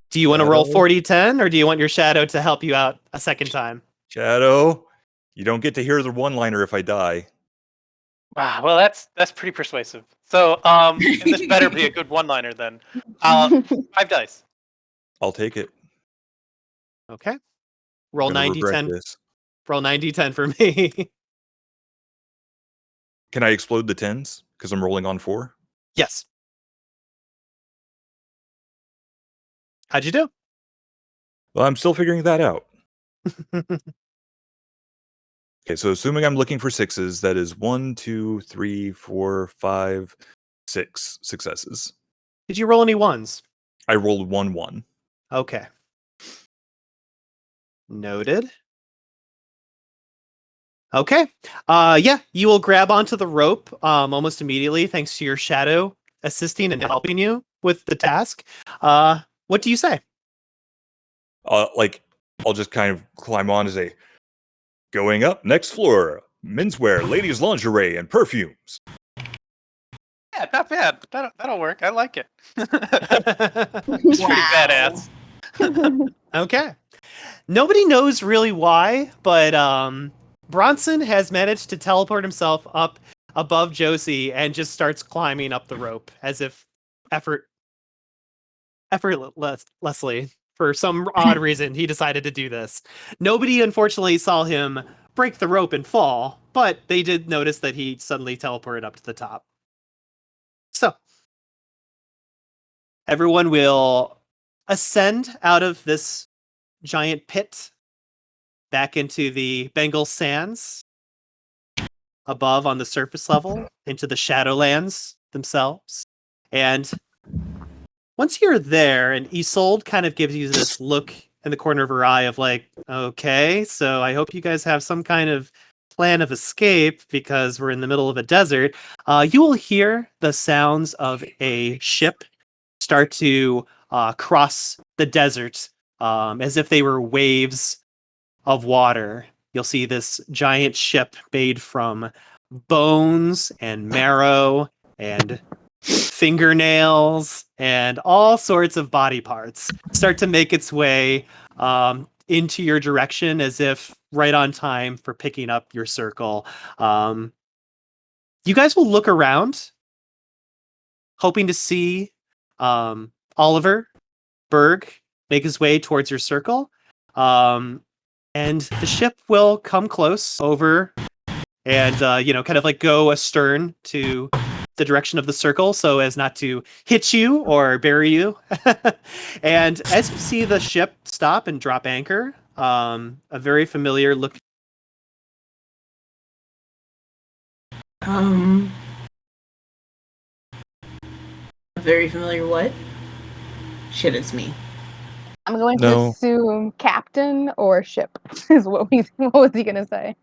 do you want to roll Shadow? 4d10, or do you want your shadow to help you out a second time? Shadow, you don't get to hear the one-liner if I die. Wow, well, that's pretty persuasive. So, and this better be a good one-liner then. 5 dice. I'll take it. Okay. Roll I'm gonna regret 9d10. this. Roll 9d10 for me. Can I explode the 10s? Because I'm rolling on 4? Yes. How'd you do? Well, I'm still figuring that out. Okay, so assuming I'm looking for 6s, that is 1, 2, 3, 4, 5, 6 successes. Did you roll any 1s? I rolled 1, 1. Okay. Noted. Okay. Yeah, you will grab onto the rope almost immediately thanks to your shadow assisting and helping you with the task. What do you say? I'll just kind of climb on and say, going up, next floor, menswear, ladies' lingerie, and perfumes. Yeah, not bad. That'll work. I like it. It's pretty badass. Okay. Nobody knows really why, but Bronson has managed to teleport himself up above Josie and just starts climbing up the rope as if effortlessly. For some odd reason, he decided to do this. Nobody, unfortunately, saw him break the rope and fall, but they did notice that he suddenly teleported up to the top. So, everyone will ascend out of this giant pit back into the Bengal Sands above on the surface level into the Shadowlands themselves. And once you're there, and Isolde kind of gives you this look in the corner of her eye of like, okay, so I hope you guys have some kind of plan of escape because we're in the middle of a desert. You will hear the sounds of a ship start to cross the desert as if they were waves of water. You'll see this giant ship made from bones and marrow and fingernails and all sorts of body parts start to make its way into your direction as if right on time for picking up your circle. You guys will look around hoping to see Oliver Berg make his way towards your circle. And the ship will come close over and, kind of like go astern to the direction of the circle so as not to hit you or bury you. And as you see the ship stop and drop anchor, a very familiar look. A very familiar what? Shit, it's me. I'm going to No. assume captain or ship is what was he gonna say?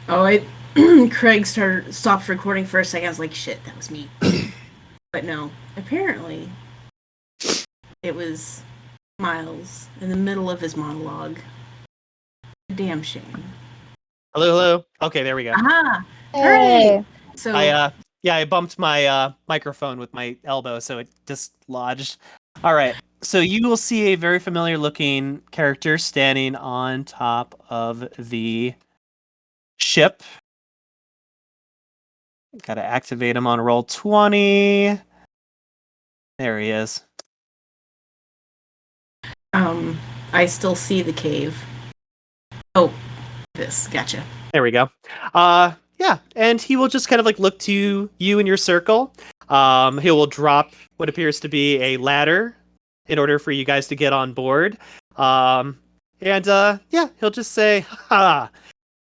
Oh, Craig stopped recording for a second. I was like, shit, that was me. But no, apparently it was Myles in the middle of his monologue. Damn shame. Hello. Okay, there we go. Ah, Hey. so I bumped my microphone with my elbow, so it dislodged. All right. So you will see a very familiar looking character standing on top of the ship. Got to activate him on roll 20. There he is. I still see the cave. Oh, this, gotcha. There we go. Yeah, and he will just kind of like look to you in your circle. He will drop what appears to be a ladder in order for you guys to get on board. And he'll just say, "Ha!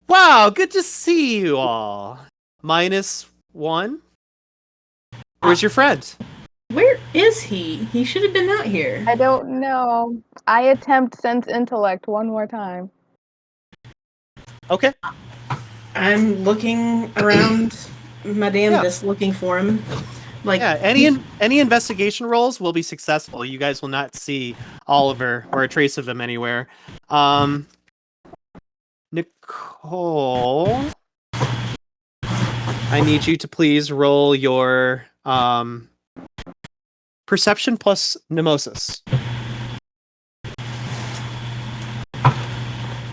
Wow, good to see you all. -1. Where's your friend?" Where is he? He should have been out here. I don't know. I attempt sense intellect one more time. Okay. I'm looking around my damnedest looking for him. Like, Yeah, any investigation rolls will be successful. You guys will not see Oliver or a trace of him anywhere. Nicole, I need you to please roll your perception plus mnemosis.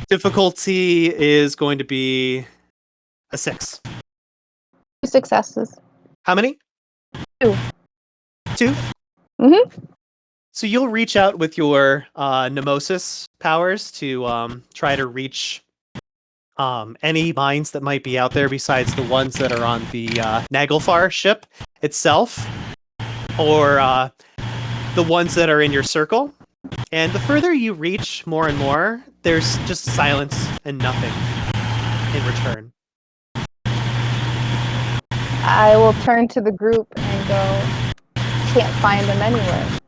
Difficulty is going to be a 6. 2 successes. How many? 2. 2? Mhm. So you'll reach out with your mnemosis powers to try to reach any mines that might be out there besides the ones that are on the Naglfar ship itself, or the ones that are in your circle. And the further you reach more and more, there's just silence and nothing in return. I will turn to the group and go, can't find him anywhere.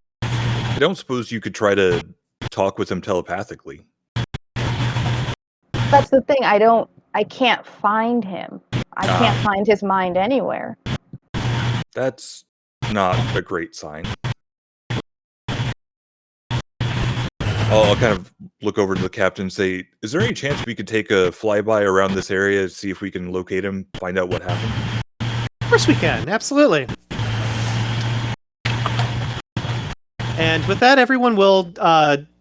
I don't suppose you could try to talk with him telepathically. That's the thing. I can't find him. I can't find his mind anywhere. That's not a great sign. I'll kind of look over to the captain and say, is there any chance we could take a flyby around this area, see if we can locate him, find out what happened? Of course we can, absolutely. And with that, everyone will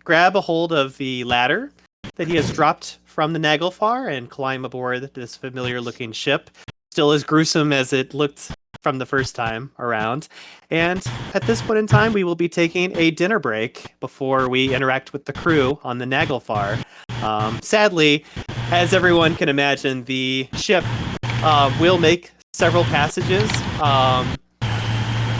grab a hold of the ladder that he has dropped from the Naglfar and climb aboard this familiar-looking ship. Still as gruesome as it looked from the first time around. And at this point in time, we will be taking a dinner break before we interact with the crew on the Naglfar. Sadly, as everyone can imagine, the ship will make several passages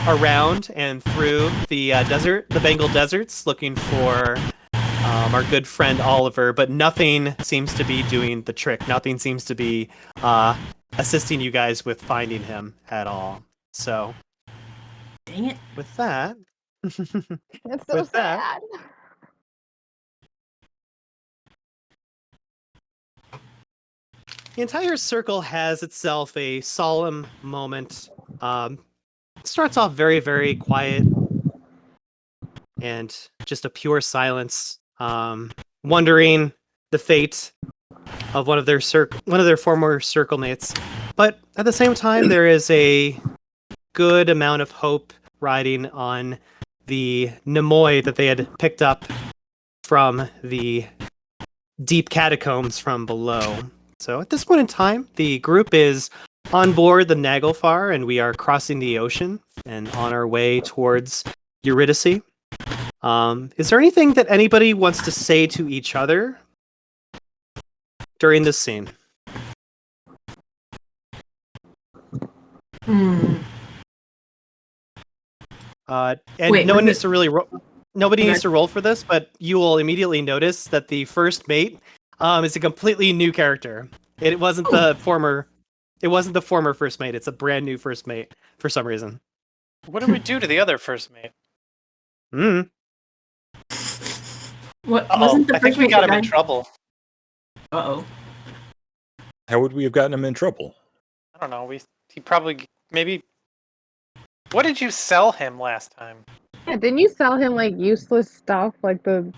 around and through the desert, the Bengal deserts, looking for our good friend Oliver, but nothing seems to be doing the trick. Nothing seems to be assisting you guys with finding him at all. So, dang it. with that, It's so With that- sad. the entire circle has itself a solemn moment. Starts off very, very quiet and just a pure silence, wondering the fate of one of their former circle mates. But at the same time, there is a good amount of hope riding on the Nimoy that they had picked up from the deep catacombs from below. So at this point in time, the group is on board the Naglfar, and we are crossing the ocean and on our way towards Eurydice. Is there anything that anybody wants to say to each other during this scene? And Wait, no one was needs to really nobody needs to roll for this, but you will immediately notice that the first mate is a completely new character. It wasn't the former first mate. It's a brand new first mate for some reason. What did we do to the other first mate? Mm. What Uh-oh, wasn't the I think first we one got that him in died? trouble. Uh-oh. How would we have gotten him in trouble? I don't know. He probably maybe. What did you sell him last time? Yeah, didn't you sell him like useless stuff like the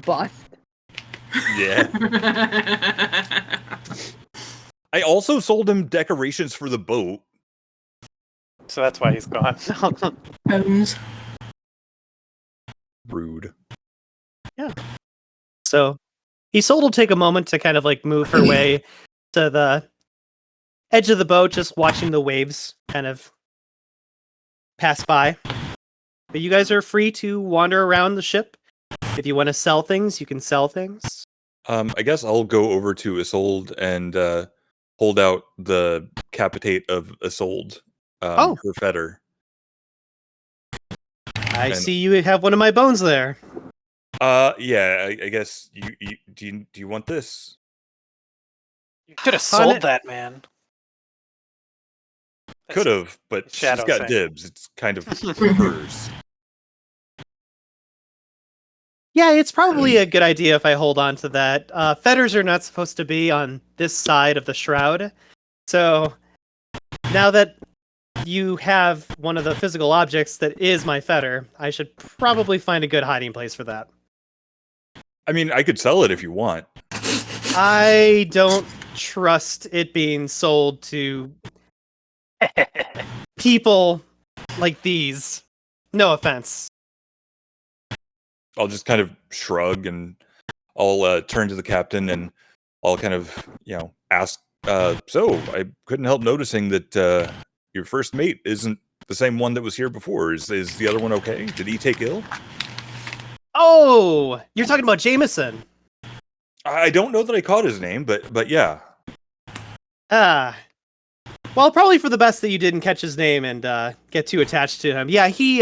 bust? Yeah. I also sold him decorations for the boat. So that's why he's gone. Bones. Rude. So Isolde will take a moment to kind of like move her way to the edge of the boat, just watching the waves kind of pass by. But you guys are free to wander around the ship. If you want to sell things, you can sell things. I guess I'll go over to Isolde and hold out the capitate of Isolde Oh. her fetter. I And- see you have one of my bones there. Yeah, I guess you do you want this? You could have Hun- sold that, man. That's- Could have, but she's Shadow got thing. dibs. It's kind of hers. Yeah, it's probably a good idea if I hold on to that. Fetters are not supposed to be on this side of the shroud. So now that you have one of the physical objects that is my fetter, I should probably find a good hiding place for that. I mean, I could sell it if you want. I don't trust it being sold to people like these. No offense. I'll just kind of shrug and I'll turn to the captain and I'll kind of, ask, so I couldn't help noticing that your first mate isn't the same one that was here before. Is the other one okay? Did he take ill? Oh, you're talking about Jameson. I don't know that I caught his name, but yeah. Well, probably for the best that you didn't catch his name and get too attached to him. Yeah, he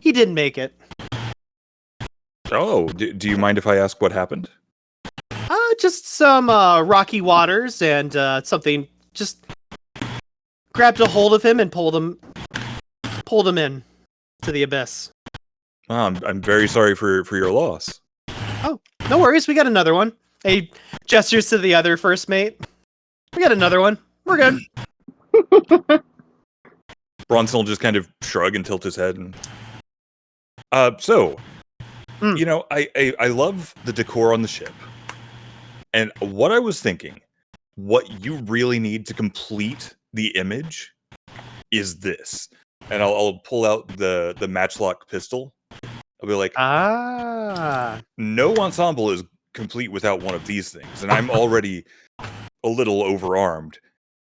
didn't make it. Oh, do you mind if I ask what happened? Just some rocky waters and something just grabbed a hold of him and pulled him in to the abyss. I'm very sorry for your loss. Oh, no worries. We got another one. He gestures to the other first mate. We got another one. We're good. Bronson will just kind of shrug and tilt his head. And I love the decor on the ship. And what I was thinking, what you really need to complete the image is this. And I'll pull out the matchlock pistol. I'll be like, no ensemble is complete without one of these things. And I'm already a little overarmed.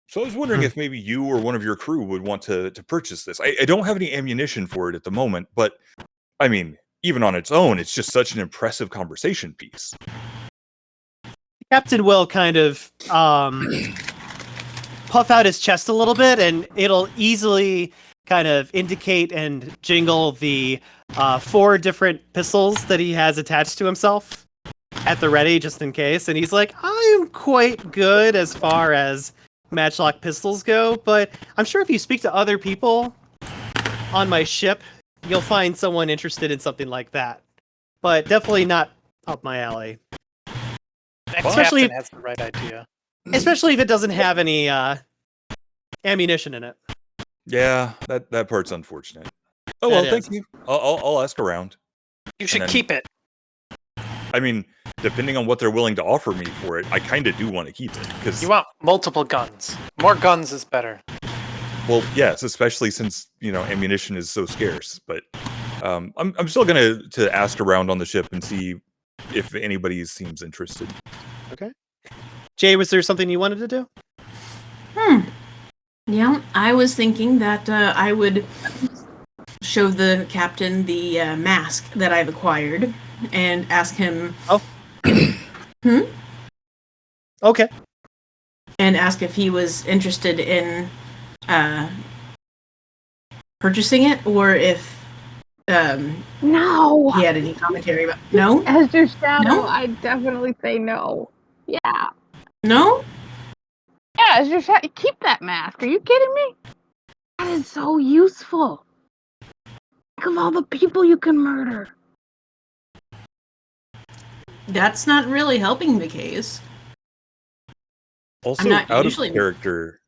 So I was wondering if maybe you or one of your crew would want to purchase this. I don't have any ammunition for it at the moment, but I mean, even on its own, it's just such an impressive conversation piece. Captain will kind of puff out his chest a little bit, and it'll easily kind of indicate and jingle the 4 different pistols that he has attached to himself at the ready, just in case. And he's like, I am quite good as far as matchlock pistols go, but I'm sure if you speak to other people on my ship, you'll find someone interested in something like that. But definitely not up my alley. Especially has the right idea. Especially if it doesn't have any ammunition in it. Yeah, that part's unfortunate. Oh That well, thank is. you. I'll ask around. You should then- keep it. I mean, depending on what they're willing to offer me for it, I kind of do want to keep it because, You want multiple guns. More guns is better. well, yes, especially since ammunition is so scarce. But I'm still gonna ask around on the ship and see if anybody seems interested. Jay, was there something you wanted to do? Yeah, I was thinking that I would show the captain the mask that I've acquired and ask him. Okay. And ask if he was interested in purchasing it, or if No. he had any commentary about. No, As your shadow, No? I definitely say no. Yeah. no. Yeah, as your shadow. Keep that mask. Are you kidding me? That is so useful. Think of all the people you can murder. That's not really helping the case. Also, I'm not out usually- of character.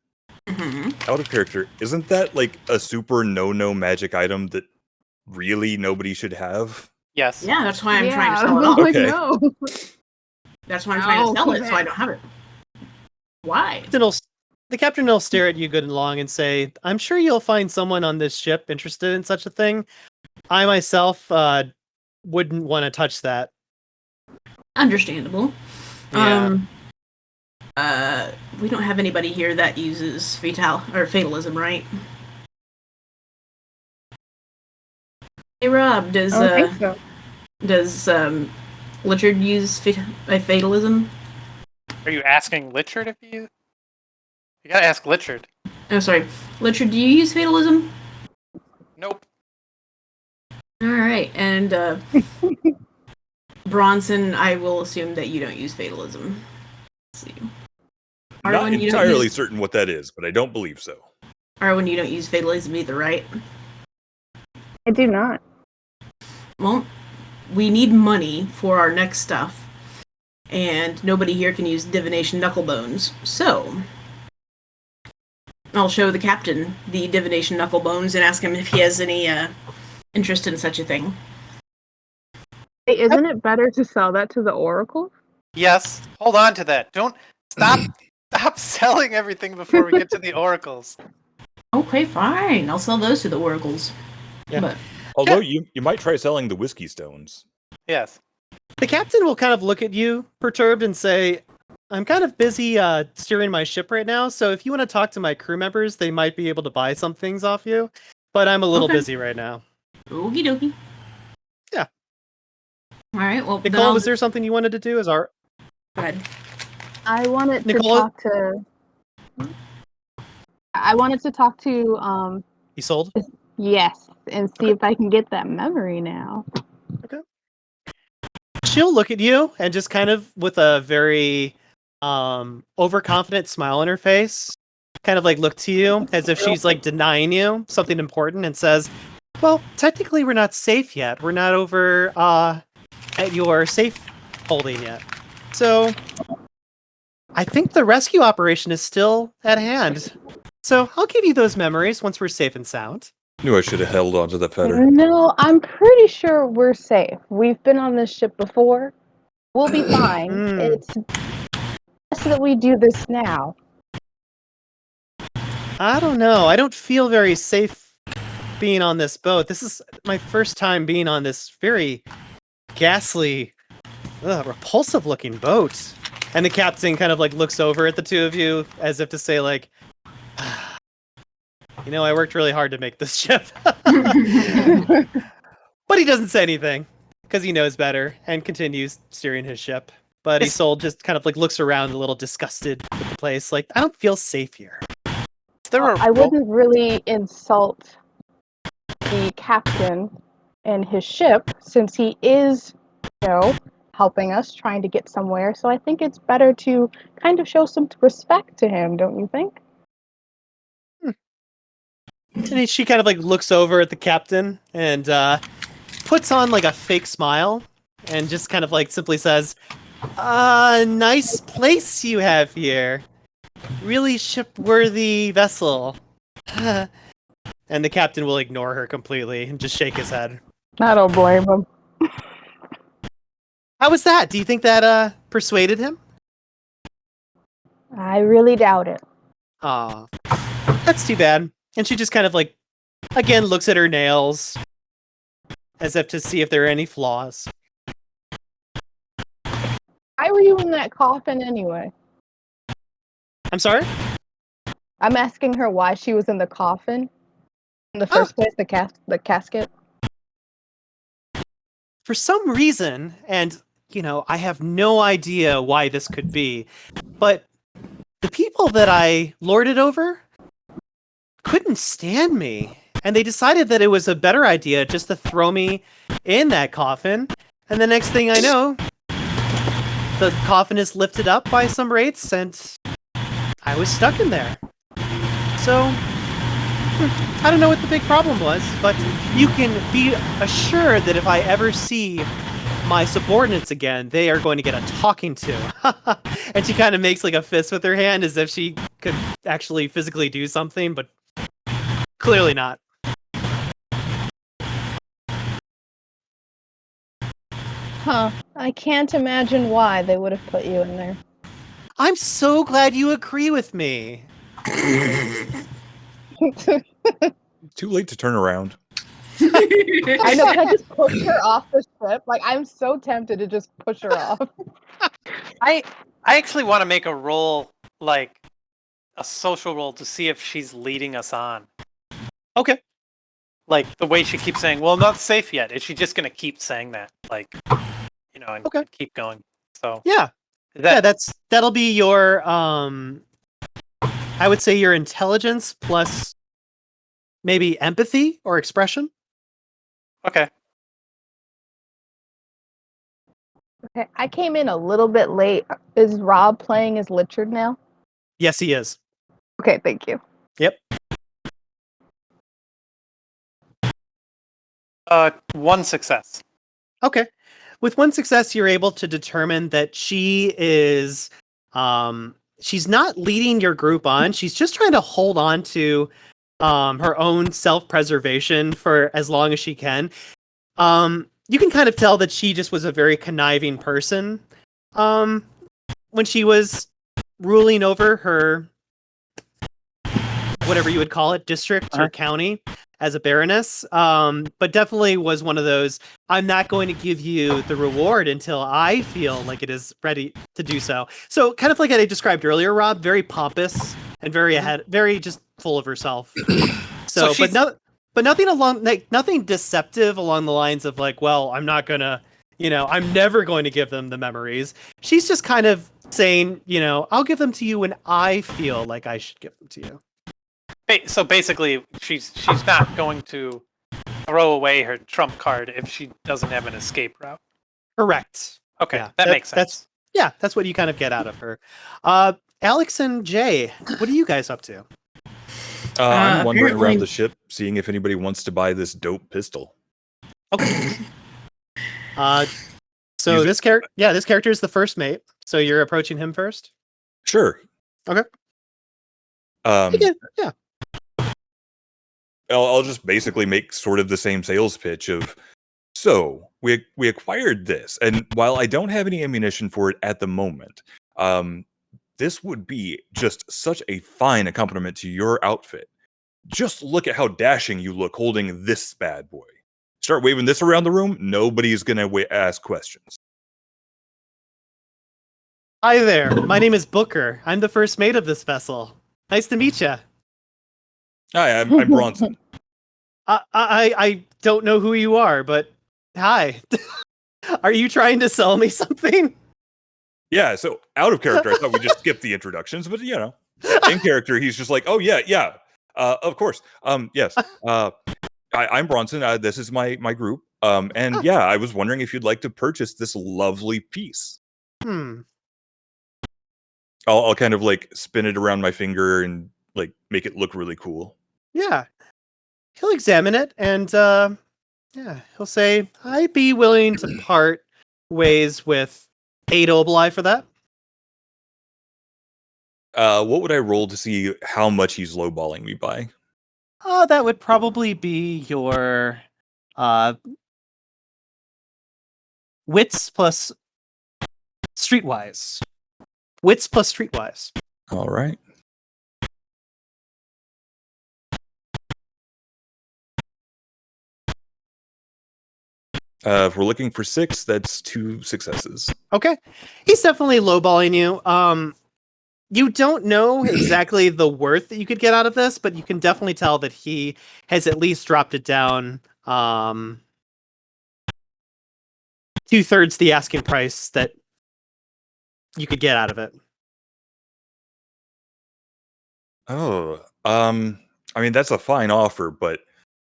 Mm-hmm. Out of character, isn't that like a super no magic item that really nobody should have? Yes. Yeah, that's why I'm yeah, trying to sell it I'm off. like, Okay. no. That's why I'm trying to No, sell it, keep so I it. don't have it. Why? The captain will stare at you good and long and say, I'm sure you'll find someone on this ship interested in such a thing. I myself wouldn't want to touch that. Understandable. Yeah. We don't have anybody here that uses fatalism, right? Hey Rob, does I don't think so. Richard use fatalism? Are you asking Lichard if you? You gotta ask Lichard. Oh, sorry. Litcher, do you use fatalism? Nope. All right, and Bronson, I will assume that you don't use fatalism. Let's see. Not Arwen, you don't entirely use- certain what that is, but I don't believe so. Arwen, you don't use fatalism either, right? I do not. Well, we need money for our next stuff, and nobody here can use divination knucklebones. So, I'll show the captain the divination knucklebones and ask him if he has any interest in such a thing. Hey, isn't it better to sell that to the Oracle? Yes. Hold on to that. Don't stop selling everything before we get to the oracles. Okay, fine. I'll sell those to the oracles. Yeah. But Although you might try selling the whiskey stones. Yes. The captain will kind of look at you, perturbed, and say, I'm kind of busy steering my ship right now, so if you want to talk to my crew members, they might be able to buy some things off you. But I'm a little Okay. busy right now. okie dokie. Yeah. All right. Well, then Nicole, I'll was there something you wanted to do? go ahead. I wanted Nicole- to talk to. I wanted to talk to You sold? yes, and see if I can get that memory now. She'll look at you and just kind of with a very overconfident smile on her face, kind of like look to you as if she's like denying you something important and says, well, technically we're not safe yet. We're not over at your safe holding yet. So I think the rescue operation is still at hand. So I'll give you those memories once we're safe and sound. Knew I should have held onto the feather. No, I'm pretty sure we're safe. We've been on this ship before. We'll be fine. It's best that we do this now. I don't know. I don't feel very safe being on this boat. This is my first time being on this very ghastly, repulsive looking boat. And the captain kind of like looks over at the two of you as if to say like, you know, I worked really hard to make this ship. But he doesn't say anything because he knows better and continues steering his ship. But Isolde just kind of like looks around a little disgusted with the place. Like, I don't feel safe here. Is there a I wouldn't really insult the captain and his ship since he is, helping us, trying to get somewhere. So I think it's better to kind of show some respect to him, don't you think? And she kind of like looks over at the captain and puts on like a fake smile and just kind of like simply says, nice place you have here. Really ship-worthy vessel. And the captain will ignore her completely and just shake his head. I don't blame him. How was that? Do you think that persuaded him? I really doubt it. Aw, that's too bad. And she just kind of like, again, looks at her nails as if to see if there are any flaws. Why were you in that coffin anyway? I'm sorry? I'm asking her why she was in the coffin in the first place, the casket. For some reason, and, I have no idea why this could be, but the people that I lorded over couldn't stand me. And they decided that it was a better idea just to throw me in that coffin. And the next thing I know, the coffin is lifted up by some wraiths and I was stuck in there. So, I don't know what the big problem was, but you can be assured that if I ever see my subordinates again, they are going to get a talking to. And she kind of makes like a fist with her hand as if she could actually physically do something, but clearly not. Huh. I can't imagine why they would have put you in there. I'm so glad you agree with me. Too late to turn around. I know, can I just push her off the ship? Like, I'm so tempted to just push her off. I actually want to make a roll, like a social roll, to see if she's leading us on. Okay. Like the way she keeps saying, "Well, not safe yet." Is she just gonna keep saying that, like, and Okay. keep going? So Yeah. That'll be your I would say your intelligence plus maybe empathy or expression. Okay. Okay, I came in a little bit late. Is Rob playing as Lichard now? Yes, he is. Okay, thank you. Yep. One success. Okay. With one success, you're able to determine that she is, she's not leading your group on. She's just trying to hold on to her own self-preservation for as long as she can. You can kind of tell that she just was a very conniving person when she was ruling over her, whatever you would call it, district or county as a baroness. But definitely was one of those, I'm not going to give you the reward until I feel like it is ready to do so. So kind of like I described earlier, Rob, very pompous and very ahead, very just full of herself. So but nothing along, like nothing deceptive along the lines of like, well, I'm not gonna, I'm never going to give them the memories. She's just kind of saying, I'll give them to you when I feel like I should give them to you. So basically, she's not going to throw away her trump card if she doesn't have an escape route. Correct. Okay, Yeah, that makes sense. That's what you kind of get out of her. Alex and Jay, what are you guys up to? I'm wandering apparently- around the ship, seeing if anybody wants to buy this dope pistol. Okay. So Use it. this character is the first mate. So you're approaching him first. Sure. Okay. Yeah. I'll just basically make sort of the same sales pitch of, so we acquired this, and while I don't have any ammunition for it at the moment, this would be just such a fine accompaniment to your outfit. Just look at how dashing you look holding this bad boy. Start waving this around the room, nobody's gonna ask questions. Hi there. My name is Booker. I'm the first mate of this vessel. Nice to meet you. Hi, I'm Bronson. I don't know who you are, but hi. Are you trying to sell me something? Yeah, so out of character, I thought we just skipped the introductions, but in character, he's just like, oh yeah, of course, yes. I'm Bronson. This is my group, and yeah, I was wondering if you'd like to purchase this lovely piece. I'll kind of like spin it around my finger and like make it look really cool. Yeah. He'll examine it and he'll say, I'd be willing to part ways with 8 obli for that. What would I roll to see how much he's lowballing me by? That would probably be your wits plus streetwise. Wits plus streetwise. All right. If we're looking for 6, that's 2 successes. Okay. He's definitely lowballing you. You don't know exactly the worth that you could get out of this, but you can definitely tell that he has at least dropped it down 2/3 the asking price that you could get out of it. Oh, I mean, that's a fine offer, but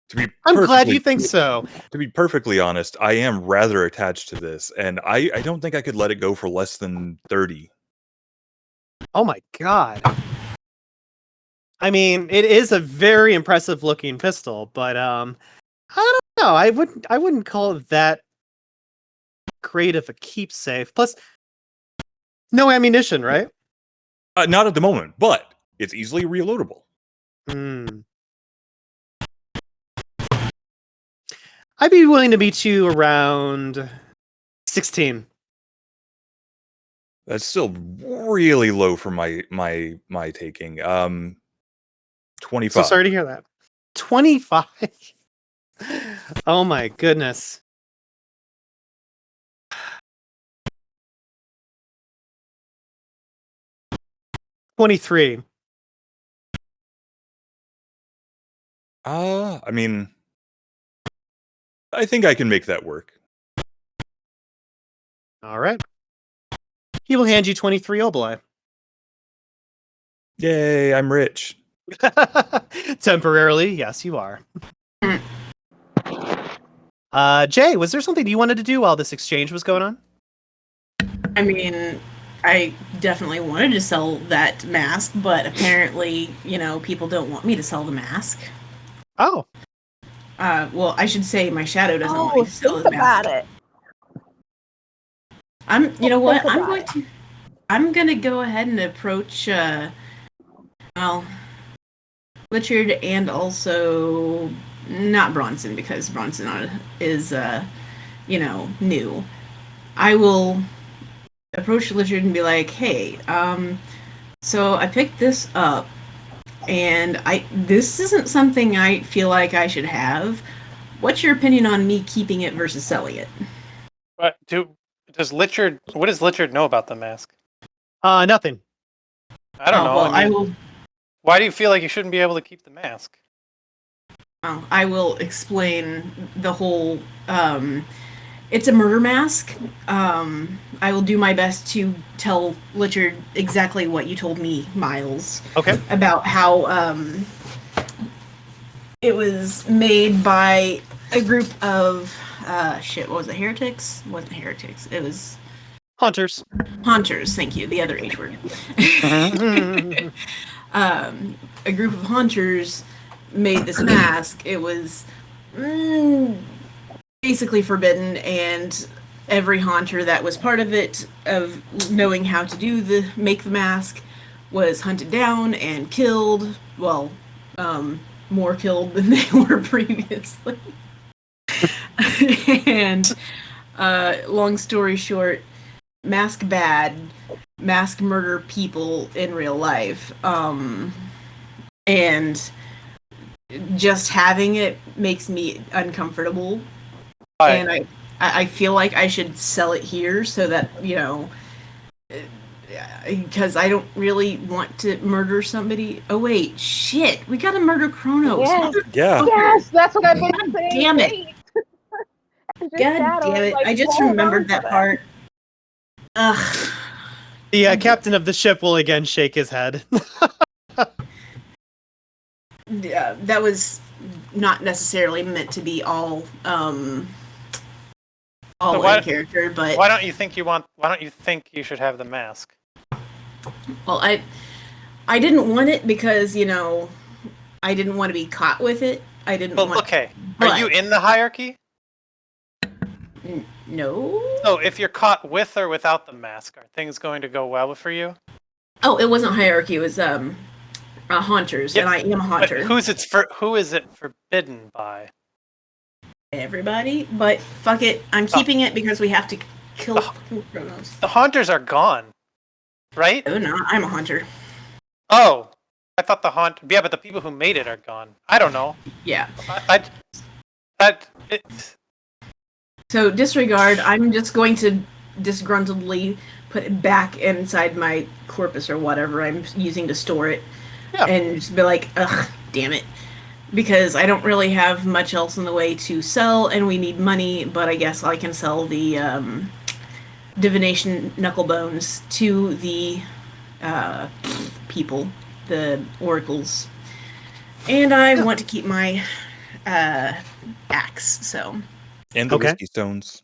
to be I'm glad perfectly- you think so. To be perfectly honest, I am rather attached to this, and I don't think I could let it go for less than 30. Oh my god. I mean, it is a very impressive looking pistol, but I don't know. I wouldn't call it that great of a keepsake. Plus, no ammunition, right? Not at the moment, but it's easily reloadable. I'd be willing to meet you around 16. That's still really low for my taking. 25. So sorry to hear that. 25. Oh my goodness. $23. I mean, I think I can make that work. All right. He will hand you 23 obli. Yay, I'm rich. Temporarily, yes, you are. Mm. Jay, was there something you wanted to do while this exchange was going on? I mean, I definitely wanted to sell that mask, but apparently, people don't want me to sell the mask. Oh. Well, I should say my shadow doesn't want Oh, me to sell think the mask. about it. You know what? Think I'm going to go ahead and approach, Richard and also not Bronson, because Bronson is, new. I will approach Richard and be like, hey, so I picked this up, and this isn't something I feel like I should have. What's your opinion on me keeping it versus selling it? What does Richard know about the mask? Nothing. I don't know. Well, I mean, will. why do you feel like you shouldn't be able to keep the mask? I will explain the whole. It's a murder mask. I will do my best to tell Richard exactly what you told me, Myles. Okay. About how it was made by a group of what was it? Heretics? It wasn't heretics. It was Hunters. haunters. Thank you. The other H word. A group of haunters made this mask. It was basically forbidden, and every haunter that was part of it, of knowing how to make the mask, was hunted down and killed. Well, more killed than they were previously. And long story short, mask murder people in real life. And just having it makes me uncomfortable. Right. And I feel like I should sell it here so that, because I don't really want to murder somebody. Oh wait, shit, we gotta murder Kronos. Yes. Yeah. Yes, that's what I've been saying. Damn it. God damn it, I just remembered that part. Ugh. The captain of the ship will again shake his head. Yeah, that was not necessarily meant to be all in character, but Why don't you think you should have the mask? well, I didn't want it because, I didn't want to be caught with it. I didn't Well, want okay. but- Are you in the hierarchy? No. So if you're caught with or without the mask, are things going to go well for you? Oh, it wasn't hierarchy, it was haunters, and I am a haunter. But who is it forbidden by? Everybody, but fuck it, I'm keeping it because we have to kill Kronos. The haunters are gone, right? Oh no, I'm a haunter. Oh, I thought yeah, but the people who made it are gone. I don't know. Yeah. So disregard. I'm just going to disgruntledly put it back inside my corpus or whatever I'm using to store it, and just be like, ugh, damn it. Because I don't really have much else in the way to sell, and we need money, but I guess I can sell the divination knuckle bones to the people, the oracles. And I want to keep my axe, so. And the whiskey stones.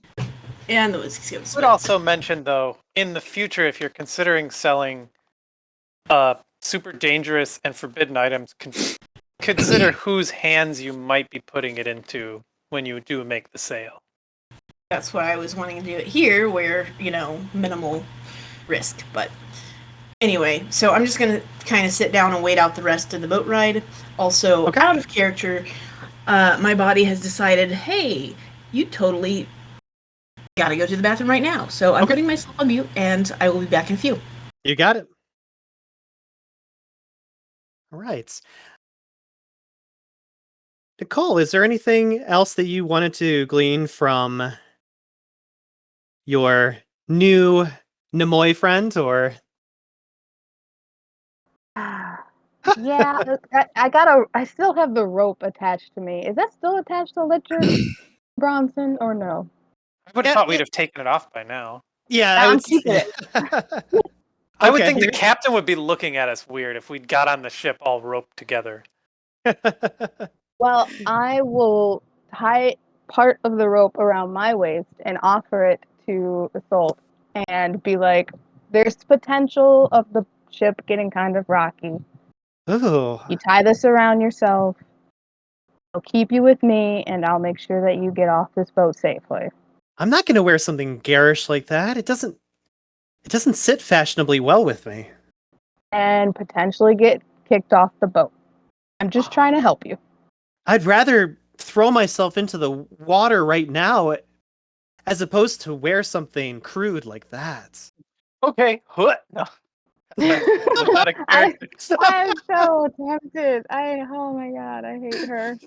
And the whiskey stones. I would also mention, though, in the future, if you're considering selling super dangerous and forbidden items, consider whose hands you might be putting it into when you do make the sale. That's why I was wanting to do it here, where, minimal risk. But anyway, so I'm just going to kind of sit down and wait out the rest of the boat ride. Also, out of character, my body has decided, hey, you totally got to go to the bathroom right now. So I'm putting myself on mute, and I will be back in a few. You got it. All right. Nicole, is there anything else that you wanted to glean from your new Nimoy friend, or? Yeah, I still have the rope attached to me. Is that still attached to Richard Bronson or no? I would have thought we'd have taken it off by now. Yeah, I'm keeping it. I would Okay. think the captain would be looking at us weird if we got on the ship all roped together. Well, I will tie part of the rope around my waist and offer it to Assault and be like, there's potential of the ship getting kind of rocky. Oh, You tie this around yourself. I'll keep you with me, and I'll make sure that you get off this boat safely. I'm not going to wear something garish like that. It doesn't sit fashionably well with me. And potentially get kicked off the boat. I'm just trying to help you. I'd rather throw myself into the water right now as opposed to wear something crude like that. Okay. What? No. That's not a character. I'm so tempted. Oh my god, I hate her.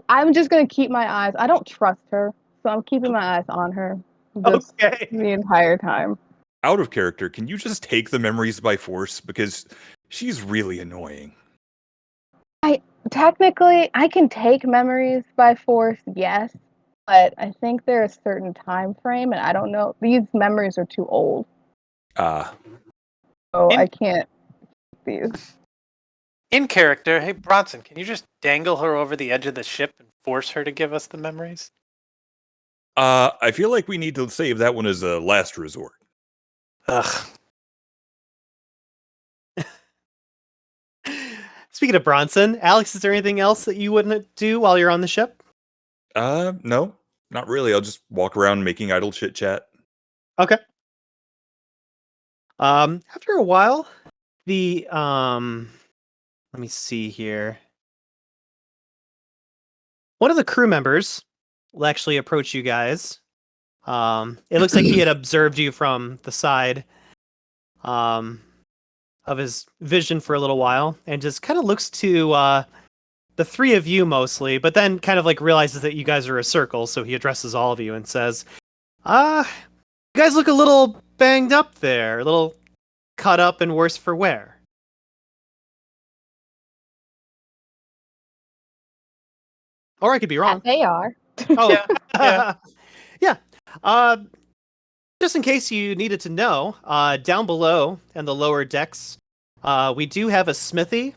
I'm just gonna keep my eyes. I don't trust her, so I'm keeping my eyes on her just Okay. the entire time. Out of character, can you just take the memories by force? Because she's really annoying. Technically, I can take memories by force, yes, but I think there's a certain time frame, and I don't know. These memories are too old, so I can't keep these. In character, hey Bronson, can you just dangle her over the edge of the ship and force her to give us the memories? I feel like we need to save that one as a last resort. Ugh. Speaking of Bronson, Alex, is there anything else that you wouldn't do while you're on the ship? No, not really. I'll just walk around making idle chit chat. Okay. After a while, let me see here. One of the crew members will actually approach you guys. It looks like he had observed you from the side of his vision for a little while and just kind of looks to the three of you mostly, but then kind of like realizes that you guys are a circle, so he addresses all of you and says, you guys look a little banged up there, a little cut up and worse for wear. Or I could be wrong. They are. Oh, Yeah. yeah. Just in case you needed to know, down below in the lower decks, we do have a smithy,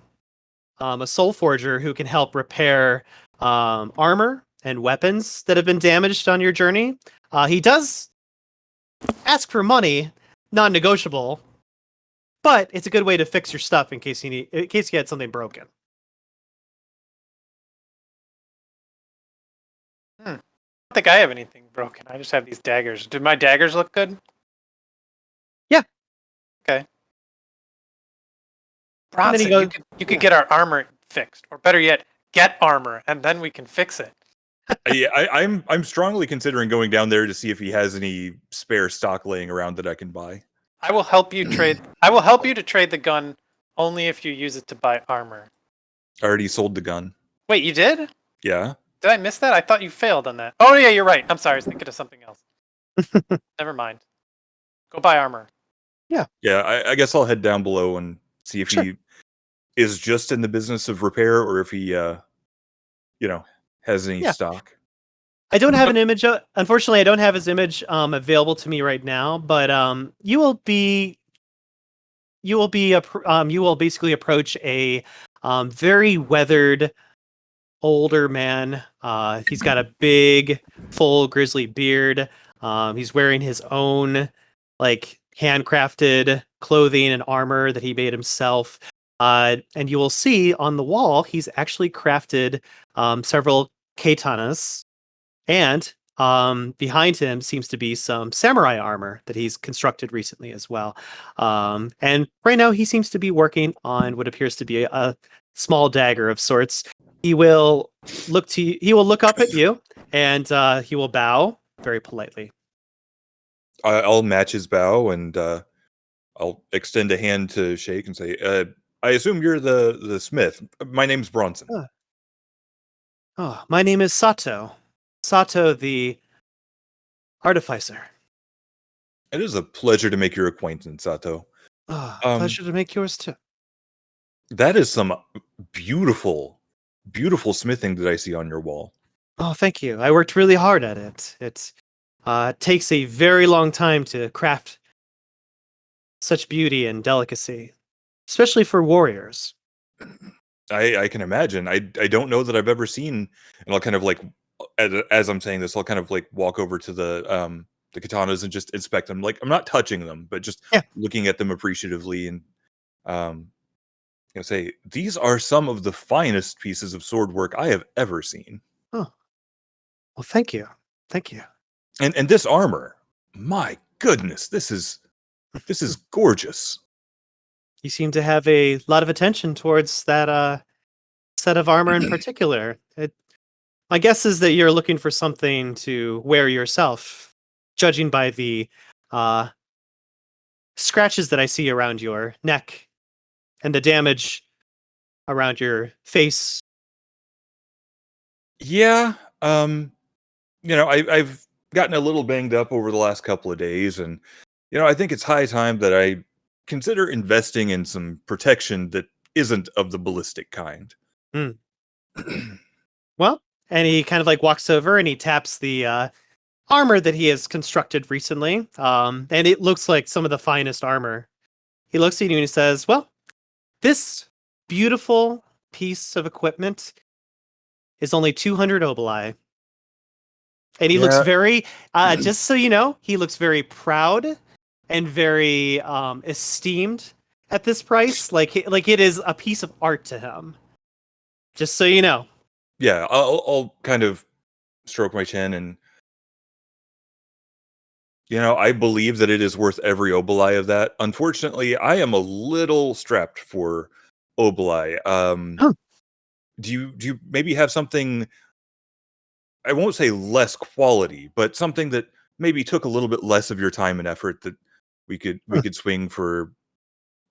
a soul forger who can help repair armor and weapons that have been damaged on your journey. He does ask for money, non-negotiable, but it's a good way to fix your stuff in case you had something broken. I don't think I have anything broken. I just have these daggers. Did my daggers look good? Yeah. Okay. And then he Bronson, goes, you could get our armor fixed, or better yet, get armor, and then we can fix it. Yeah, I'm strongly considering going down there to see if he has any spare stock laying around that I can buy. I will help you trade. I will help you to trade the gun only if you use it to buy armor. I already sold the gun. Wait, you did? Yeah. Did I miss that? I thought you failed on that. Oh yeah, you're right. I'm sorry. I was thinking of something else. Never mind. Go buy armor. Yeah, I guess I'll head down below and see if Sure. he is just in the business of repair or if he, has any Yeah. stock. I don't have an image. Unfortunately, I don't have his image available to me right now. But you will basically approach a very weathered older man. He's got a big, full grizzly beard. He's wearing his own like handcrafted clothing and armor that he made himself. And you will see on the wall he's actually crafted several katanas. And behind him seems to be some samurai armor that he's constructed recently as well. And right now he seems to be working on what appears to be a small dagger of sorts. He will look up at you and he will bow very politely. I'll match his bow and I'll extend a hand to shake and say, I assume you're the smith. My name's Bronson. Oh, my name is Sato. Sato the Artificer. It is a pleasure to make your acquaintance, Sato. Oh, pleasure to make yours too. That is some beautiful, beautiful smithing that I see on your wall. Oh, thank you. I worked really hard at it. takes a very long time to craft such beauty and delicacy, especially for warriors. I can imagine. I don't know that I've ever seen, and I'll kind of like, as I'm saying this, I'll kind of like walk over to the katanas and just inspect them. Like I'm not touching them, but just looking at them appreciatively and say these are some of the finest pieces of sword work I have ever seen. Oh, well, thank you. And this armor, my goodness, this is gorgeous. You seem to have a lot of attention towards that set of armor in particular. My guess is that you're looking for something to wear yourself, judging by the scratches that I see around your neck and the damage around your face. Yeah, I've gotten a little banged up over the last couple of days, and I think it's high time that I consider investing in some protection that isn't of the ballistic kind. Well, and he kind of like walks over and he taps the armor that he has constructed recently, and it looks like some of the finest armor. He looks at you and he says, well, this beautiful piece of equipment is only 200 oboli. And he looks very, just so you know, he looks very proud and very esteemed at this price. Like it is a piece of art to him. Just so you know. Yeah, I'll kind of stroke my chin and I believe that it is worth every oboli of that. Unfortunately, I am a little strapped for oboli. Do you maybe have something, I won't say less quality, but something that maybe took a little bit less of your time and effort that we could swing for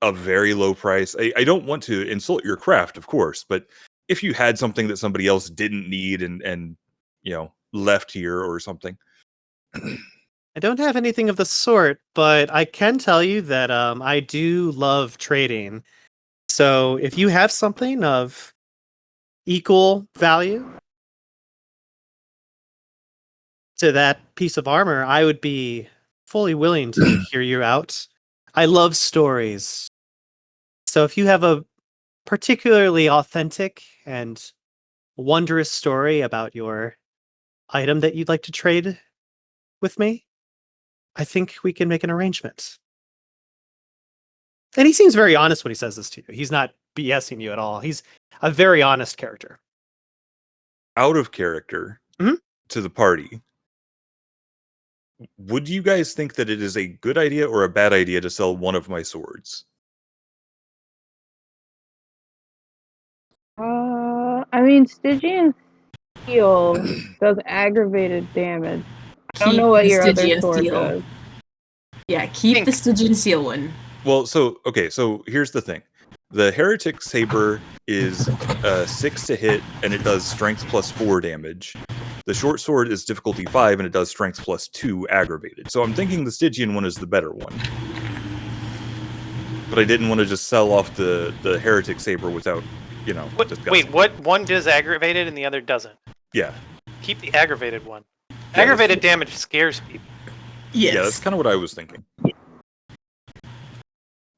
a very low price? I don't want to insult your craft, of course, but if you had something that somebody else didn't need and left here or something. I don't have anything of the sort, but I can tell you that I do love trading. So if you have something of equal value to that piece of armor, I would be fully willing to hear you out. I love stories. So if you have a particularly authentic and wondrous story about your item that you'd like to trade with me, I think we can make an arrangement. And he seems very honest when he says this to you. He's not BSing you at all. He's a very honest character. Out of character to the party. Would you guys think that it is a good idea or a bad idea to sell one of my swords? I mean, Stygian Steel does aggravated damage. I don't know what your other sword does. Yeah, keep the Stygian Seal one. Well, so here's the thing. The Heretic Saber is 6 to hit, and it does strength plus 4 damage. The short sword is difficulty 5, and it does strength plus 2 aggravated. So I'm thinking the Stygian one is the better one. But I didn't want to just sell off the Heretic Saber without, Wait, what one does aggravated and the other doesn't? Yeah. Keep the aggravated one. Aggravated damage scares people. Yes. Yeah, that's kind of what I was thinking.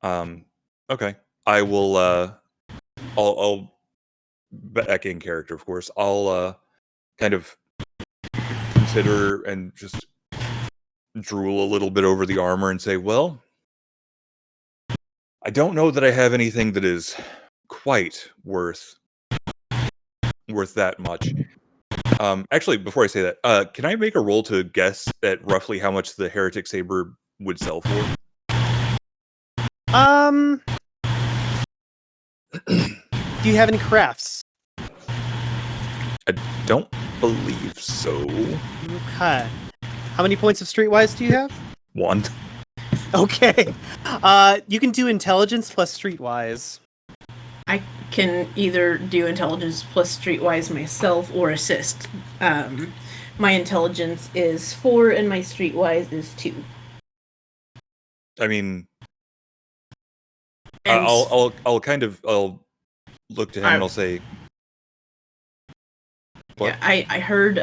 Okay. I will, I'll back in character, of course. I'll, kind of consider and just drool a little bit over the armor and say, well, I don't know that I have anything that is quite worth that much. Actually, before I say that, can I make a roll to guess at roughly how much the Heretic Saber would sell for? Do you have any crafts? I don't believe so. Okay. How many points of Streetwise do you have? 1. Okay. You can do intelligence plus Streetwise. I can either do intelligence plus Streetwise myself or assist. My intelligence is 4 and my Streetwise is 2. I mean, And I'll look to him and I'll say, what? yeah, I heard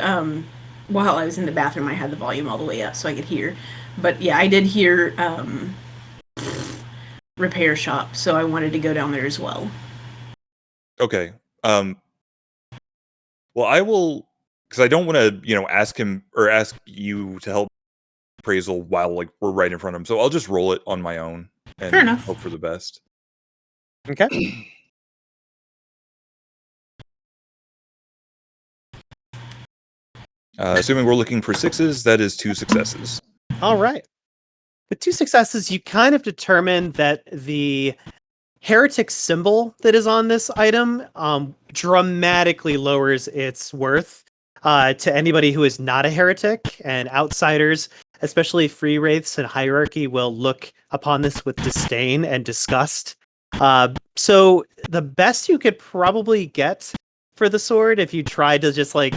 while I was in the bathroom, I had the volume all the way up so I could hear. But yeah, I did hear repair shop, so I wanted to go down there as well. Okay. Well, I will, because I don't want to, ask him or ask you to help appraisal while like we're right in front of him. So I'll just roll it on my own and Fair enough. hope for the best. Okay. Assuming we're looking for 6s, that is 2 successes. All right. With 2 successes, you kind of determine that the heretic symbol that is on this item dramatically lowers its worth to anybody who is not a heretic, and outsiders, especially free wraiths and hierarchy, will look upon this with disdain and disgust. So the best you could probably get for the sword, if you tried to just like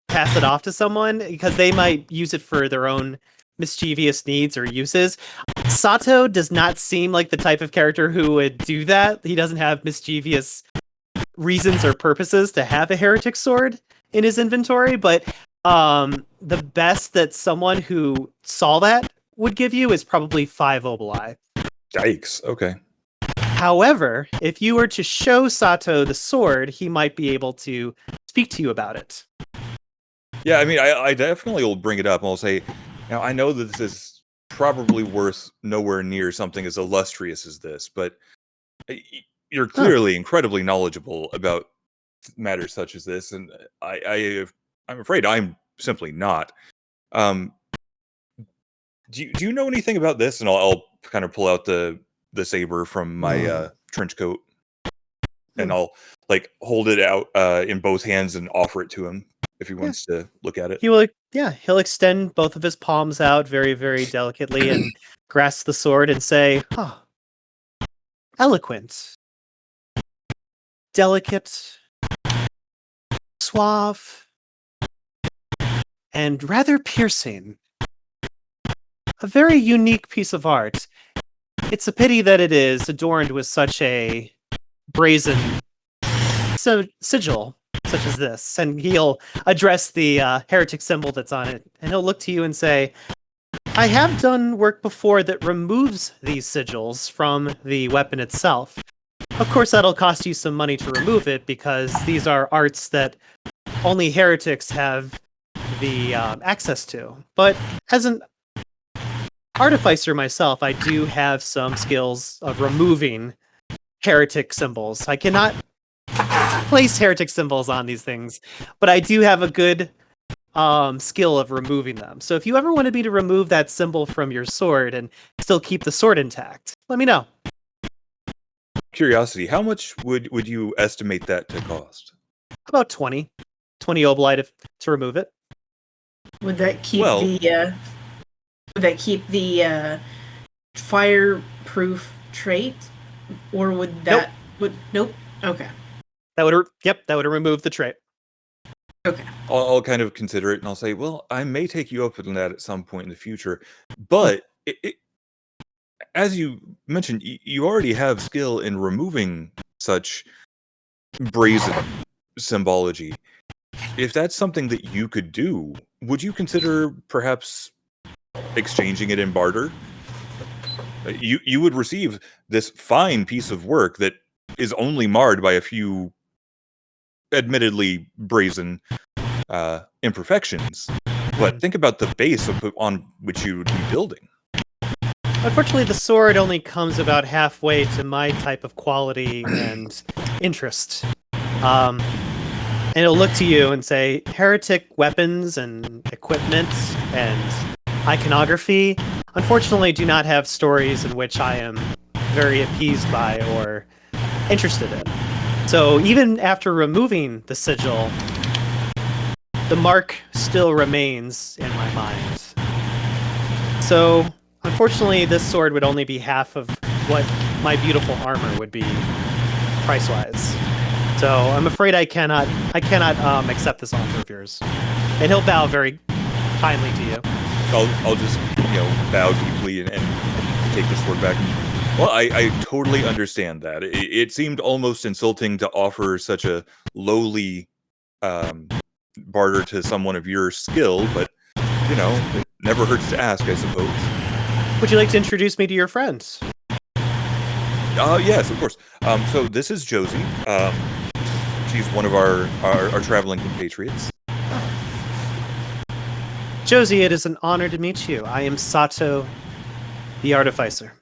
pass it off to someone, because they might use it for their own mischievous needs or uses. Sato does not seem like the type of character who would do that. He doesn't have mischievous reasons or purposes to have a heretic sword in his inventory, but the best that someone who saw that would give you is probably 5 oboli. Yikes. Okay. However, if you were to show Sato the sword, he might be able to speak to you about it. Yeah, I mean, I definitely will bring it up and I'll say, I know that this is probably worth nowhere near something as illustrious as this, but you're clearly incredibly knowledgeable about matters such as this, and I'm afraid I'm simply not. Do you know anything about this? And I'll kind of pull out the saber from my trench coat, and I'll like hold it out in both hands and offer it to him if he wants to look at it. He'll extend both of his palms out very, very delicately and grasp the sword and say, eloquent, delicate, suave, and rather piercing. A very unique piece of art. It's a pity that it is adorned with such a brazen sigil such as this. And he'll address the heretic symbol that's on it, and he'll look to you and say, I have done work before that removes these sigils from the weapon itself. Of course, that'll cost you some money to remove it, because these are arts that only heretics have the access to. But as an artificer myself, I do have some skills of removing heretic symbols. I cannot place heretic symbols on these things, but I do have a good skill of removing them. So if you ever wanted me to remove that symbol from your sword and still keep the sword intact, let me know. Curiosity, how much would you estimate that to cost? About 20 oboli to remove it. Would that keep the fireproof trait, or would that nope. Okay. That would remove the trait. Okay. I'll kind of consider it, and I'll say, well, I may take you up on that at some point in the future. But as you mentioned, you already have skill in removing such brazen symbology. If that's something that you could do, would you consider perhaps exchanging it in barter? You would receive this fine piece of work that is only marred by a few admittedly brazen imperfections. But think about the base on which you would be building. Unfortunately, the sword only comes about halfway to my type of quality and interest. And it'll look to you and say, heretic weapons and equipment and iconography, unfortunately, do not have stories in which I am very appeased by or interested in. So even after removing the sigil, the mark still remains in my mind. So unfortunately, this sword would only be half of what my beautiful armor would be price-wise. So I'm afraid I cannot accept this offer of yours. And he'll bow very kindly to you. I'll just bow deeply and take the sword back. Well, I totally understand that. It seemed almost insulting to offer such a lowly barter to someone of your skill, but it never hurts to ask, I suppose. Would you like to introduce me to your friends? Yes, of course. So this is Josie. She's one of our traveling compatriots. Josie, it is an honor to meet you. I am Sato, the Artificer.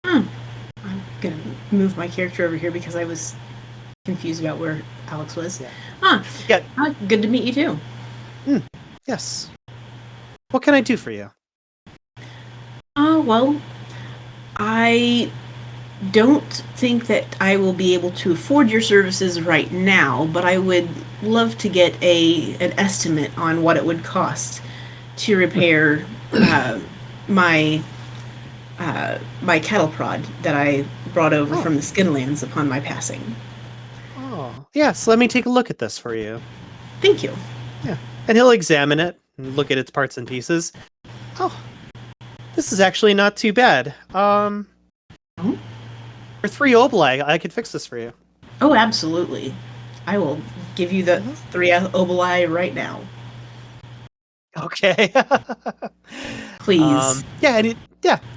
I'm gonna move my character over here because I was confused about where Alex was. Yeah. Yeah. Good to meet you too. Yes. What can I do for you? Well, I don't think that I will be able to afford your services right now, but I would love to get an estimate on what it would cost to repair my cattle prod that I brought over from the Skinlands upon my passing. Oh, yes. Let me take a look at this for you. Thank you. Yeah. And he'll examine it and look at its parts and pieces. Oh, this is actually not too bad. For 3 obli, I could fix this for you. Oh, absolutely. I will give you the 3 obli right now. Okay. Please. And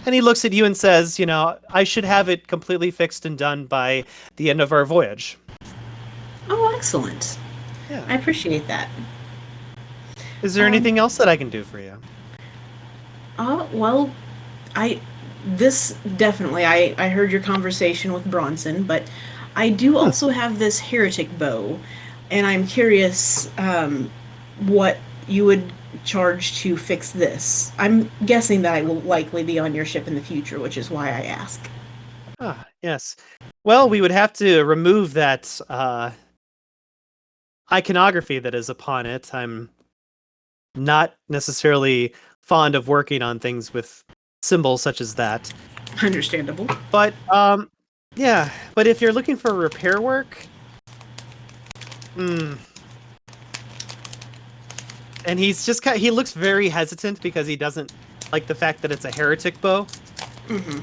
he looks at you and says, I should have it completely fixed and done by the end of our voyage. Oh, excellent. Yeah. I appreciate that. Is there anything else that I can do for you? Well, I heard your conversation with Bronson, but I do also have this heretic bow, and I'm curious what you would charge to fix this. I'm guessing that I will likely be on your ship in the future, which is why I ask. Ah, yes. Well, we would have to remove that iconography that is upon it. I'm not necessarily fond of working on things with symbols such as that. Understandable. But but if you're looking for repair work, and he looks very hesitant because he doesn't like the fact that it's a heretic bow. Mm-hmm.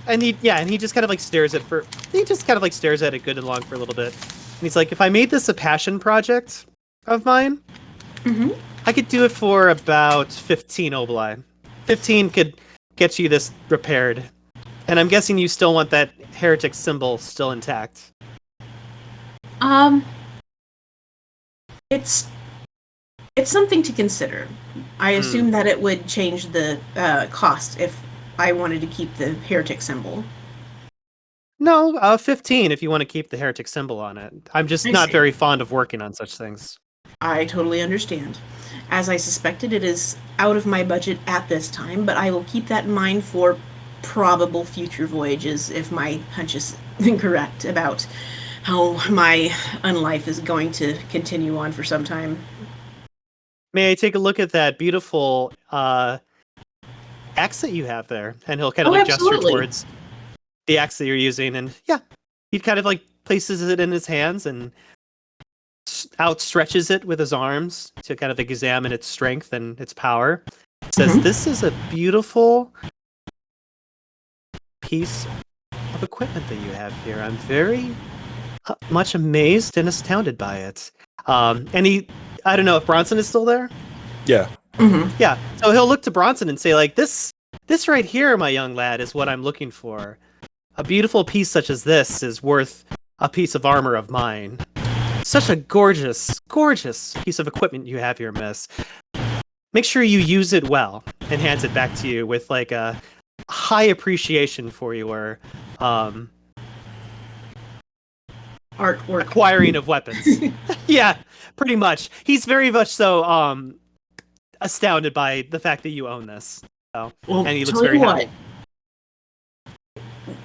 And he just kind of like stares at it good and long for a little bit. And he's like, if I made this a passion project of mine, I could do it for about 15 obli. 15 could get you this repaired. And I'm guessing you still want that heretic symbol still intact. It's something to consider. I assume that it would change the cost if I wanted to keep the heretic symbol. No, 15 if you want to keep the heretic symbol on it. I'm just not very fond of working on such things. I totally understand. As I suspected, it is out of my budget at this time, but I will keep that in mind for probable future voyages if my hunch is incorrect about how my unlife is going to continue on for some time. May I take a look at that beautiful axe that you have there? And he'll kind of gesture towards the axe that you're using, and he kind of like places it in his hands and outstretches it with his arms to kind of examine its strength and its power. Says, "This is a beautiful piece of equipment that you have here. I'm very much amazed and astounded by it." And I don't know if Bronson is still there. Yeah. Yeah. So he'll look to Bronson and say, like, this right here, my young lad, is what I'm looking for. A beautiful piece such as this is worth a piece of armor of mine. Such a gorgeous, gorgeous piece of equipment you have here, miss. Make sure you use it well. And hands it back to you with like a high appreciation for your artwork, acquiring of weapons. Yeah, pretty much. He's very much so astounded by the fact that you own this. So, and he looks very happy.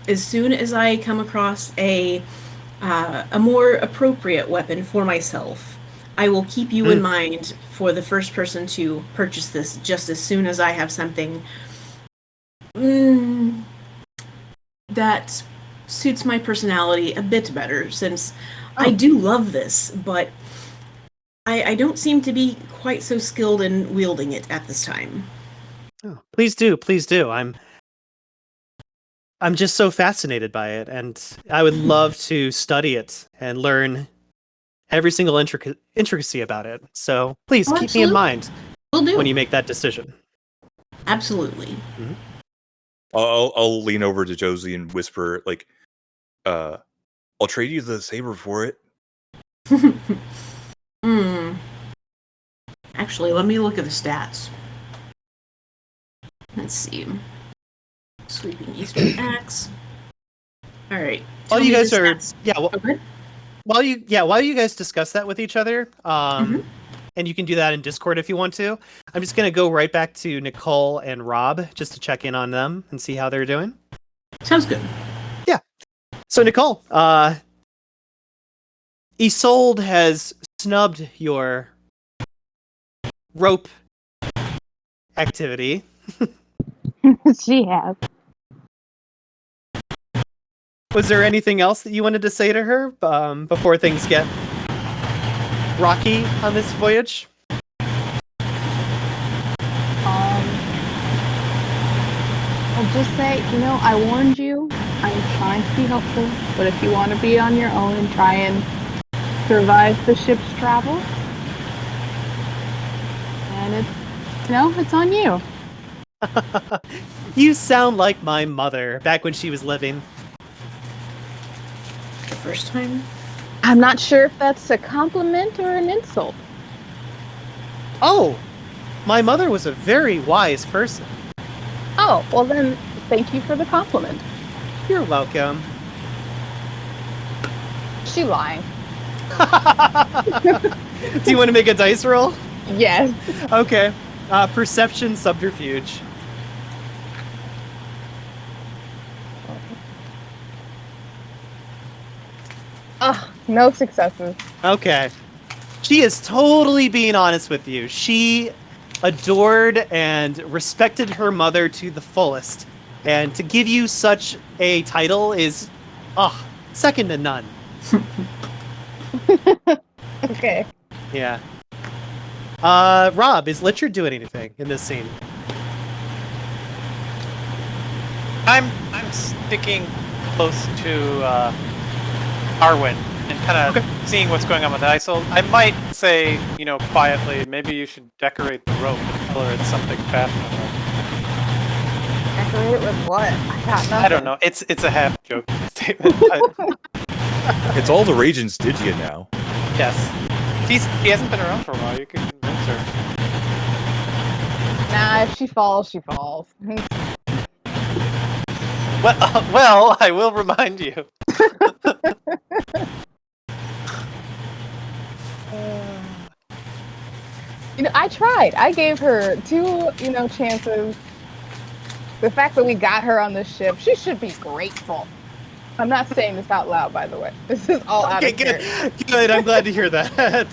As soon as I come across a more appropriate weapon for myself, I will keep you in mind for the first person to purchase this just as soon as I have something that suits my personality a bit better, since I do love this, but I don't seem to be quite so skilled in wielding it at this time. Oh, please do, please do. I'm just so fascinated by it, and I would love to study it and learn every single intricacy about it. So please Oh, keep me in absolutely. mind Will do. when you make that decision. Absolutely. I'll lean over to Josie and whisper, like, I'll trade you the saber for it. Actually, let me look at the stats. Let's see. Sweeping Eastern Axe. All right. While you guys are, Okay. while you guys discuss that with each other, and you can do that in Discord if you want to. I'm just gonna go right back to Nicole and Rob just to check in on them and see how they're doing. Sounds good. Yeah. So Nicole, Isolde has snubbed your rope activity. She has. Was there anything else that you wanted to say to her before things get rocky on this voyage? I'll just say, I warned you. I'm trying to be helpful, but if you want to be on your own and try and survive the ship's travel, and it's on you. You sound like my mother back when she was living. The first time? I'm not sure if that's a compliment or an insult. Oh, my mother was a very wise person. Oh, well then, thank you for the compliment. You're welcome. She lying. Do you want to make a dice roll? Yes. Okay. Perception subterfuge. No successes. Okay. She is totally being honest with you. She adored and respected her mother to the fullest. And to give you such a title is, second to none. Okay. Yeah. Rob, is Lichard doing anything in this scene? I'm sticking close to Arwen and kind of seeing what's going on with Isolde. I might say, quietly, maybe you should decorate the rope and tell her it's something fashionable. Decorate it with what? I got nothing. I don't know. It's a half joke statement. It's all the rage in Stygia now. Yes. He hasn't been around for a while. You can convince her. Nah, if she falls, she falls. Well, I will remind you. I tried. I gave her 2, chances. The fact that we got her on this ship, she should be grateful. I'm not saying this out loud, by the way. This is all out of good. character. Good. I'm glad to hear that.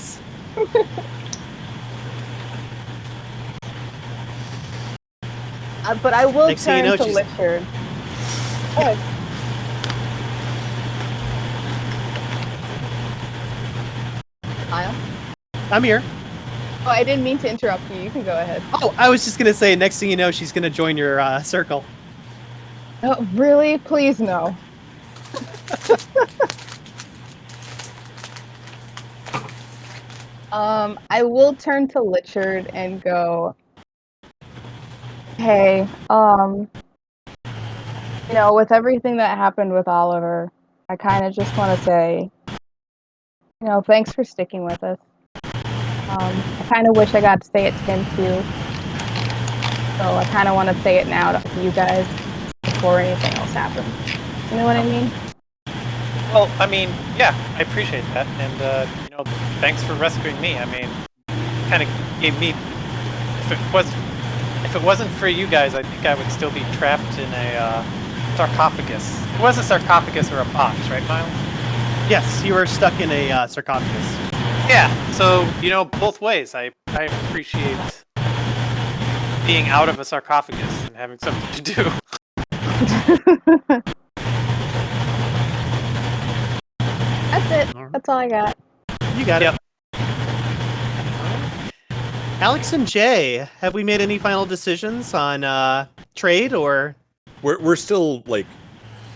But I will Next thing turn you know, to she's- Lichard. Good. Myles? I'm here. Oh, I didn't mean to interrupt you. You can go ahead. Oh, I was just going to say, next thing you know, she's going to join your circle. Oh, really? Please no. I will turn to Lichard and go, hey, with everything that happened with Oliver, I kind of just want to say, thanks for sticking with us. I kind of wish I got to say it to him too. So I kind of want to say it now to you guys before anything else happens. You know what I mean? Well, I mean, yeah, I appreciate that, and thanks for rescuing me. I mean, kind of gave me. If it wasn't for you guys, I think I would still be trapped in a sarcophagus. It was a sarcophagus or a box, right, Myles? Yes, you were stuck in a sarcophagus. Yeah. So both ways. I appreciate being out of a sarcophagus and having something to do. That's it. That's all I got. You got Yep. it. Alex and Jay, have we made any final decisions on trade or? We're still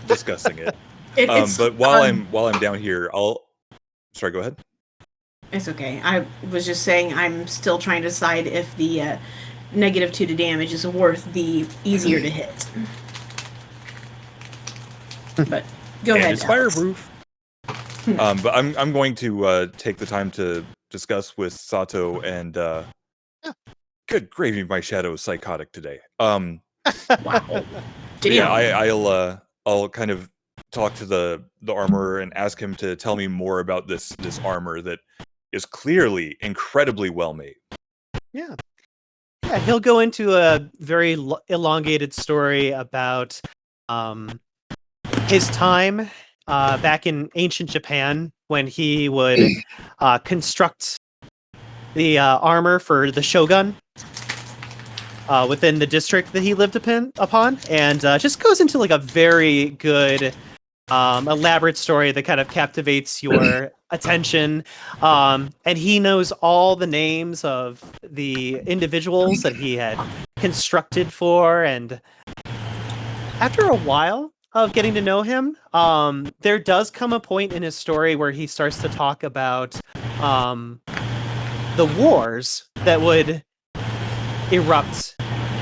discussing it. It's But while I'm down here, sorry, go ahead. It's okay. I was just saying I'm still trying to decide if the -2 to damage is worth the easier to hit. But go And ahead. it's Alex. fireproof. But I'm going to take the time to discuss with Sato and good gravy, my shadow is psychotic today. Wow. But yeah, I'll kind of talk to the armorer and ask him to tell me more about this armor that is clearly incredibly well made. Yeah, he'll go into a very elongated story about his time back in ancient Japan when he would construct the armor for the shogun within the district that he lived upon, and just goes into like a very good elaborate story that kind of captivates your attention. And he knows all the names of the individuals that he had constructed for, and after a while of getting to know him, there does come a point in his story where he starts to talk about the wars that would erupt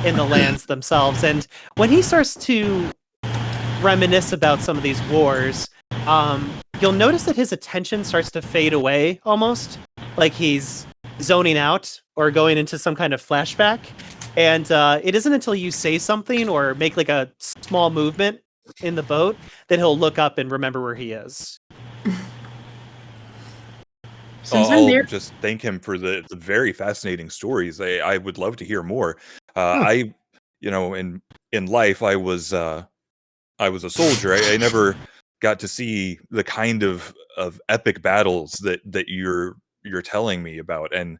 in the lands themselves. And when he starts to reminisce about some of these wars, you'll notice that his attention starts to fade away, almost like he's zoning out or going into some kind of flashback. And it isn't until you say something or make like a small movement in the boat that he'll look up and remember where he is. I'll just thank him for the very fascinating stories. I would love to hear more. I, in life, I was a soldier. I never got to see the kind of epic battles that you're telling me about, and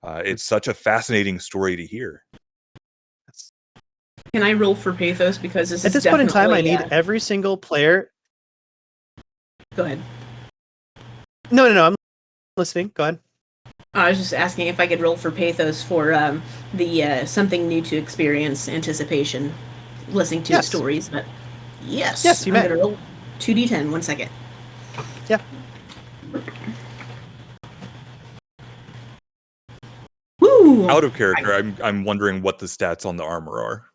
it's such a fascinating story to hear. Can I roll for pathos because at this point in time, I need every single player. Go ahead. No, I'm listening. Go ahead. I was just asking if I could roll for pathos for the something new to experience anticipation, listening to stories. But yes, you may. I'm gonna roll 2d10. 1 second. Yeah. Woo! Out of character, I'm wondering what the stats on the armor are.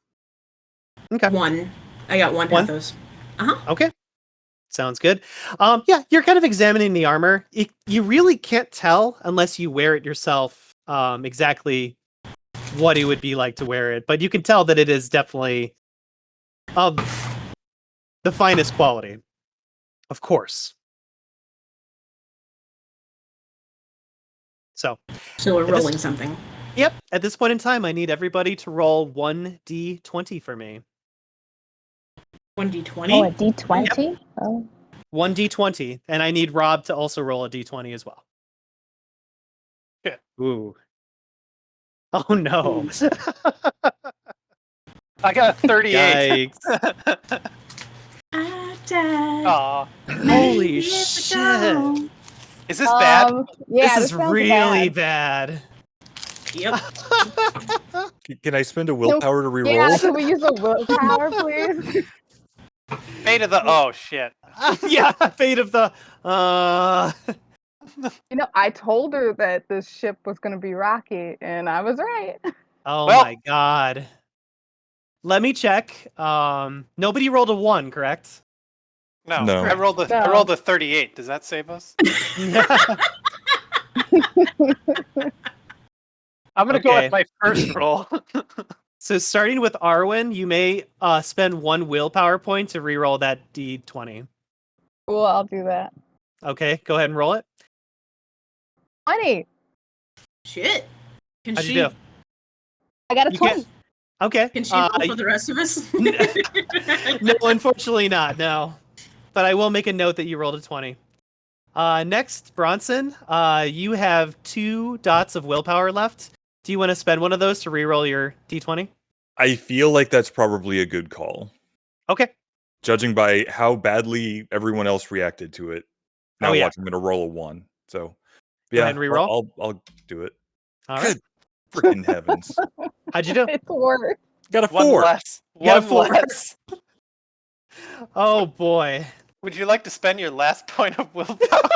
Okay. 1. I got 1 pathos. Okay. Sounds good. Yeah, you're kind of examining the armor. You really can't tell unless you wear it yourself exactly what it would be like to wear it, but you can tell that it is definitely of the finest quality. Of course. So we're rolling something. Yep. At this point in time, I need everybody to roll 1d20 for me. 1d20? Oh, a d20? Yep. Oh. 1d20, and I need Rob to also roll a d20 as well. Yeah. Ooh. Oh no. I got 38. Yikes. Aw. Holy shit. Is this bad? Yeah, this is really bad. Yep. Can I spend a willpower to reroll? Yeah, can we use a willpower, please? Fate of the oh shit. Yeah, fate of the I told her that this ship was going to be rocky, and I was right. Oh Well- my god. Let me check. Nobody rolled a 1, correct? No. No. I rolled a 38. Does that save us? I'm gonna go Okay. with my first roll. So starting with Arwen, you may spend 1 willpower point to reroll that d20. Cool, I'll do that. Okay, go ahead and roll it. 20. Shit. Can How'd she? you do? I got a You 20. can't- Okay. Can she roll for the rest of us? No, unfortunately not. No, but I will make a note that you rolled a 20. Next, Bronson, you have 2 dots of willpower left. Do you want to spend one of those to reroll your d20? I feel like that's probably a good call, Okay. judging by how badly everyone else reacted to it. Now Oh, yeah. watch, I'm gonna roll a 1. So Go yeah, ahead and reroll. I'll do it. All right. Good freaking heavens! How'd you do? It's worse. Got a One 4. less. You got a One 4. less. Oh boy. Would you like to spend your last point of willpower?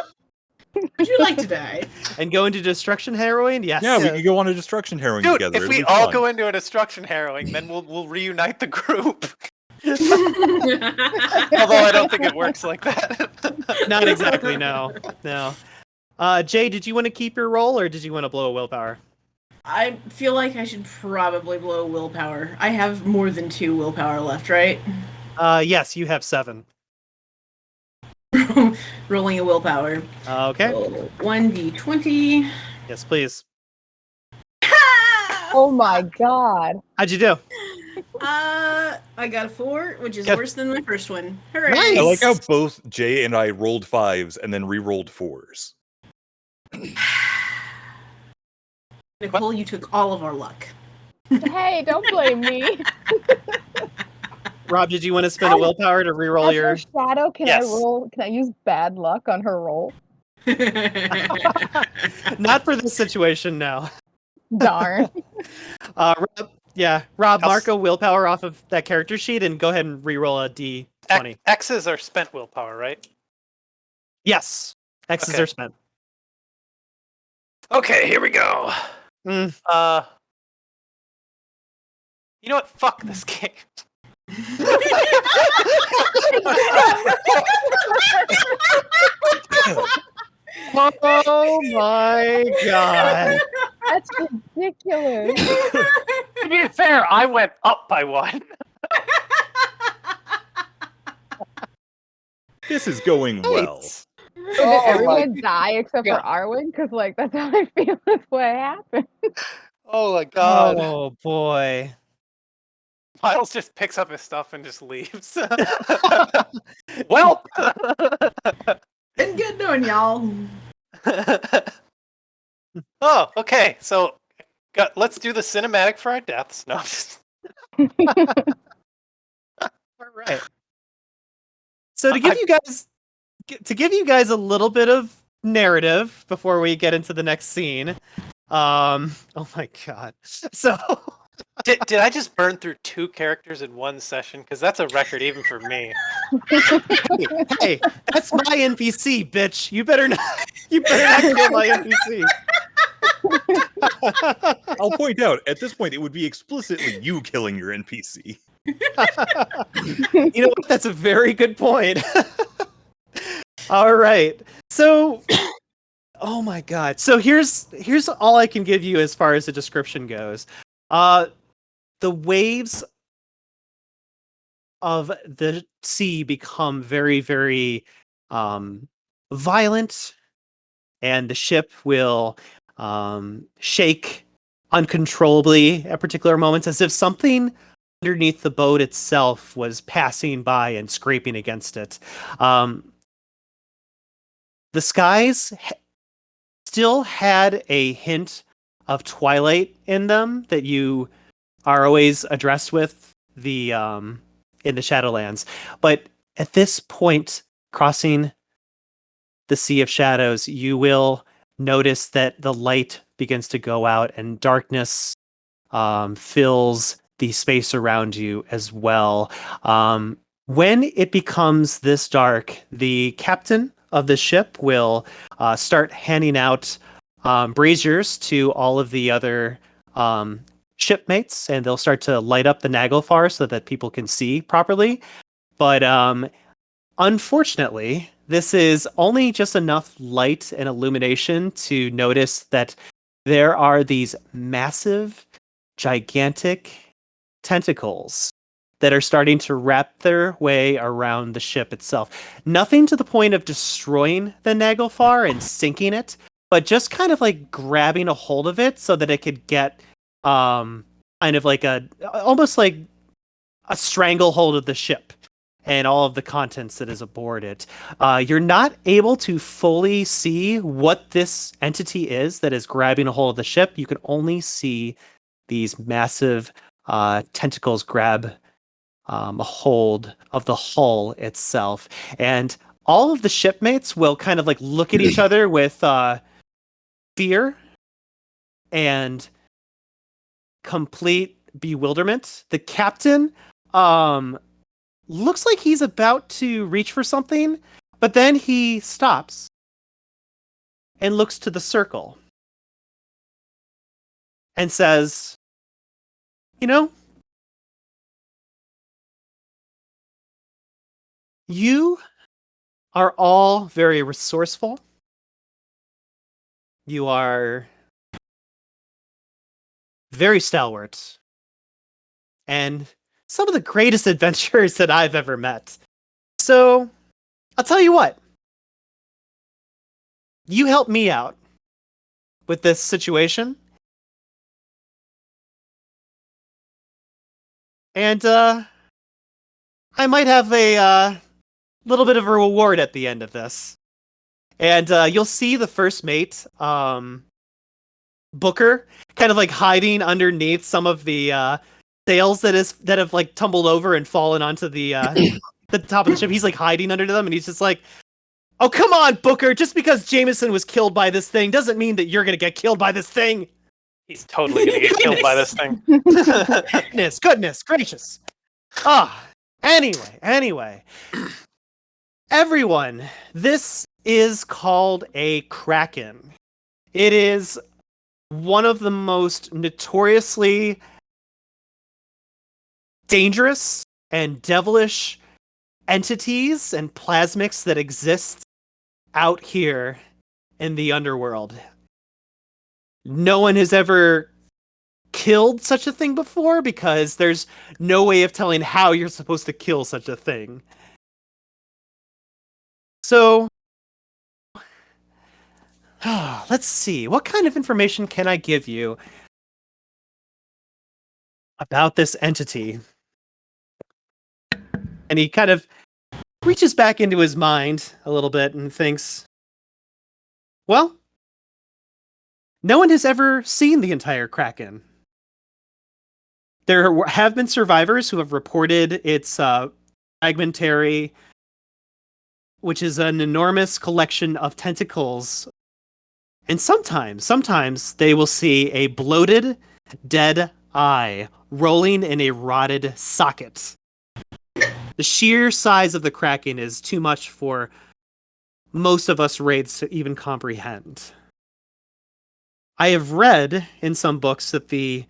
Would you like to die? And go into destruction harrowing? Yes. Yeah, we could go on a destruction harrowing Dude, together. if It'll we be all fun. go into a destruction harrowing, then we'll reunite the group. Although I don't think it works like that. Not exactly, no. Jay, did you want to keep your roll, or did you want to blow a willpower? I feel like I should probably blow willpower. I have more than 2 willpower left, right? Yes, you have 7. Rolling a willpower. Okay. 1d20. Yes, please. Oh my god. How'd you do? I got a 4, which is Good. worse than my first one. Hooray! Nice. I like how both Jay and I rolled 5s and then re-rolled 4s. Nicole, you took all of our luck. Hey, don't blame me. Rob, did you want to spend a willpower to reroll As your... her shadow, can Yes. I use bad luck on her roll? Not for this situation, no. Darn. Rob, I'll mark a willpower off of that character sheet and go ahead and reroll a d20. X's are spent willpower, right? Yes. X's Okay. are spent. Okay, here we go. Mm. You know what? Fuck this game. Oh my god. That's ridiculous. To be fair, I went up by 1. This is going well. Right. So Oh did everyone die except God. for Arwen? Because, like, that's how I feel is what happened. Oh my god. Oh boy. Myles just picks up his stuff and just leaves. Well. Been good knowing y'all. Oh, okay. So, let's do the cinematic for our deaths. No. All right. So to give you guys a little bit of narrative before we get into the next scene. Oh my god. So Did I just burn through 2 characters in one session? Because that's a record even for me. hey, that's my NPC, bitch. You better not kill my NPC. I'll point out, at this point, it would be explicitly you killing your NPC. You know what? That's a very good point. All right. So, oh my god. So here's all I can give you as far as the description goes. The waves of the sea become very, very violent, and the ship will shake uncontrollably at particular moments, as if something underneath the boat itself was passing by and scraping against it. The skies still had a hint of twilight in them that you are always addressed with the in the Shadowlands, but at this point, crossing the Sea of Shadows, you will notice that the light begins to go out and darkness fills the space around you as well. When it becomes this dark, the captain of the ship will start handing out braziers to all of the other shipmates, and they'll start to light up the Naglfar so that people can see properly. But unfortunately, this is only just enough light and illumination to notice that there are these massive, gigantic tentacles that are starting to wrap their way around the ship itself. Nothing to the point of destroying the Naglfar and sinking it, but just kind of like grabbing a hold of it so that it could get kind of like almost like a stranglehold of the ship and all of the contents that is aboard it. You're not able to fully see what this entity is that is grabbing a hold of the ship. You can only see these massive tentacles grab a hold of the hull itself. And all of the shipmates will kind of like look at each other with fear and complete bewilderment. The captain looks like he's about to reach for something, but then he stops and looks to the circle and says, you know, you are all very resourceful. You are very stalwart. And some of the greatest adventurers that I've ever met. So, I'll tell you what. You help me out with this situation. And, I might have a, little bit of a reward at the end of this. And, you'll see the first mate, Booker, kind of like hiding underneath some of the, sails that have like tumbled over and fallen onto the top of the ship. He's like hiding under them, and he's just like, "Oh, come on, Booker! Just because Jameson was killed by this thing doesn't mean that you're gonna get killed by this thing." He's totally gonna get killed by this thing. Goodness gracious! Anyway, everyone, this is called a Kraken. It is one of the most notoriously dangerous and devilish entities and plasmics that exist out here in the underworld. No one has ever killed such a thing before because there's no way of telling how you're supposed to kill such a thing. So, let's see. What kind of information can I give you about this entity? And he kind of reaches back into his mind a little bit and thinks, well, no one has ever seen the entire Kraken. There have been survivors who have reported its fragmentary, which is an enormous collection of tentacles. And sometimes they will see a bloated, dead eye rolling in a rotted socket. The sheer size of the Kraken is too much for most of us wraiths to even comprehend. I have read in some books that the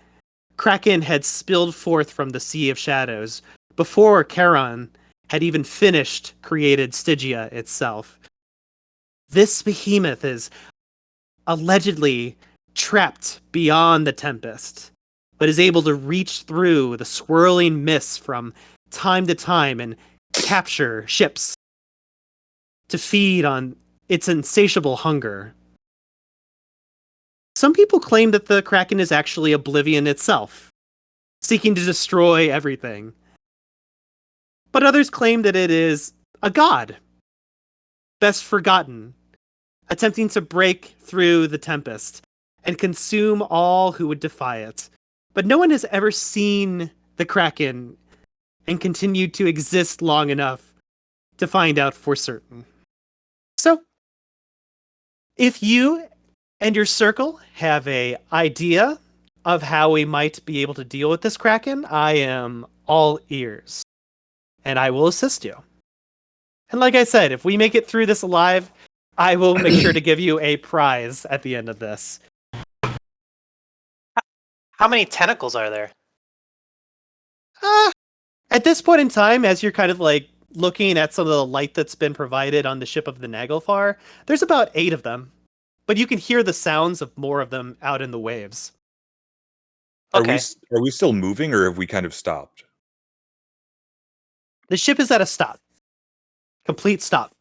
Kraken had spilled forth from the Sea of Shadows before Charon had even finished created Stygia itself. This behemoth is allegedly trapped beyond the Tempest, but is able to reach through the swirling mists from time to time and capture ships to feed on its insatiable hunger. Some people claim that the Kraken is actually Oblivion itself, seeking to destroy everything. But others claim that it is a god, best forgotten, attempting to break through the Tempest and consume all who would defy it. But no one has ever seen the Kraken and continued to exist long enough to find out for certain. So, if you and your circle have an idea of how we might be able to deal with this Kraken, I am all ears. And I will assist you. And like I said, if we make it through this alive, I will make sure to give you a prize at the end of this. How many tentacles are there? At this point in time, as you're kind of like looking at some of the light that's been provided on the ship of the Naglfar, there's about 8 of them. But you can hear the sounds of more of them out in the waves. Okay. Are we still moving, or have we kind of stopped? The ship is at a stop. Complete stop.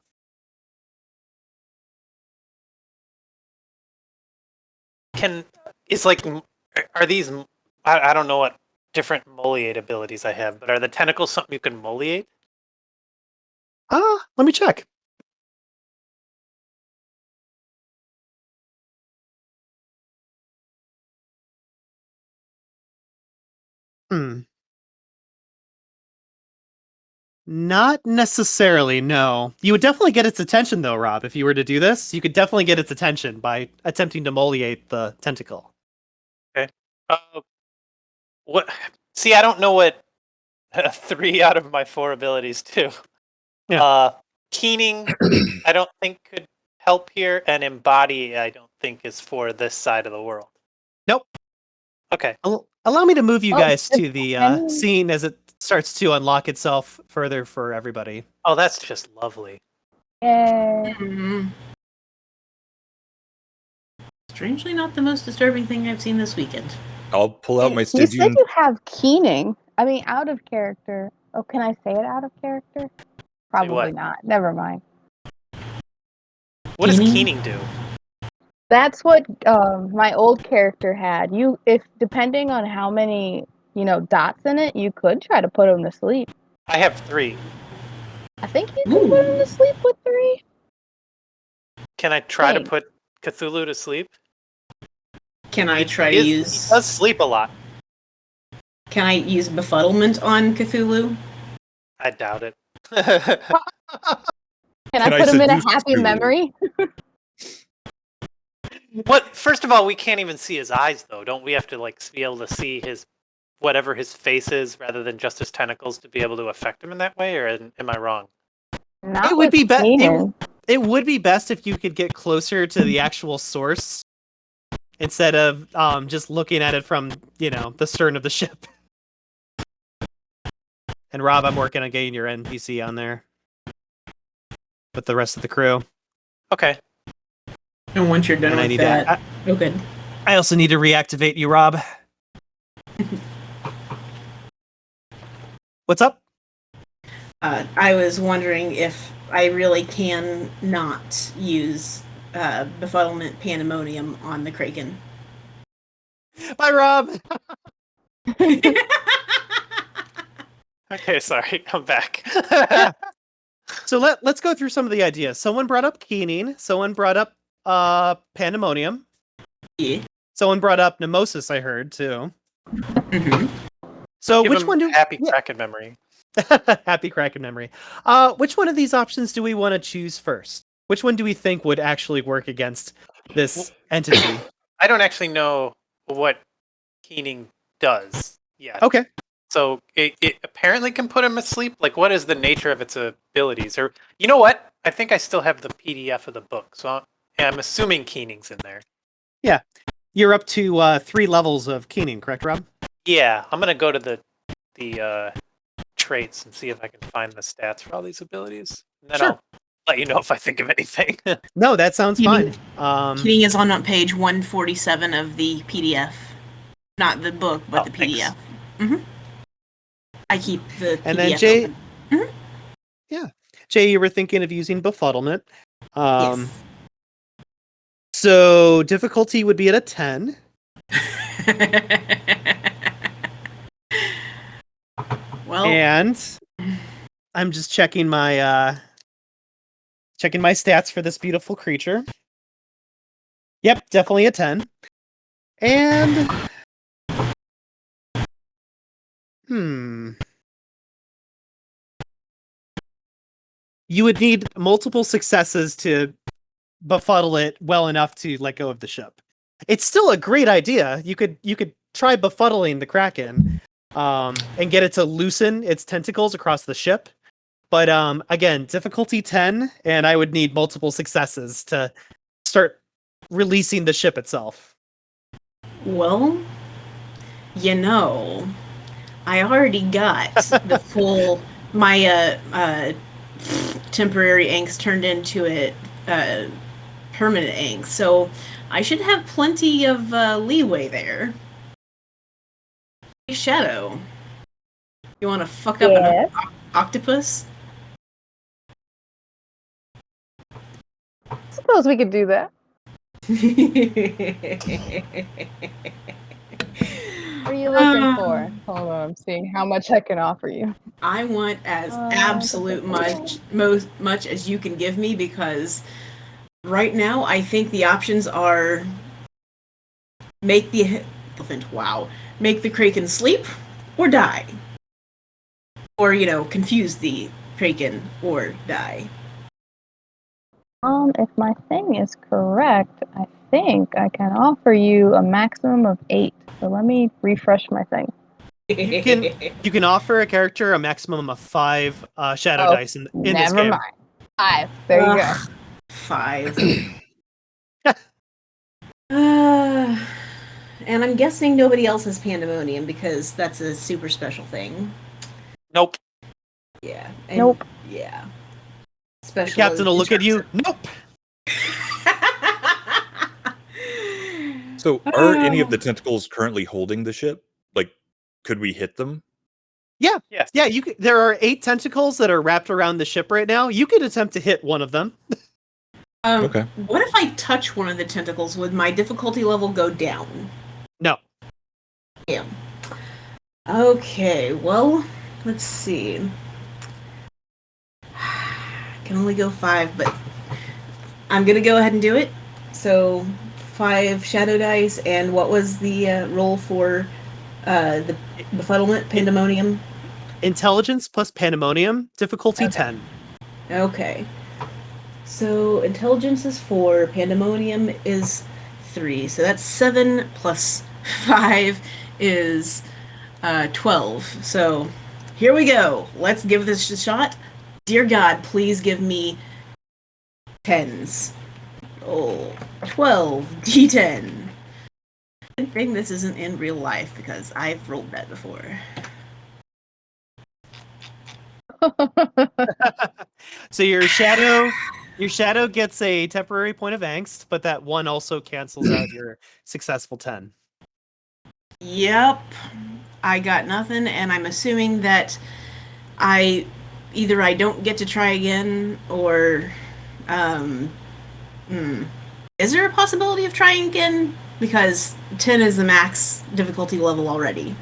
Are these, I don't know what different moliate abilities I have, but are the tentacles something you can moliate? Let me check. Not necessarily, no. You would definitely get its attention, though, Rob. If you were to do this, you could definitely get its attention by attempting to moliate the tentacle. Okay. What? See, I don't know what 3 out of my 4 abilities do. Yeah. Keening, I don't think could help here, and embody I don't think is for this side of the world. Nope. Okay. Allow me to move you Oh, guys to the depending- scene as it starts to unlock itself further for everybody. Oh, that's just lovely. Yay. Mhm. Strangely, not the most disturbing thing I've seen this weekend. I'll pull out my You said Stygian. you have keening. I mean, out of character. Oh, can I say it out of character? Probably what? not. Never mind. What does Keening? keening do? That's what my old character had. If depending on how many dots in it, you could try to put him to sleep. I have 3. I think you can put him to sleep with 3. Can I try to Thanks. put Cthulhu to sleep? Can I try to He use? does sleep a lot. Can I use befuddlement on Cthulhu? I doubt it. Can Can I I put him in a seduce happy you? memory? What? First of all, we can't even see his eyes, though. Don't we have to be able to see his whatever his face is, rather than just his tentacles, to be able to affect him in that way? Or am I wrong? Not It would with be keening. It would be best if you could get closer to the actual source instead of just looking at it from the stern of the ship. And Rob, I'm working on getting your NPC on there with the rest of the crew. Okay. And once you're done And I with need that, to. oh good. I also need to reactivate you, Rob. What's up? I was wondering if I really can not use befuddlement pandemonium on the Kraken. Bye, Rob. Okay, sorry. I'm back. So let's go through some of the ideas. Someone brought up keening. Someone brought up pandemonium. Yeah. Someone brought up mnemosis, I heard, too. Mm-hmm. So Give which him one do happy yeah. Kraken memory? Happy Kraken memory. Which one of these options do we want to choose first? Which one do we think would actually work against this entity? I don't actually know what keening does yet. Okay. So it apparently can put him asleep. What is the nature of its abilities? Or you know what? I think I still have the PDF of the book, so I'm assuming keening's in there. Yeah. You're up to 3 levels of keening, correct, Rob? Yeah, I'm gonna go to the traits and see if I can find the stats for all these abilities. And then Sure. I'll let you know if I think of anything. No, that sounds fine. Keening is on page 147 of the PDF. Not the book, but the thanks. PDF. Mm-hmm. I keep the PDF And then Jay, open. Mhm. yeah, Jay, you were thinking of using befuddlement. Yes. So difficulty would be at a 10. Well, And I'm just checking my stats for this beautiful creature. Yep, definitely a 10. And you would need multiple successes to befuddle it well enough to let go of the ship. It's still a great idea. You could try befuddling the Kraken and get it to loosen its tentacles across the ship. But again, difficulty 10, and I would need multiple successes to start releasing the ship itself. well, I already got the full my temporary angst turned into a permanent angst, so I should have plenty of leeway there. Hey, Shadow, you want to fuck up an octopus? Suppose we could do that. What are you looking for? Hold on, I'm seeing how much I can offer you. I want as absolute much as you can give me, because right now I think the options are make the Kraken sleep or die, or confuse the Kraken or die. If my thing is correct, I think I can offer you a maximum of 8. So let me refresh my thing. You can offer a character a maximum of 5 shadow dice in this Never game. mind. 5. There you go. 5. And I'm guessing nobody else has pandemonium because that's a super special thing. Nope. Yeah. Nope. Yeah. The Special. captain will look at you. Nope. So, are any of the tentacles currently holding the ship? Like, could we hit them? Yeah. Yes. Yeah, you could, there are 8 tentacles that are wrapped around the ship right now. You could attempt to hit one of them. Okay. What if I touch one of the tentacles? Would my difficulty level go down? No. Damn. Okay, well, let's see. Can only go 5, but I'm gonna go ahead and do it. So 5 shadow dice, and what was the roll for the befuddlement, pandemonium? Intelligence plus pandemonium, difficulty Okay. 10. Okay. So intelligence is 4, pandemonium is 3. So that's 7 plus 5 is 12. So here we go. Let's give this a shot. Dear God, please give me 10s. Oh, 12 D10. Good thing this isn't in real life because I've rolled that before. So your shadow gets a temporary point of angst, but that one also cancels out your successful 10. Yep. I got nothing, and I'm assuming that either I don't get to try again, or is there a possibility of trying again? Because 10 is the max difficulty level already.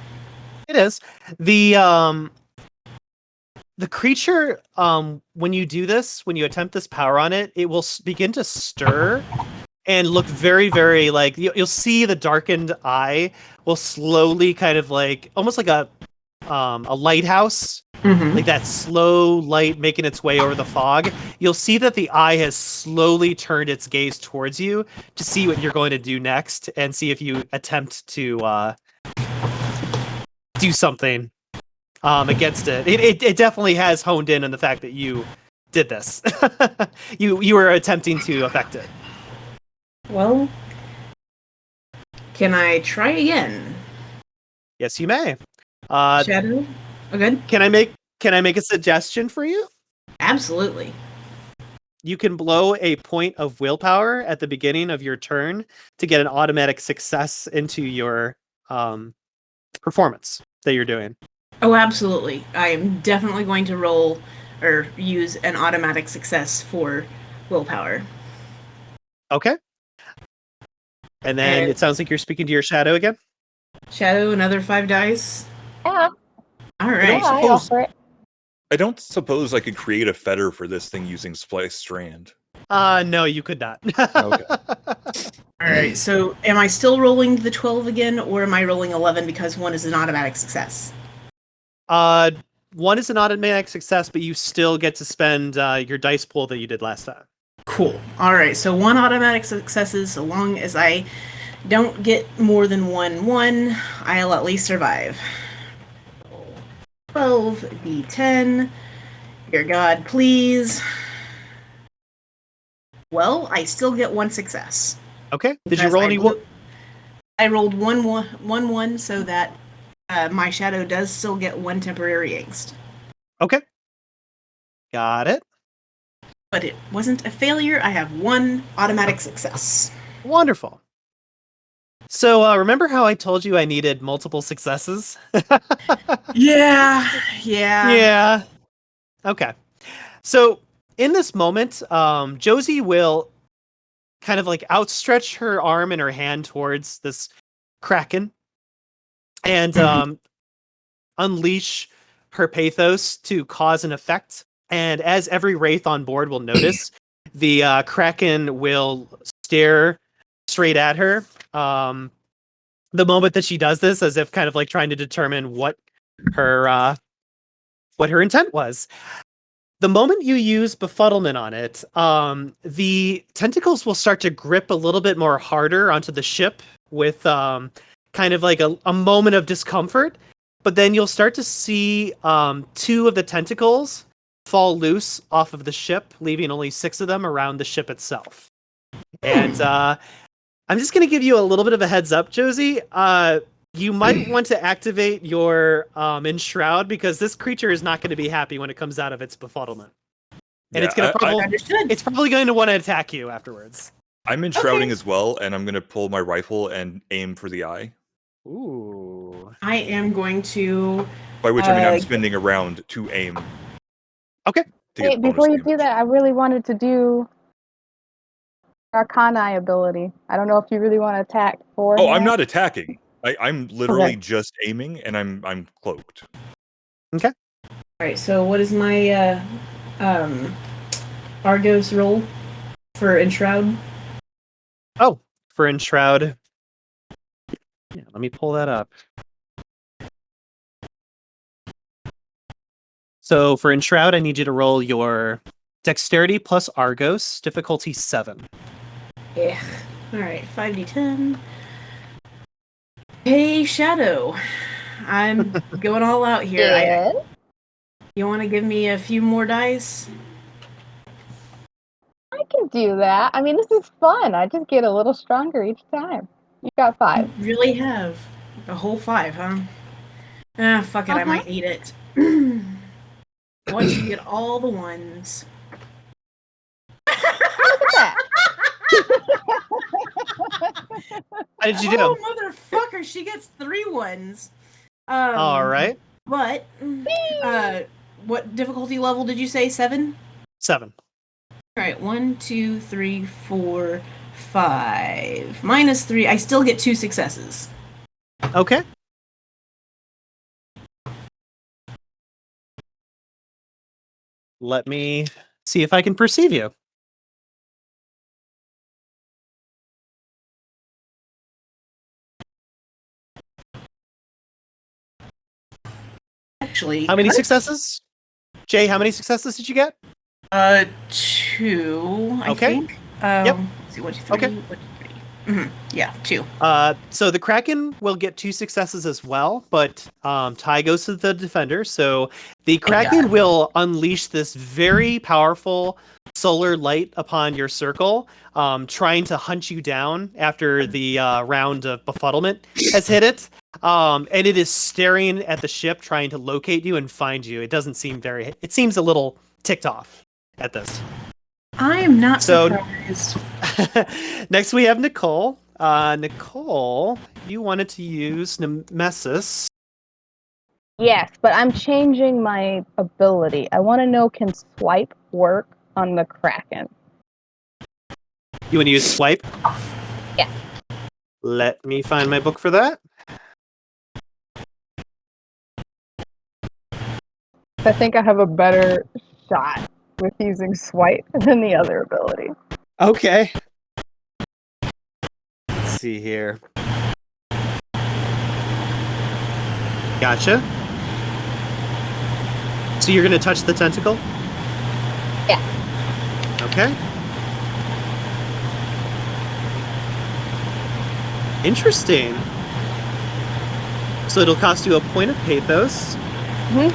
It is. The creature, when you do this, when you attempt this power on it, it will begin to stir and look very, very like you'll see the darkened eye will slowly kind of like almost like a lighthouse, like that slow light making its way over the fog. You'll see that the eye has slowly turned its gaze towards you to see what you're going to do next and see if you attempt to do something against it. It definitely has honed in on the fact that you did this. you were attempting to affect it. Well, can I try again? Yes, you may. Shadow? Oh, good. Can I make a suggestion for you? Absolutely. You can blow a point of willpower at the beginning of your turn to get an automatic success into your performance that you're doing. Oh, absolutely. I am definitely going to roll or use an automatic success for willpower. Okay. And then And- it sounds like you're speaking to your shadow again. Shadow, another 5 dice. Yeah, All yeah, right. I suppose- offer it. I don't suppose I could create a fetter for this thing using Splice Strand. No, you could not. Okay. All right. So, am I still rolling the 12 again, or am I rolling 11 because one is an automatic success? One is an automatic success, but you still get to spend your dice pool that you did last time. Cool. All right. So, one automatic successes, so long as I don't get more than 1, I'll at least survive. 12 D10. Dear God, please. Well, I still get 1 success. Okay. Did you Because roll I any? I rolled 1 so that my shadow does still get 1 temporary angst. Okay. Got it. But it wasn't a failure. I have 1 automatic success. Wonderful. So remember how I told you I needed multiple successes? Yeah. Yeah. Okay. So in this moment, Josie will kind of like outstretch her arm and her hand towards this kraken and unleash her pathos to cause an effect. And as every wraith on board will notice, the kraken will stare straight at her. The moment that she does this, as if kind of like trying to determine what her intent was. The moment you use befuddlement on it, the tentacles will start to grip a little bit more harder onto the ship with kind of like a moment of discomfort. But then you'll start to see 2 of the tentacles fall loose off of the ship, leaving only 6 of them around the ship itself. And I'm just going to give you a little bit of a heads up, Josie. You might want to activate your Enshroud, because this creature is not going to be happy when it comes out of its befuddlement. And Yeah, it's going to Understood. it's probably going to want to attack you afterwards. I'm enshrouding as well, and I'm going to pull my rifle and aim for the eye. Ooh. I am going to. By which I mean I'm spending a round to aim. Okay. To get Wait, bonus before you damage. do that, I really wanted to do Arcana ability. I don't know if you really want to attack for. Oh, I'm not attacking. I'm literally Okay. just aiming, and I'm cloaked. All right. So what is my Argos roll for Enshroud? Oh, for Enshroud. Yeah, let me pull that up. So for Enshroud, I need you to roll your Dexterity plus Argos, difficulty 7. Yeah. All right. 5d10. Hey, Shadow. I'm going all out here. Yeah. You want to give me a few more dice? I can do that. I mean, this is fun. I just get a little stronger each time. You got 5. You really have a whole 5, huh? Ah, fuck it. I might need it. Once you get all the ones. Look at that. How did you do? Oh, motherfucker! She gets 3 ones. All right. But what difficulty level did you say? 7? 7. All right. 1, 2, 3, 4, 5. Minus 3. I still get 2 successes. Okay. Let me see if I can perceive you. Actually, How many successes? Jay, how many successes did you get? 2. I Okay. think. Yep. Let's see. 1, 2, 3. Okay. 1, 2, 3. Yeah, 2. So the Kraken will get 2 successes as well, but tie goes to the defender. So the Kraken will unleash this very powerful solar light upon your circle, trying to hunt you down after the round of befuddlement has hit it. And it is staring at the ship, trying to locate you and find you. It doesn't seem it seems a little ticked off at this. I am not So- surprised. Next, we have Nicole. Nicole, you wanted to use Nemesis. Yes, but I'm changing my ability. I want to know, can swipe work on the Kraken? You want to use Swipe? Yeah. Let me find my book for that. I think I have a better shot with using swipe than the other ability. Okay. Let's see here. Gotcha. So you're going to touch the tentacle? Yeah. Okay. Interesting. So it'll cost you a point of pathos. Mhm.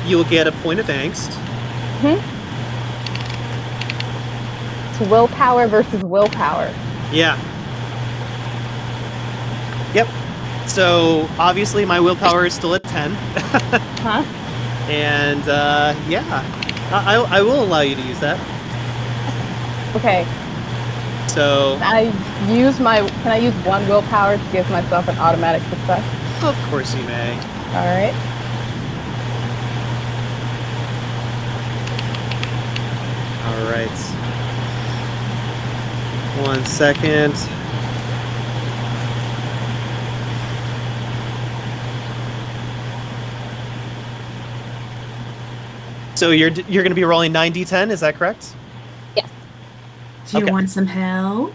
You'll get a point of angst. It's willpower versus willpower. Yeah. Yep. So obviously my willpower is still at 10. Huh? And yeah, I will allow you to use that. Okay. So Can I use 1 willpower to give myself an automatic success? of course you may. All right. All right. 1 second. So you're going to be rolling 9d10, is that correct? Yes. Do you Okay. want some help?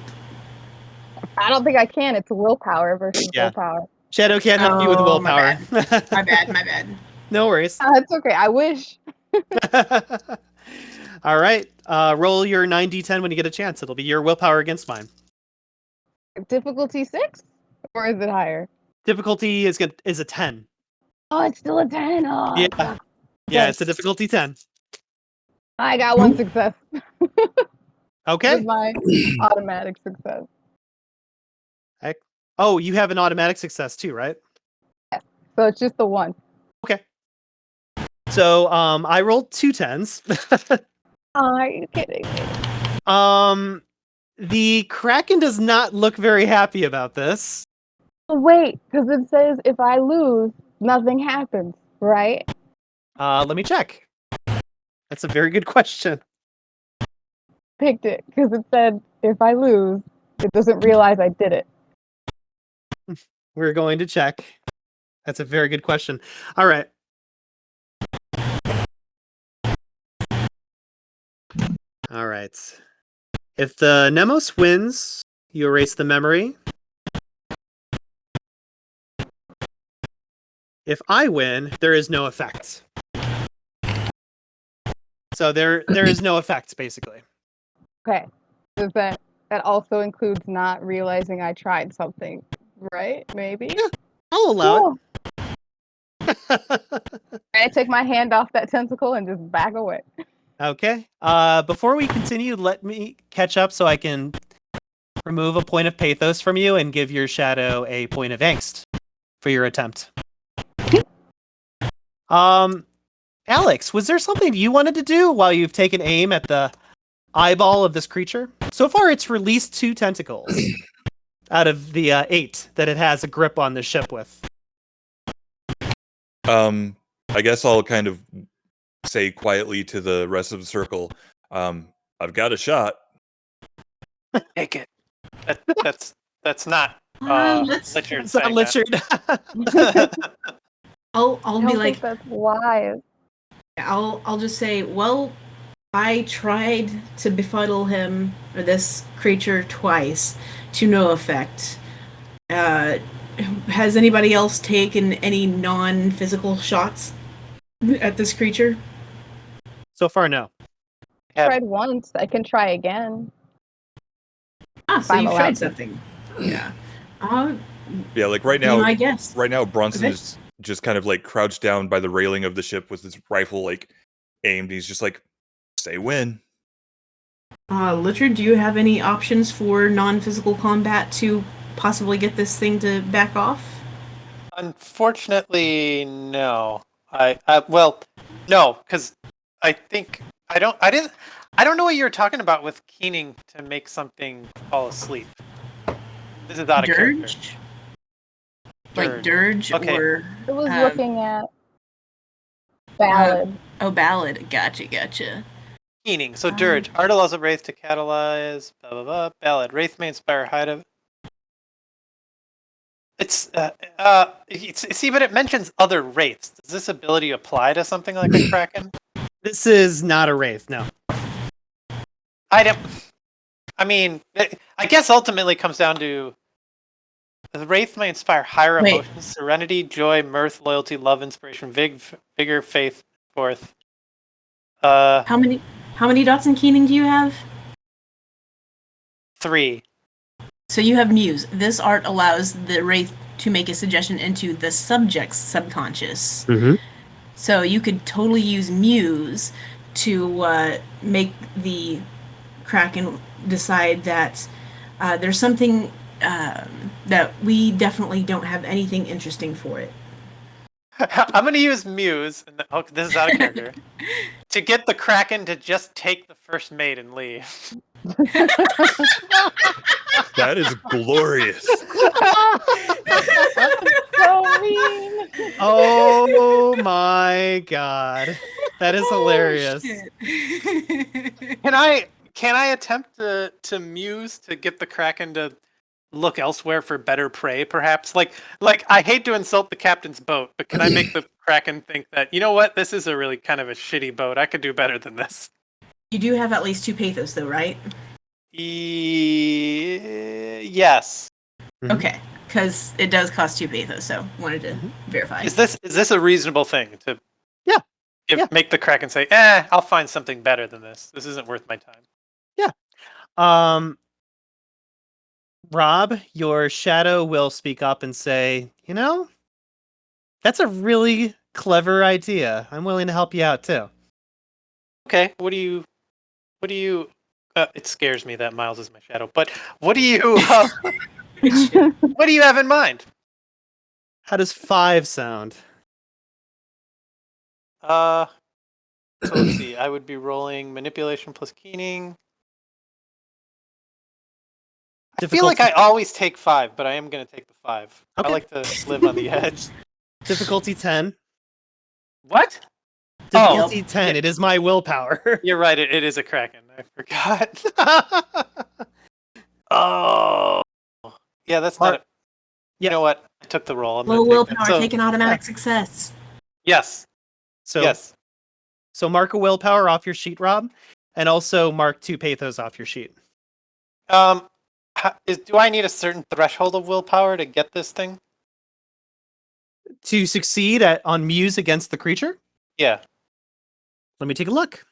I don't think I can. It's willpower versus Yeah. willpower. Shadow can't help you with Oh, willpower. My bad. No worries. It's okay. I wish. All right. Roll your 9d10 when you get a chance. It'll be your willpower against mine. Difficulty 6? Or is it higher? Difficulty is a 10. Oh, it's still a 10. Oh, Yeah. fuck. Yeah, Okay. it's a difficulty 10. I got one success. Okay. With my automatic success. Oh, you have an automatic success too, right? So it's just the one. Okay. So I rolled 2 10s. Are you kidding? The Kraken does not look very happy about this. Wait, because it says if I lose, nothing happens, right? Let me check. That's a very good question. Picked it because it said if I lose, it doesn't realize I did it. We're going to check. That's a very good question. All right. All right. If the Mnemos wins, you erase the memory. If I win, there is no effect. So there is no effect, basically. Okay. Does that also includes not realizing I tried something, right? Maybe. Yeah, I'll allow Cool. I take my hand off that tentacle and just back away. it. Okay. Before we continue, let me catch up so I can remove a point of pathos from you and give your shadow a point of angst for your attempt. Alex, was there something you wanted to do while you've taken aim at the eyeball of this creature? So far, it's released 2 tentacles out of the 8 that it has a grip on the ship with. I guess I'll kind of say quietly to the rest of the circle, I've got a shot. Take it. That's not Let's- Richard It's not saying that. Richard. I'll I be don't like, think that's wise. I'll just say, well, I tried to befuddle him or this creature twice to no effect. Has anybody else taken any non-physical shots at this creature? So far, no. Have- Tried once. I can try again. Ah, so I'm you've allowed tried to. something. Yeah. Yeah, like right Be now, my guess. right now Bronson Okay. is just kind of like crouched down by the railing of the ship with his rifle like aimed. He's just like, say when. Richard, do you have any options for non-physical combat to possibly get this thing to back off? Unfortunately, no. No, because I think I don't know what you were talking about with keening to make something fall asleep. This is out of character. Dirge? Like Dirge Okay. or It was Um, looking at ballad. ballad. Gotcha. Keening. So Dirge. Art allows a wraith to catalyze. Blah blah blah. Ballad. Wraith may inspire height of. See, but it mentions other wraiths. Does this ability apply to something like a kraken? This is not a wraith, no. I mean, I guess ultimately it comes down to the wraith may inspire higher Wait. emotions: serenity, joy, mirth, loyalty, love, inspiration, vigor, faith, forth. How many dots in keening do you have? 3. So you have Muse. This art allows the wraith to make a suggestion into the subject's subconscious. Mm-hmm. So you could totally use Muse to make the Kraken decide that there's something that we definitely don't have anything interesting for it. I'm going to use Muse, this is out of character, to get the Kraken to just take the first mate and leave. That is glorious. So mean. Oh my god. That is hilarious. Can I attempt to muse to get the Kraken to look elsewhere for better prey, perhaps? Like I hate to insult the captain's boat, but can I make the Kraken think that, you know what, this is a really kind of a shitty boat. I could do better than this. You do have at least 2 pathos, though, right? Yes. Mhm. Okay, because it does cost 2 pathos, so wanted to verify. Is this a reasonable thing to? Yeah. Yeah. Make the Kraken say, I'll find something better than this. This isn't worth my time. Rob, your shadow will speak up and say, that's a really clever idea. I'm willing to help you out too. Okay, what do you? It scares me that Myles is my shadow. But what do you? What do you have in mind? How does 5 sound? So let's see. I would be rolling manipulation plus keening. I feel like I always take 5, but I am going to take the 5. Okay. I like to live on the edge. Difficulty 10. What? Difficulty 10. It is my willpower. You're right. It is a Kraken. I forgot. Oh. Yeah, that's not it. You know what? I took the roll. Low willpower, take an automatic success. Yes. Yes. So mark a willpower off your sheet, Rob, and also mark 2 pathos off your sheet. Do I need a certain threshold of willpower to get this thing? To succeed on Muse against the creature? Yeah. Let me take a look.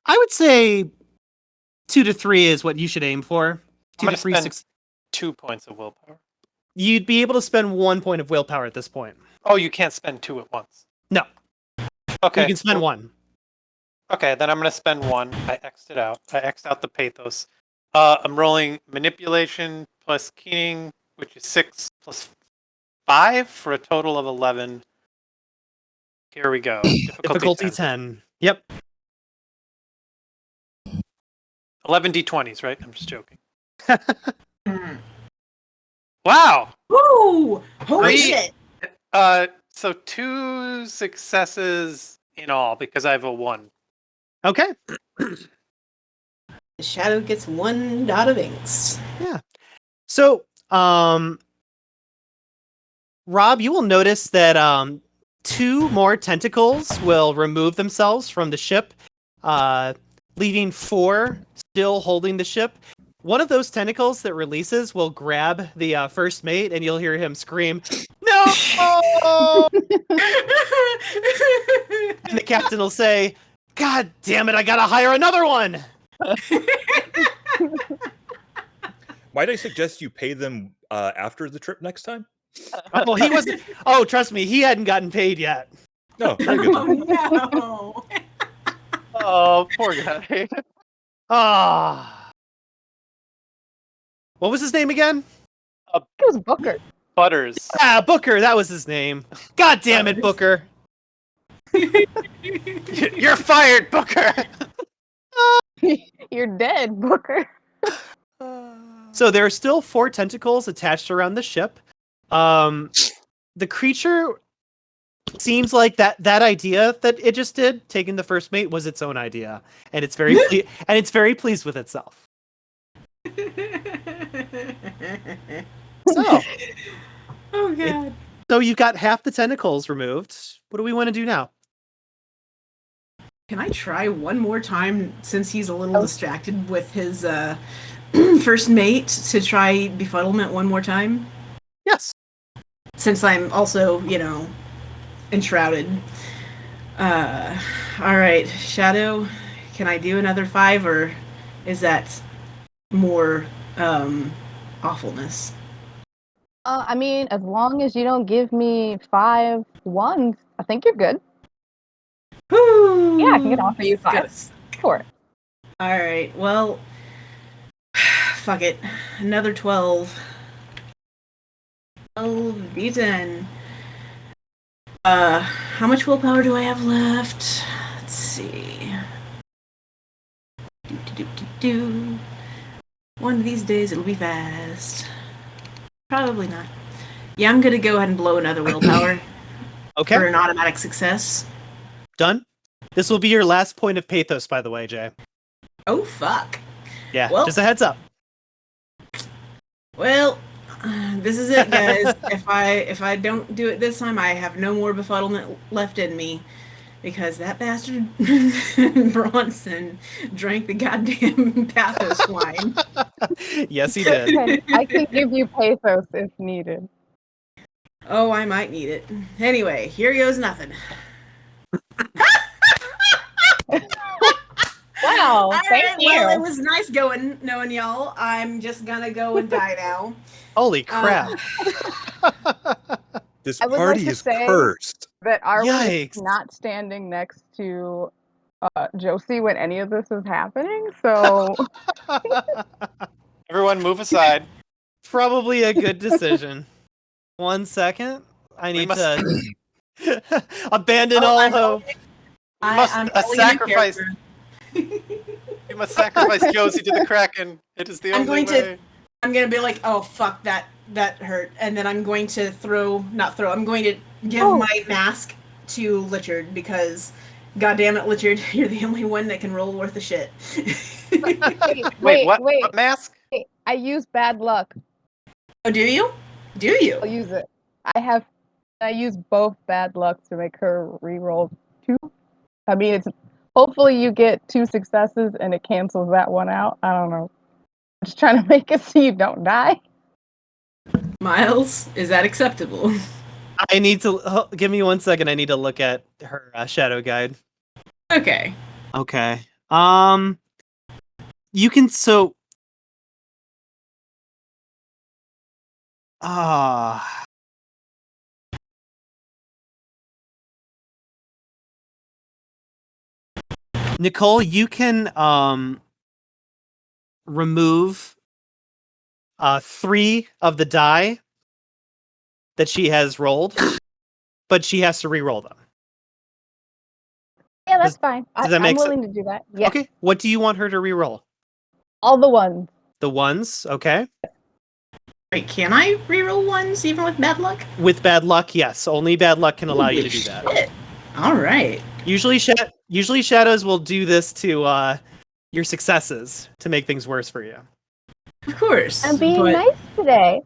I would say 2 to 3 is what you should aim for. 2 to 3, 6. 2 points of willpower. You'd be able to spend 1 point of willpower at this point. Oh, you can't spend 2 at once. No. Okay. You can spend 1. Okay, then I'm going to spend 1. I X'd it out. I X'd out the pathos. I'm rolling manipulation plus keening, which is 6 plus 5 for a total of 11. Here we go. Difficulty 10. Yep. 11 d20s, right? I'm just joking. Wow! Woo! Holy shit! So 2 successes in all because I have a 1. Okay. The shadow gets 1 dot of inks. Yeah. So, Rob, you will notice that 2 more tentacles will remove themselves from the ship, leaving 4 still holding the ship. One of those tentacles that releases will grab the first mate, and you'll hear him scream, "No!" And the captain will say, "God damn it, I gotta hire another one!" Might I suggest you pay them after the trip next time? Well, he wasn't. Oh, trust me, he hadn't gotten paid yet. No, very good. No! Oh, poor guy. Ah. What was his name again? It was Booker. Butters. Ah, Booker, that was his name. God damn it, Booker. You're fired, Booker! You're dead, Booker. So there are still 4 tentacles attached around the ship. The creature seems like that idea that it just did, taking the first mate, was its own idea, and it's very pleased with itself. So, Oh god. so you've got half the tentacles removed. What do we want to do now? Can I try one more time since he's a little distracted with his first mate to try befuddlement one more time? Yes. Since I'm also, enshrouded. Alright, Shadow, can I do another 5 or is that more awfulness? I mean, as long as you don't give me 5 ones, I think you're good. Woo! Yeah, I can offer you 5. Good. Sure. Alright, well, fuck it. Another 12. 12 D10. How much willpower do I have left? Let's see. Do. One of these days it'll be fast. Probably not. Yeah, I'm gonna go ahead and blow another willpower Okay. for an automatic success. Done. This will be your last point of pathos, by the way, Jay. Oh fuck. Yeah, Well- just a heads up. Well, this is it, guys. If I don't do it this time, I have no more befuddlement left in me, because that bastard Bronson drank the goddamn pathos wine. Yes, he did. I can give you pathos if needed. Oh, I might need it. Anyway, here goes nothing. Wow, Wow, All thank right, well, you. it was nice knowing y'all. I'm just gonna go and die now. Holy crap. This I would like party to is say- cursed. That Arwen Yikes. is not standing next to Josie when any of this is happening, so Everyone move aside. Probably a good decision. 1 second. I We need must- to abandon Oh, all I'm hope. I'm rolling in sacrifice. character. You must sacrifice Josie to the Kraken. It is the I'm only going to- way. I'm gonna be like, oh fuck, that hurt, and then I'm going to I'm going to give my mask to Richard because, goddamn it, Richard, you're the only one that can roll worth a shit. Wait, what? What mask? wait, I use bad luck. Oh, do you? Do you? I'll use it. I use both bad luck to make her reroll 2. I mean, it's hopefully you get 2 successes and it cancels that one out. I don't know. I'm just trying to make it so you don't die. Myles, is that acceptable? I need to give me 1 second. I need to look at her shadow guide. Okay. Okay. You can Nicole, you can remove 3 of the die that she has rolled, but she has to re-roll them. Yeah, that's fine. does that make I'm willing to do that. Yeah. Okay. What do you want her to re-roll? All the ones. The ones, okay. Wait, can I reroll ones even with bad luck? With bad luck, yes. Only bad luck can allow you to do that. Shit. All right. Usually shadows will do this to your successes to make things worse for you. Of course. I'm being but nice today.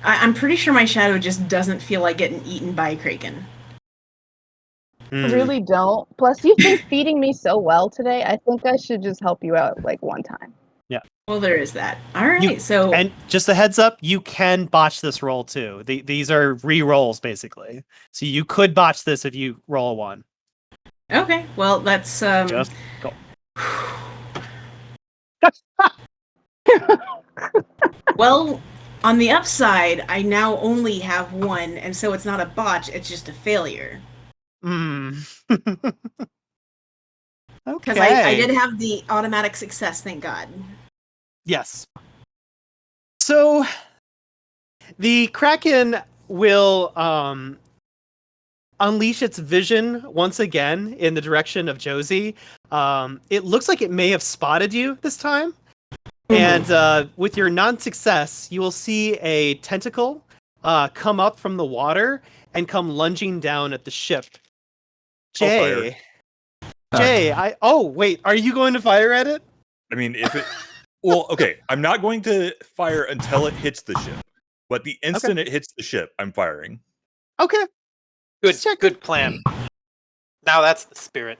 I'm pretty sure my shadow just doesn't feel like getting eaten by a kraken. Hmm. I really don't. Plus, you've been feeding me so well today. I think I should just help you out like one time. Well, there is that. All right. So And just a heads up, you can botch this roll too. These are re-rolls basically. So you could botch this if you roll a 1. okay. Well, that's Just go. well. On the upside, I now only have 1, and so it's not a botch; it's just a failure. Hmm. Because Okay. I did have the automatic success, thank God. Yes. So the Kraken will unleash its vision once again in the direction of Josie. It looks like it may have spotted you this time. And with your non-success, you will see a tentacle come up from the water and come lunging down at the ship. Jay. Oh, wait. Are you going to fire at it? I mean, if it. Well, okay. I'm not going to fire until it hits the ship. But the instant it hits the ship, I'm firing. Okay. Good plan. Now that's the spirit.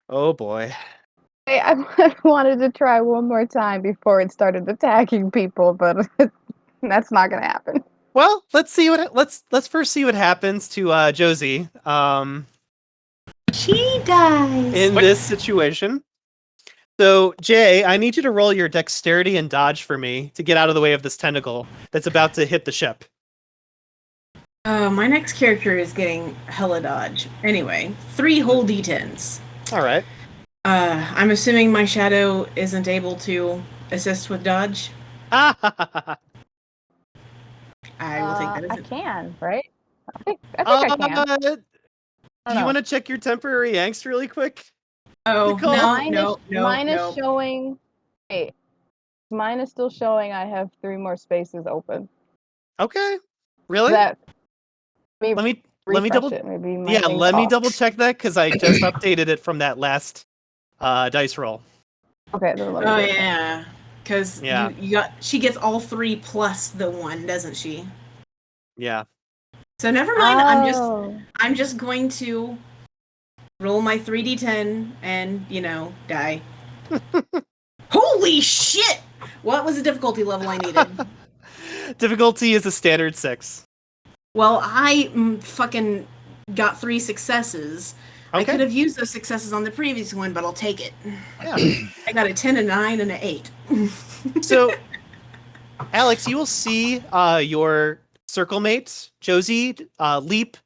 Oh, boy. I wanted to try one more time before it started attacking people, but that's not gonna happen. Well, let's first see what happens to Josie She dies. in this situation. So, Jay, I need you to roll your dexterity and dodge for me to get out of the way of this tentacle that's about to hit the ship. My next character is getting hella dodge. Anyway, 3 whole d10s. All right. I'm assuming my shadow isn't able to assist with dodge. I will take that as I it. can, right? I think I can. Do you want to check your temporary angst really quick? Oh, Nicole? Mine is showing. Wait, mine is still showing. I have 3 more spaces open. Okay. Really? That. let me refresh double. it. Maybe my Yeah, thing's let me off. double check that because I just updated it from that last dice roll. Okay. Then let me Oh do it. yeah, because Yeah. you got. She gets all 3 plus the 1, doesn't she? Yeah. So never mind. Oh. I'm just going to roll my 3d10 and die. Holy shit! What was the difficulty level I needed? Difficulty is a standard 6. Well, I fucking got 3 successes. I Okay. could have used those successes on the previous one, but I'll take it. Yeah. I got a 10, a 9, and an 8. So, Alex, you will see your circle mate, Josie, leap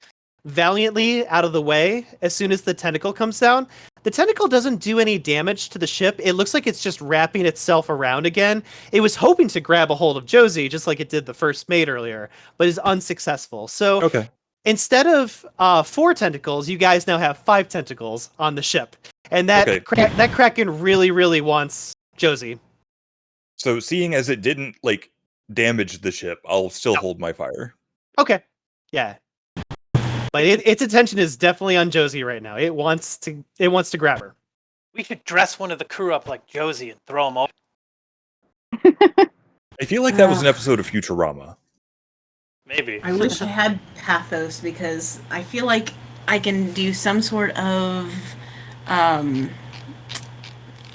valiantly out of the way as soon as the tentacle comes down. The tentacle doesn't do any damage to the ship. It looks like it's just wrapping itself around again. It was hoping to grab a hold of Josie, just like it did the first mate earlier, but is unsuccessful. So Okay. instead of 4 tentacles, you guys now have 5 tentacles on the ship. And that Okay. that Kraken really, really wants Josie. So seeing as it didn't like damage the ship, I'll still hold my fire. Okay. Yeah. But its attention is definitely on Josie right now. It wants to grab her. We should dress one of the crew up like Josie and throw him over. I feel like that was an episode of Futurama. Maybe. I wish I had pathos because I feel like I can do some sort of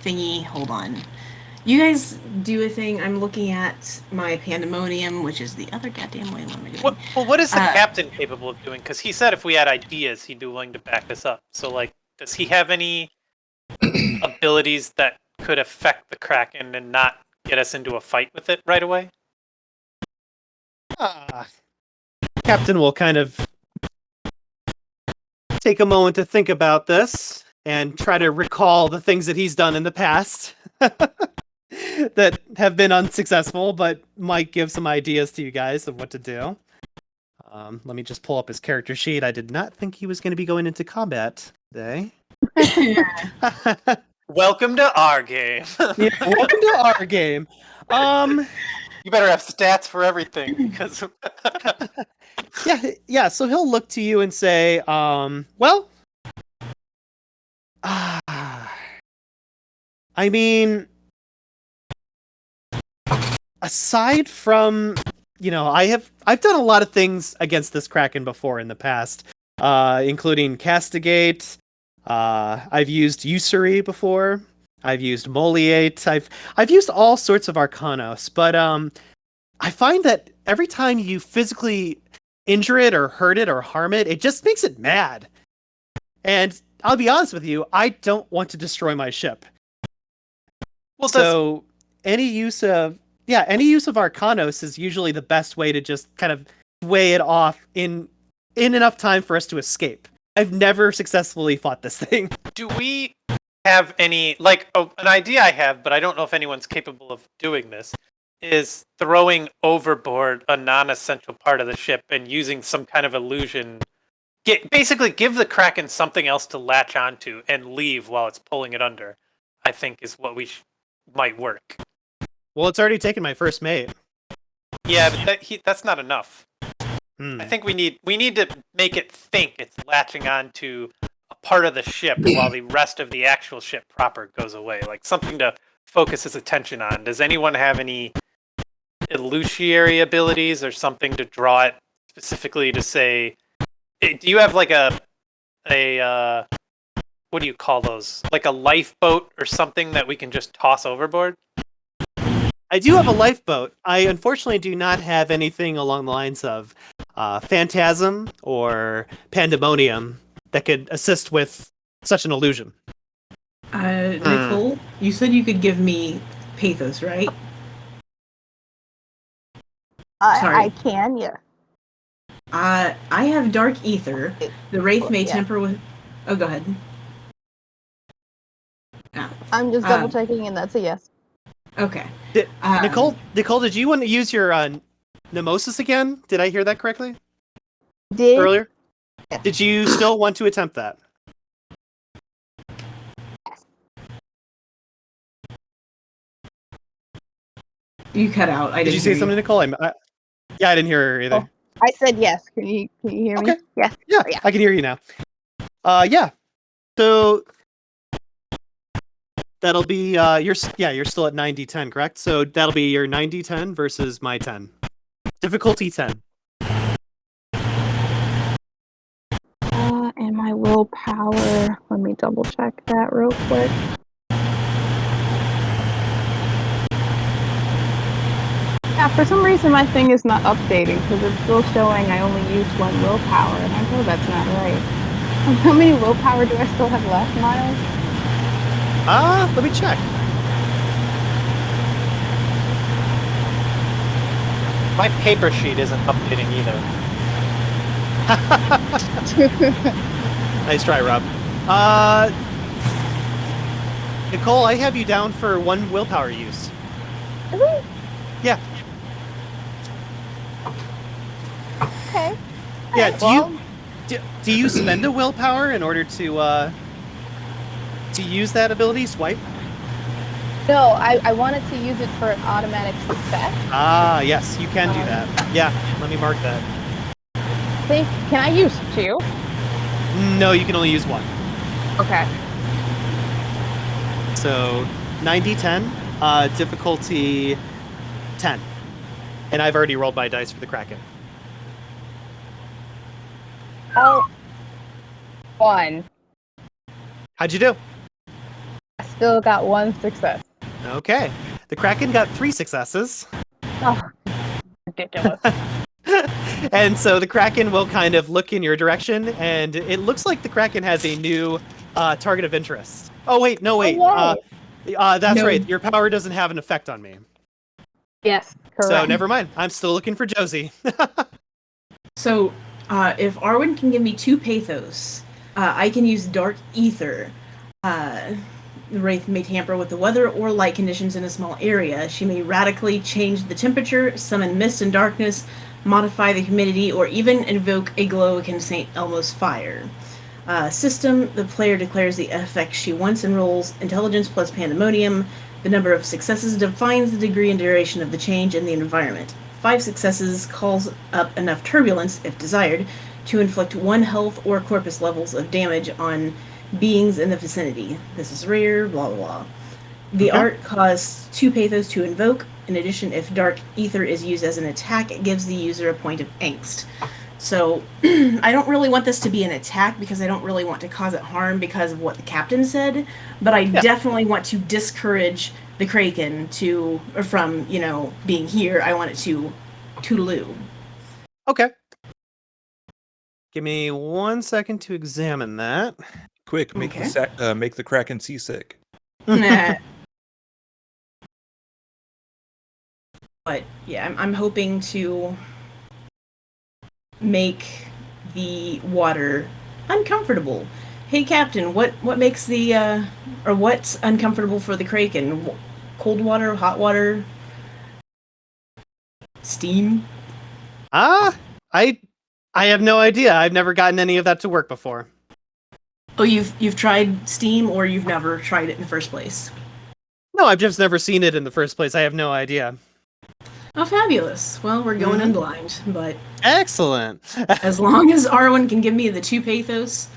thingy. Hold on. You guys do a thing. I'm looking at my pandemonium, which is the other goddamn way. What am I doing? What is the captain capable of doing? Because he said if we had ideas, he'd be willing to back us up. So, like, does he have any abilities that could affect the Kraken and not get us into a fight with it right away? Captain will kind of take a moment to think about this and try to recall the things that he's done in the past that have been unsuccessful, but might give some ideas to you guys of what to do. Let me just pull up his character sheet. I did not think he was going to be going into combat today. Welcome to our game. Yeah, welcome to our game. You better have stats for everything because Yeah. So he'll look to you and say, well, I mean, aside from, I've done a lot of things against this Kraken before in the past, including Castigate. I've used Usury before. I've used Moliate. I've used all sorts of Arcanos, but I find that every time you physically injure it or hurt it or harm it, it just makes it mad. And I'll be honest with you, I don't want to destroy my ship. well, So any use of Arcanos is usually the best way to just kind of weigh it off in enough time for us to escape. I've never successfully fought this thing. do we have any an idea I have, but I don't know if anyone's capable of doing this, is throwing overboard a non-essential part of the ship and using some kind of illusion. Basically give the Kraken something else to latch onto and leave while it's pulling it under, I think is what we might work. Well, it's already taken my first mate. Yeah, but that's not enough. Hmm. I think we need to make it think it's latching onto a part of the ship while the rest of the actual ship proper goes away. Like something to focus its attention on. Does anyone have any illusory abilities or something to draw it specifically to say? Do you have like a what do you call those? Like a lifeboat or something that we can just toss overboard? I do have a lifeboat. I unfortunately do not have anything along the lines of Phantasm or Pandemonium that could assist with such an illusion. Nicole, you said you could give me pathos, right? Sorry. I can, yeah. I have dark ether. The wraith may Yeah. temper with. Oh, go ahead. Ah, I'm just double checking, and that's a yes. okay. Nicole, did you want to use your Mnemosis again? Did I hear that correctly Did earlier? Yes. Did you still want to attempt that? You cut out. I Did didn't you say hear something, Nicole? Yeah, I didn't hear her either. Oh. I said yes. Can you hear me? Okay. Yes. Yeah, Yeah. I can hear you now. Yeah. So that'll be you're still at 9d10, correct? So that'll be your 9d10 versus my 10. Difficulty 10. And my willpower. Let me double check that real quick. Yeah, for some reason my thing is not updating because it's still showing I only used 1 willpower, and I know that's not right. How many willpower do I still have left, Myles? Let me check. My paper sheet isn't updating either. Nice try, Rob. Nicole, I have you down for 1 willpower use. Really? Yeah. Okay. Yeah, Alright, do you spend a willpower in order to use that ability, swipe? No, I wanted to use it for an automatic success. Ah, yes, you can do that. Yeah, let me mark that. Can I use 2? No, you can only use 1. Okay. So 9d10, difficulty 10. And I've already rolled my dice for the Kraken. Oh, 1. How'd you do? I still got 1 success. Okay. The Kraken got 3 successes. Oh, ridiculous. And so the Kraken will kind of look in your direction, and it looks like the Kraken has a new target of interest. Oh, wait, no, wait. Oh, That's No. right. Your power doesn't have an effect on me. Yes, correct. So never mind. I'm still looking for Josie. So, if Arwen can give me 2 pathos, I can use Dark Ether. The Wraith may tamper with the weather or light conditions in a small area. She may radically change the temperature, summon mist and darkness, modify the humidity, or even invoke a glow against St. Elmo's fire. System, the player declares the effect she wants and rolls intelligence plus pandemonium. The number of successes defines the degree and duration of the change in the environment. 5 successes calls up enough turbulence, if desired, to inflict 1 health or corpus levels of damage on beings in the vicinity. This is rare, blah blah blah. The art costs 2 pathos to invoke. In addition, if Dark Ether is used as an attack, it gives the user a point of angst. So, I don't really want this to be an attack because I don't really want to cause it harm because of what the captain said, but I definitely want to discourage the Kraken from, being here. I want it to toodaloo. Okay. Give me 1 second to examine that. Quick, make make the Kraken seasick. Nah. But yeah, I'm hoping to make the water uncomfortable. Hey, Captain, what makes or what's uncomfortable for the Kraken? Cold water, hot water, steam? I have no idea. I've never gotten any of that to work before. Oh, you've tried steam, or you've never tried it in the first place? No, I've just never seen it in the first place. I have no idea. Oh, fabulous. Well, we're going in blind, but Excellent. as long as Arwen can give me the 2 pathos,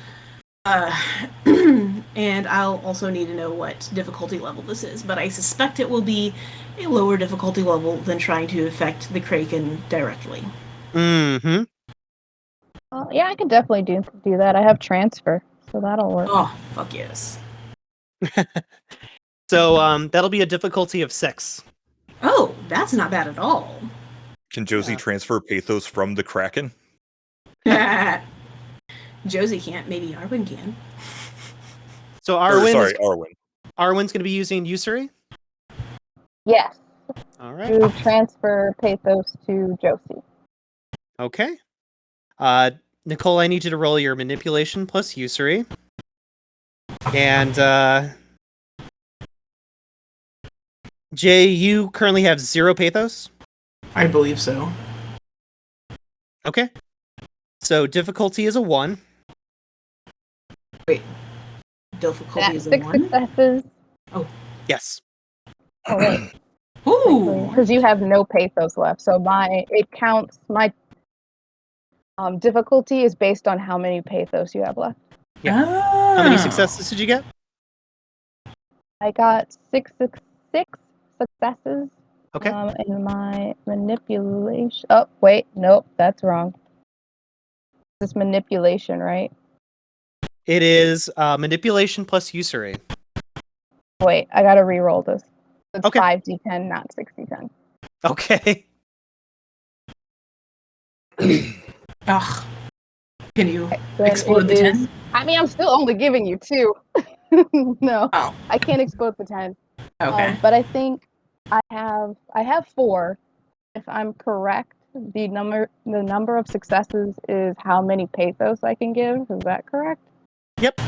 and I'll also need to know what difficulty level this is, but I suspect it will be a lower difficulty level than trying to affect the Kraken directly. Mm-hmm. Yeah, I can definitely do that. I have transfer, so that'll work. Oh, fuck yes. So that'll be a difficulty of 6. Oh, that's not bad at all. Can Josie transfer pathos from the Kraken? Josie can't, maybe Arwen can. So Arwen. Arwen's going to be using usury? Yes. All right. To transfer pathos to Josie. Okay. Nicole, I need you to roll your manipulation plus usury. And Jay, you currently have 0 pathos? I believe so. Okay. So difficulty is a 1. Wait. Difficulty That's is a 6 1? successes. Yes. Oh, wait. Ooh! Because you have no pathos left. So it counts. My difficulty is based on how many pathos you have left. Yeah. Oh. How many successes did you get? I got 6 successes. Okay. In my manipulation. Oh, wait. Nope. That's wrong. This manipulation, right? It is manipulation plus usury. Wait, I gotta re-roll this. It's Okay. 5d10, not 6d10. Okay. Ugh. Can you Then explode the it 10? is- I mean, I'm still only giving you 2. No, Oh, I can't explode the 10. okay. But I think I have 4. If I'm correct, the number of successes is how many pathos I can give. Is that correct? Yep.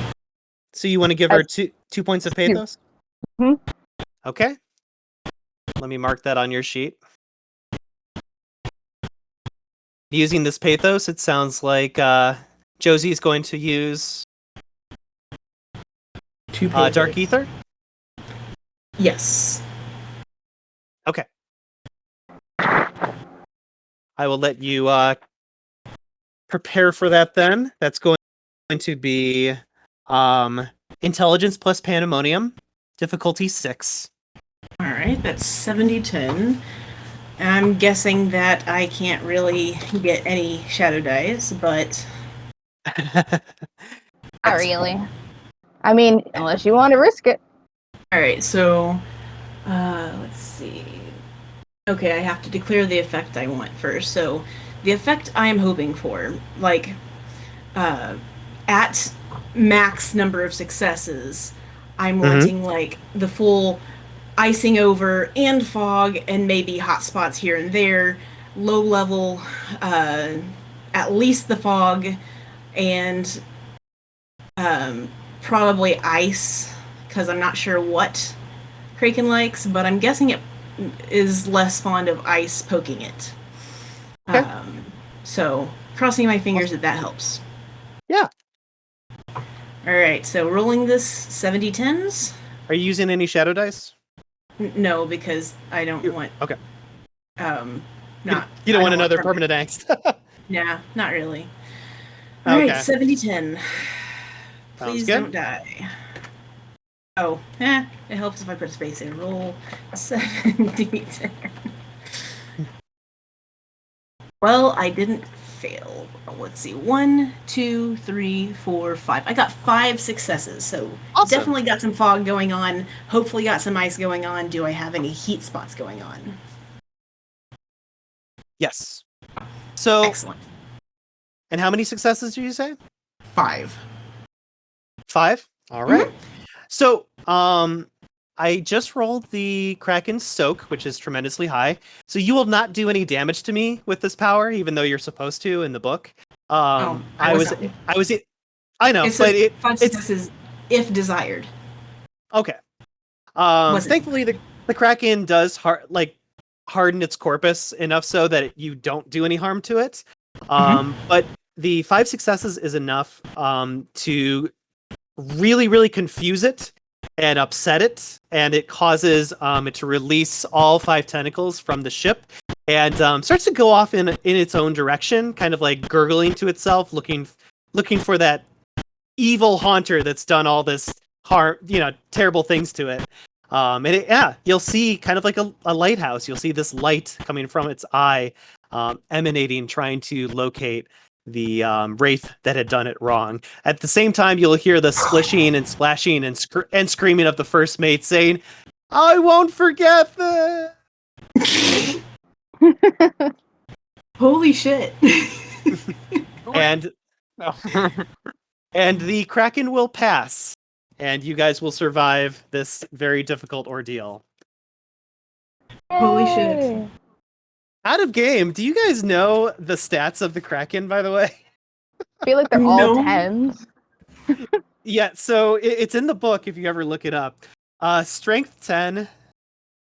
So you want to give her 2 points of pathos? Mhm. Okay. Let me mark that on your sheet. Using this pathos, it sounds like Josie's going to use 2 pathos. Dark Ether. Yes. Okay. I will let you prepare for that then. That's going to be Intelligence plus Pandemonium, difficulty 6. All right, that's 70-10. I'm guessing that I can't really get any shadow dice, but Not really. I mean, unless you want to risk it. all right. So, let's see. Okay, I have to declare the effect I want first. So, the effect I am hoping for, like, at max number of successes, I'm wanting like the full icing over and fog and maybe hot spots here and there, low level, at least the fog, and probably ice, because I'm not sure what Kraken likes, but I'm guessing it is less fond of ice poking it. Okay. So crossing my fingers that helps. Yeah. All right, so rolling this 70-10s. Are you using any shadow dice? No, because I don't want. Okay. Not. You don't want another permanent angst. Nah, not really. All right, 70-10. Please good. don't die. Oh, it helps if I put a space in. Roll 70-10. Well, I didn't fail. Let's see. 1, 2, 3, 4, 5. I got 5 successes, so Awesome. definitely got some fog going on. Hopefully got some ice going on. Do I have any heat spots going on? Yes. So, Excellent. and how many successes did you say? 5. 5? All right. So, I just rolled the Kraken Soak, which is tremendously high. So you will not do any damage to me with this power, even though you're supposed to in the book. I know, It but says 5 successes if desired. Okay. Wasn't. Thankfully, the Kraken does harden its corpus enough so that you don't do any harm to it. But the 5 successes is enough to really, really confuse it and upset it, and it causes it to release all 5 tentacles from the ship and starts to go off in its own direction, kind of like gurgling to itself, looking for that evil haunter that's done all this harm, terrible things to it. And you'll see kind of like a lighthouse. You'll see this light coming from its eye, emanating, trying to locate the wraith that had done it wrong. At the same time, you'll hear the splishing and splashing and screaming of the first mate saying, "I won't forget this." Holy shit. And and the Kraken will pass, and you guys will survive this very difficult ordeal. Holy shit. Yay. Out of game, do you guys know the stats of the Kraken, by the way? I feel like they're all No. 10s. Yeah, so it's in the book if you ever look it up. Strength 10,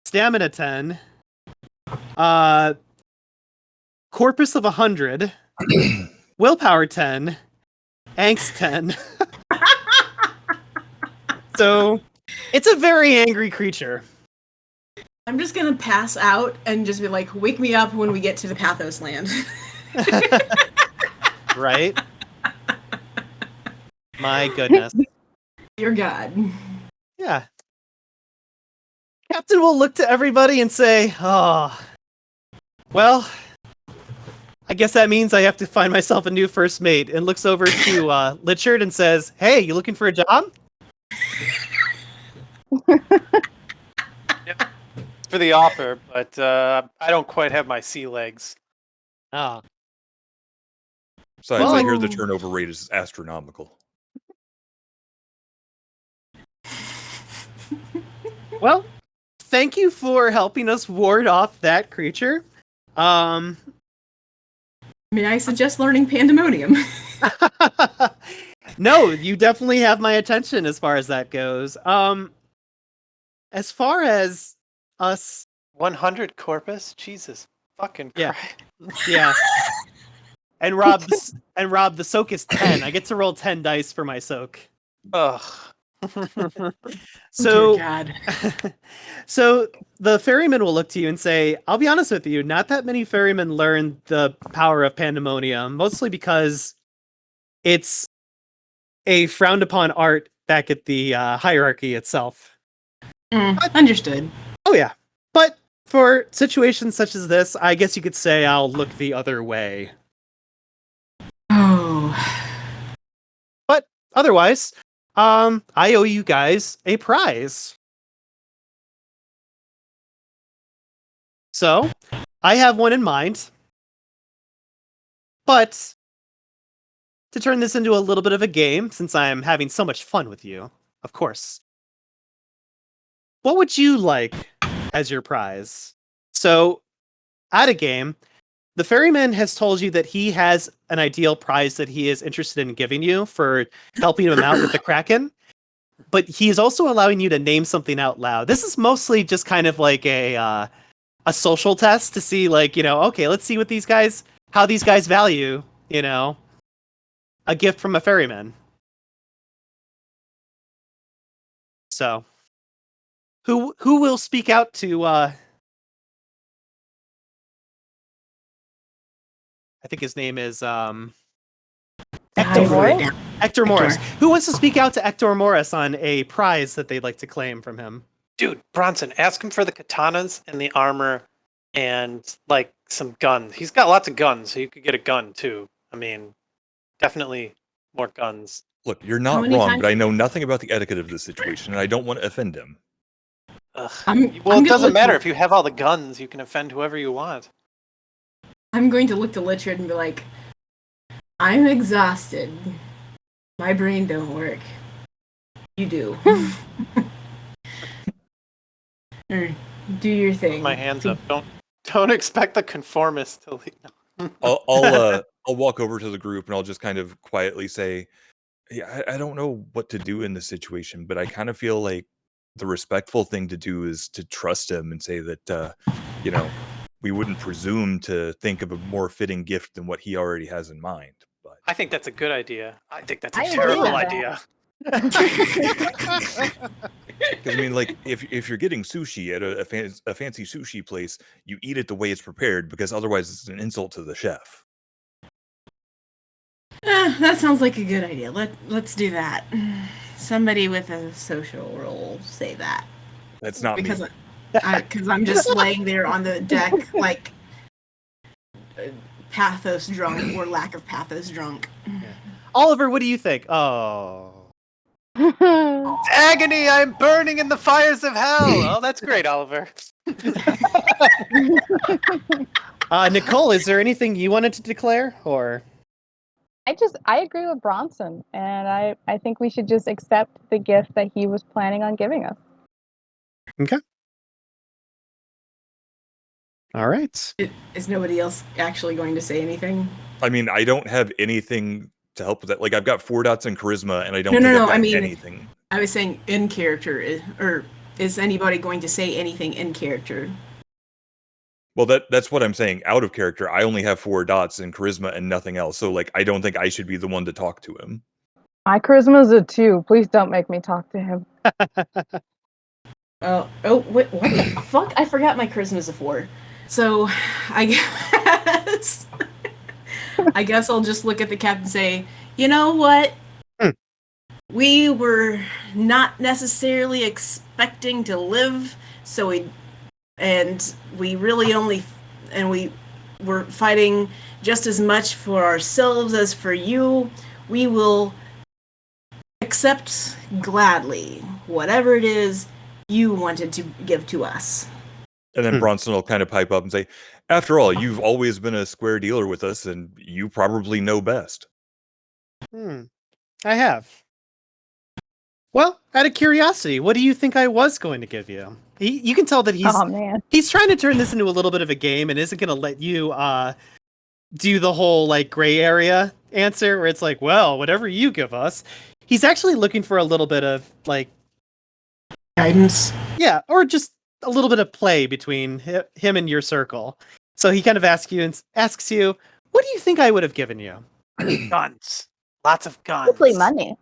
Stamina 10, Corpus of 100, Willpower 10, Angst 10. So it's a very angry creature. I'm just gonna pass out and just be like, wake me up when we get to the Pathos land. Right? My goodness. Dear God. Yeah. Captain will look to everybody and say, "Oh, well, I guess that means I have to find myself a new first mate," and looks over to Litchard and says, "Hey, you looking for a job?" For the offer, but I don't quite have my sea legs. Oh. Besides, Well, I hear the turnover rate is astronomical. Well, thank you for helping us ward off that creature. May I suggest learning Pandemonium? No, you definitely have my attention as far as that goes. As far as us, 100 corpus? Jesus fucking Yeah. Christ. yeah. And Rob, the soak is 10. I get to roll 10 dice for my soak. Ugh. So, Dear God. so the ferryman will look to you and say, "I'll be honest with you. Not that many ferrymen learn the power of pandemonium, mostly because it's a frowned upon art back at the hierarchy itself." Understood. Oh yeah, but for situations such as this, I guess you could say I'll look the other way. Oh. But otherwise, I owe you guys a prize. So, I have one in mind. But to turn this into a little bit of a game, since I'm having so much fun with you, of course, what would you like as your prize? So, at a game, the ferryman has told you that he has an ideal prize that he is interested in giving you for helping him out with the Kraken. But he is also allowing you to name something out loud. This is mostly just kind of like a social test to see, like, okay, let's see how these guys value, a gift from a ferryman. So, who will speak out to? I think his name is I Hector wrote it down. Hector Morris. Who wants to speak out to Hector Morris on a prize that they'd like to claim from him? Dude, Bronson, ask him for the katanas and the armor and, like, some guns. He's got lots of guns, so you could get a gun, too. I mean, definitely more guns. Look, you're How not many wrong, times- but I know nothing about the etiquette of this situation, and I don't want to offend him. Ugh. I'm Well, gonna it doesn't look matter. to- If you have all the guns, you can offend whoever you want. I'm going to look to Lichard and be like, I'm exhausted. My brain don't work. You do. Or do your thing. My hands up. Don't expect the conformist to leave. I'll walk over to the group and I'll just kind of quietly say, "Yeah, I don't know what to do in this situation, but I kind of feel like the respectful thing to do is to trust him and say that we wouldn't presume to think of a more fitting gift than what he already has in mind." But I think that's a good idea. I think that's a I agree terrible with that. idea. because I mean, like, if you're getting sushi at a fancy sushi place, you eat it the way it's prepared, because otherwise it's an insult to the chef. That sounds like a good idea. Let's do that. Somebody with a social role say that. That's not Because me. because I'm just laying there on the deck like pathos drunk or lack of pathos drunk. Oliver, what do you think? Oh. Agony! I'm burning in the fires of hell! Oh, that's great, Oliver. Nicole, is there anything you wanted to declare, or? I agree with Bronson, and I think we should just accept the gift that he was planning on giving us. Okay. All right. Is nobody else actually going to say anything? I mean, I don't have anything to help with that. Like, I've got 4 dots in charisma, and I don't No, think no, I've got I mean- anything. I was saying in character, or is anybody going to say anything in character? Well, that's what I'm saying. Out of character, I only have 4 dots in charisma and nothing else. So, like, I don't think I should be the one to talk to him. My charisma's a 2. Please don't make me talk to him. Oh, what the fuck? I forgot my charisma's a 4. So, I guess I'll just look at the captain and say, you know what? We were not necessarily expecting to live, so we were fighting just as much for ourselves as for you. We will accept gladly whatever it is you wanted to give to us. And then Bronson will kind of pipe up and say, After all, you've always been a square dealer with us, and you probably know best. I have. Well, out of curiosity, what do you think I was going to give you? You can tell that Oh man. he's trying to turn this into a little bit of a game and isn't going to let you do the whole like gray area answer where it's like, well, whatever you give us. He's actually looking for a little bit of like Guidance. yeah, or just a little bit of play between him and your circle. So he kind of asks you, what do you think I would have given you? Guns. Lots of guns. Hopefully money.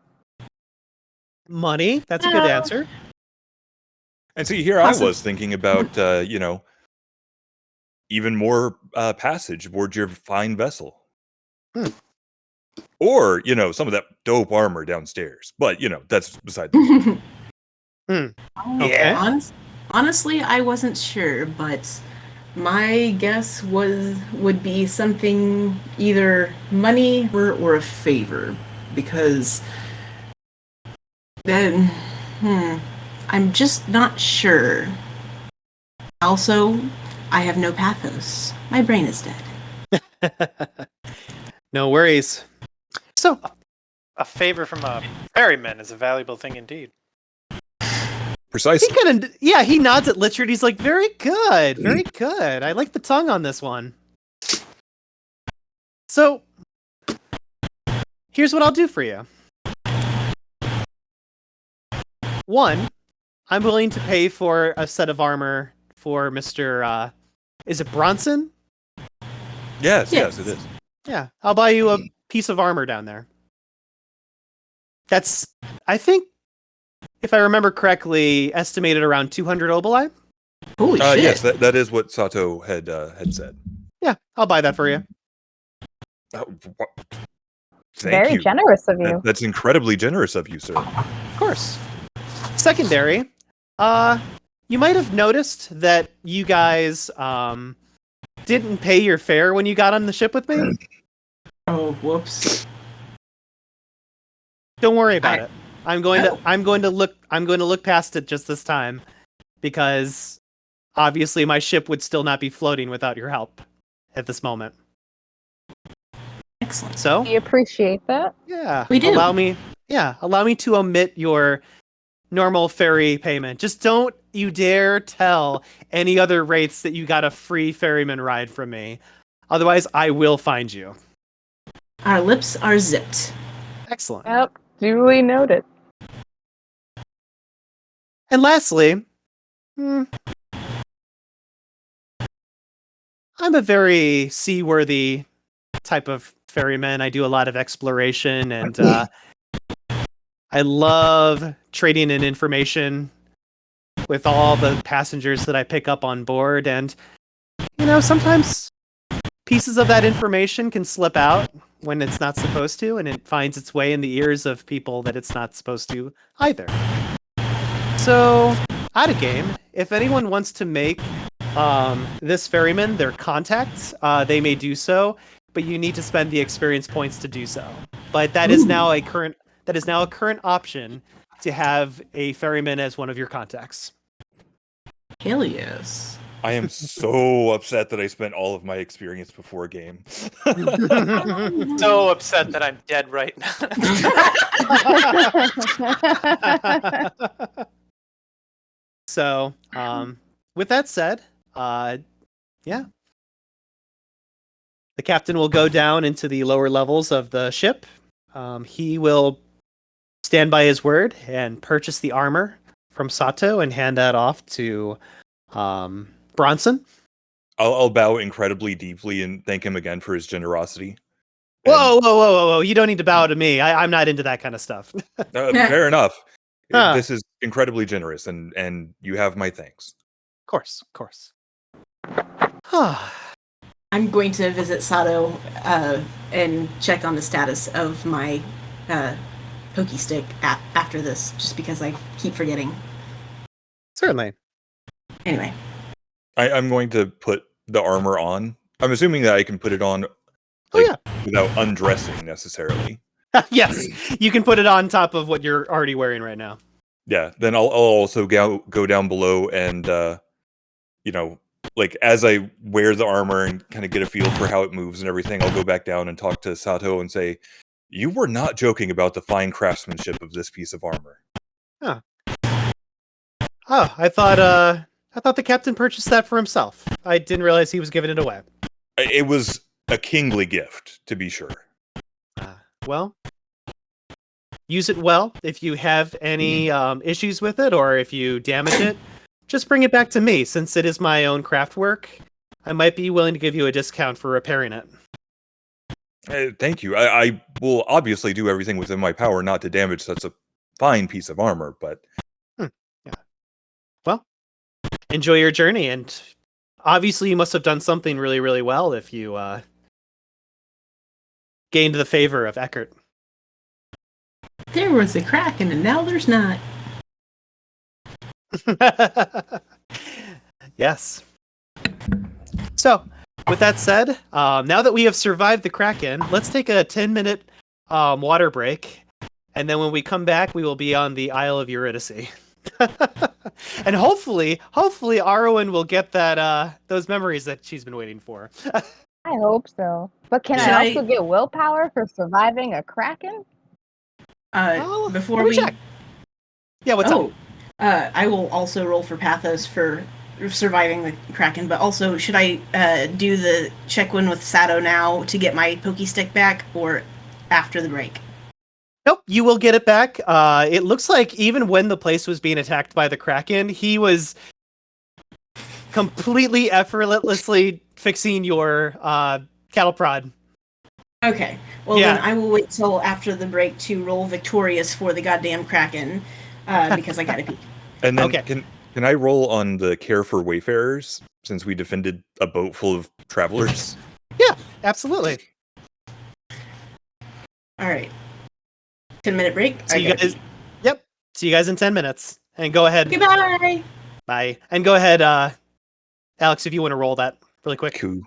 Money? That's a good answer. And see, here Awesome. I was thinking about, even more passage aboard your fine vessel. Or, some of that dope armor downstairs. But, that's beside the point. Okay. Yeah. Honestly, I wasn't sure, but my guess would be something either money or a favor, because then I'm just not sure. Also, I have no pathos. My brain is dead. No worries. So, A favor from a ferryman is a valuable thing indeed. Precisely. he nods at Lichard. He's like, very good, very good. I like the tongue on this one. So, here's what I'll do for you. One, I'm willing to pay for a set of armor for Mr. Is it Bronson? Yes, it is. Yeah, I'll buy you a piece of armor down there. That's, I think, if I remember correctly, estimated around 200 oboli. Holy shit. Yes, that is what Sato had said. Yeah, I'll buy that for you. Thank Very you. generous of you. That's incredibly generous of you, sir. Of course. Secondary, you might have noticed that you guys didn't pay your fare when you got on the ship with me. Oh, whoops. Don't worry about it. I'm going to look past it just this time, because obviously my ship would still not be floating without your help at this moment. Excellent. So, We appreciate that. yeah, We do. allow me to omit your normal ferry payment. Just don't you dare tell any other wraiths that you got a free ferryman ride from me. Otherwise, I will find you. Our lips are zipped. Excellent. Yep. Duly noted. And lastly, I'm a very seaworthy type of ferryman. I do a lot of exploration, and I love trading in information with all the passengers that I pick up on board. And, sometimes pieces of that information can slip out when it's not supposed to, and it finds its way in the ears of people that it's not supposed to either. So, out of game, if anyone wants to make this ferryman their contact, they may do so, but you need to spend the experience points to do so. But that is now a current option to have a ferryman as one of your contacts. Hell yes. I am so upset that I spent all of my experience before a game. So upset that I'm dead right now. So, with that said, yeah. The captain will go down into the lower levels of the ship. He will stand by his word and purchase the armor from Sato and hand that off to Bronson. I'll bow incredibly deeply and thank him again for his generosity. Whoa. You don't need to bow to me. I'm not into that kind of stuff. Fair enough. Huh. This is incredibly generous, and you have my thanks. Of course. I'm going to visit Sato and check on the status of my pokey stick after this, just because I keep forgetting. Certainly. Anyway. I'm going to put the armor on. I'm assuming that I can put it on without undressing necessarily. Yes, you can put it on top of what you're already wearing right now. Yeah, then I'll also go down below and like as I wear the armor and kind of get a feel for how it moves and everything, I'll go back down and talk to Sato and say, "You were not joking about the fine craftsmanship of this piece of armor." Huh. Oh, I thought the captain purchased that for himself. I didn't realize he was giving it away. It was a kingly gift, to be sure. Well, use it well. If you have any issues with it, or if you damage it, just bring it back to me. Since it is my own craft work, I might be willing to give you a discount for repairing it. Thank you. I will obviously do everything within my power not to damage such a fine piece of armor, but... Yeah. Well, enjoy your journey, and obviously you must have done something really, really well if you gained the favor of Eckert. There was a Kraken, and now there's not. Yes. So, with that said, now that we have survived the Kraken, let's take a 10-minute water break, and then when we come back, we will be on the Isle of Eurydice. And hopefully Arwen will get that those memories that she's been waiting for. I hope so. But can Should I also get willpower for surviving a Kraken? Before let me we check. Yeah, what's up? I will also roll for Pathos for surviving the Kraken, but also should I do the check one with Sato now to get my Pokey Stick back, or after the break? Nope, you will get it back. It looks like even when the place was being attacked by the Kraken, he was completely effortlessly fixing your cattle prod. Okay. Well, Yeah. then I will wait till after the break to roll victorious for the goddamn Kraken, because I gotta pee. And then Okay. can I roll on the care for wayfarers, since we defended a boat full of travelers? Yeah, absolutely. All right. 10-minute break. See you guys. Yep. See you guys in 10 minutes. And go ahead. Goodbye. Bye. And go ahead, Alex, if you want to roll that really quick. Cool.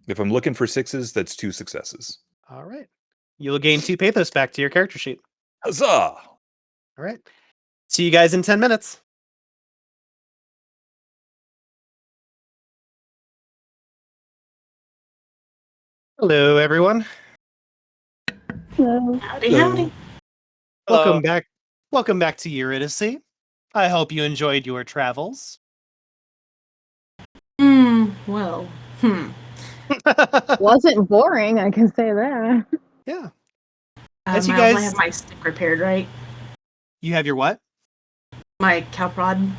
If I'm looking for 6s, that's 2 successes. All right. You'll gain 2 pathos back to your character sheet. Huzzah! All right. See you guys in 10 minutes. Hello, everyone. Hello. Howdy, howdy. Welcome back. Welcome back to Eurydice. I hope you enjoyed your travels. Well, Wasn't boring, I can say that. Yeah. As you Myles, guys- I have my stick repaired, right? You have your what? My cow prod.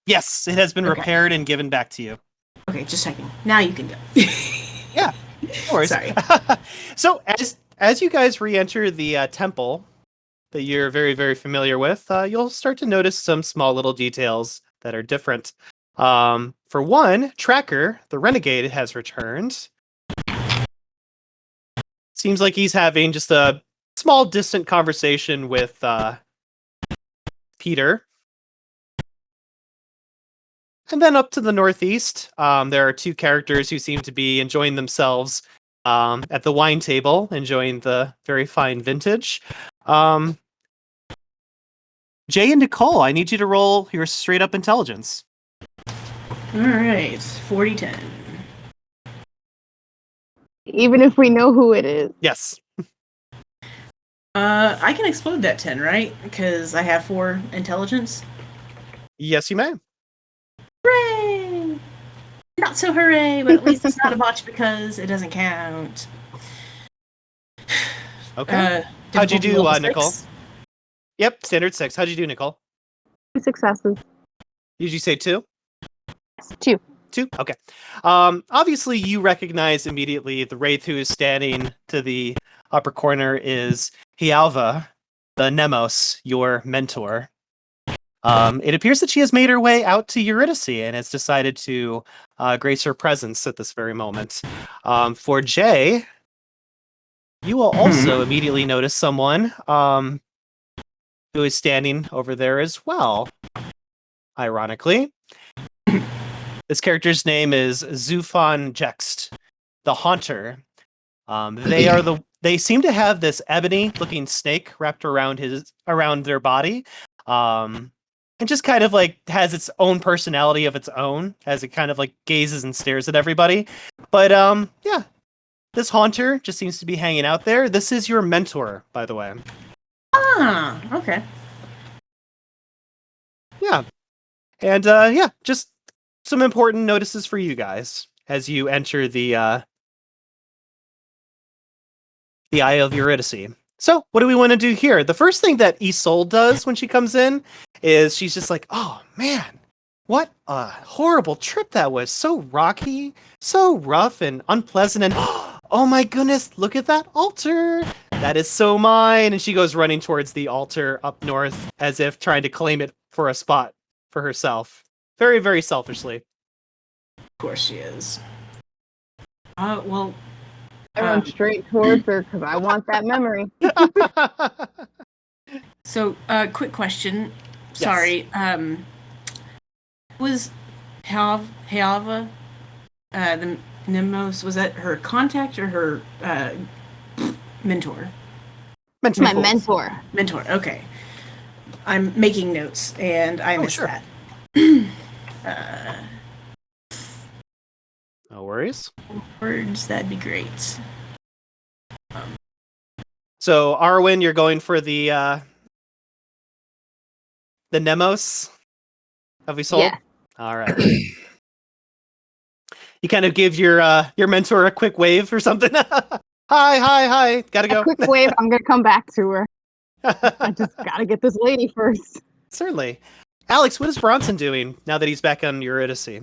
Yes, it has been Okay. repaired and given back to you. Okay, just checking. Now you can go. Yeah. No worries. Sorry. So as you guys re-enter the temple that you're very, very familiar with, you'll start to notice some small little details that are different. For one, Tracker, the renegade, has returned. Seems like he's having just a small, distant conversation with Peter. And then up to the northeast, there are 2 characters who seem to be enjoying themselves at the wine table, enjoying the very fine vintage. Jay and Nicole, I need you to roll your straight up intelligence. All right, 40-10. Even if we know who it is. Yes. I can explode that 10, right? Because I have 4 intelligence. Yes, you may. Hooray! Not so hooray, but at least it's not a botch because it doesn't count. Okay. How'd you difficulty do, level Nicole? 6. Yep, standard 6. How'd you do, Nicole? 2 successes. Did you say 2? 2. 2? Okay. Obviously, you recognize immediately the Wraith who is standing to the upper corner is Hialva, the Mnemos, your mentor. It appears that she has made her way out to Eurydice and has decided to grace her presence at this very moment. For Jay, you will also immediately notice someone who is standing over there as well. Ironically, this character's name is Zufan Jext, the Haunter. They seem to have this ebony-looking snake wrapped around their body. and just kind of like has its own personality of its own as it kind of like gazes and stares at everybody. But yeah, this haunter just seems to be hanging out there. This is your mentor, by the way. Ah, okay. Yeah. And yeah, just some important notices for you guys as you enter the Eye of Eurydice. So, what do we want to do here? The first thing that Isolde does when she comes in is she's just like, oh man, what a horrible trip that was. So rocky, so rough and unpleasant, and oh my goodness, look at that altar. That is so mine. And she goes running towards the altar up north as if trying to claim it for a spot for herself. Very, very selfishly. Of course she is. Well, I run straight towards her because I want that memory. so, quick question. Yes. Sorry. Was Hayava, the Mnemos, was that her contact or her mentor? My mentor. Mentor, okay. I'm making notes, and I missed sure. that. No worries. Words, that'd be great. So, Arwen, you're going for the Mnemos? Have we sold? Yeah. All right. You kind of give your mentor a quick wave or something. Hi. Gotta go. A quick wave. I'm gonna come back to her. I just gotta get this lady first. Certainly. Alex, what is Bronson doing now that he's back on Eurydice?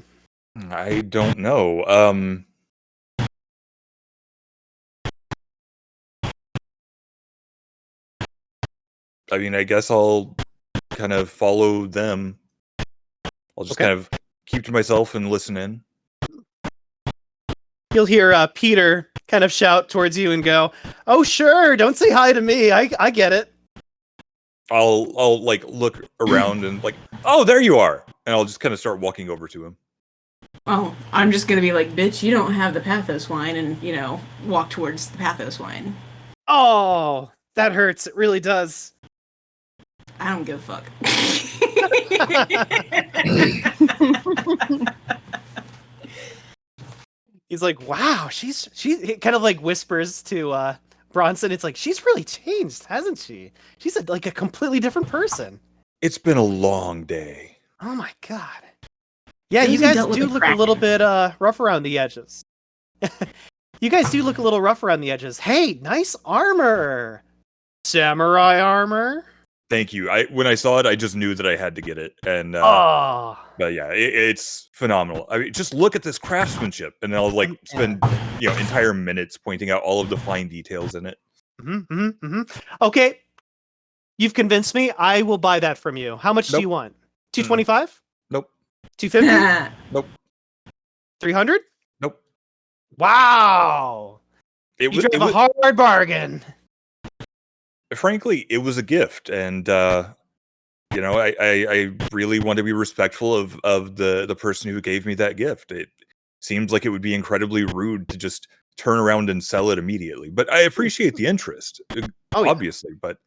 I don't know. I mean, I guess I'll kind of follow them. I'll just kind of keep to myself and listen in. You'll hear Peter kind of shout towards you and go, "Oh, sure, don't say hi to me. I get it." I'll like look around and like, "Oh, there you are," and I'll just kind of start walking over to him. Oh, I'm just gonna be like, bitch, you don't have the pathos wine, and, walk towards the pathos wine. Oh, that hurts. It really does. I don't give a fuck. He's like, wow, she he kind of like whispers to Bronson. It's like, she's really changed, hasn't she? She's like a completely different person. It's been a long day. Oh my god. Yeah, Susie you guys dealt with do the look a Kraken. little bit rough around the edges. You guys do look a little rough around the edges. Hey, nice armor. Samurai armor. Thank you. When I saw it, I just knew that I had to get it, and Oh. but yeah, it's phenomenal. I mean, just look at this craftsmanship, and I'll like spend entire minutes pointing out all of the fine details in it. Okay, you've convinced me. I will buy that from you. How much do you want? 225? Nope. 250? Nope. 300? Nope. Wow. You drove a hard bargain. Frankly, it was a gift, and I really want to be respectful of the person who gave me that gift. It seems like it would be incredibly rude to just turn around and sell it immediately, but I appreciate the interest, obviously, but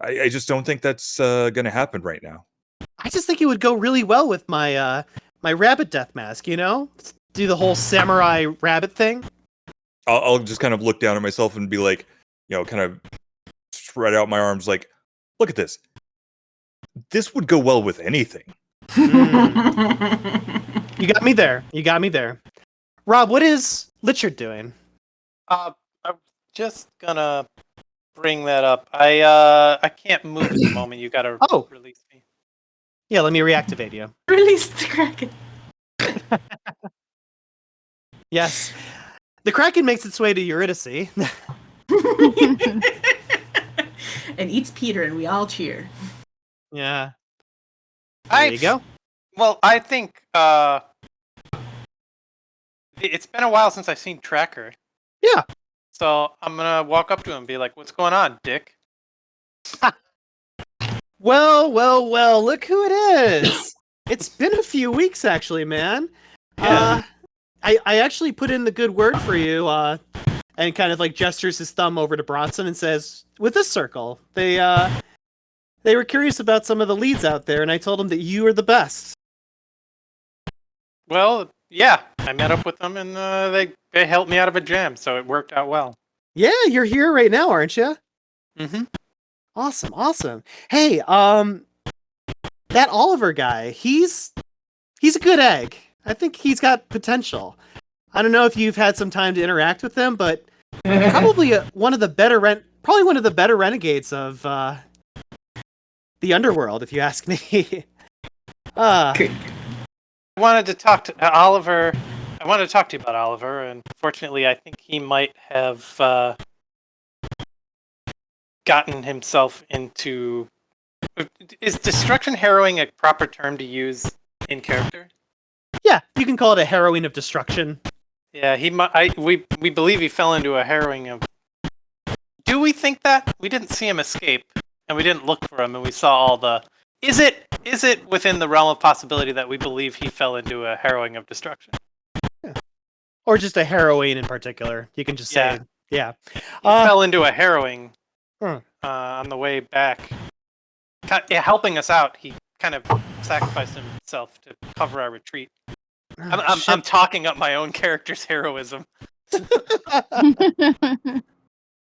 I just don't think that's going to happen right now. I just think it would go really well with my my rabbit death mask, Do the whole samurai rabbit thing. I'll just kind of look down at myself and be like, kind of spread out my arms like, look at this. This would go well with anything. You got me there. Rob, what is Lichard doing? I'm just gonna bring that up. I can't move at the moment. You gotta release me. Yeah, let me reactivate you. Release the Kraken. Yes. The Kraken makes its way to Eurydice. And eats Peter, and we all cheer. Yeah. There you go. Well, I think it's been a while since I've seen Tracker. Yeah. So I'm gonna walk up to him and be like, "What's going on, Dick?" Well, look who it is. It's been a few weeks, actually, man. Yeah. I actually put in the good word for you, and kind of like gestures his thumb over to Bronson and says, with this circle, they They were curious about some of the leads out there, and I told them that you are the best. Well, yeah, I met up with them, and they helped me out of a jam, so it worked out well. Yeah, you're here right now, aren't you? Mm-hmm. Awesome. Hey, that Oliver guy, he's a good egg. I think he's got potential. I don't know if you've had some time to interact with them, but probably one of the better renegades of the underworld, if you ask me. I wanted to talk to Oliver. I wanted to talk to you about Oliver, and fortunately, I think he might have gotten himself into. Is destruction harrowing a proper term to use in character? Yeah, you can call it a harrowing of destruction. Yeah, we believe he fell into a harrowing of. Do we think that? We didn't see him escape, and we didn't look for him, and we saw all the. Is it within the realm of possibility that we believe he fell into a harrowing of destruction? Yeah. Or just a harrowing in particular. You can just say, yeah. He fell into a harrowing on the way back. Helping us out, he kind of sacrificed himself to cover our retreat. I'm talking up my own character's heroism.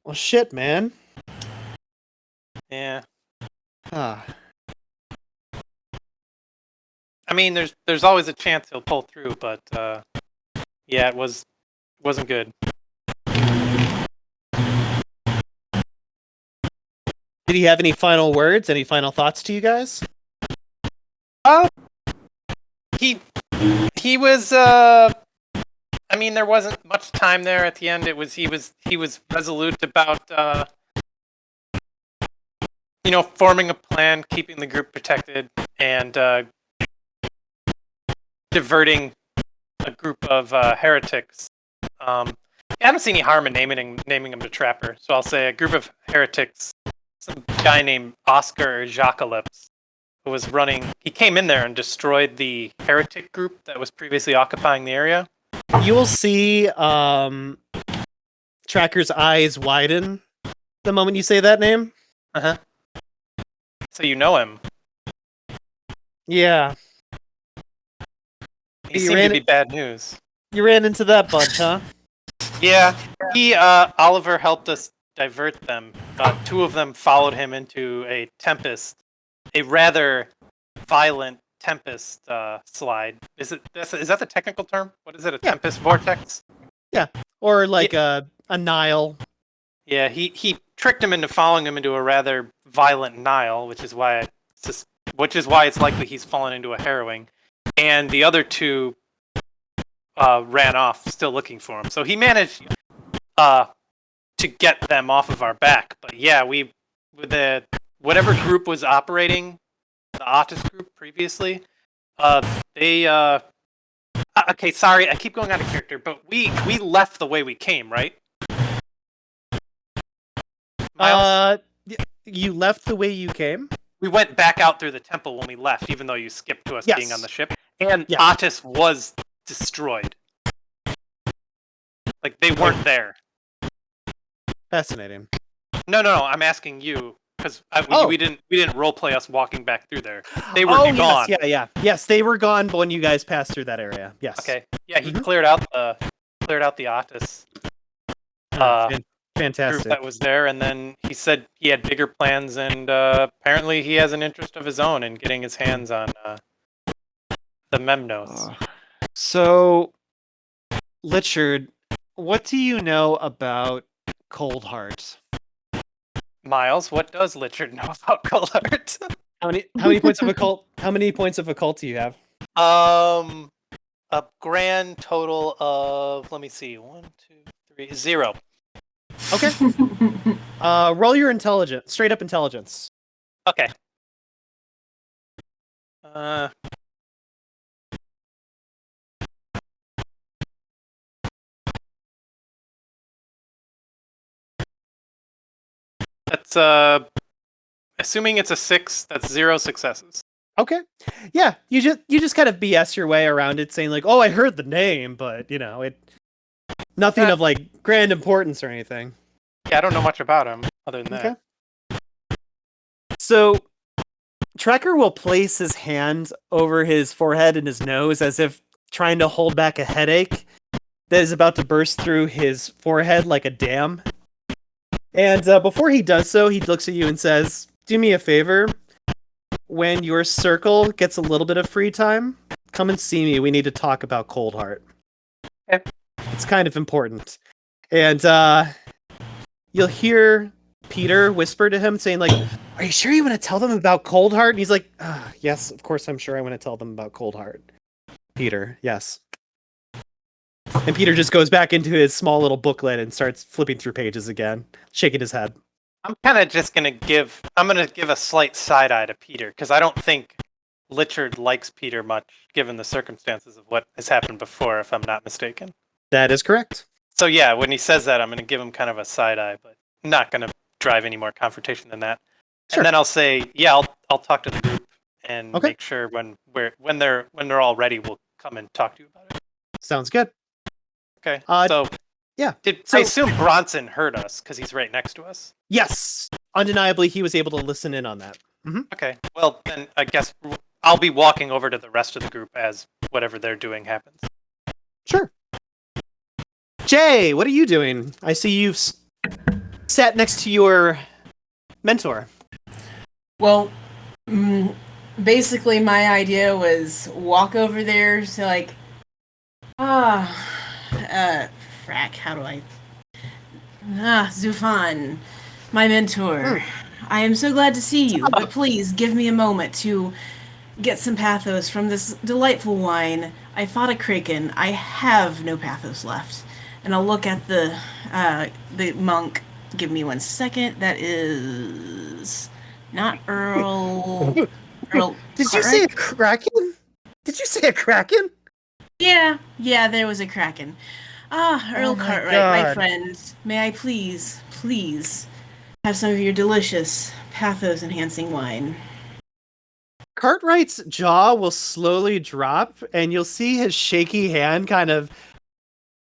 Well, shit, man. Yeah. Huh. I mean, there's always a chance he'll pull through, but yeah, it wasn't good. Did he have any final words? Any final thoughts to you guys? He was. I mean, there wasn't much time there at the end. He was resolute about forming a plan, keeping the group protected, and diverting a group of heretics. I haven't seen any harm in naming them to Trapper, so I'll say a group of heretics. Some guy named Oscar Jacquelips, who was running. He came in there and destroyed the heretic group that was previously occupying the area. You will see Tracker's eyes widen the moment you say that name. Uh-huh. So you know him. Yeah. He seemed to be bad news. You ran into that bunch, huh? Yeah. Oliver helped us divert them. Two of them followed him into a tempest, a rather violent tempest slide. Is that the technical term? What is it? A tempest vortex? Yeah, or like a Nile. Yeah, he tricked him into following him into a rather violent Nile, which is why it's likely he's fallen into a harrowing. And the other two ran off, still looking for him. So he managed to get them off of our back. But yeah, whatever group was operating, the Otis group previously, they okay, sorry, I keep going out of character, but we left the way we came, right? Myles? You left the way you came? We went back out through the temple when we left, even though you skipped to us being on the ship. And Otis was destroyed. Like, they weren't there. Fascinating. No, I'm asking you, because we didn't roleplay us walking back through there. They were gone. Yes, they were gone when you guys passed through that area. Yes. Okay. Yeah, he cleared out the Otis. Fantastic. Group that was there, and then he said he had bigger plans, and apparently he has an interest of his own in getting his hands on the Mnemos. So, Lichard, what do you know about Cold Heart? Myles, what does Lichard know about Cold Heart? How many points of occult? How many points of occult do you have? A grand total of, let me see, 1, 2, 3, 0. Okay. Roll your intelligence, straight up intelligence. Okay. That's assuming it's a 6. That's 0 successes. Okay. Yeah, you just kind of BS your way around it, saying like, "Oh, I heard the name," but nothing of like grand importance or anything. Yeah, I don't know much about him other than that. So Tracker will place his hand over his forehead and his nose as if trying to hold back a headache that is about to burst through his forehead like a dam. And before he does so, he looks at you and says, "Do me a favor. When your circle gets a little bit of free time, come and see me. We need to talk about Coldheart. Okay. It's kind of important." And you'll hear Peter whisper to him, saying, like, "Are you sure you want to tell them about Coldheart?" And he's like, "Yes, of course I'm sure I want to tell them about Coldheart. Peter, yes." And Peter just goes back into his small little booklet and starts flipping through pages again, shaking his head. I'm kind of just gonna give a slight side eye to Peter because I don't think Lichard likes Peter much, given the circumstances of what has happened before, if I'm not mistaken. That is correct. So yeah, when he says that, I'm gonna give him kind of a side eye, but not gonna drive any more confrontation than that. Sure. And then I'll say, yeah, I'll talk to the group and Okay. make sure when they're all ready, we'll come and talk to you about it. Sounds good. Okay. Yeah. I So- assume Bronson heard us because he's right next to us. Yes. Undeniably, he was able to listen in on that. Okay. Well, then I guess I'll be walking over to the rest of the group as whatever they're doing happens. Sure. Jay, what are you doing? I see you've sat next to your mentor. Well, basically my idea was walk over there to like, frack, how do I... Zufan, my mentor. I am so glad to see you, but please give me a moment to get some pathos from this delightful wine. I fought a kraken. I have no pathos left. And I'll look at the monk. Give me 1 second. That is not Earl. Earl. Did you say a kraken? Did you say a kraken? Yeah, there was a kraken. Earl my Cartwright, God. my friend. May I please have some of your delicious pathos-enhancing wine? Cartwright's jaw will slowly drop, and you'll see his shaky hand kind of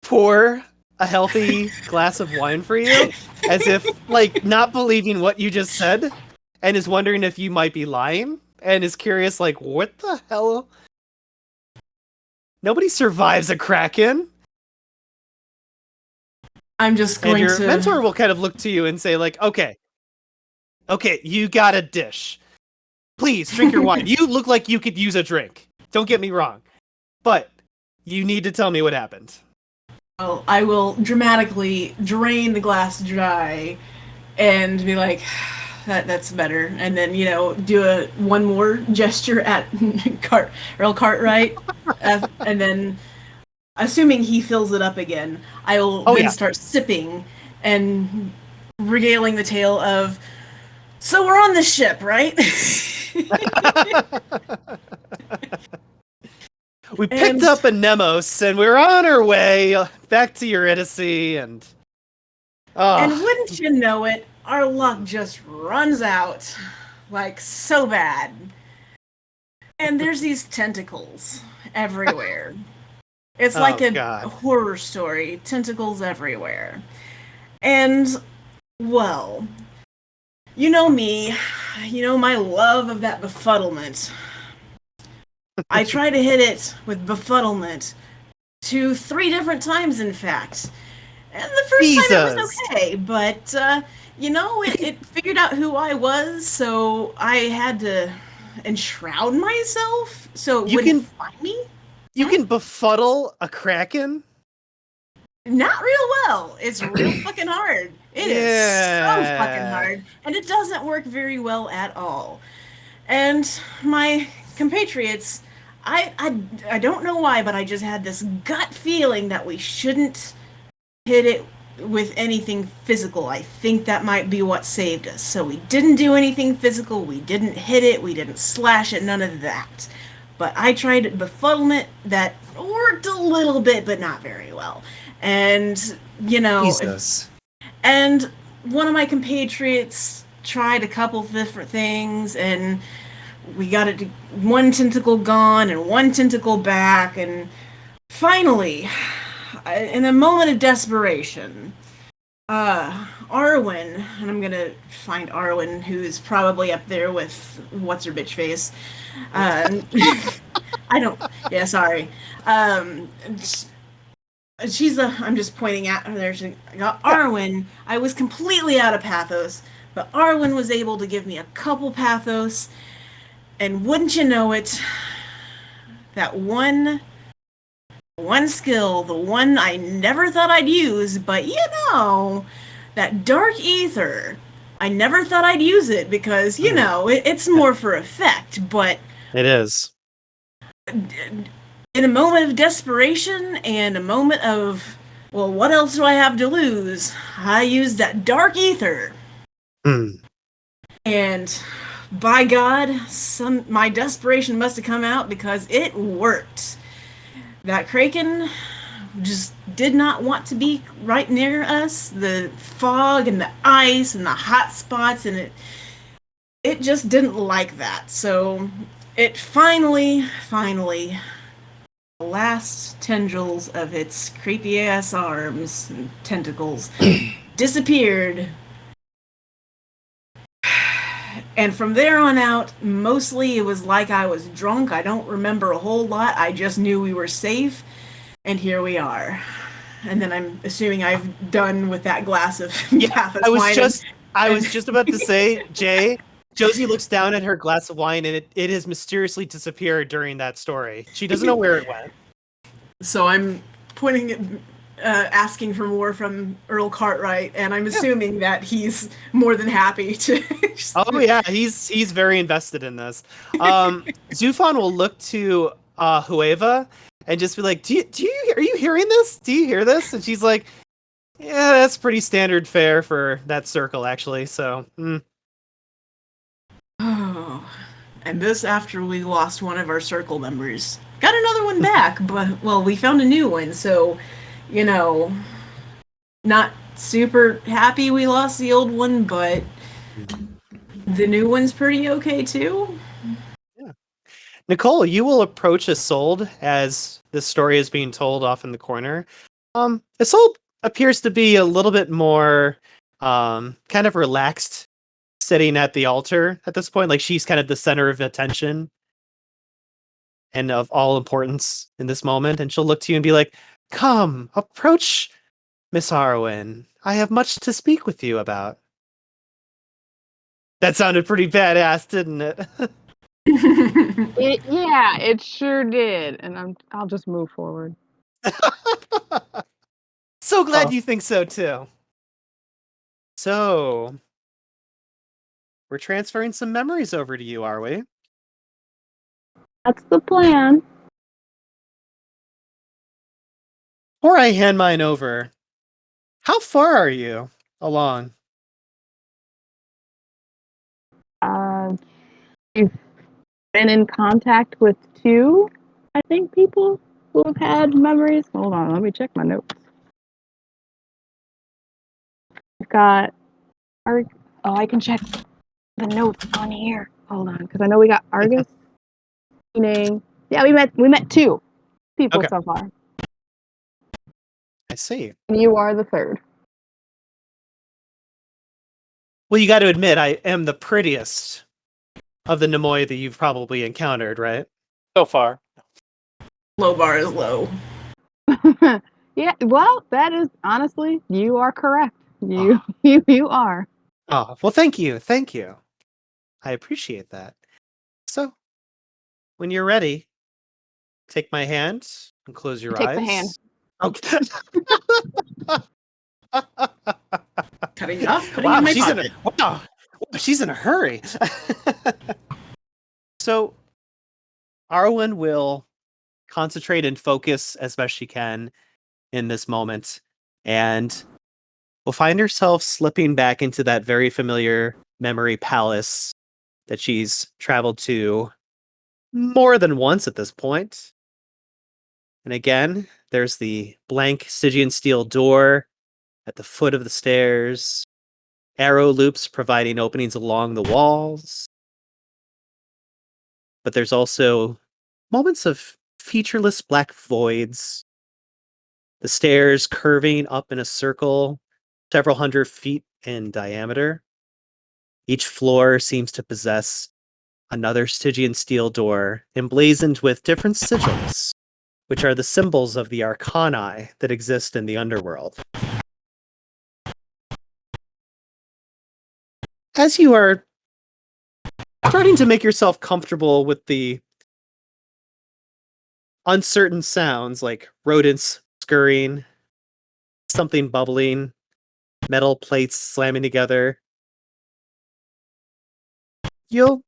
pour a healthy glass of wine for you, as if, like, not believing what you just said, and is wondering if you might be lying, and is curious, like, what the hell? Nobody survives a kraken. I'm just And going your to... mentor will kind of look to you and say, like, okay, you got a dish. Please drink your wine. You look like you could use a drink. Don't get me wrong. But you need to tell me what happened. Well, I will dramatically drain the glass dry and be like, that's better. And then, do one more gesture at Earl Cartwright. And then, assuming he fills it up again, I will start sipping and regaling the tale of, so we're on the ship, right? We picked up a Mnemos and we're on our way back to Eurydice and... And wouldn't you know it, our luck just runs out. Like, so bad. And there's these tentacles everywhere. It's like a horror story. Tentacles everywhere. And, well, you know me. You know my love of that befuddlement. I tried to hit it with befuddlement 3 different times, in fact. And the first time it was okay, but, it figured out who I was, so I had to enshroud myself so it wouldn't find me. You can befuddle a kraken? Not real well. It's real fucking hard. It is so fucking hard. And it doesn't work very well at all. And my compatriots, I don't know why, but I just had this gut feeling that we shouldn't hit it with anything physical. I think that might be what saved us. So we didn't do anything physical. We didn't hit it. We didn't slash it. None of that. But I tried befuddlement that worked a little bit, but not very well. And, Jesus. And one of my compatriots tried a couple different things, and we got it, one tentacle gone and one tentacle back, and finally, in a moment of desperation, Arwen, and I'm gonna find Arwen, who's probably up there with what's her bitch face. I don't. Yeah, sorry. I'm just pointing at her there. She got Arwen. I was completely out of pathos, but Arwen was able to give me a couple pathos, and wouldn't you know it, that one skill, the one I never thought I'd use, but that dark ether, I never thought I'd use it because, it's more for effect, but It is. in a moment of desperation and a moment of, well, what else do I have to lose? I used that dark ether. And by God, my desperation must have come out because it worked. That Kraken just did not want to be right near us. The fog and the ice and the hot spots, and it just didn't like that. So it finally, the last tendrils of its creepy ass arms and tentacles disappeared. And from there on out, mostly it was like I was drunk. I don't remember a whole lot. I just knew we were safe. And here we are. And then I'm assuming I've done with that glass of pathos wine. I was just about to say, Jay, Josie looks down at her glass of wine and it has mysteriously disappeared during that story. She doesn't know where it went. So I'm pointing at asking for more from Earl Cartwright, and I'm assuming that he's more than happy to. Oh yeah, he's very invested in this. Zufan will look to Hueva and just be like, are you hearing this? Do you hear this? And she's like, yeah, that's pretty standard fare for that circle, actually. So. Oh, and this after we lost one of our circle members. Got another one back, but we found a new one, so. Not super happy we lost the old one, but the new one's pretty okay too. Yeah. Nicole, you will approach Isolde as this story is being told off in the corner. Isolde appears to be a little bit more kind of relaxed, sitting at the altar at this point. Like she's kind of the center of attention and of all importance in this moment. And she'll look to you and be like, come, approach, Miss Arwen. I have much to speak with you about. That sounded pretty badass, didn't it? It sure did. And I'll just move forward. So glad you think so too. So, we're transferring some memories over to you, are we? That's the plan. Before I hand mine over, how far are you along? You've been in contact with 2, I think, people who have had memories. Hold on, let me check my notes. I've got I can check the notes on here. Hold on, because I know we got Argus. Meaning, yeah, we met 2 people so far. I see. You are the 3rd. Well, you got to admit, I am the prettiest of the Nemoi that you've probably encountered, right? So far. Low bar is low. Yeah, well, that is honestly, you are correct. You are. Oh, well, thank you. Thank you. I appreciate that. So, when you're ready, take my hand and close your eyes. Take the hand. Okay. Cutting it off. Wow, she's in a hurry. So, Arwen will concentrate and focus as best she can in this moment, and will find herself slipping back into that very familiar memory palace that she's traveled to more than once at this point. And again, there's the blank Stygian steel door at the foot of the stairs, arrow loops providing openings along the walls. But there's also moments of featureless black voids, the stairs curving up in a circle several hundred feet in diameter. Each floor seems to possess another Stygian steel door emblazoned with different sigils, which are the symbols of the arcani that exist in the underworld. As you are starting to make yourself comfortable with the uncertain sounds like rodents scurrying, something bubbling, metal plates slamming together, you'll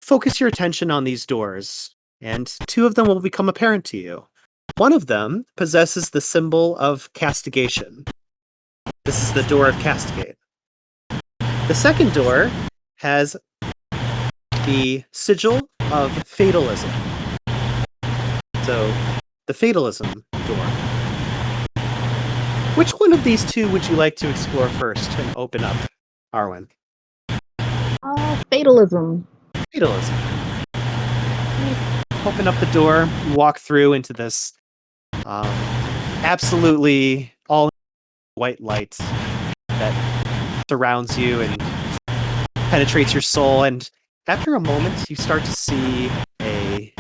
focus your attention on these doors, and two of them will become apparent to you. One of them possesses the symbol of castigation. This is the door of Castigate. The second door has the sigil of fatalism. So, the fatalism door. Which one of these two would you like to explore first and open up, Arwen? Fatalism. Fatalism. Open up the door, walk through into this absolutely all white light that surrounds you and penetrates your soul, and after a moment you start to see a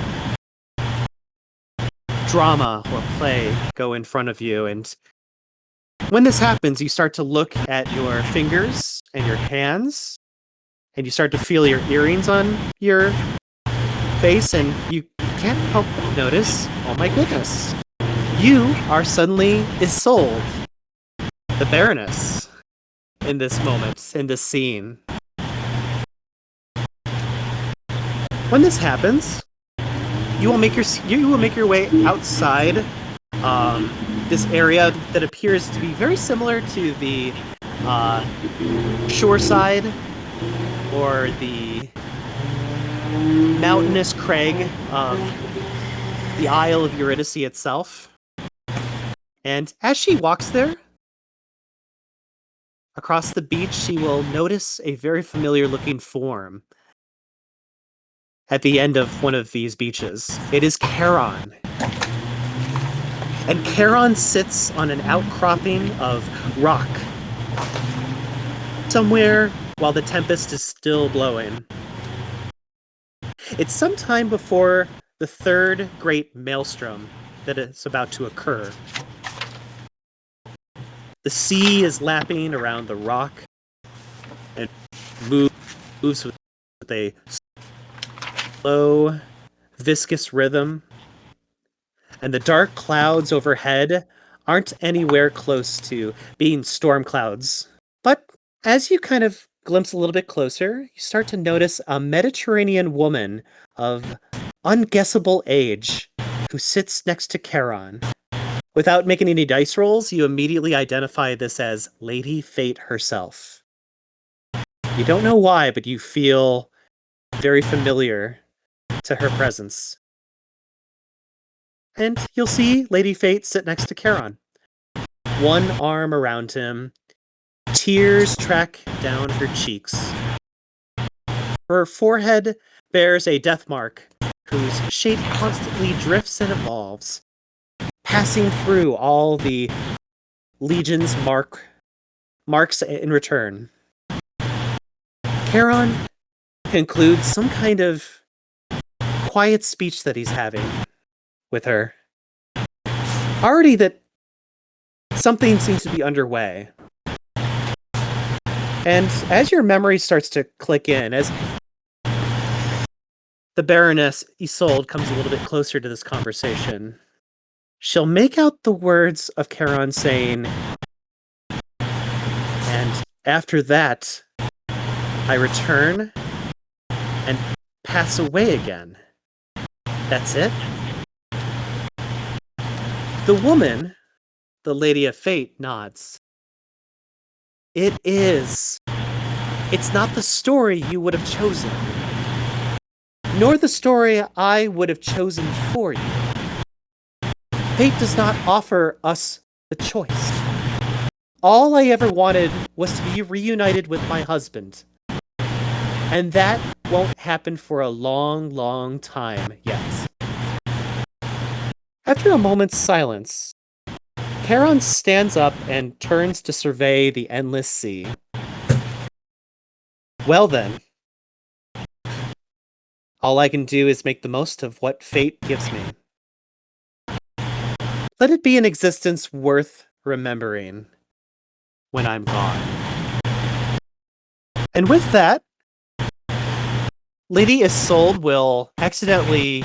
drama or play go in front of you, and when this happens you start to look at your fingers and your hands, and you start to feel your earrings on your face, and you can't help but notice, oh my goodness, you are suddenly Isolde, the Baroness, in this moment, in this scene. When this happens, you will make your way outside this area that appears to be very similar to the shoreside or the mountainous crag of the Isle of Eurydice itself. And as she walks there, across the beach, she will notice a very familiar looking form at the end of one of these beaches. It is Charon. And Charon sits on an outcropping of rock somewhere while the tempest is still blowing. It's some time before the third great maelstrom that is about to occur. The sea is lapping around the rock and moves with a slow, viscous rhythm. And the dark clouds overhead aren't anywhere close to being storm clouds. But as you kind of glimpse a little bit closer, you start to notice a Mediterranean woman of unguessable age who sits next to Charon. Without making any dice rolls, you immediately identify this as Lady Fate herself. You don't know why, but you feel very familiar to her presence. And you'll see Lady Fate sit next to Charon. One arm around him, tears track down her cheeks. Her forehead bears a death mark whose shape constantly drifts and evolves, passing through all the Legion's marks in return. Charon concludes some kind of quiet speech that he's having with her. Already that something seems to be underway. And as your memory starts to click in, as the Baroness Isolde comes a little bit closer to this conversation, she'll make out the words of Charon saying, "And after that, I return and pass away again. That's it?" The woman, the Lady of Fate, nods. It is. It's not the story you would have chosen, nor the story I would have chosen for you. Fate does not offer us the choice. All I ever wanted was to be reunited with my husband. And that won't happen for a long, long time yet. After a moment's silence, Charon stands up and turns to survey the endless sea. Well then, all I can do is make the most of what fate gives me. Let it be an existence worth remembering when I'm gone. And with that, Lady Isolde will accidentally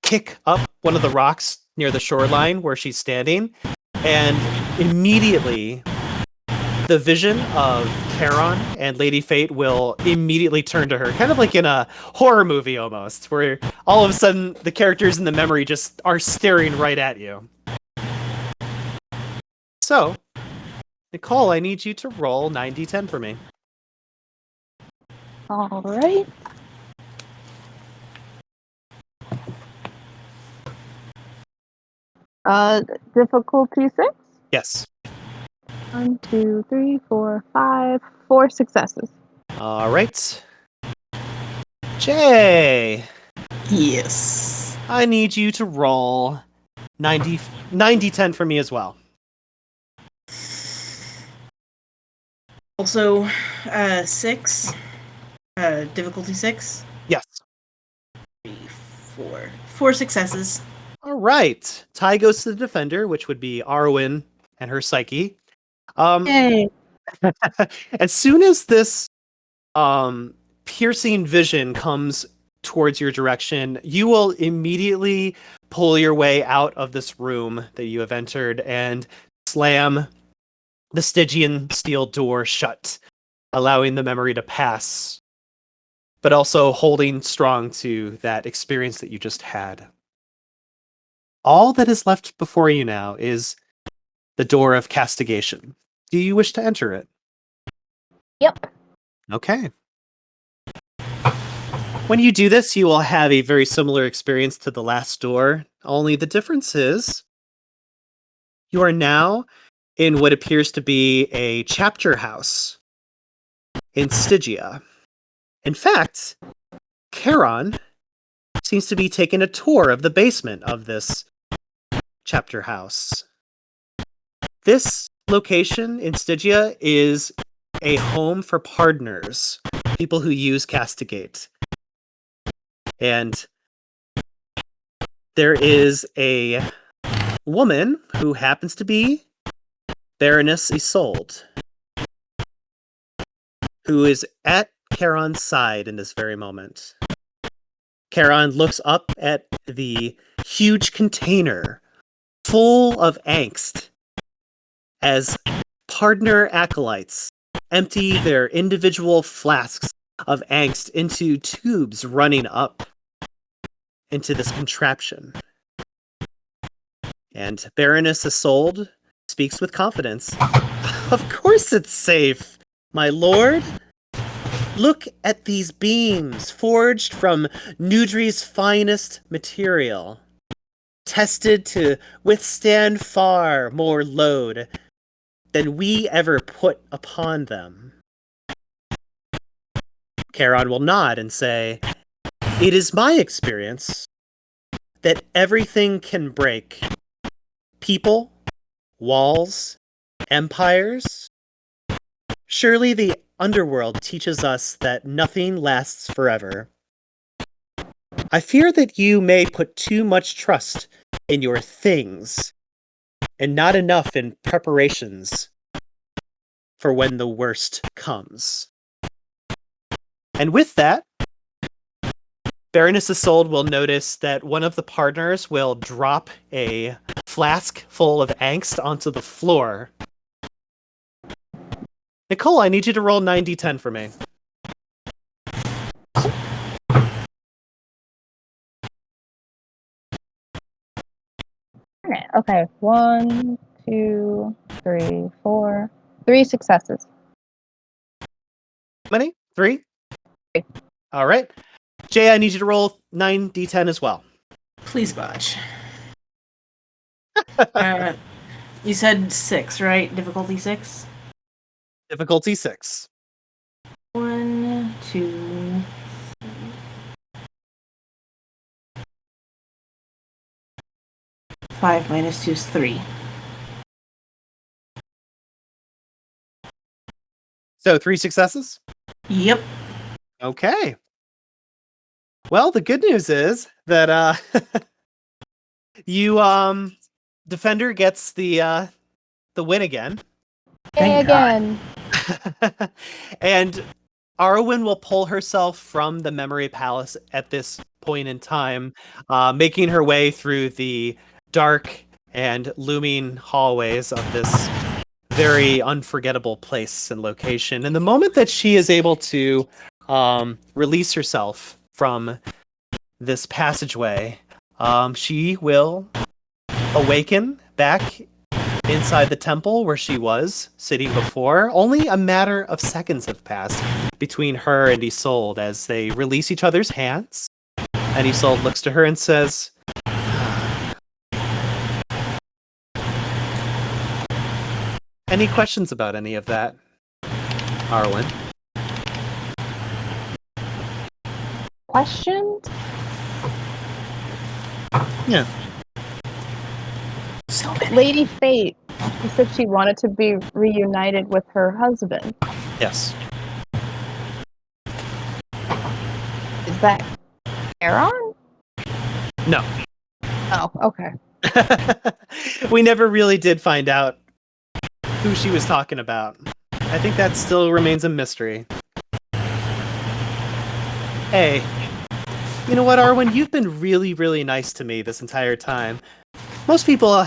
kick up one of the rocks near the shoreline where she's standing, and immediately the vision of Charon and Lady Fate will immediately turn to her, kind of like in a horror movie almost, where all of a sudden the characters in the memory just are staring right at you. So, Nicole, I need you to roll 9d10 for me. All right. Difficulty 6? Yes. 1, 2, 3, 4, 5. 4 successes. All right. Jay, Yes. I need you to roll 9d10 for me as well. Also, 6. Difficulty 6. Yes. 3, 4. 4 successes. All right. Tie goes to the defender, which would be Arwen and her psyche. Yay. As soon as this piercing vision comes towards your direction, you will immediately pull your way out of this room that you have entered and slam the Stygian steel door shut, allowing the memory to pass, but also holding strong to that experience that you just had. All that is left before you now is the door of castigation. Do you wish to enter it? Yep. Okay. When you do this, you will have a very similar experience to the last door, only the difference is you are now in what appears to be a chapter house in Stygia. In fact, Charon seems to be taking a tour of the basement of this chapter house. This location in Stygia is a home for pardoners, people who use castigate. And there is a woman who happens to be Baroness Isolde, who is at Charon's side in this very moment. Charon looks up at the huge container full of angst as pardoner acolytes empty their individual flasks of angst into tubes running up into this contraption. And Baroness Isolde speaks with confidence. Of course it's safe, my lord. Look at these beams forged from Nudri's finest material, tested to withstand far more load than we ever put upon them. Charon will nod and say, "It is my experience that everything can break. People, walls, empires. Surely the underworld teaches us that nothing lasts forever. I fear that you may put too much trust in your things and not enough in preparations for when the worst comes." And with that, Baroness Isolde will notice that one of the partners will drop a flask full of angst onto the floor. Nicole, I need you to roll 9d10 for me. Okay. 1, 2, 3, 4. 3 successes. How many? 3? 3. All right. Jay, I need you to roll 9d10 as well. Please botch. You said 6, right? Difficulty 6? Difficulty 6. 1, 2, 5 minus 2 is 3. So 3 successes? Yep. Okay. Well, the good news is that you Defender gets the win again. Thank again. And Arwen will pull herself from the memory palace at this point in time, making her way through the dark and looming hallways of this very unforgettable place and location. And the moment that she is able to release herself from this passageway, she will awaken back inside the temple where she was sitting before. Only a matter of seconds have passed between her and Isolde as they release each other's hands. And Isolde looks to her and says, any questions about any of that, Arwen? Questions? Yeah. So many. Lady Fate. She said she wanted to be reunited with her husband. Yes. Is that Charon? No. Oh, okay. We never really did find out who she was talking about. I think that still remains a mystery. Hey, you know what, Arwen? You've been really, really nice to me this entire time. Most people,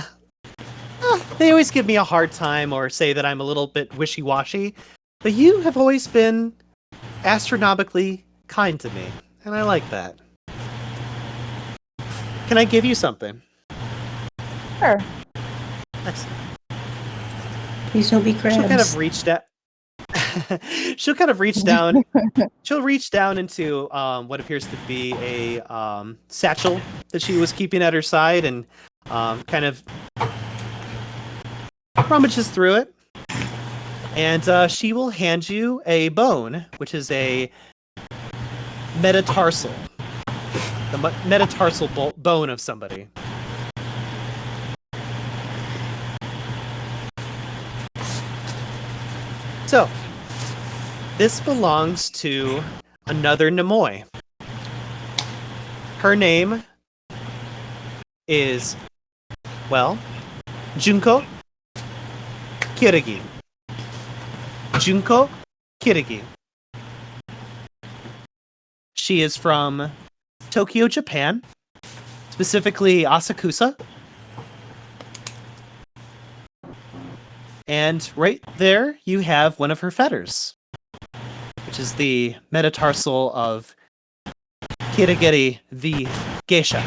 they always give me a hard time or say that I'm a little bit wishy-washy, but you have always been astronomically kind to me, and I like that. Can I give you something? Sure. Excellent. Please don't be crabs. She'll kind of reach down. She'll kind of reach down. She'll reach down into what appears to be a satchel that she was keeping at her side, and kind of rummages through it. And she will hand you a bone, which is a metatarsal. The metatarsal bone of somebody. So, this belongs to another Nemoi. Her name is, well, Junko Kirigi. Junko Kirigi. She is from Tokyo, Japan, specifically Asakusa. And right there, you have one of her fetters, which is the metatarsal of Kirigiri the Geisha.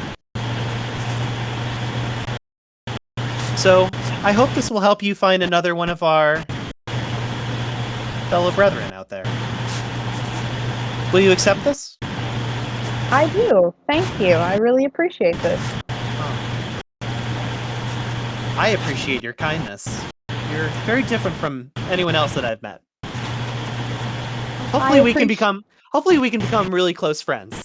So, I hope this will help you find another one of our fellow brethren out there. Will you accept this? I do. Thank you. I really appreciate this. I appreciate your kindness. You're very different from anyone else that I've met. Hopefully we can become really close friends.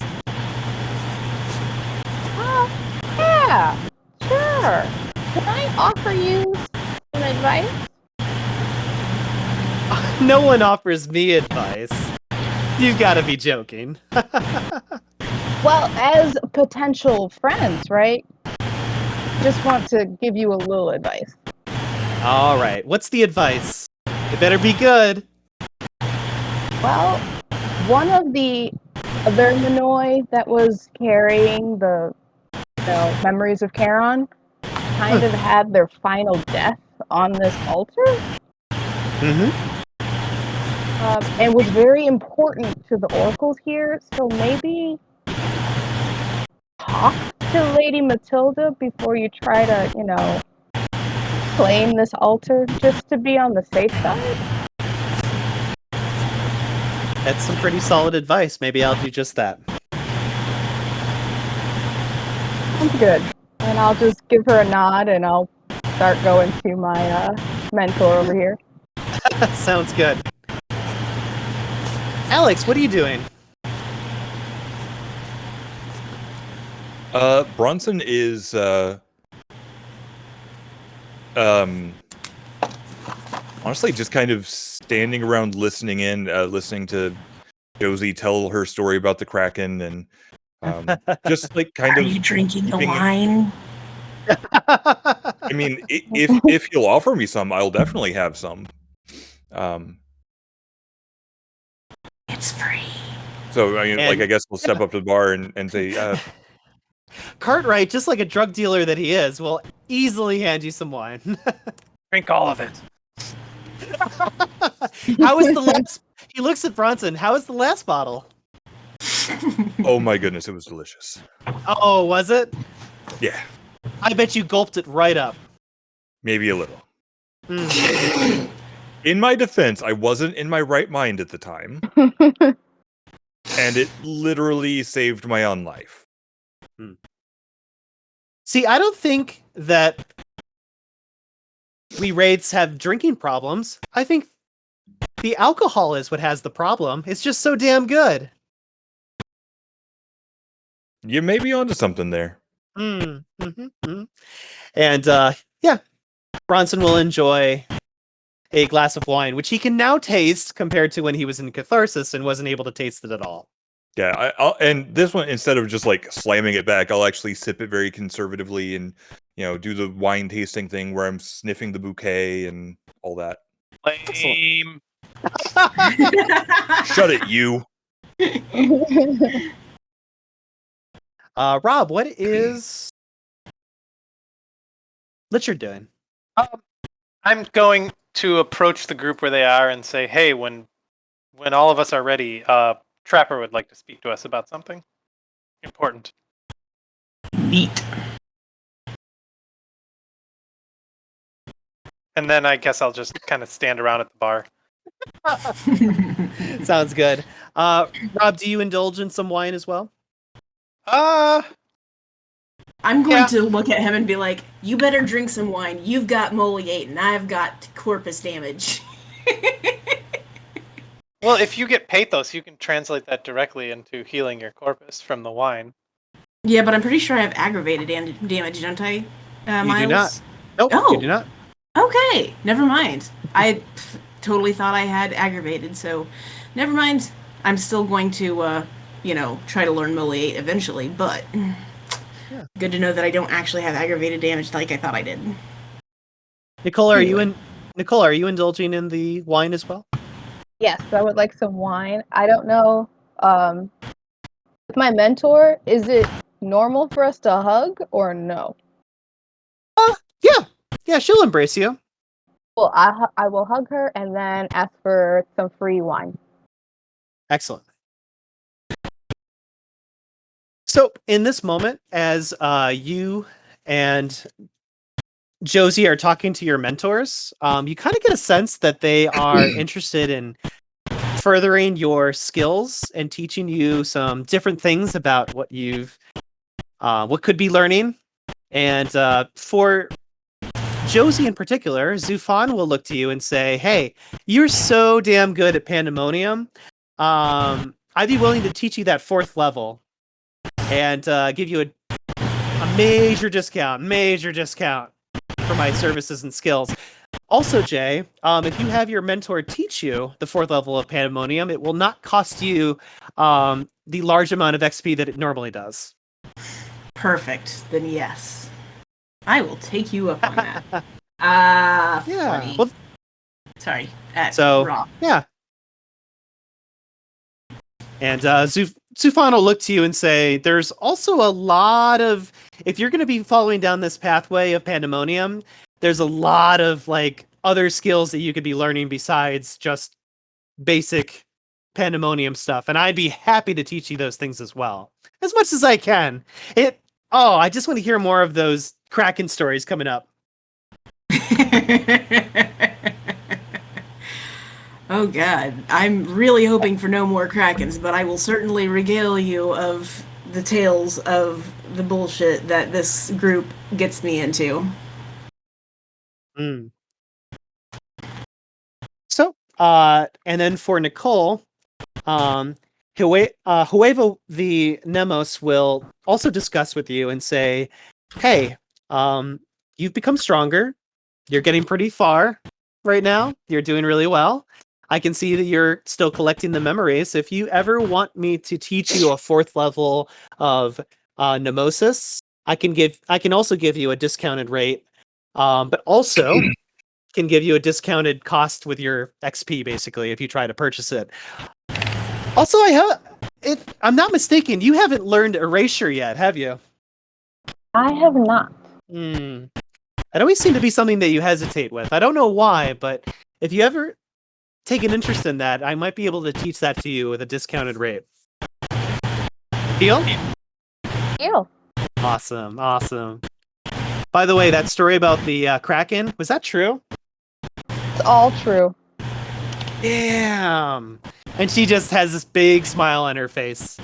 Yeah, sure. Can I offer you some advice? No one offers me advice. You've got to be joking. Well, as potential friends, right? Just want to give you a little advice. All right, what's the advice? It better be good. Well, one of the other Minoi that was carrying the memories of Charon kind of had their final death on this altar. Mm-hmm. And was very important to the oracles here, so maybe talk to Lady Matilda before you try to, claim this altar, just to be on the safe side. That's some pretty solid advice. Maybe I'll do just that. Sounds good. And I'll just give her a nod, and I'll start going to my mentor over here. Sounds good. Alex, what are you doing? Bronson is Honestly, just kind of standing around listening to Josie tell her story about the Kraken, and just like kind Are of you drinking the keeping it- wine? I mean, if you'll offer me some, I'll definitely have some. It's free. So I mean, like, And- I guess we'll step up to the bar and say, Cartwright, just like a drug dealer that he is, will easily hand you some wine. Drink all of it. How is the last? He looks at Bronson. How is the last bottle? "Oh my goodness, it was delicious." Oh, was it? Yeah, I bet you gulped it right up. maybe a little. Mm. In my defense, I wasn't in my right mind at the time, and it literally saved my own life. See, I don't think that we Wraiths have drinking problems. I think the alcohol is what has the problem. It's just so damn good. You may be onto something there. And yeah, Bronson will enjoy a glass of wine, which he can now taste compared to when he was in catharsis and wasn't able to taste it at all. Yeah, and this one, instead of just like slamming it back, I'll actually sip it very conservatively and, do the wine tasting thing where I'm sniffing the bouquet and all that. Lame. Shut it, you. Rob, what is Richard doing? I'm going to approach the group where they are and say, "Hey, when all of us are ready, Trapper would like to speak to us about something important." Neat. And then I guess I'll just kind of stand around at the bar. Sounds good. Rob, do you indulge in some wine as well? I'm going Yeah. to look at him and be like, "You better drink some wine. You've got moliate, and I've got corpus damage." Well, if you get pathos, you can translate that directly into healing your corpus from the wine. Yeah, but I'm pretty sure I have aggravated damage, don't I? Myles? do not. Nope, Oh. you do not. Okay, never mind. I totally thought I had aggravated, so never mind. I'm still going to, try to learn moliate eventually, but good to know that I don't actually have aggravated damage like I thought I did. Nicole, are you indulging in the wine as well? Yes, I would like some wine. I don't know. With my mentor, is it normal for us to hug or no? Yeah, she'll embrace you. Well, I will hug her and then ask for some free wine. Excellent. So, in this moment, as you and Josie are talking to your mentors, you kind of get a sense that they are interested in furthering your skills and teaching you some different things about what could be learning. And for Josie in particular, Zufan will look to you and say, "Hey, you're so damn good at Pandemonium. I'd be willing to teach you that 4th level and give you a major discount for my services and skills. Also, Jay, if you have your mentor teach you the 4th level of Pandemonium, it will not cost you the large amount of XP that it normally does." Perfect. Then yes. I will take you up on that. Yeah. Funny. Well, Sorry. Rob. yeah. And Zufan will look to you and say, "There's also a lot of, if you're going to be following down this pathway of Pandemonium, there's a lot of like other skills that you could be learning besides just basic Pandemonium stuff. And I'd be happy to teach you those things as well, as much as I can. I just want to hear more of those Kraken stories coming up." Oh god, I'm really hoping for no more Krakens, but I will certainly regale you of the tales of the bullshit that this group gets me into. So, and then for Nicole, Wraith the Mnemos will also discuss with you and say, "Hey, you've become stronger. You're getting pretty far. right now. You're doing really well. I can see that you're still collecting the memories. If you ever want me to teach you a 4th level of Mnemosis, I can also give you a discounted rate, but also can give you a discounted cost with your XP, basically, if you try to purchase it. Also, if I'm not mistaken, you haven't learned Erasure yet, have you? I have not. It always seemed to be something that you hesitate with. I don't know why, but if you ever take an interest in that, I might be able to teach that to you with a discounted rate. Deal? Deal. Awesome. By the way, that story about the Kraken, was that true? It's all true. Damn. And she just has this big smile on her face.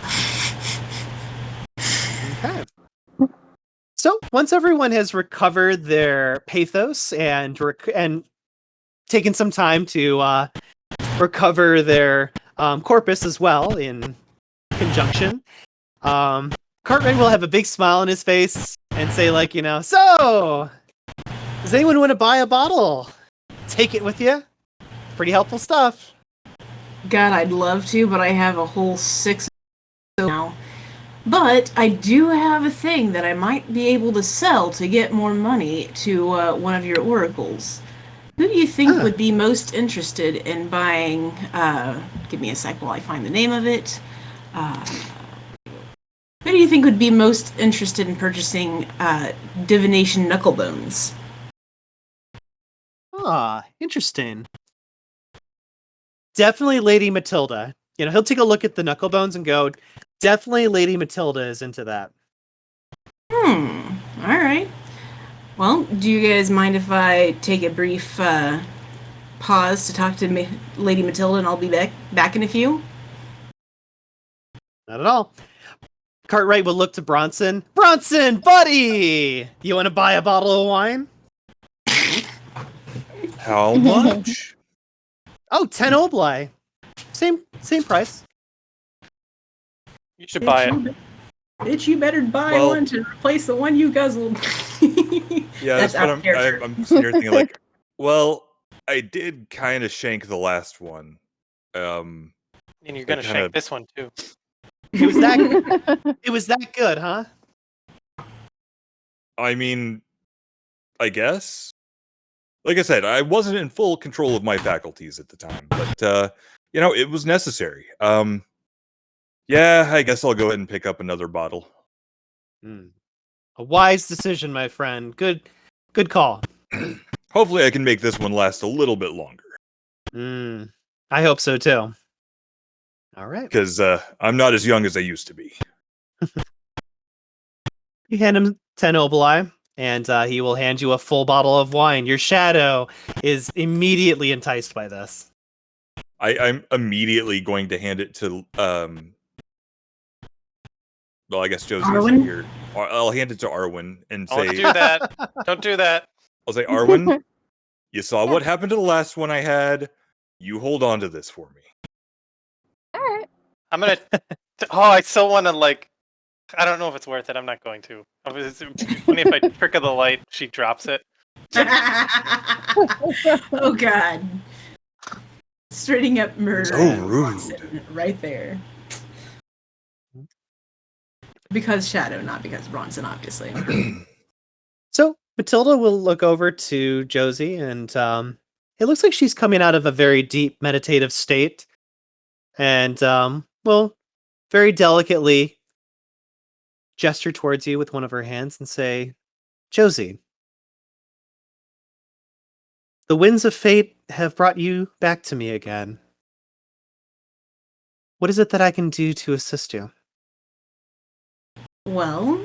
Okay. So once everyone has recovered their pathos and taken some time to recover their corpus as well in conjunction, Cartwright will have a big smile on his face and say, like, so does anyone want to buy a bottle? Take it with you. Pretty helpful stuff. God, I'd love to, but I have a whole 6 now. But I do have a thing that I might be able to sell to get more money to one of your oracles. Who do you think would be most interested in buying... give me a sec while I find the name of it. Who do you think would be most interested in purchasing Divination Knucklebones? Interesting. Definitely Lady Matilda. He'll take a look at the Knucklebones and go, definitely Lady Matilda is into that. Alright. Well, do you guys mind if I take a brief pause to talk to Lady Matilda, and I'll be back in a few? Not at all. Cartwright will look to Bronson. Bronson, buddy! You want to buy a bottle of wine? How much? 10 obli. Same price. You should buy it. Bitch, you better buy one to replace the one you guzzled. Yeah, that's what I'm sitting here thinking, like, well, I did kind of shank the last one. And you're gonna shank this one too. It was that good, huh? I mean, I guess. Like I said, I wasn't in full control of my faculties at the time, but it was necessary. Yeah, I guess I'll go ahead and pick up another bottle. A wise decision, my friend. Good call. Hopefully I can make this one last a little bit longer. I hope so too. All right. Because I'm not as young as I used to be. You hand him 10 obli, and he will hand you a full bottle of wine. Your shadow is immediately enticed by this. I'm immediately going to hand it to well, I guess Josie isn't here. I'll hand it to Arwen and say... Don't do that. Don't do that. I'll say, Arwen, you saw what happened to the last one I had. You hold on to this for me. Alright. I'm gonna... I still want to, like... I don't know if it's worth it. I'm not going to. It's funny if I trick of the light, she drops it. Oh, God. Straighting up murder. So rude. Right there. Because Shadow, not because Bronson, obviously. So Matilda will look over to Josie, and it looks like she's coming out of a very deep meditative state, and will very delicately gesture towards you with one of her hands and say, Josie, the winds of fate have brought you back to me again. What is it that I can do to assist you? Well,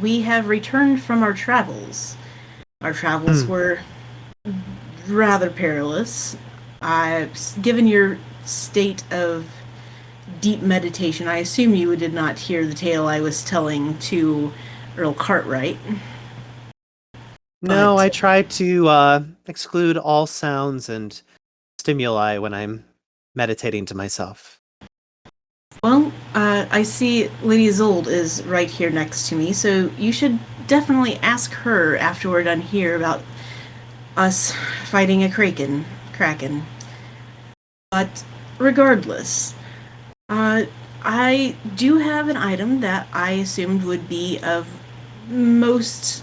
we have returned from our travels. Our travels were rather perilous. Given your state of deep meditation, I assume you did not hear the tale I was telling to Earl Cartwright. No, I try to exclude all sounds and stimuli when I'm meditating to myself. Well, I see Lady Isolde is right here next to me, so you should definitely ask her after we're done here about us fighting a kraken. But regardless, I do have an item that I assumed would be of most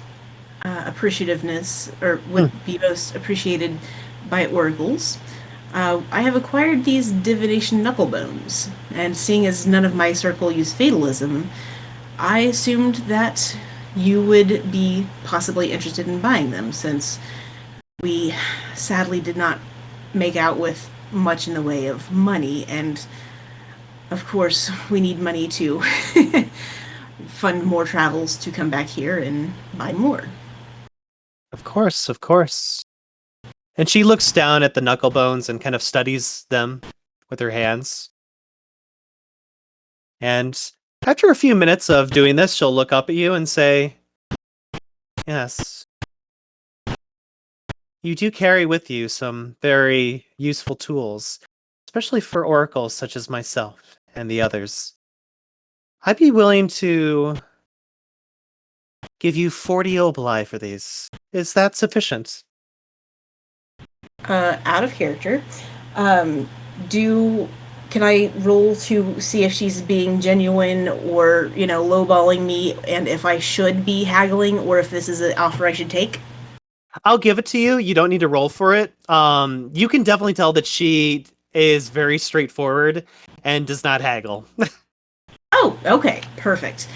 appreciativeness, or would be most appreciated by oracles. I have acquired these divination knucklebones, and seeing as none of my circle use fatalism, I assumed that you would be possibly interested in buying them, since we sadly did not make out with much in the way of money, and of course we need money to fund more travels to come back here and buy more. Of course, of course. And she looks down at the knuckle bones and kind of studies them with her hands. And after a few minutes of doing this, she'll look up at you and say, "Yes, you do carry with you some very useful tools, especially for oracles such as myself and the others. I'd be willing to give you 40 obli for these. Is that sufficient?" Out of character, can I roll to see if she's being genuine or, lowballing me, and if I should be haggling, or if this is an offer I should take? I'll give it to you. You don't need to roll for it. You can definitely tell that she is very straightforward and does not haggle. Oh, okay, perfect.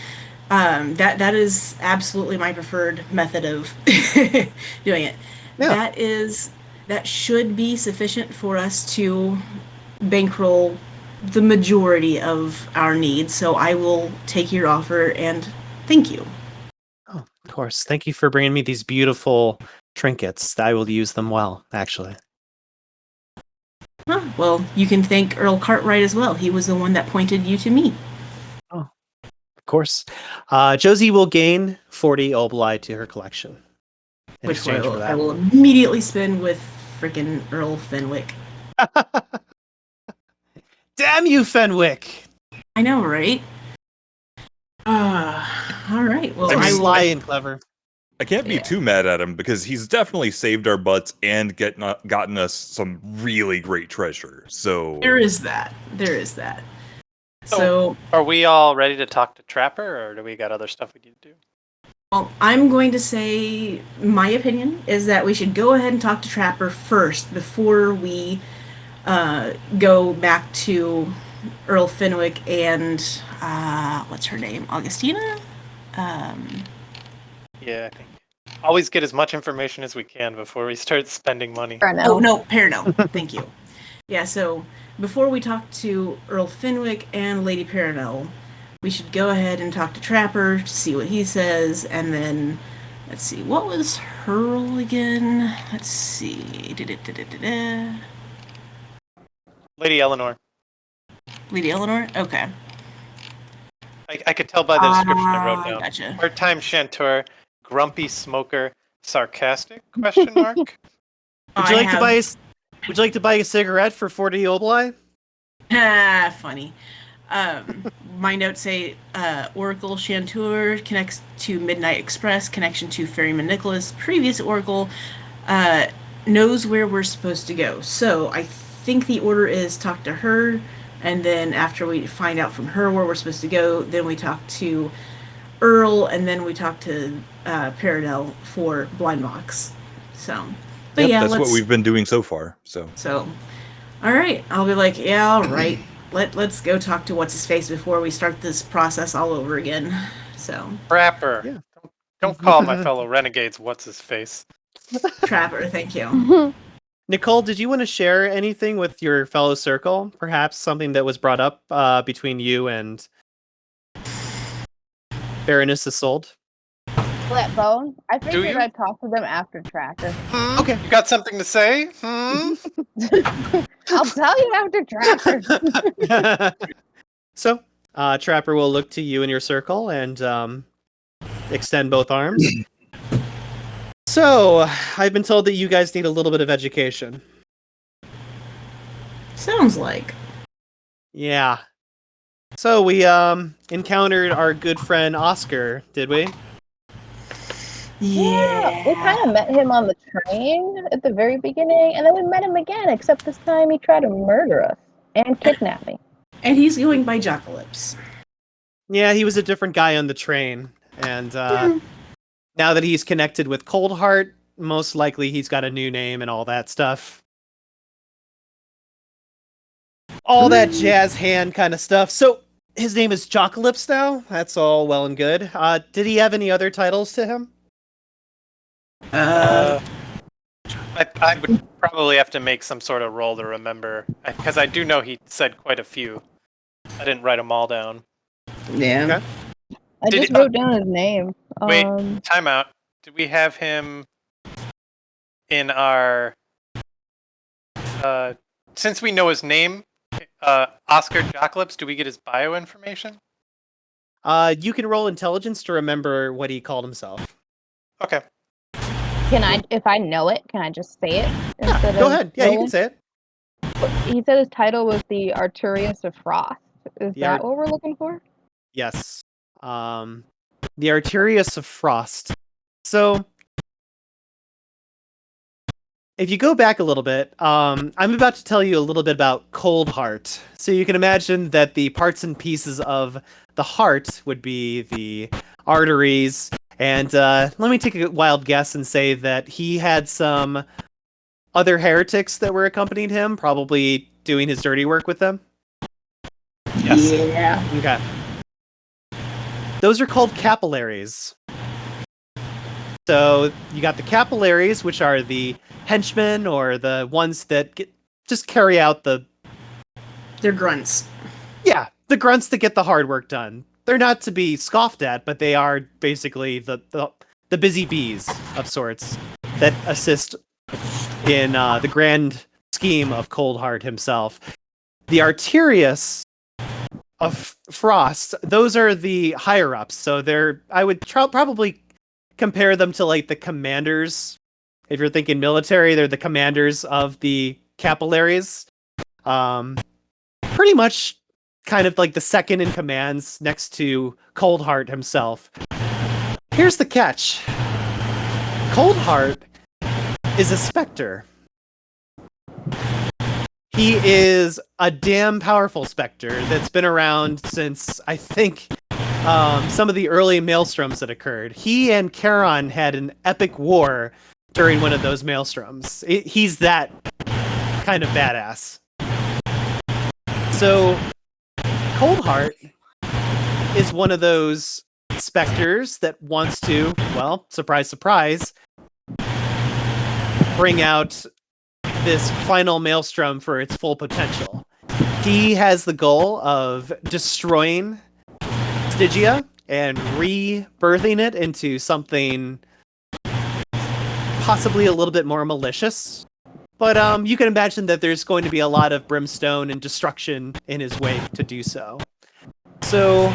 That is absolutely my preferred method of doing it. Yeah. That should be sufficient for us to bankroll the majority of our needs, so I will take your offer and thank you. Oh, of course. Thank you for bringing me these beautiful trinkets. I will use them well, actually. Huh, well, you can thank Earl Cartwright as well. He was the one that pointed you to me. Oh, of course. Josie will gain 40 obli to her collection. in Which exchange for that. I will immediately spin with frickin' Earl Fenwick. Damn you, Fenwick! I know, right? All right. Well, I mean, I will. Sly and clever. I can't be too mad at him because he's definitely saved our butts and gotten us some really great treasure. So There is that. So, Are we all ready to talk to Trapper, or do we got other stuff we need to do? well, I'm going to say my opinion is that we should go ahead and talk to Trapper first before we go back to Earl Fenwick and what's her name? Augustina? Yeah, I think. Always get as much information as we can before we start spending money. Oh, no, Parano. Thank you. Yeah, so before we talk to Earl Fenwick and Lady Parano, we should go ahead and talk to Trapper to see what he says, and then, let's see, what was her role again? Let's see. Lady Eleanor. Lady Eleanor? Okay. I could tell by the description I wrote down. Gotcha. Part-time chanteur, grumpy smoker, sarcastic? Question mark. Would you like to buy a cigarette for 40 obli? Funny. My notes say Oracle Chanteur connects to Midnight Express, connection to Ferryman Nicholas. Previous Oracle knows where we're supposed to go. So I think the order is talk to her, and then after we find out from her where we're supposed to go, then we talk to Earl, and then we talk to Paradel for Blind Box. So, but yeah, that's what we've been doing so far. So, all right, I'll be like, yeah, all right. Let's go talk to what's his face before we start this process all over again. So, Trapper. Yeah. Don't call my fellow renegades what's his face. Trapper, thank you. Nicole, did you want to share anything with your fellow circle? Perhaps something that was brought up between you and Baroness Isolde? Split bone. I Do figured you? I'd talk to them after Tracker. Okay. You got something to say? I'll tell you after Tracker. So, Trapper will look to you in your circle and extend both arms. So, I've been told that you guys need a little bit of education. Sounds like. Yeah. So, we encountered our good friend Oscar, did we? Yeah, we kind of met him on the train at the very beginning, and then we met him again, except this time he tried to murder us and kidnap me. And he's going by Jockalypse. Yeah, he was a different guy on the train, and now that he's connected with Coldheart, most likely he's got a new name and all that stuff. All that jazz hand kind of stuff. So his name is Jockalypse now. That's all well and good. Did he have any other titles to him? I would probably have to make some sort of roll to remember, because I do know he said quite a few. I didn't write them all down. Yeah. Okay. I just wrote down his name. Wait, time out. Did we have him in our... since we know his name, Oscar Jockalypse, do we get his bio information? You can roll intelligence to remember what he called himself. Okay. Can I, if I know it, can I just say it? Yeah, go ahead. Yeah, you can say it. He said his title was the Arturius of Frost. Is that what we're looking for? Yes. The Arturius of Frost. So, if you go back a little bit, I'm about to tell you a little bit about Coldheart. So you can imagine that the parts and pieces of the heart would be the arteries. And let me take a wild guess and say that he had some other heretics that were accompanying him, probably doing his dirty work with them. Yes. Yeah. Okay. Those are called capillaries. So you got the capillaries, which are the henchmen or the ones that just carry out the... They're grunts. Yeah, the grunts that get the hard work done. They're not to be scoffed at, but they are basically the busy bees of sorts that assist in the grand scheme of Coldheart himself. The Arturius of Frost, those are the higher ups. So I would probably compare them to like the commanders. If you're thinking military, they're the commanders of the capillaries. Pretty much kind of like the second in commands next to Coldheart himself. Here's the catch. Coldheart is a specter. He is a damn powerful specter that's been around since, I think, some of the early maelstroms that occurred. He and Charon had an epic war during one of those maelstroms. He's that kind of badass. So, Coldheart is one of those specters that wants to, well, surprise, surprise, bring out this final maelstrom for its full potential. He has the goal of destroying Stygia and rebirthing it into something possibly a little bit more malicious. But you can imagine that there's going to be a lot of brimstone and destruction in his wake to do so. So,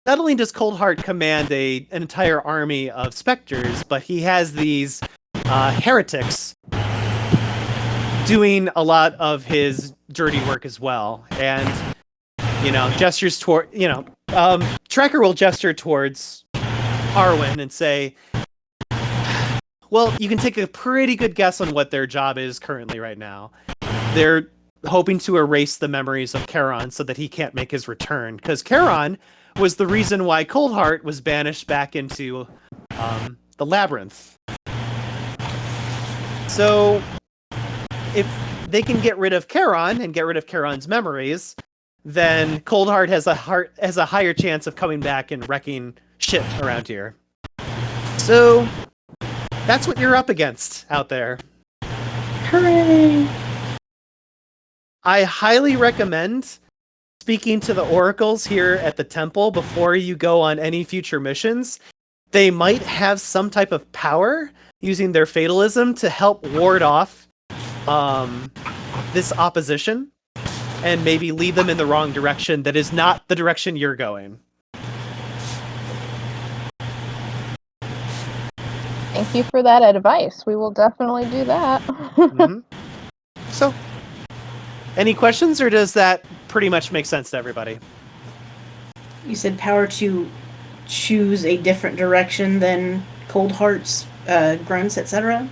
not only does Coldheart command an entire army of specters, but he has these heretics doing a lot of his dirty work as well. And, gestures toward, Tracker will gesture towards Arwen and say, well, you can take a pretty good guess on what their job is currently right now. They're hoping to erase the memories of Charon so that he can't make his return. Because Charon was the reason why Coldheart was banished back into the labyrinth. So, if they can get rid of Charon and get rid of Charon's memories, then Coldheart has a higher chance of coming back and wrecking shit around here. So, that's what you're up against out there. Hooray! I highly recommend speaking to the oracles here at the temple before you go on any future missions. They might have some type of power using their fatalism to help ward off this opposition and maybe lead them in the wrong direction that is not the direction you're going. Thank you for that advice. We will definitely do that. Mm-hmm. So, any questions, or does that pretty much make sense to everybody? You said power to choose a different direction than Cold Heart's grunts, etc.?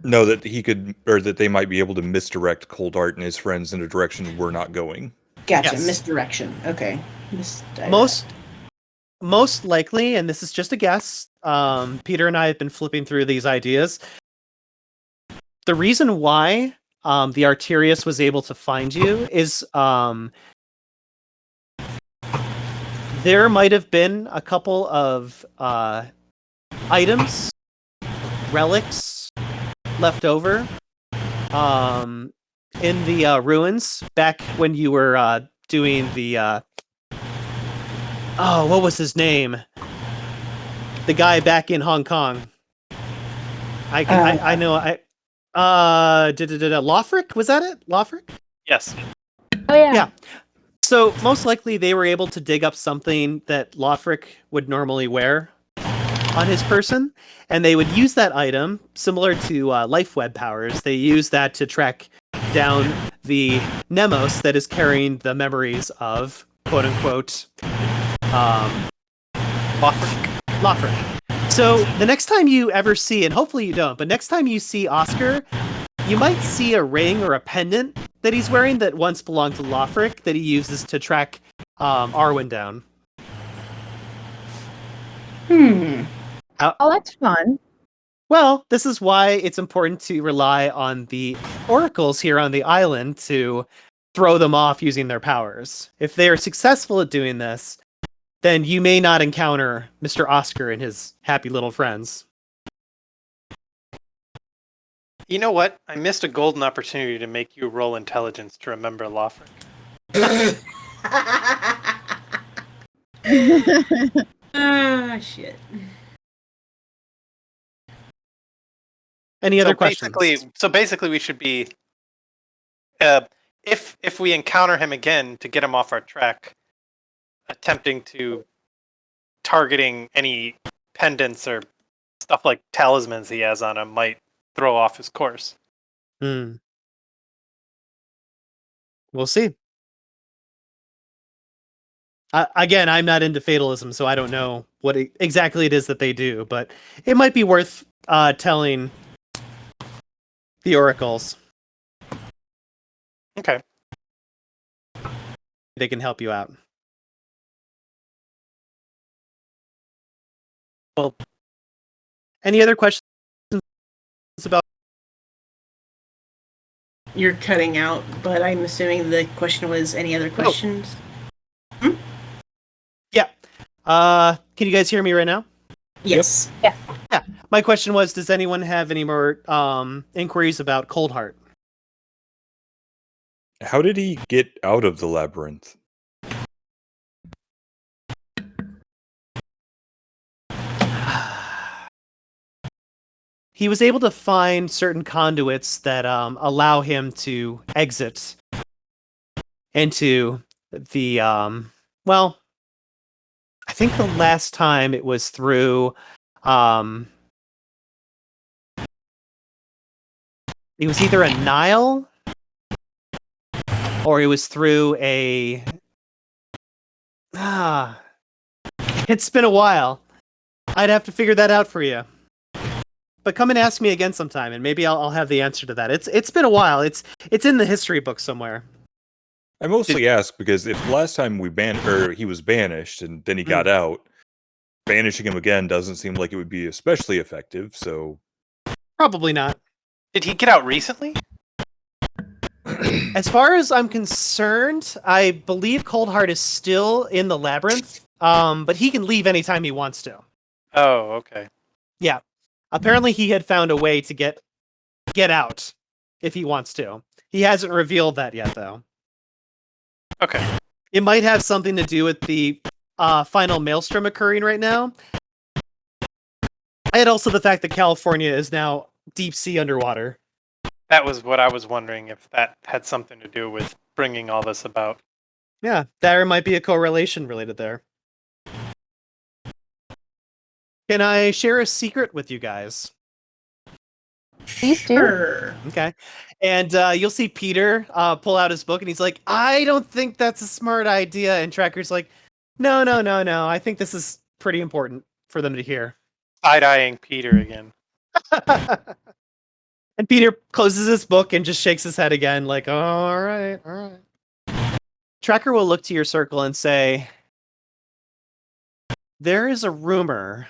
No, that he could, or that they might be able to misdirect Coldheart and his friends in a direction we're not going. Gotcha, Yes. misdirection. Okay. Most likely, and this is just a guess, Peter and I have been flipping through these ideas. The reason why the Arterius was able to find you is there might have been a couple of items, relics left over in the ruins back when you were doing the what was his name? The guy back in Hong Kong. I know. Lothric, was that it? Lothric? Yes. Oh yeah. Yeah. So most likely they were able to dig up something that Lothric would normally wear on his person, and they would use that item similar to life web powers. They use that to track down the Mnemos that is carrying the memories of quote unquote Lothric. So the next time you ever see, and hopefully you don't, but next time you see Oscar, you might see a ring or a pendant that he's wearing that once belonged to Lothric that he uses to track Arwen down. Oh, that's fun. Well, this is why it's important to rely on the oracles here on the island to throw them off using their powers. If they are successful at doing this, then you may not encounter Mr. Oscar and his happy little friends. You know what? I missed a golden opportunity to make you roll intelligence to remember Lothric. Ah, shit. Any other questions? Basically, we should be, if we encounter him again, to get him off our track, attempting to targeting any pendants or stuff like talismans he has on him might throw off his course. We'll see. Again, I'm not into fatalism, so I don't know what exactly it is that they do, but it might be worth telling the oracles. Okay. They can help you out. Well, any other questions about? You're cutting out, but I'm assuming the question was any other questions? Yeah. Can you guys hear me right now? Yes. Yeah. Yeah. My question was, does anyone have any more inquiries about Coldheart? How did he get out of the labyrinth? He was able to find certain conduits that allow him to exit into the well, I think the last time it was through it was either a Nile or it was through a it's been a while. I'd have to figure that out for you. But come and ask me again sometime, and maybe I'll have the answer to that. It's been a while. It's in the history book somewhere. I mostly ask because if last time he was banished and then he got out, banishing him again doesn't seem like it would be especially effective. So Probably not. Did he get out recently? As far as I'm concerned, I believe Coldheart is still in the labyrinth, but he can leave anytime he wants to. Oh, okay. Yeah. Apparently he had found a way to get out if he wants to. He hasn't revealed that yet, though. Okay. It might have something to do with the final maelstrom occurring right now. And also the fact that California is now deep sea underwater. That was what I was wondering, if that had something to do with bringing all this about. Yeah, there might be a correlation related there. Can I share a secret with you guys? Please do. Sure. Okay. And you'll see Peter pull out his book, and he's like, I don't think that's a smart idea. And Tracker's like, no. I think this is pretty important. for them to hear? Side-eyeing Peter again. And Peter closes his book and just shakes his head again, like, oh, all right, all right. Tracker will look to your circle and say, there is a rumor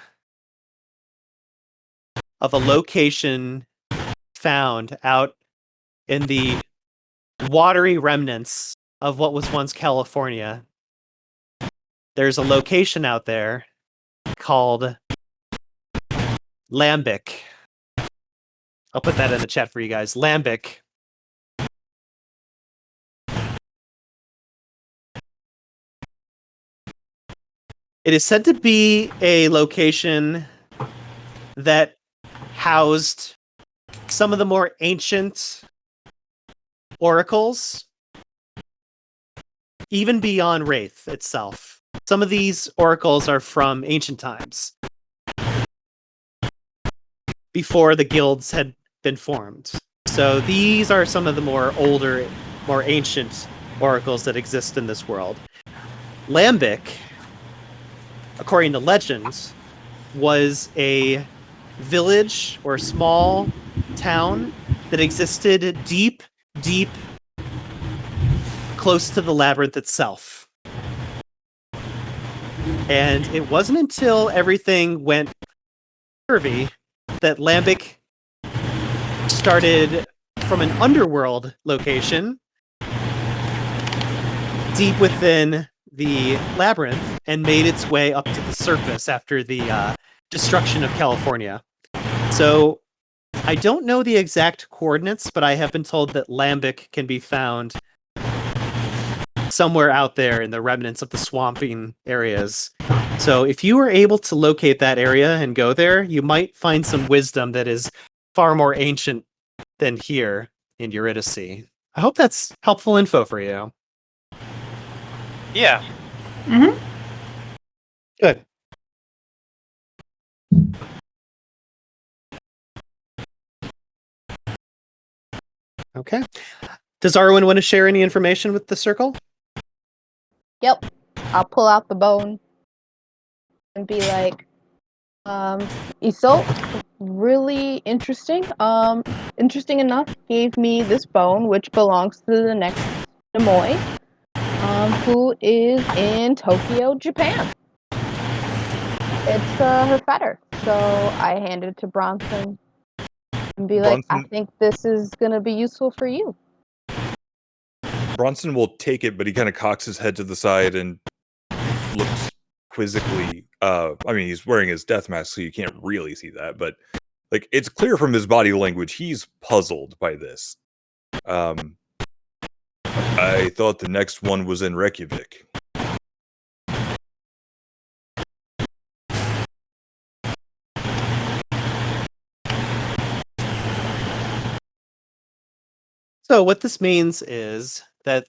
of a location found out in the watery remnants of what was once California. There's a location out there called Lambic. I'll put that in the chat for you guys. Lambic. It is said to be a location that housed some of the more ancient oracles, even beyond Wraith itself. Some of these oracles are from ancient times, before the guilds had been formed. So these are some of the more older, more ancient oracles that exist in this world. Lambic, according to legends, was a village or small town that existed deep, deep, close to the labyrinth itself. And it wasn't until everything went curvy that Lambic started from an underworld location deep within the labyrinth and made its way up to the surface after the destruction of California. So I don't know the exact coordinates, but I have been told that Lambic can be found somewhere out there in the remnants of the swamping areas. So if you were able to locate that area and go there, you might find some wisdom that is far more ancient than here in Eurydice. I hope that's helpful info for you. Yeah. Mm-hmm. Good. Okay. Does Arwen want to share any information with the circle? Yep. I'll pull out the bone and be like, Isolde, really interesting. Interesting enough, gave me this bone, which belongs to the next Nemoi, who is in Tokyo, Japan. It's her fetter. So I hand it to Bronson and be like, I think this is going to be useful for you. Bronson will take it, but he kind of cocks his head to the side and looks quizzically. I mean, he's wearing his death mask, so you can't really see that, but like it's clear from his body language, he's puzzled by this. I thought the next one was in Reykjavik. So what this means is that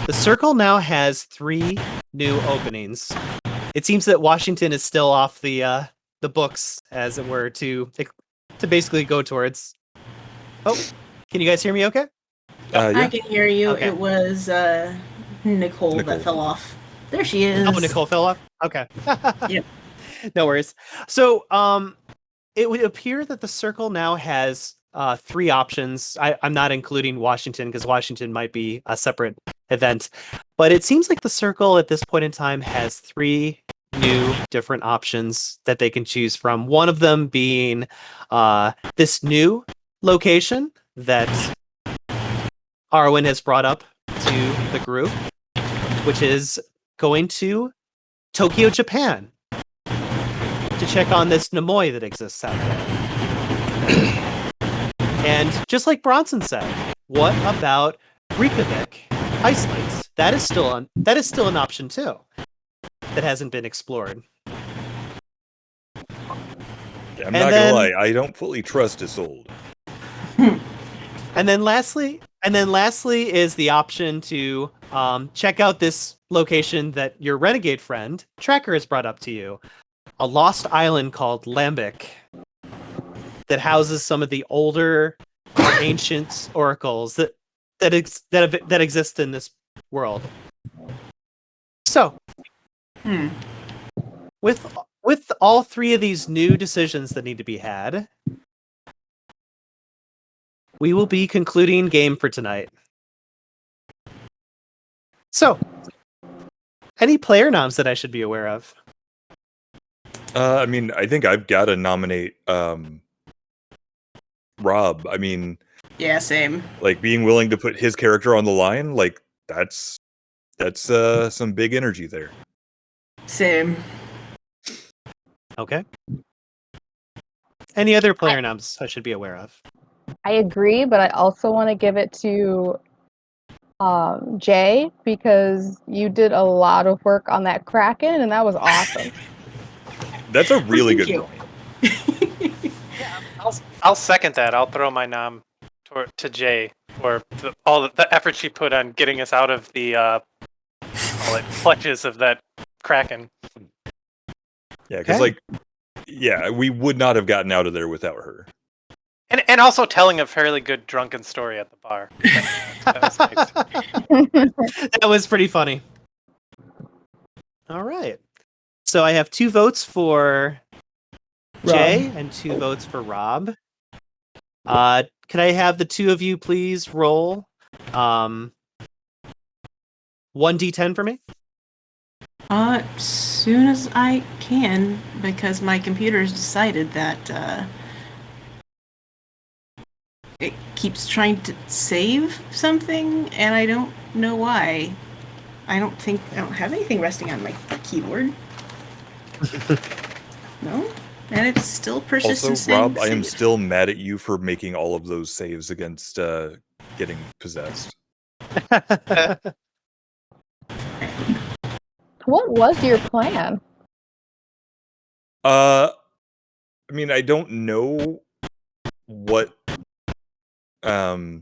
the circle now has 3 new openings. It seems that Washington is still off the books, as it were, to basically go towards. Oh, can you guys hear me? Okay. Yeah. I can hear you. Okay. It was Nicole that fell off. There she is. Oh, Nicole fell off. Okay. Yep. No worries. So, it would appear that the circle now has 3 options. I'm not including Washington because Washington might be a separate event, but it seems like the circle at this point in time has 3 new different options that they can choose from. One of them being this new location that Arwen has brought up to the group, which is going to Tokyo, Japan, to check on this Nemoi that exists out there. And just like Bronson said, what about Reykjavik, Iceland? That is still an option too, that hasn't been explored. Yeah, I'm not gonna lie, I don't fully trust Isolde. And then lastly is the option to check out this location that your renegade friend Tracker has brought up to you, a lost island called Lambic that houses some of the older, ancient oracles that exist in this world. So, with with all three of these new decisions that need to be had, we will be concluding game for tonight. So, any player noms that I should be aware of? I mean, I think I've got to nominate Rob. I mean, Yeah, same. like being willing to put his character on the line, like that's some big energy there. Same. Okay. Any other player noms I should be aware of? I agree, but I also want to give it to Jay, because you did a lot of work on that Kraken, and that was awesome. That's a really Thank good you. point. I'll second that. I'll throw my nom to Jay for all the effort she put on getting us out of the clutches of that Kraken. Yeah, because we would not have gotten out of there without her. And also telling a fairly good drunken story at the bar. That was nice. That was pretty funny. All right. So I have 2 votes for Jay and 2 votes for Rob. Could I have the 2 of you please roll 1d10 for me? Soon as I can, because my computer's decided that it keeps trying to save something, and I don't know why. I don't have anything resting on my keyboard. No? And it's still persistent. Also, Rob, I am still mad at you for making all of those saves against getting possessed. What was your plan? I mean, I don't know what I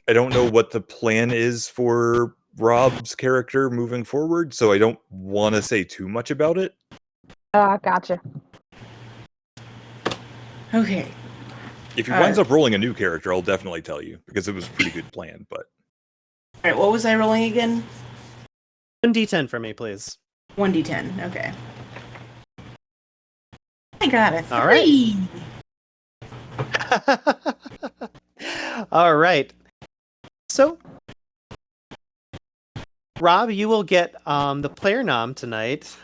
don't know what the plan is for Rob's character moving forward, so I don't want to say too much about it. Gotcha. Okay. If he winds up rolling a new character, I'll definitely tell you, because it was a pretty good plan, but... Alright, what was I rolling again? 1d10 for me, please. 1d10, okay. I got a 3! All right. All right. So, Rob, you will get the player nom tonight.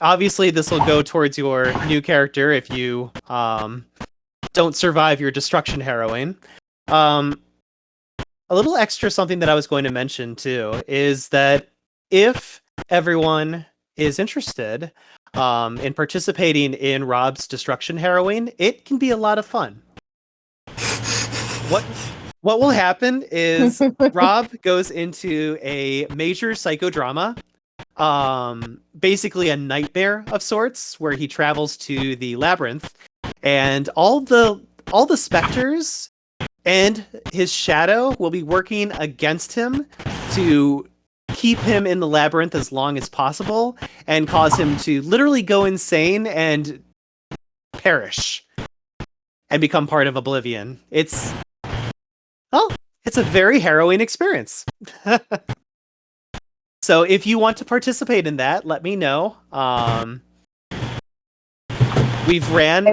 Obviously, this will go towards your new character if you don't survive your destruction harrowing. A little extra something that I was going to mention too is that if everyone is interested in participating in Rob's destruction harrowing, it can be a lot of fun. What will happen is Rob goes into a major psychodrama, basically a nightmare of sorts, where he travels to the labyrinth, and all the specters and his shadow will be working against him to keep him in the labyrinth as long as possible and cause him to literally go insane and perish and become part of Oblivion. It's a very harrowing experience. So if you want to participate in that, let me know. We've ran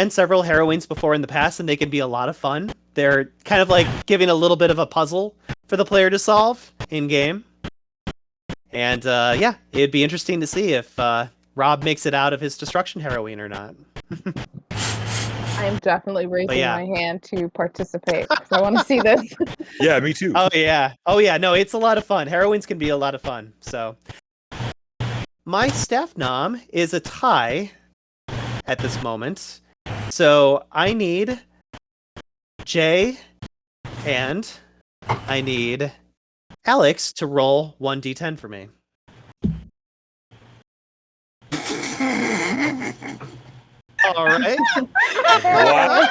several harrowings before in the past, and they can be a lot of fun. They're kind of like giving a little bit of a puzzle for the player to solve in game. And it'd be interesting to see if Rob makes it out of his destruction harrowing or not. I am definitely raising my hand to participate because I want to see this. Yeah, me too. Oh yeah. No, it's a lot of fun. Harrowings can be a lot of fun. So my staff nom is a tie at this moment. So I need Jay and I need Alex to roll 1d10 for me. All right. Wow.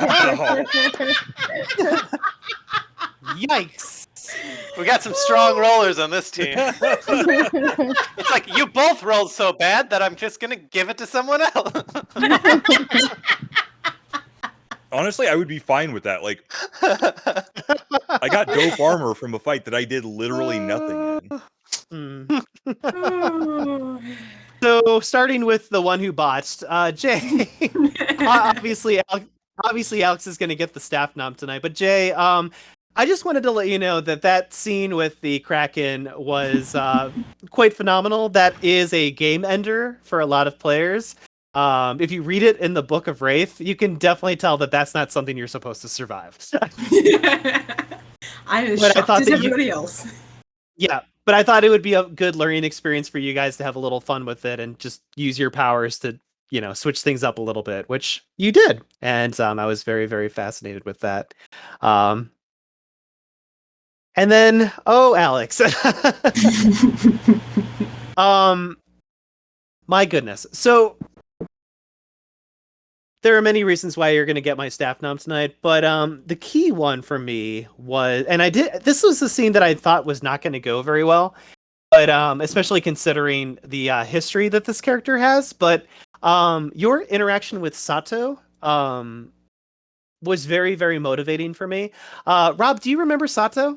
Yikes. We got some strong rollers on this team. It's like, you both rolled so bad that I'm just going to give it to someone else. Honestly, I would be fine with that. Like, I got dope armor from a fight that I did literally nothing in. So starting with the one who botched, Jay. obviously, Alex is going to get the staff nom tonight. But Jay, I just wanted to let you know that scene with the Kraken was quite phenomenal. That is a game ender for a lot of players. If you read it in the Book of Wraith, you can definitely tell that that's not something you're supposed to survive. I'm as But I shocked thought as that everybody else. Yeah, but I thought it would be a good learning experience for you guys to have a little fun with it and just use your powers to, switch things up a little bit, which you did. And I was very, very fascinated with that. And then, Alex. My goodness. So there are many reasons why you're going to get my staff nom tonight, but the key one for me was, and this was the scene that I thought was not going to go very well, but especially considering the history that this character has, but your interaction with Sato was very, very motivating for me. Rob, do you remember Sato?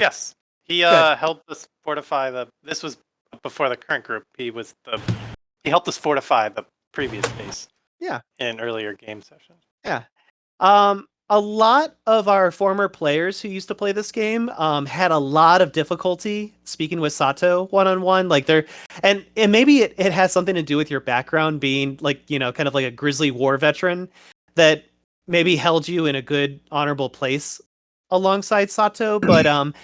Yes, he Good. helped us fortify this was before the current group. He helped us fortify the previous base. Yeah. In earlier game sessions. Yeah. A lot of our former players who used to play this game had a lot of difficulty speaking with Sato one-on-one. Like and maybe it has something to do with your background being like, kind of like a grizzly war veteran that maybe held you in a good, honorable place alongside Sato. But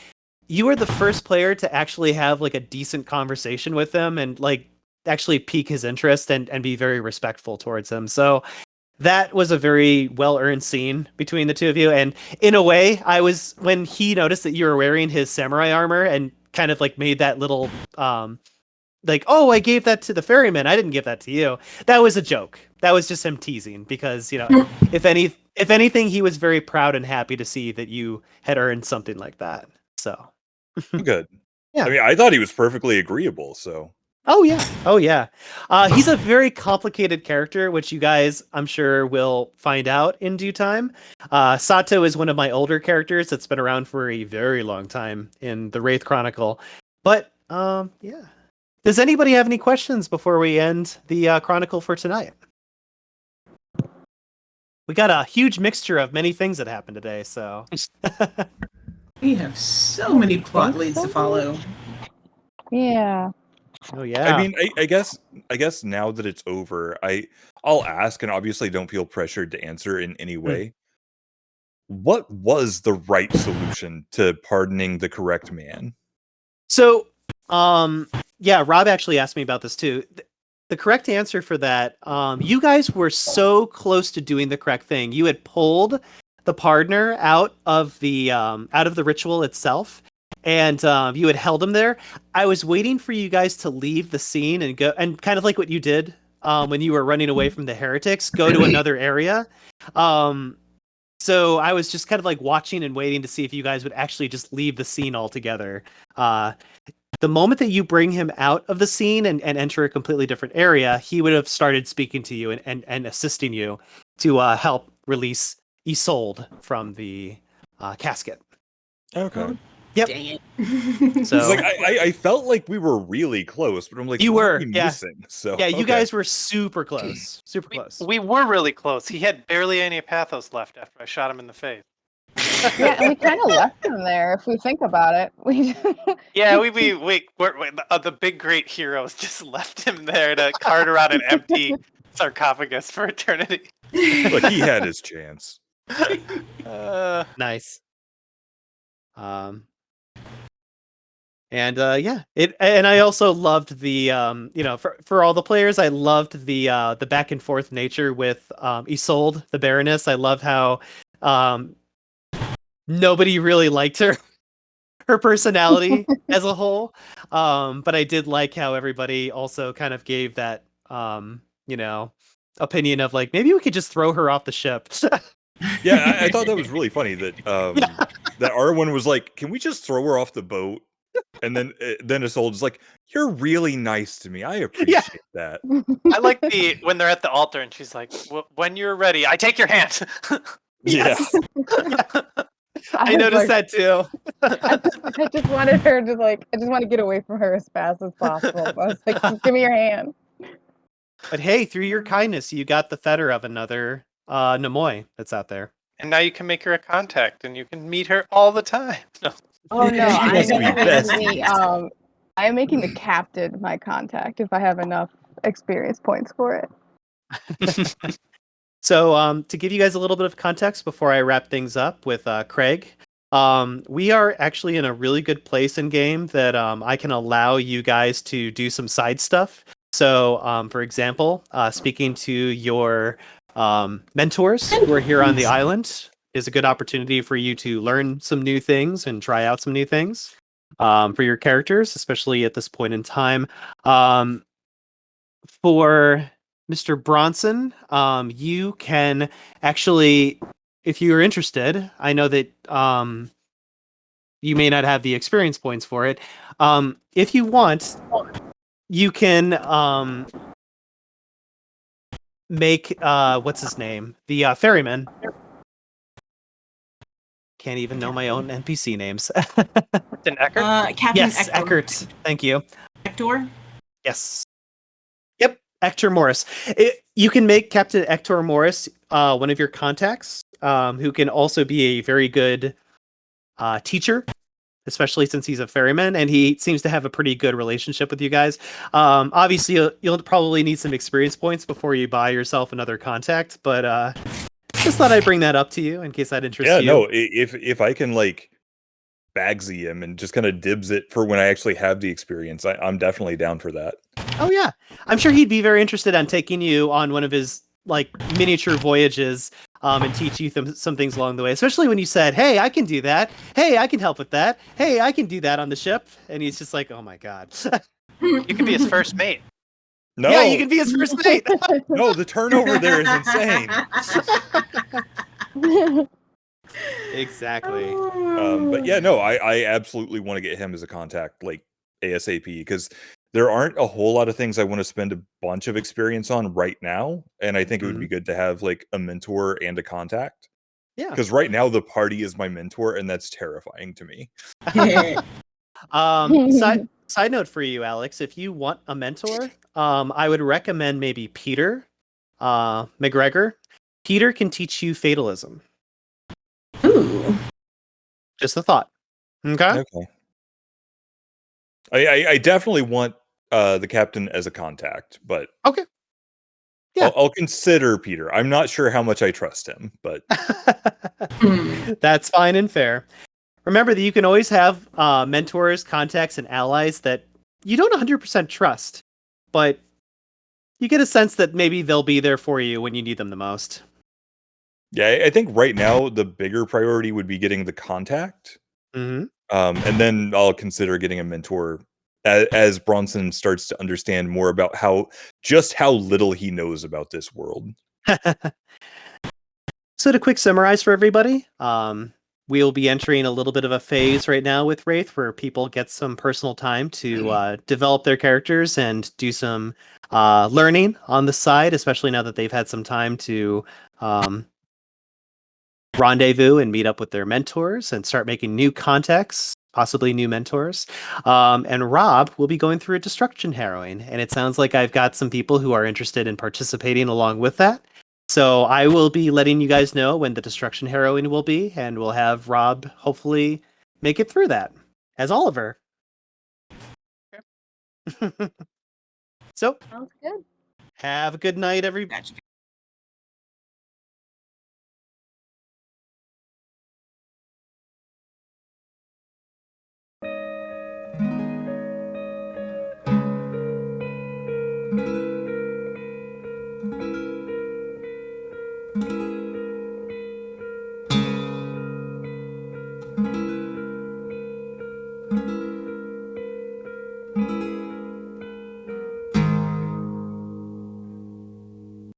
you were the first player to actually have like a decent conversation with him and like actually pique his interest and be very respectful towards him. So that was a very well-earned scene between the two of you. And in a way, when he noticed that you were wearing his samurai armor and kind of like made that little, like, oh, I gave that to the ferryman, I didn't give that to you. That was a joke. That was just him teasing because, if anything, he was very proud and happy to see that you had earned something like that. So Good. Yeah. I mean, I thought he was perfectly agreeable, so. Oh yeah. He's a very complicated character, which you guys, I'm sure, will find out in due time. Sato is one of my older characters that's been around for a very long time in the Wraith Chronicle. But yeah. Does anybody have any questions before we end the Chronicle for tonight? We got a huge mixture of many things that happened today, so. We have so many plot leads to follow. Yeah. Oh yeah. I mean, I guess now that it's over, I'll ask, and obviously don't feel pressured to answer in any way. What was the right solution to pardoning the correct man? So, yeah, Rob actually asked me about this too. The correct answer for that, you guys were so close to doing the correct thing. You had pulled the pardoner out of the ritual itself. And you had held him there. I was waiting for you guys to leave the scene and go, and kind of like what you did when you were running away from the heretics, go to another area. So I was just kind of like watching and waiting to see if you guys would actually just leave the scene altogether. The moment that you bring him out of the scene and enter a completely different area, he would have started speaking to you and assisting you to help release Isolde from the casket. Okay. Yep. Dang it. So Like I felt like we were really close, but I'm like, You what are were, we yeah. missing? So yeah, you okay. guys were super close. Super close. We were really close. He had barely any pathos left after I shot him in the face. Yeah, and we kind of left him there if we think about it. Yeah, the big great heroes just left him there to cart around an empty sarcophagus for eternity. Look, he had his chance. Nice. And and I also loved the for all the players, I loved the back and forth nature with Isolde, the Baroness. I love how nobody really liked her personality as a whole. But I did like how everybody also kind of gave that opinion of like maybe we could just throw her off the ship. Yeah, I thought that was really funny that that Arwen was like, "Can we just throw her off the boat?" And then Isolde's like, "You're really nice to me. I appreciate that." I like when they're at the altar and she's like, "When you're ready, I take your hand." Yeah. I was noticed like, that too. I just wanted her to like. I just want to get away from her as fast as possible. So I was like, just give me your hand. But hey, through your kindness, you got the fetter of another Nemoy that's out there. And now you can make her a contact, and you can meet her all the time. No. Oh no, She I'm wants to be making besties. I am making the captain my contact if I have enough experience points for it. So, to give you guys a little bit of context before I wrap things up with Craig, we are actually in a really good place in game that I can allow you guys to do some side stuff. So, for example, speaking to your mentors who are here on the island is a good opportunity for you to learn some new things and try out some new things for your characters, especially at this point in time. For Mr. Bronson, you can actually, if you're interested, I know that you may not have the experience points for it. If you want, you can make what's his name? The ferryman. Can't even know my own NPC names. Captain Eckert? Captain Yes, Ector. Eckert. Thank you. Ector? Yes. Yep, Hector Morris. You can make Captain Hector Morris one of your contacts, who can also be a very good teacher, especially since he's a ferryman, and he seems to have a pretty good relationship with you guys. Obviously, you'll probably need some experience points before you buy yourself another contact, but just thought I'd bring that up to you in case that interests Yeah, you. no, if I can like Bagsy him and just kind of dibs it for when I actually have the experience, I'm definitely down for that. Oh yeah, I'm sure he'd be very interested on taking you on one of his like miniature voyages, and teach you some things along the way. Especially when you said, "Hey, I can do that. Hey, I can help with that. Hey, I can do that on the ship," and he's just like, "Oh my god." You could be his first mate. No, Yeah, you can be his first mate. no, the turnover there is insane. Exactly. But yeah, no, I absolutely want to get him as a contact like ASAP because there aren't a whole lot of things I want to spend a bunch of experience on right now, and I think it would be good to have like a mentor and a contact. Yeah. Because right now the party is my mentor, and that's terrifying to me. Side note for you, Alex, if you want a mentor, I would recommend maybe Peter McGregor. Peter can teach you fatalism. Ooh. Just a thought. Okay. Okay. I definitely want the captain as a contact, but Okay. Yeah. I'll consider Peter. I'm not sure how much I trust him, but That's fine and fair. Remember that you can always have mentors, contacts, and allies that you don't 100% trust, but you get a sense that maybe they'll be there for you when you need them the most. yeah, I think right now the bigger priority would be getting the contact. Mm-hmm. And then I'll consider getting a mentor as Bronson starts to understand more about how little he knows about this world. So to quick summarize for everybody, we'll be entering a little bit of a phase right now with Wraith where people get some personal time to develop their characters and do some learning on the side, especially now that they've had some time to rendezvous and meet up with their mentors and start making new contacts, possibly new mentors. And Rob will be going through a destruction harrowing, and it sounds like I've got some people who are interested in participating along with that. So I will be letting you guys know when the destruction harrowing will be, and we'll have Rob hopefully make it through that as Oliver. So Sounds good. have a good night, everybody. Gotcha.